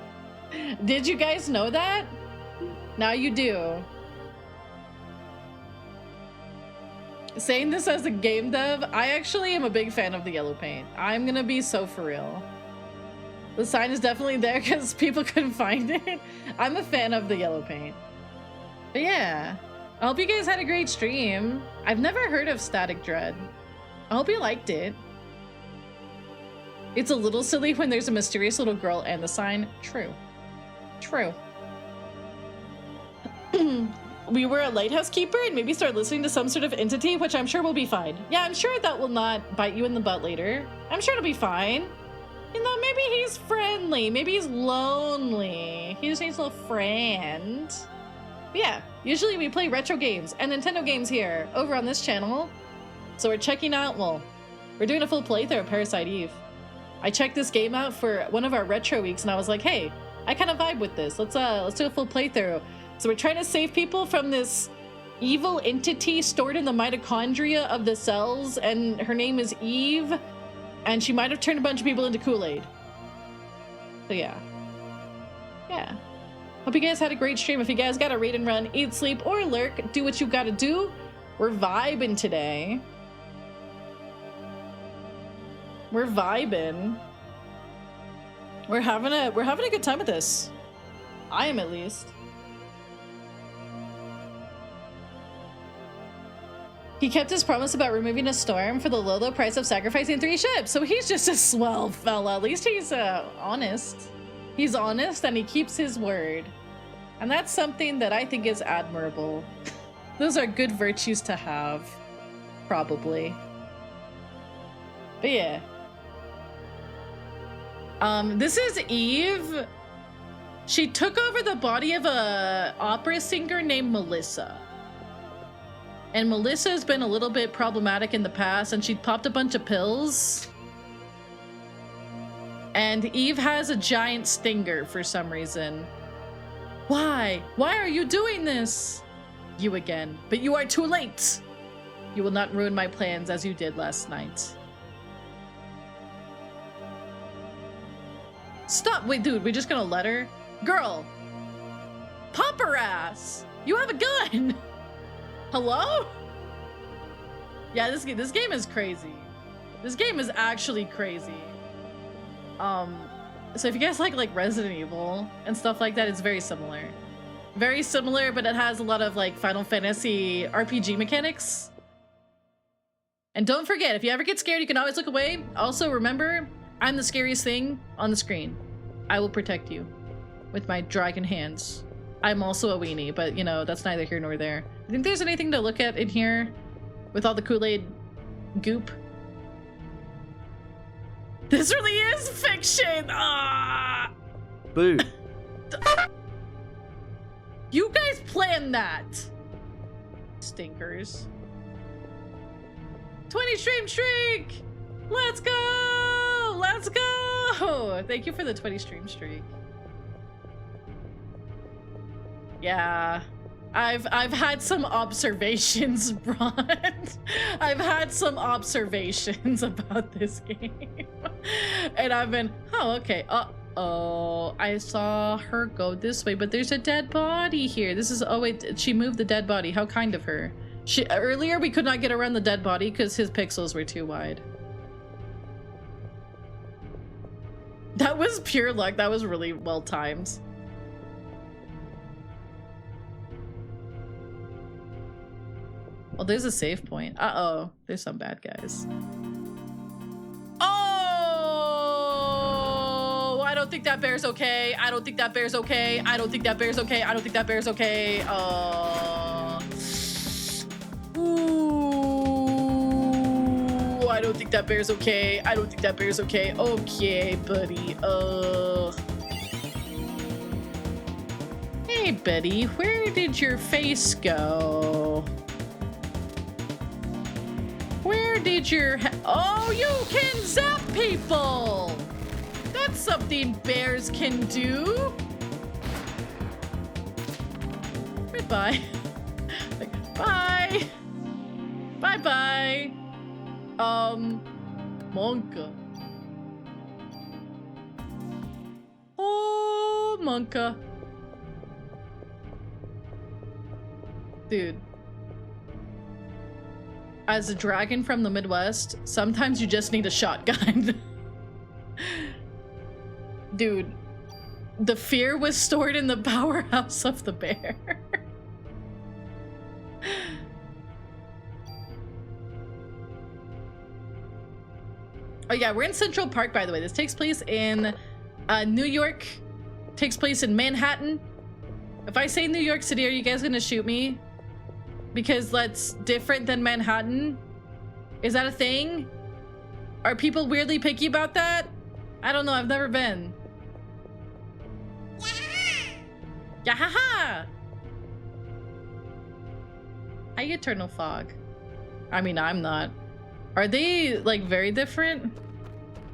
Did you guys know that? Now you do. Saying this as a game dev, I actually am a big fan of the yellow paint. I'm gonna be so for real. The sign is definitely there because people couldn't find it. I'm a fan of the yellow paint. But yeah, I hope you guys had a great stream. I've never heard of Static Dread. I hope you liked it. It's a little silly when there's a mysterious little girl and the sign. True. True. We were a lighthouse keeper and maybe start listening to some sort of entity, which I'm sure will be fine. Yeah, I'm sure that will not bite you in the butt later. I'm sure it'll be fine. You know, maybe he's friendly. Maybe he's lonely. He just needs a little friend. But yeah, usually we play retro games and Nintendo games here over on this channel. So we're checking out, well, we're doing a full playthrough of Parasite Eve. I checked this game out for one of our retro weeks and I was like, hey, I kind of vibe with this. Let's do a full playthrough. So we're trying to save people from this evil entity stored in the mitochondria of the cells, and her name is Eve, and she might have turned a bunch of people into Kool-Aid. So yeah. Yeah. Hope you guys had a great stream. If you guys gotta read and run, eat, sleep, or lurk, do what you gotta do. We're vibing today. We're vibing. We're having a good time with this. I am, at least. He kept his promise about removing a storm for the low price of sacrificing 3 ships. So he's just a swell fella. At least he's honest. He's honest and he keeps his word. And that's something that I think is admirable. Those are good virtues to have. Probably. But yeah. This is Eve. She took over the body of a opera singer named Melissa. And Melissa's been a little bit problematic in the past, and she popped a bunch of pills. And Eve has a giant stinger for some reason. Why? Why are you doing this? You again. But you are too late. You will not ruin my plans as you did last night. Stop. Wait, dude, we're just gonna let her? Girl. Pop her ass. You have a gun. Hello? Yeah, this game is crazy. This game is actually crazy. So if you guys like Resident Evil and stuff like that, it's very similar. Very similar, but it has a lot of like Final Fantasy RPG mechanics. And don't forget, if you ever get scared, you can always look away. Also, remember, I'm the scariest thing on the screen. I will protect you with my dragon hands. I'm also a weenie, but you know, that's neither here nor there. I think there's anything to look at in here with all the Kool-Aid goop. This really is fiction! Ah! Boo. You guys planned that! Stinkers. 20 stream streak! Let's go! Let's go! Thank you for the 20 stream streak. Yeah. I've had some observations, Ron. I've had some observations about this game. And I've been, oh, okay. Uh-oh. I saw her go this way, but there's a dead body here. This is, oh wait, she moved the dead body. How kind of her. Earlier we could not get around the dead body because his pixels were too wide. That was pure luck. That was really well timed. Oh, there's a save point. Uh-oh. There's some bad guys. Oh! I don't think that bear's okay. I don't think that bear's okay. I don't think that bear's okay. I don't think that bear's okay. Ooh. I don't think that bear's okay. I don't think that bear's okay. Okay, buddy. Hey, buddy. Where did your face go? Where did your oh, you can zap people! That's something bears can do. Goodbye. Like, bye. Bye-bye. Monka. Oh, Monka. Dude. As a dragon from the Midwest, sometimes you just need a shotgun. Dude, the fear was stored in the powerhouse of the bear. Oh yeah, we're in Central Park, by the way. This takes place in New York. Takes place in Manhattan. If I say New York City, are you guys gonna shoot me? Because that's different than Manhattan? Is that a thing? Are people weirdly picky about that? I don't know, I've never been. Yahaha! Hi, Eternal Fog. I mean, I'm not. Are they, like, very different?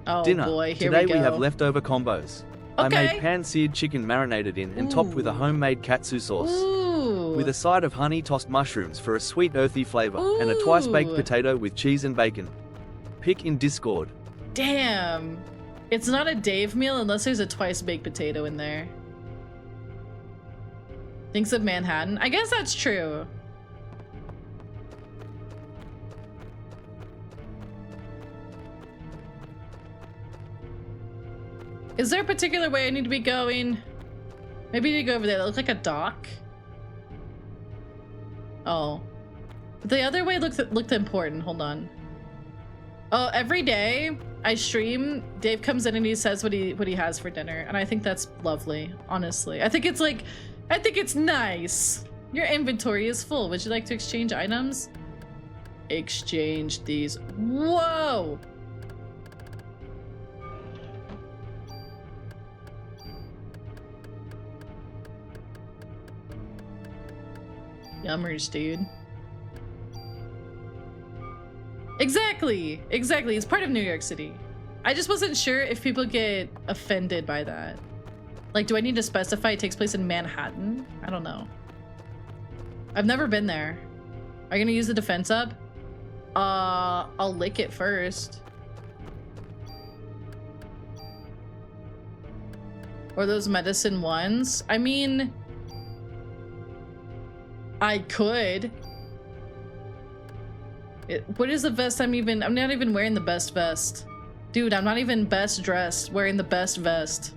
Oh Dinner. boy, here Today we go. we have leftover combos. Okay. I made pan-seared chicken marinated in and topped with a homemade katsu sauce. Ooh. With a side of honey-tossed mushrooms for a sweet earthy flavor, and a twice-baked potato with cheese and bacon. Pick in Discord. Damn. It's not a Dave meal unless there's a twice-baked potato in there. Thinks of Manhattan. I guess that's true. Is there a particular way I need to be going? Maybe I need to go over there. That looks like a dock. Oh. But the other way looked important. Hold on. Oh, every day I stream, Dave comes in and he says what he has for dinner. And I think that's lovely, honestly. I think it's like, I think it's nice. Your inventory is full. Would you like to exchange items? Exchange these. Whoa! Yummers, dude. Exactly. Exactly. It's part of New York City. I just wasn't sure if people get offended by that. Like, do I need to specify it takes place in Manhattan? I don't know. I've never been there. Are you gonna use the defense up? I'll lick it first. Or those medicine ones? I mean, I could. What is the vest I'm not even wearing the best vest. Dude, I'm not even best dressed wearing the best vest.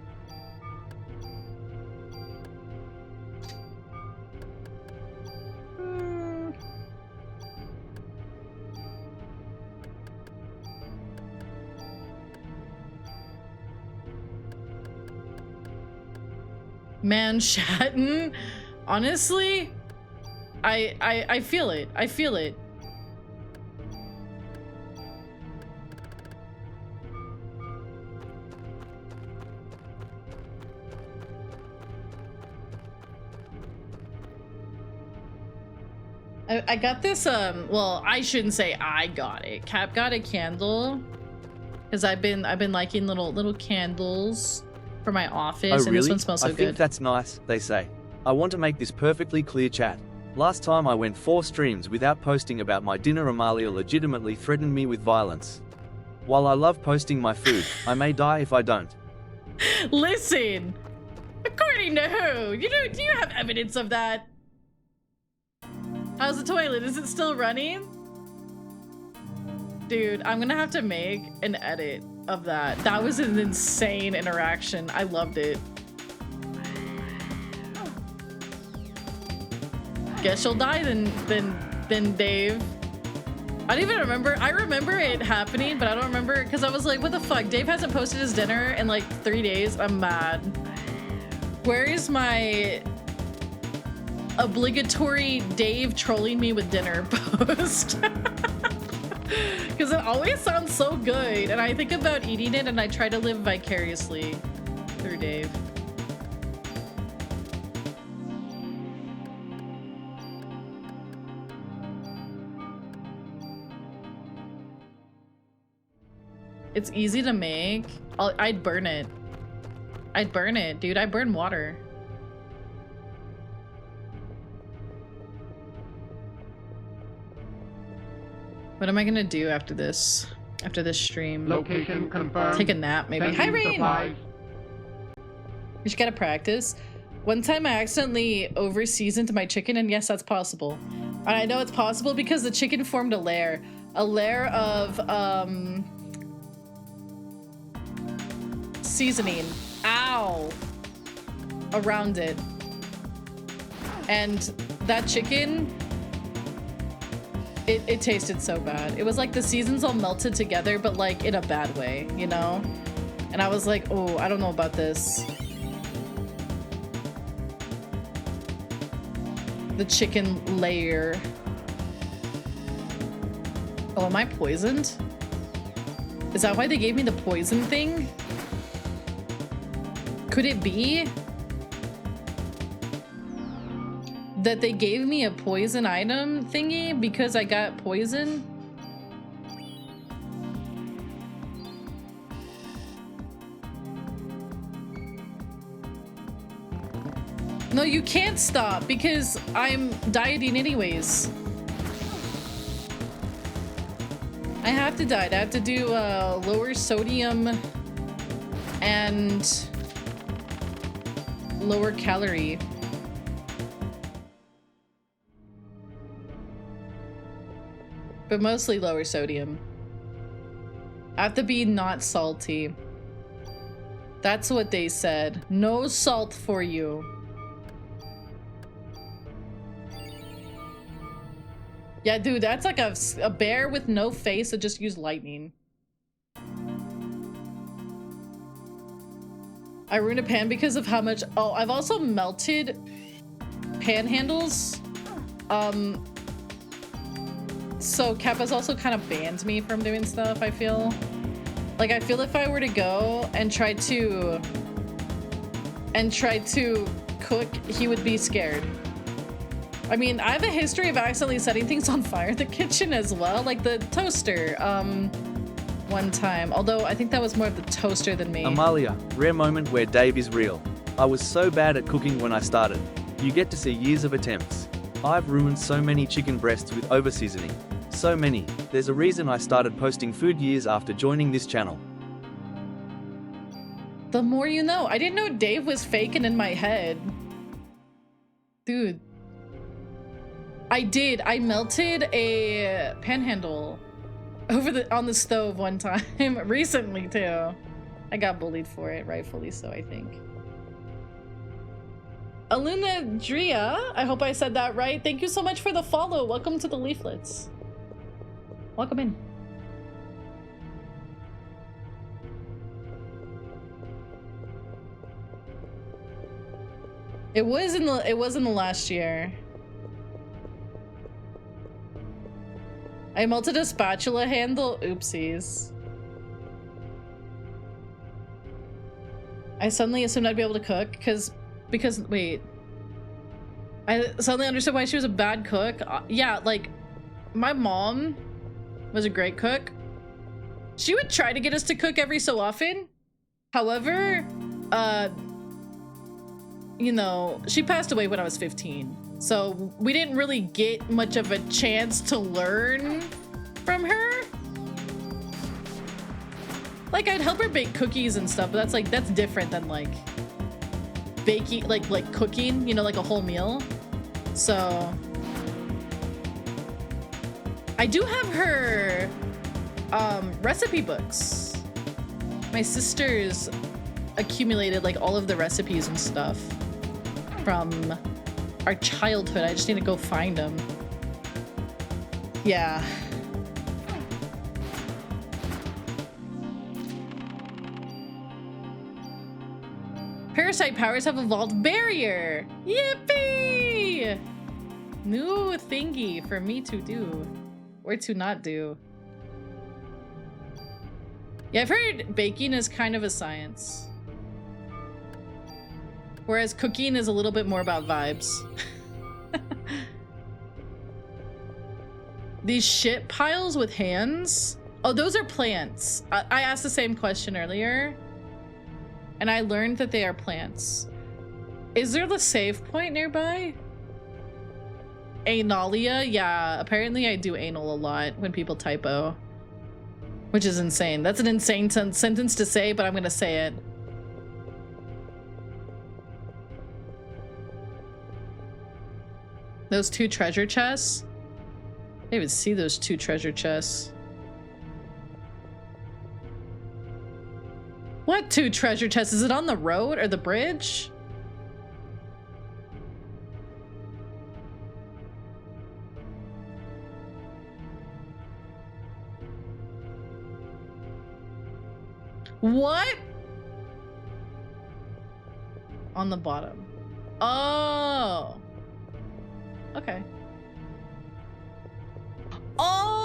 Manhattan? Honestly, I feel it. I feel it. I got this, well, I shouldn't say I got it. Cap got a candle. Because I've been liking little candles for my office. Oh, and really? This one smells so I good. think that's nice, they say. I want to make this perfectly clear, chat. Last time I went 4 streams without posting about my dinner. Amalia legitimately threatened me with violence. While I love posting my food, I may die if I don't. Listen! According to who? Do you have evidence of that? How's the toilet? Is it still running? Dude, I'm gonna have to make an edit of that. That was an insane interaction. I loved it. Guess you'll die then Dave. I don't even remember. I remember it happening, but I don't remember because I was like, what the fuck? Dave hasn't posted his dinner in like 3 days. I'm mad. Where is my obligatory Dave trolling me with dinner post? Because it always sounds so good, and I think about eating it and I try to live vicariously through Dave. It's easy to make. I'd burn it. I'd burn it, dude. I burn water. What am I gonna do after this? After this stream? Location confirmed. Take a nap, maybe. Hi, Rain! Supplies. We just gotta practice. One time I accidentally over-seasoned my chicken, and yes, that's possible. And I know it's possible because the chicken formed a layer. A layer of, seasoning. Ow! Around it. And that chicken, it tasted so bad. It was like the seasons all melted together, but like in a bad way, you know? And I was like, oh, I don't know about this. The chicken layer. Oh, am I poisoned? Is that why they gave me the poison thing? Could it be that they gave me a poison item thingy because I got poisoned? No, you can't stop because I'm dieting anyways. I have to diet. I have to do lower sodium and lower calorie. But mostly lower sodium. I have to be not salty. That's what they said. No salt for you. Yeah, dude, that's like a bear with no face that just used lightning. I ruined a pan because of how much... Oh, I've also melted pan handles. So Kappa's also kind of banned me from doing stuff, I feel. Like, I feel if I were to go and try to cook, he would be scared. I mean, I have a history of accidentally setting things on fire in the kitchen as well, like the toaster, one time. Although I think that was more of the toaster than me. Amalia, rare moment where Dave is real. I was so bad at cooking when I started. You get to see years of attempts. I've ruined so many chicken breasts with over-seasoning. So many. There's a reason I started posting food years after joining this channel. The more you know. I didn't know Dave was faking in my head. Dude. I did. I melted a panhandle on the stove one time. Recently, too. I got bullied for it. Rightfully so, I think. Aluna Dria, I hope I said that right. Thank you so much for the follow. Welcome to the leaflets. Welcome in. It was in the last year. I melted a spatula handle. Oopsies. I suddenly assumed I'd be able to cook because wait. I suddenly understood why she was a bad cook. Yeah, like my mom was a great cook. She would try to get us to cook every so often. However, you know, she passed away when I was 15. So we didn't really get much of a chance to learn from her. Like I'd help her bake cookies and stuff, but that's different than like baking, like cooking, you know, like a whole meal. So I do have her recipe books. My sisters accumulated like all of the recipes and stuff from our childhood. I just need to go find them. Yeah. Parasite powers have evolved barrier. Yippee! New thingy for me to do or to not do. Yeah, I've heard baking is kind of a science. Whereas cooking is a little bit more about vibes. These shit piles with hands? Oh, those are plants. I asked the same question earlier. And I learned that they are plants. Is there the save point nearby? Analia? Yeah, apparently I do anal a lot when people typo. Which is insane. That's an insane sentence to say, but I'm gonna say it. Those two treasure chests? I didn't even see those two treasure chests. What two treasure chests? Is it on the road or the bridge? What? On the bottom. Oh. Okay. Oh!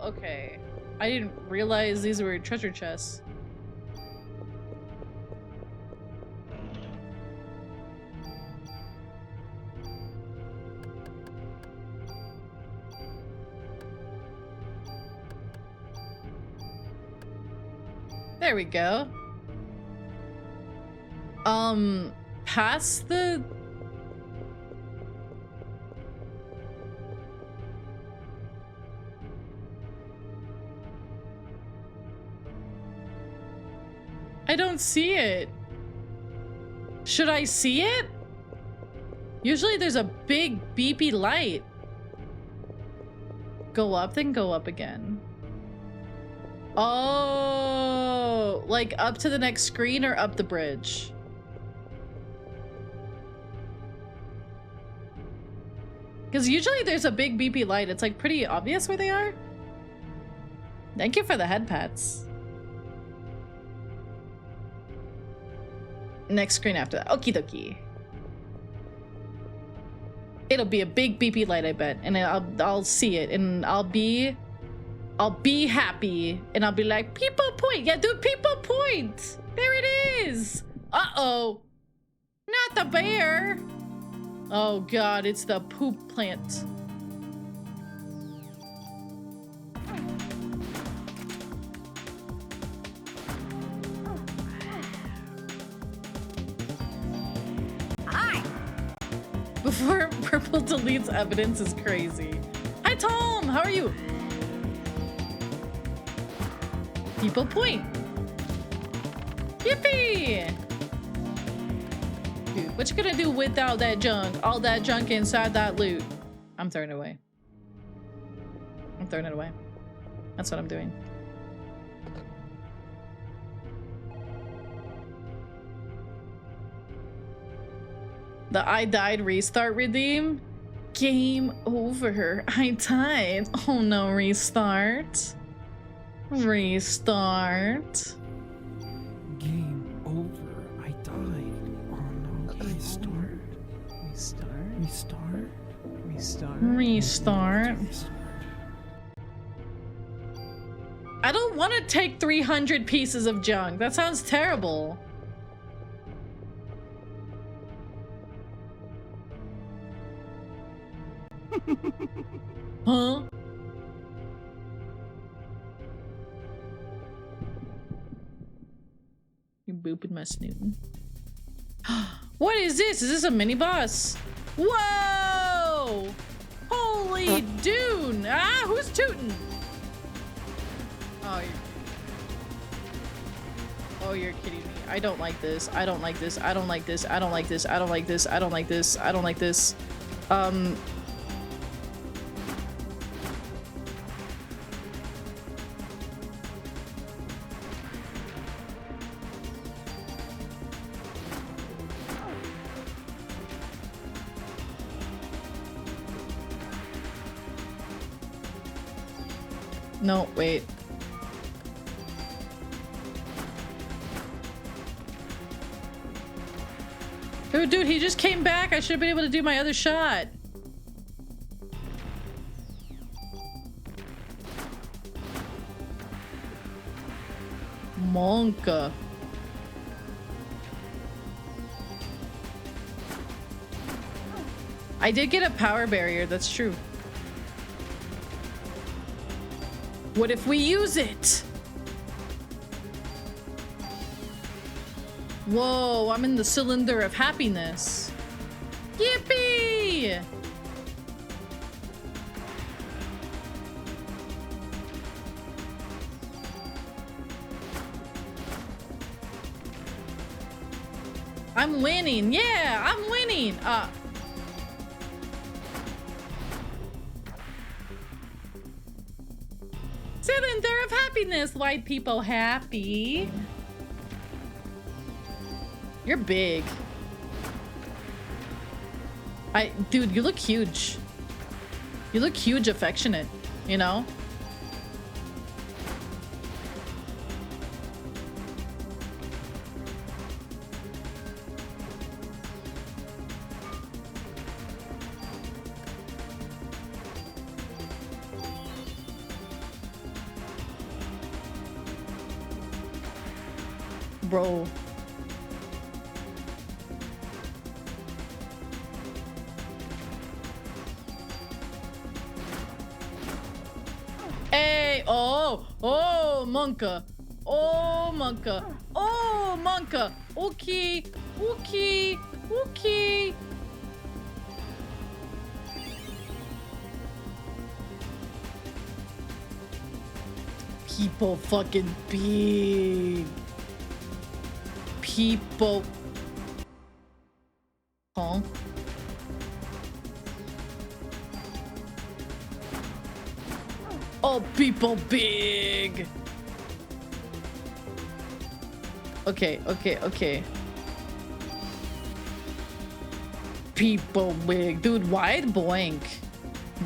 Okay. I didn't realize these were treasure chests. There we go. Past the... I don't see it. Should I see it? Usually there's a big beepy light. Go up, then go up again. Oh, like up to the next screen or up the bridge? Because usually there's a big beepy light. It's like pretty obvious where they are. Thank you for the head pats. Next screen after that. Okie dokie. It'll be a big beepy light, I bet. And I'll see it and I'll be happy and I'll be like, people point. Yeah, dude, people point. There it is. Uh-oh. Not the bear. Oh god, it's the poop plant. Before purple deletes evidence is crazy. Hi Tom, how are you? People point. Yippee! Dude, what you gonna do without that junk? All that junk inside that loot. I'm throwing it away. I'm throwing it away. That's what I'm doing. The I died restart redeem? Game over. I died. Oh no, restart. Restart. Game over. I died. Oh no, restart. Restart. Restart. Restart. Restart. I don't want to take 300 pieces of junk. That sounds terrible. Huh? You're booping my snootin'. What is this? Is this a mini boss? Whoa! Holy dune! Ah, who's tootin'? Oh, you're kidding me. I don't like this. I don't like this. I don't like this. I don't like this. I don't like this. I don't like this. I don't like this. No, wait. Oh, dude, he just came back. I should have been able to do my other shot. Monka. I did get a power barrier, that's true. What if we use it? Whoa, I'm in the cylinder of happiness. Yippee! I'm winning. Yeah, I'm winning. Cylinder of happiness. White people happy. You're big. Dude, you look huge. You look huge, affectionate, you know? Bro. Hey, oh, Monka. Oh, Monka. Oh, Monka. Okay, okay, okay. People fucking big. People. Huh? Oh, people big. Okay, okay, okay. People big. Dude, wide boink.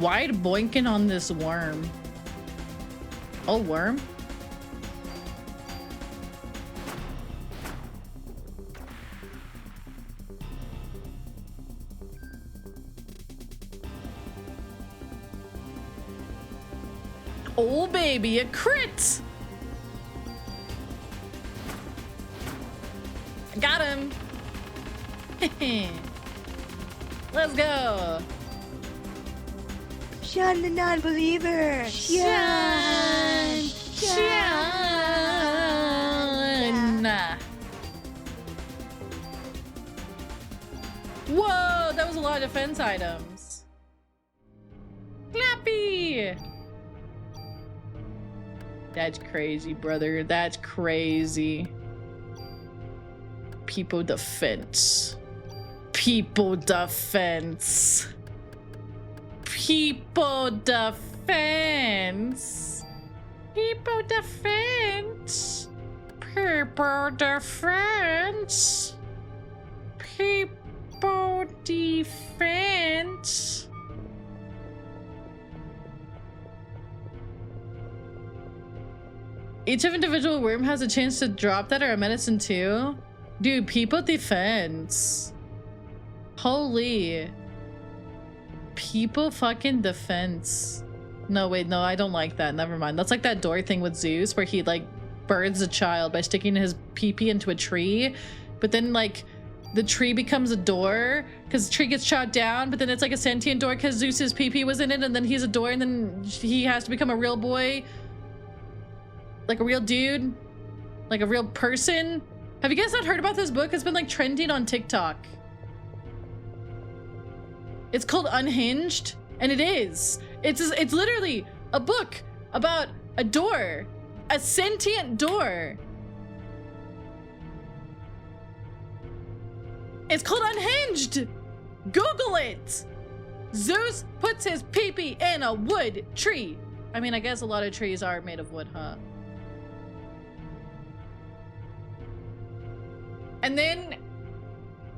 Wide boinking on this worm. Oh, worm? Oh, baby, a crit! I got him. Let's go. Sean the non-believer. Sean. Whoa, that was a lot of defense items. Clappy. That's crazy, brother. That's crazy. People defense. People defense. People defense. People defense. People defense. People defense. Each individual worm has a chance to drop that or a medicine too. Dude, people defense. Holy. People fucking defense. No, wait, no, I don't like that. Never mind. That's like that door thing with Zeus where he like birds a child by sticking his pee-pee into a tree. But then like the tree becomes a door because the tree gets shot down, but then it's like a sentient door because Zeus's pee-pee was in it, and then he's a door, and then he has to become a real boy. Like a real dude. Like a real person. Have you guys not heard about this book? It's been like trending on TikTok. It's called Unhinged, and it is. It's literally a book about a door. A sentient door. It's called Unhinged. Google it. Zeus puts his pee-pee in a wood tree. I mean, I guess a lot of trees are made of wood, huh? And then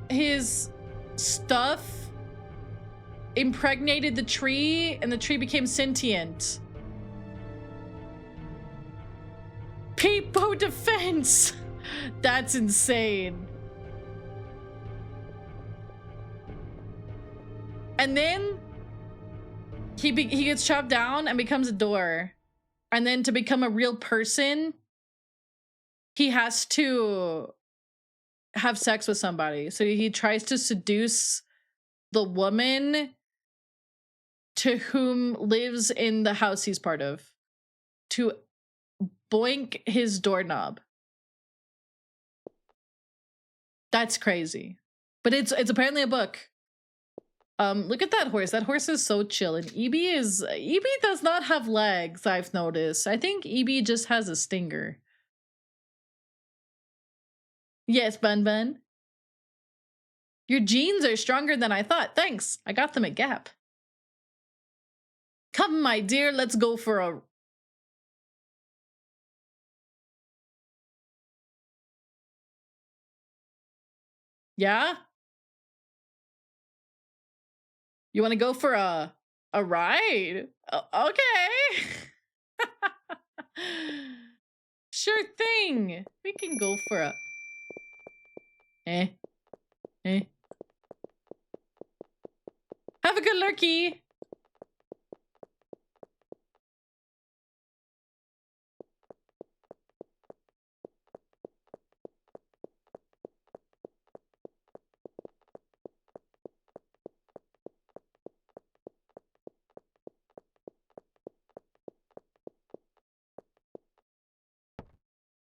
his stuff impregnated the tree, and the tree became sentient. People defense. That's insane. And then he gets chopped down and becomes a door. And then to become a real person, he has to have sex with somebody. So he tries to seduce the woman to whom lives in the house he's part of to boink his doorknob. That's crazy. But it's apparently a book. Look at that horse. That horse is so chill. And EB does not have legs, I've noticed. I think EB just has a stinger. Yes, Bun Bun. Your jeans are stronger than I thought. Thanks. I got them at Gap. Come, my dear, let's go for a... Yeah? You want to go for a ride? Okay. Sure thing. We can go for a... Have a good lurky.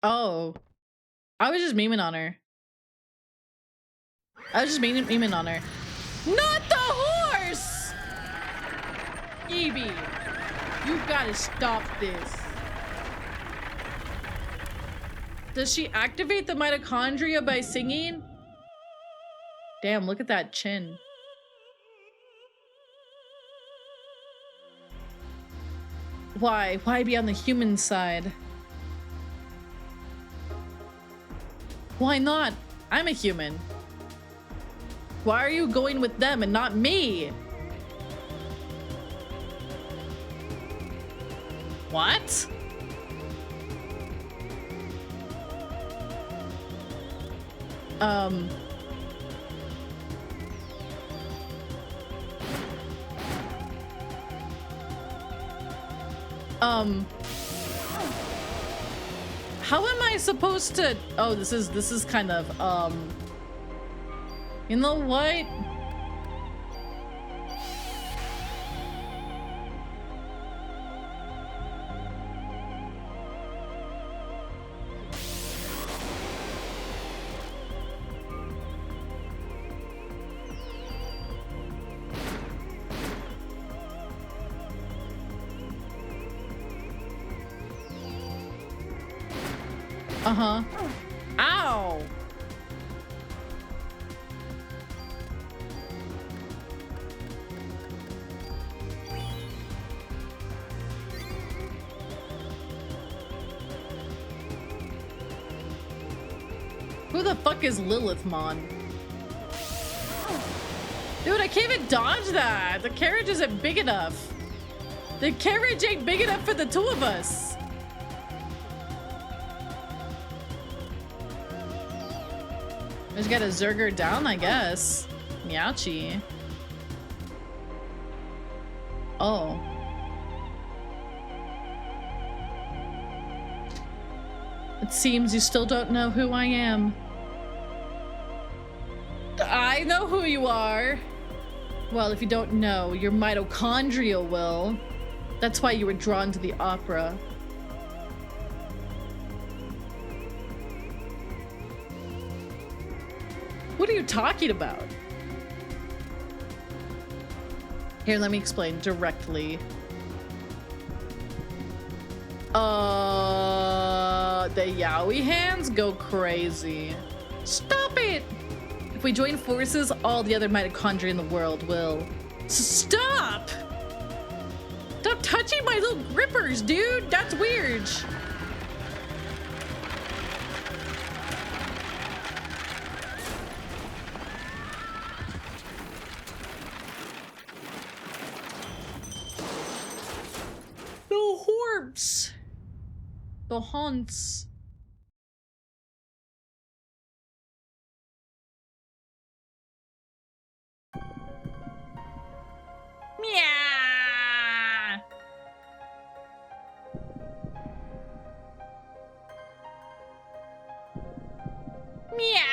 Oh. I was just memeing on her. Memeing on her. Not the horse! Evie, you gotta stop this. Does she activate the mitochondria by singing? Damn, look at that chin. Why? Why be on the human side? Why not? I'm a human. Why are you going with them and not me? What? How am I supposed to... Oh, this is kind of, you know what? Uh-huh. Ow! Who the fuck is Lilithmon? Dude, I can't even dodge that. The carriage isn't big enough. The carriage ain't big enough for the two of us. I just gotta Zerger down, I guess. Meowchi. Oh. It seems you still don't know who I am. I know who you are. Well, if you don't know, your mitochondria will. That's why you were drawn to the opera. What are you talking about? Here, let me explain directly. The yaoi hands go crazy. Stop it! If we join forces, all the other mitochondria in the world will. Stop! Stop touching my little grippers, dude! That's weird! The horps! The haunts. Meow. Meow.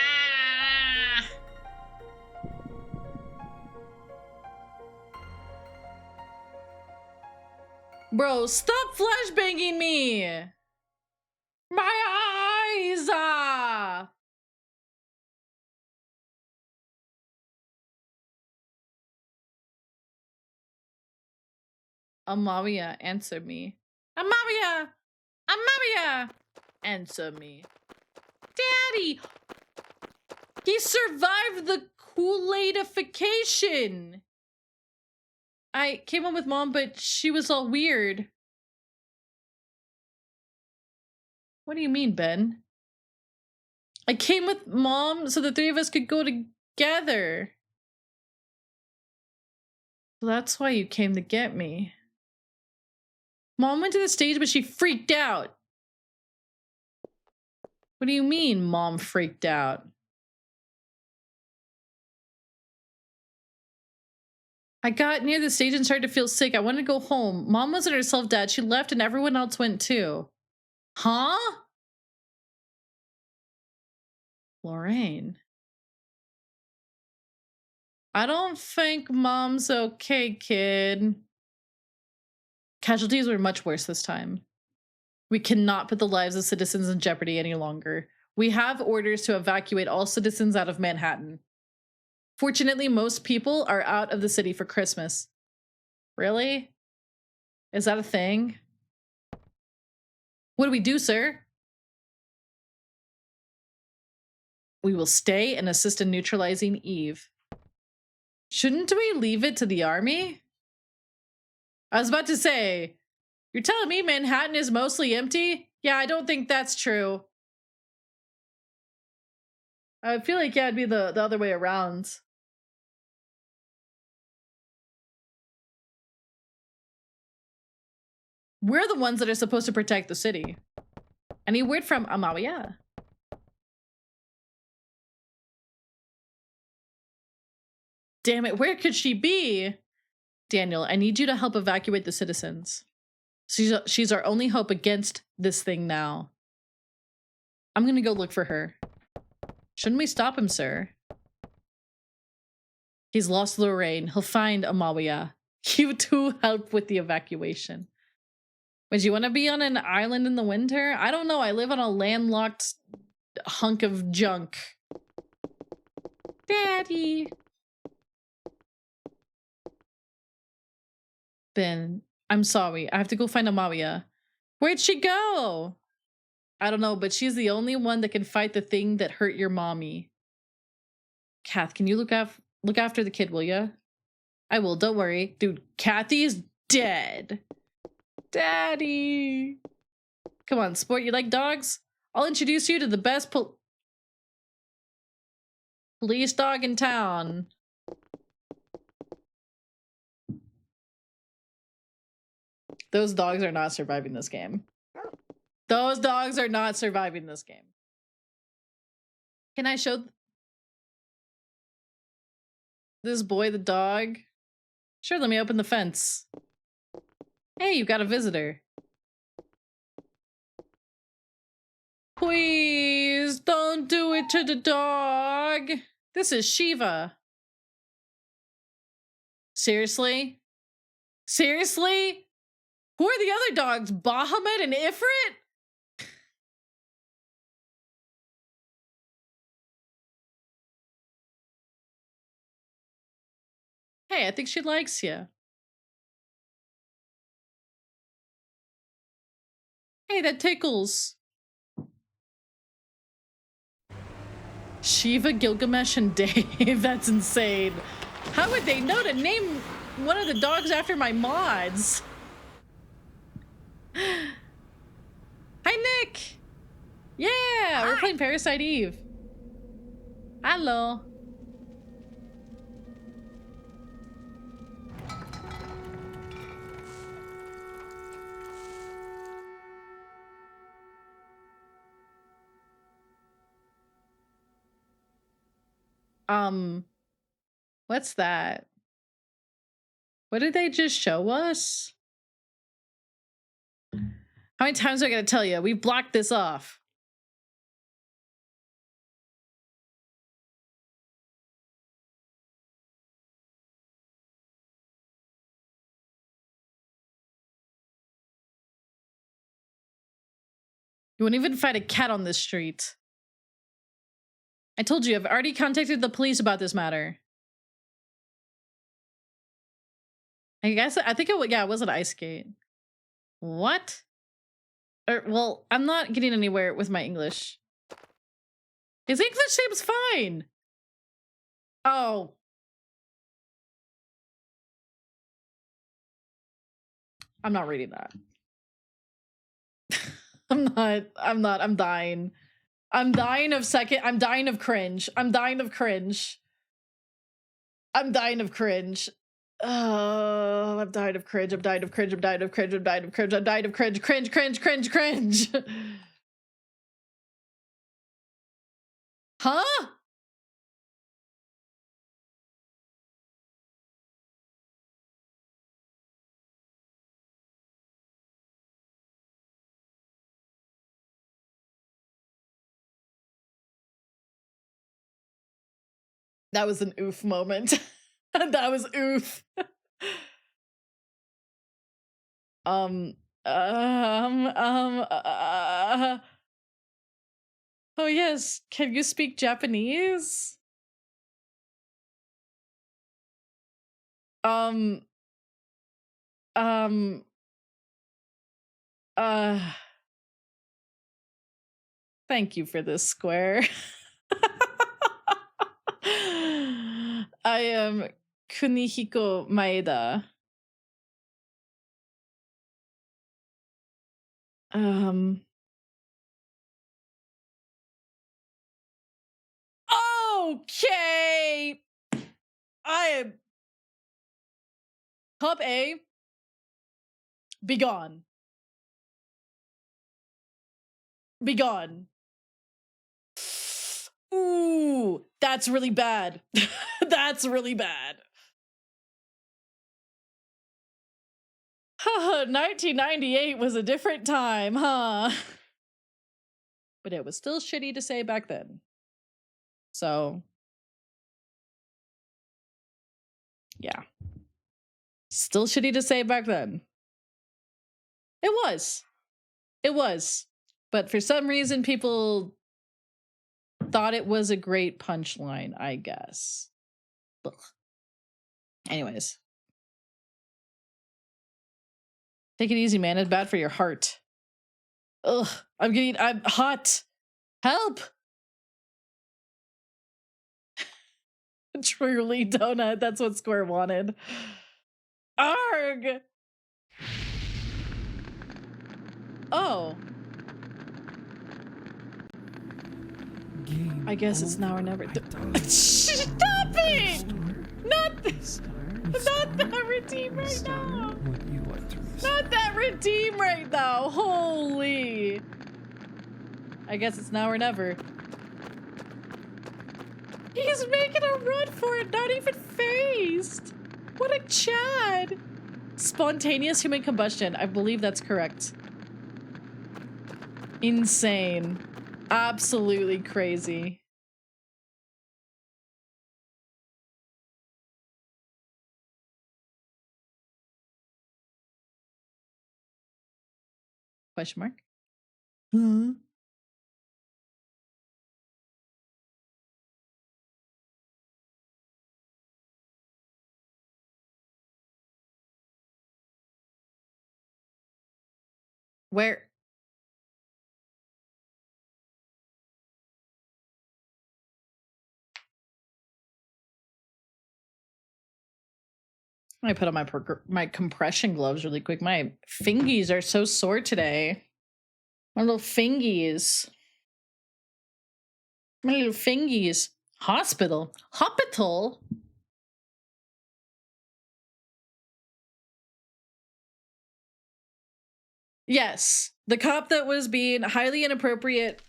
Bro, stop flashbanging me. My eyes. Amaria, answer me. Amaria! Amaria! Answer me. Daddy! He survived the Kool-Aidification! I came home with Mom, but she was all weird. What do you mean, Ben? I came with Mom so the three of us could go together. So that's why you came to get me. Mom went to the stage, but she freaked out. What do you mean, Mom freaked out? I got near the stage and started to feel sick. I wanted to go home. Mom wasn't herself, Dad. She left and everyone else went too. Huh? Lorraine. I don't think Mom's okay, kid. Casualties were much worse this time. We cannot put the lives of citizens in jeopardy any longer. We have orders to evacuate all citizens out of Manhattan. Fortunately, most people are out of the city for Christmas. Really? Is that a thing? What do we do, sir? We will stay and assist in neutralizing Eve. Shouldn't we leave it to the army? I was about to say, you're telling me Manhattan is mostly empty? Yeah, I don't think that's true. I feel like, yeah, it'd be the other way around. We're the ones that are supposed to protect the city. Any word from Amaria? Damn it, where could she be? Daniel, I need you to help evacuate the citizens. She's our only hope against this thing now. I'm gonna go look for her. Shouldn't we stop him, sir? He's lost Lorraine. He'll find Amalia. You two help with the evacuation. Would you want to be on an island in the winter? I don't know. I live on a landlocked hunk of junk. Daddy. Ben, I'm sorry. I have to go find Amalia. Where'd she go? I don't know, but she's the only one that can fight the thing that hurt your mommy. Kath, can you look after the kid, will ya? I will, don't worry. Dude, Kathy is dead. Daddy. Come on, sport, you like dogs? I'll introduce you to the best police dog in town. Those dogs are not surviving this game. Those dogs are not surviving this game. Can I show this boy the dog? Sure, let me open the fence. Hey, you got a visitor. Please don't do it to the dog. This is Shiva. Seriously? Seriously? Who are the other dogs? Bahamut and Ifrit? Hey, I think she likes you. Hey, that tickles. Shiva, Gilgamesh, and Dave. That's insane. How would they know to name one of the dogs after my mods? Hi, Nick. Yeah, hi. We're playing Parasite Eve. Hello. What's that? What did they just show us? How many times am I gonna tell you? We blocked this off. You wouldn't even fight a cat on this street. I told you, I've already contacted the police about this matter. I think it was an ice skate. What? Well, I'm not getting anywhere with my English. His English seems fine. Oh. I'm not reading that. I'm dying. I'm dying of cringe. I'm dying of cringe. I'm dying of cringe. I'm dying of cringe. I'm dying of cringe. I'm dying of cringe. I'm dying of cringe. I'm dying of cringe. I'm dying of cringe. Cringe, cringe, cringe, cringe. Huh? That was an oof moment. That was oof. Oh yes, can you speak Japanese? Thank you for this square. I am Kunihiko Maeda. Okay. I am Cup A. Be gone. Be gone. Ooh, that's really bad. That's really bad. 1998 was a different time, huh? But it was still shitty to say back then. So, yeah. Still shitty to say back then. It was. It was. But for some reason, people thought it was a great punchline, I guess. Ugh. Anyways. Take it easy, man. It's bad for your heart. Ugh, I'm hot. Help! Truly, donut. That's what Square wanted. Arg! Oh. Game I guess it's now or never. Stop it! Not that redeem right now. Would you like to restart? Not that redeem right now. Holy. I guess it's now or never. He's making a run for it, not even phased. What a Chad. Spontaneous human combustion. I believe that's correct. Insane. Absolutely crazy. Question mark? Hmm. Where? I put on my compression gloves really quick. My fingies are so sore today. My little fingies. My little fingies. Hospital. Hospital? Yes. The cop that was being highly inappropriate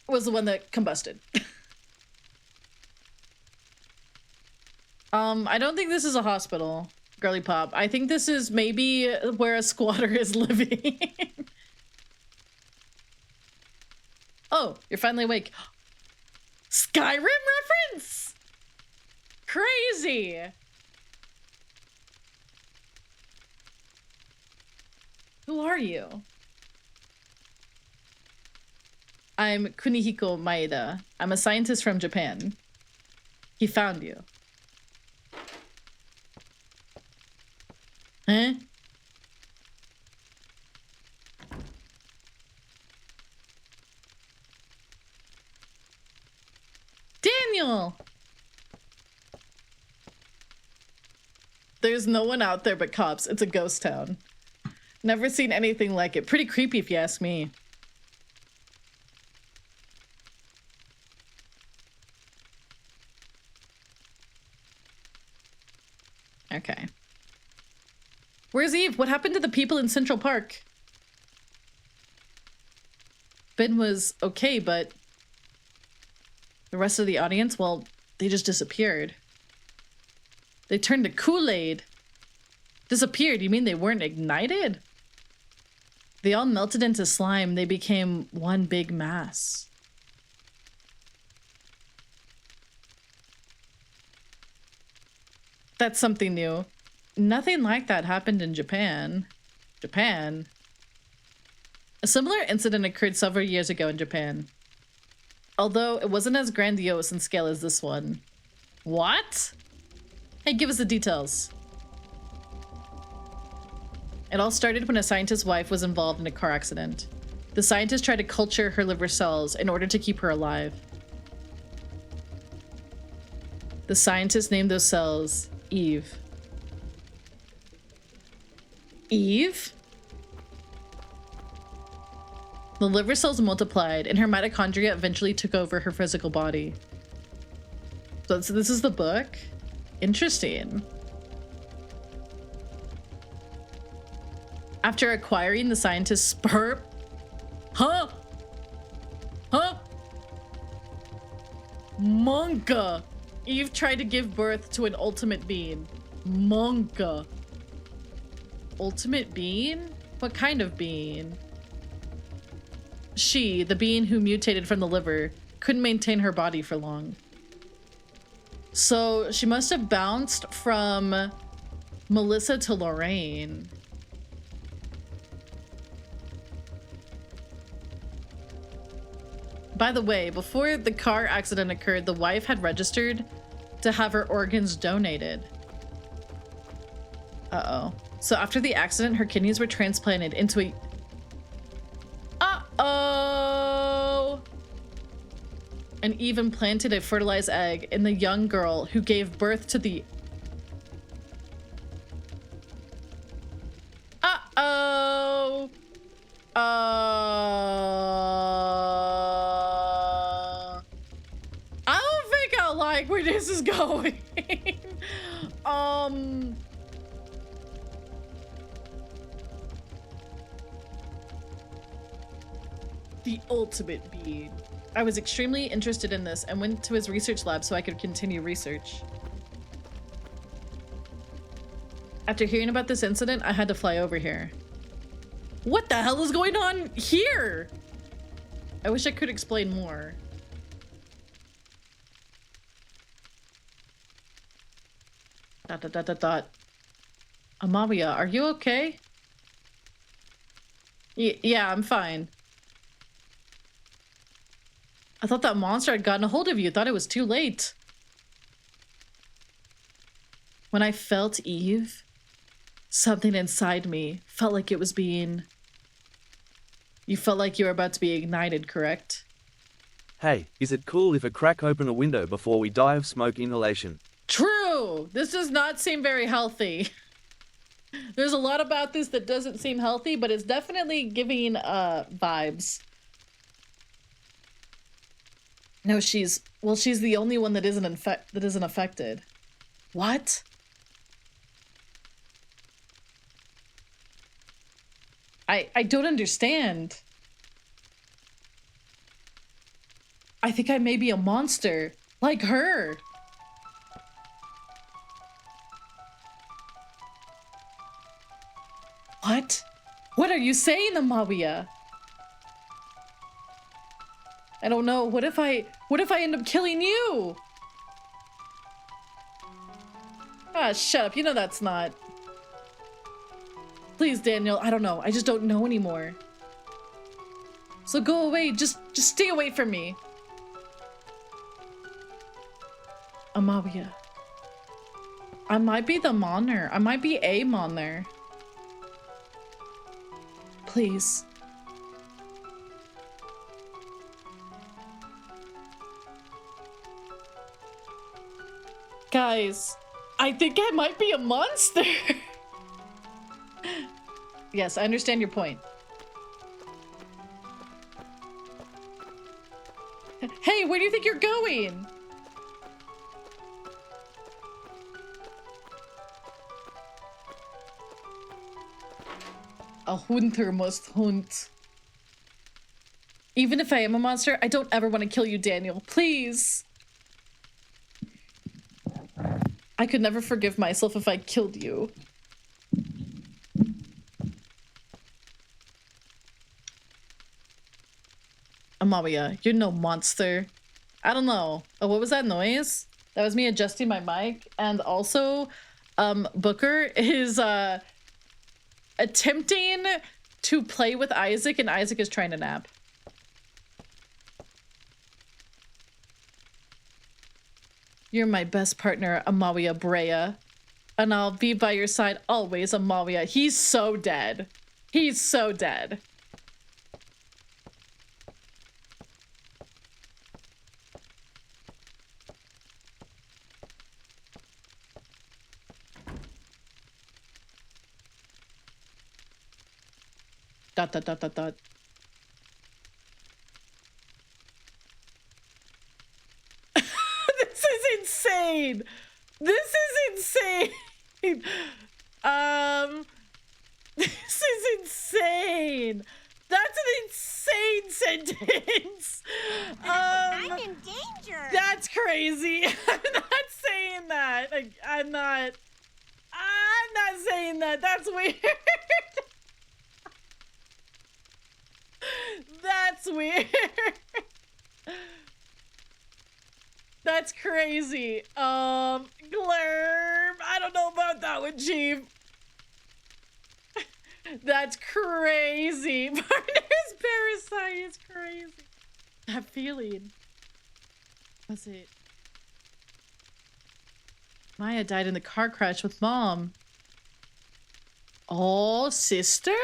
was the one that combusted. I don't think this is a hospital, girly pop. I think this is maybe where a squatter is living. Oh, you're finally awake. Skyrim reference? Crazy. Who are you? I'm Kunihiko Maeda. I'm a scientist from Japan. He found you. Huh? Daniel! There's no one out there but cops. It's a ghost town. Never seen anything like it. Pretty creepy if you ask me. Okay. Where's Eve? What happened to the people in Central Park? Ben was okay, but the rest of the audience, well, they just disappeared. They turned to Kool-Aid. Disappeared? You mean they weren't ignited? They all melted into slime. They became one big mass. That's something new. Nothing like that happened in Japan. Japan? A similar incident occurred several years ago in Japan. Although it wasn't as grandiose in scale as this one. What? Hey, give us the details. It all started when a scientist's wife was involved in a car accident. The scientist tried to culture her liver cells in order to keep her alive. The scientist named those cells Eve. Eve? The liver cells multiplied, and her mitochondria eventually took over her physical body. So this is the book? Interesting. After acquiring the scientist's sperm... Huh? Monka! Eve tried to give birth to an ultimate being. Monka. Ultimate being? What kind of being? She, the being who mutated from the liver, couldn't maintain her body for long. So she must have bounced from Melissa to Lorraine. By the way, before the car accident occurred, the wife had registered to have her organs donated. Uh-oh. So after the accident, her kidneys were transplanted into a... Ah! Uh-oh. And even planted a fertilized egg in the young girl who gave birth to the... Uh-oh. I don't think I like where this is going. The ultimate bead. I was extremely interested in this and went to his research lab so I could continue research. After hearing about this incident, I had to fly over here. What the hell is going on here? I wish I could explain more. Dot dot dot dot dot. Amalia, are you okay? Yeah, I'm fine. I thought that monster had gotten a hold of you. Thought it was too late. When I felt Eve, something inside me felt like it was being... You felt like you were about to be ignited, correct? Hey, is it cool if I crack open a window before we die of smoke inhalation? True! This does not seem very healthy. There's a lot about this that doesn't seem healthy, but it's definitely giving vibes. No, she's the only one that isn't affected. What? I don't understand. I think I may be a monster, like her. What? What are you saying, Amalia? I don't know. What if I end up killing you? Ah, shut up. You know that's not. Please, Daniel. I don't know. I just don't know anymore. So go away. Just stay away from me. Amalia. I might be the moner. I might be a moner. Please. Guys, I think I might be a monster. Yes, I understand your point. Hey, where do you think you're going? A hunter must hunt. Even if I am a monster, I don't ever want to kill you, Daniel. Please. I could never forgive myself if I killed you. Amalia, you're no monster. I don't know. Oh, what was that noise? That was me adjusting my mic. And also, Booker is attempting to play with Isaac, and Isaac is trying to nap. You're my best partner, Amalia Brea. And I'll be by your side always, Amalia. He's so dead. He's so dead. Dot, dot, dot, dot, dot. This is insane. This is insane. This is insane. That's an insane sentence. I'm in danger. That's crazy. I'm not saying that. Like, I'm not saying that. That's weird. That's weird. That's crazy. Glurb. I don't know about that one, Chief. That's crazy. Partner's Parasite is crazy. That feeling. What's it? Maya died in the car crash with Mom. Oh, sister?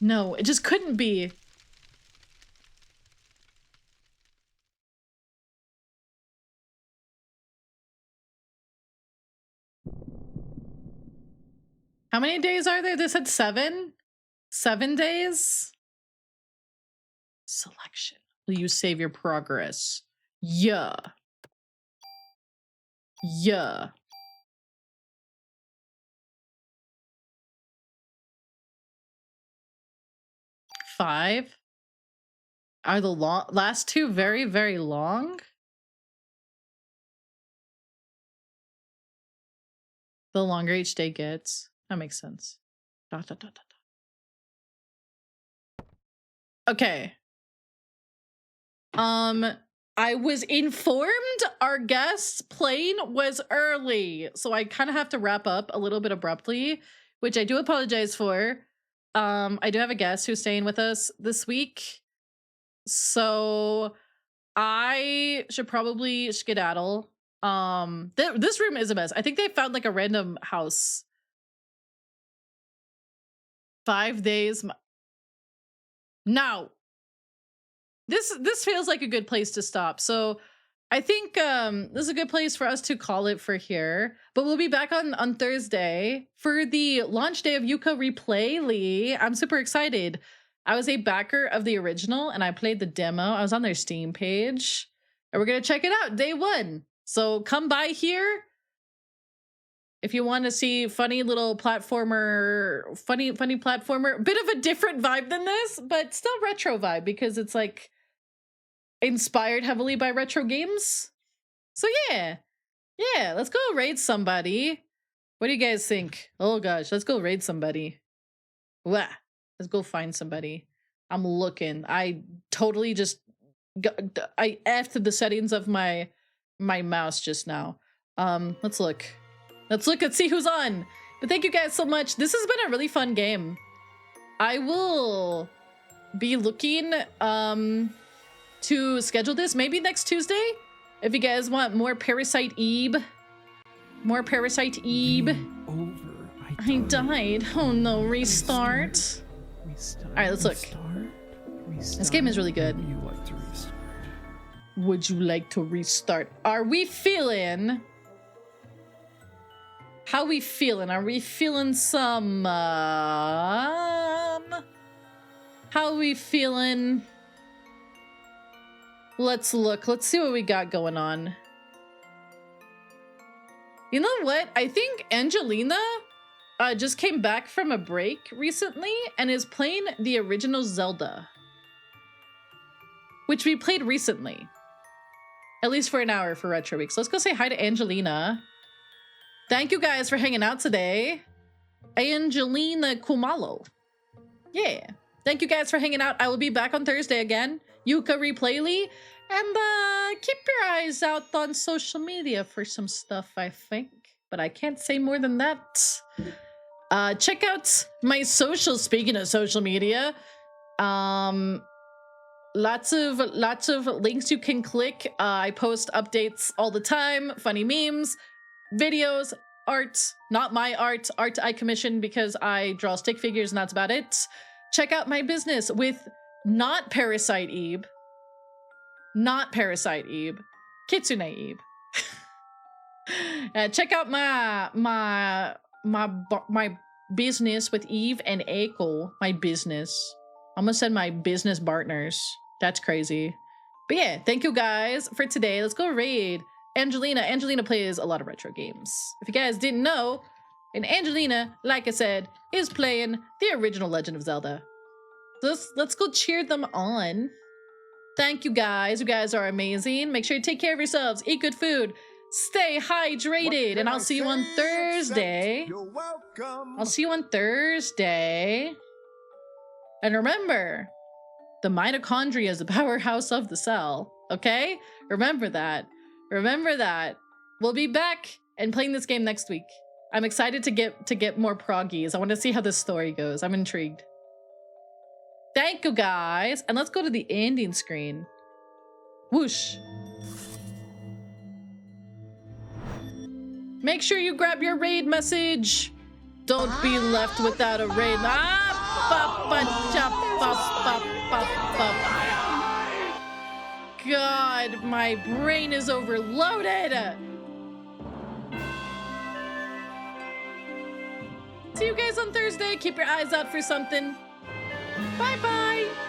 No, it just couldn't be. How many days are there? They said 7? 7 days? Selection. Will you save your progress? Yeah. Yeah. Five. Are the last two very, very long? The longer each day gets. That makes sense. Dot, dot, dot, dot, dot. Okay. I was informed our guest's plane was early, so I kind of have to wrap up a little bit abruptly, which I do apologize for. I do have a guest who's staying with us this week, so I should probably skedaddle. This room is a mess. I think they found like a random house. 5 days. Now, this feels like a good place to stop. So I think this is a good place for us to call it for here. But we'll be back on Thursday for the launch day of Yuka Replay Lee. I'm super excited. I was a backer of the original and I played the demo. I was on their Steam page. And we're gonna check it out day 1. So come by here. If you want to see funny little platformer, funny platformer, bit of a different vibe than this, but still retro vibe because it's like inspired heavily by retro games. So yeah, let's go raid somebody. What do you guys think? Oh gosh, let's go raid somebody. Wah. Let's go find somebody. I'm looking. I totally just I effed the settings of my mouse just now. Let's look. Let's see who's on. But thank you guys so much. This has been a really fun game. I will be looking to schedule this maybe next Tuesday. If you guys want more Parasite Eve. More Parasite Eve. Over. I died. Oh no, restart. Alright, let's look. This game is really good. Would you like to restart? Would you like to restart? Are we feeling... How we feeling? Are we feeling some, How we feeling? Let's look. Let's see what we got going on. You know what? I think Angelina just came back from a break recently and is playing the original Zelda, which we played recently. At least for an hour for Retro Week. So let's go say hi to Angelina. Thank you guys for hanging out today. Angelina Kumalo. Yeah. Thank you guys for hanging out. I will be back on Thursday again. Yuka Replayly. And keep your eyes out on social media for some stuff, I think. But I can't say more than that. Check out my socials. Speaking of social media. Lots of links you can click. I post updates all the time. Funny memes. Videos, art, not my art I commission because I draw stick figures and that's about it. Check out my business with not Parasite Ebe, Kitsune Ebe. Check out my business with Eve and Eiko. My business. I almost said my business partners. That's crazy. But yeah, thank you guys for today. Let's go raid Angelina. Angelina plays a lot of retro games. If you guys didn't know, and Angelina, like I said, is playing the original Legend of Zelda. So let's go cheer them on. Thank you guys. You guys are amazing. Make sure you take care of yourselves. Eat good food. Stay hydrated. And I'll see you on Thursday. You're welcome. I'll see you on Thursday. And remember, the mitochondria is the powerhouse of the cell. Okay? Remember that. Remember that. We'll be back and playing this game next week. I'm excited to get more proggies. I want to see how this story goes. I'm intrigued. Thank you guys. And let's go to the ending screen. Whoosh. Make sure you grab your raid message. Don't be left without a raid. God, my brain is overloaded. See you guys on Thursday. Keep your eyes out for something. Bye-bye.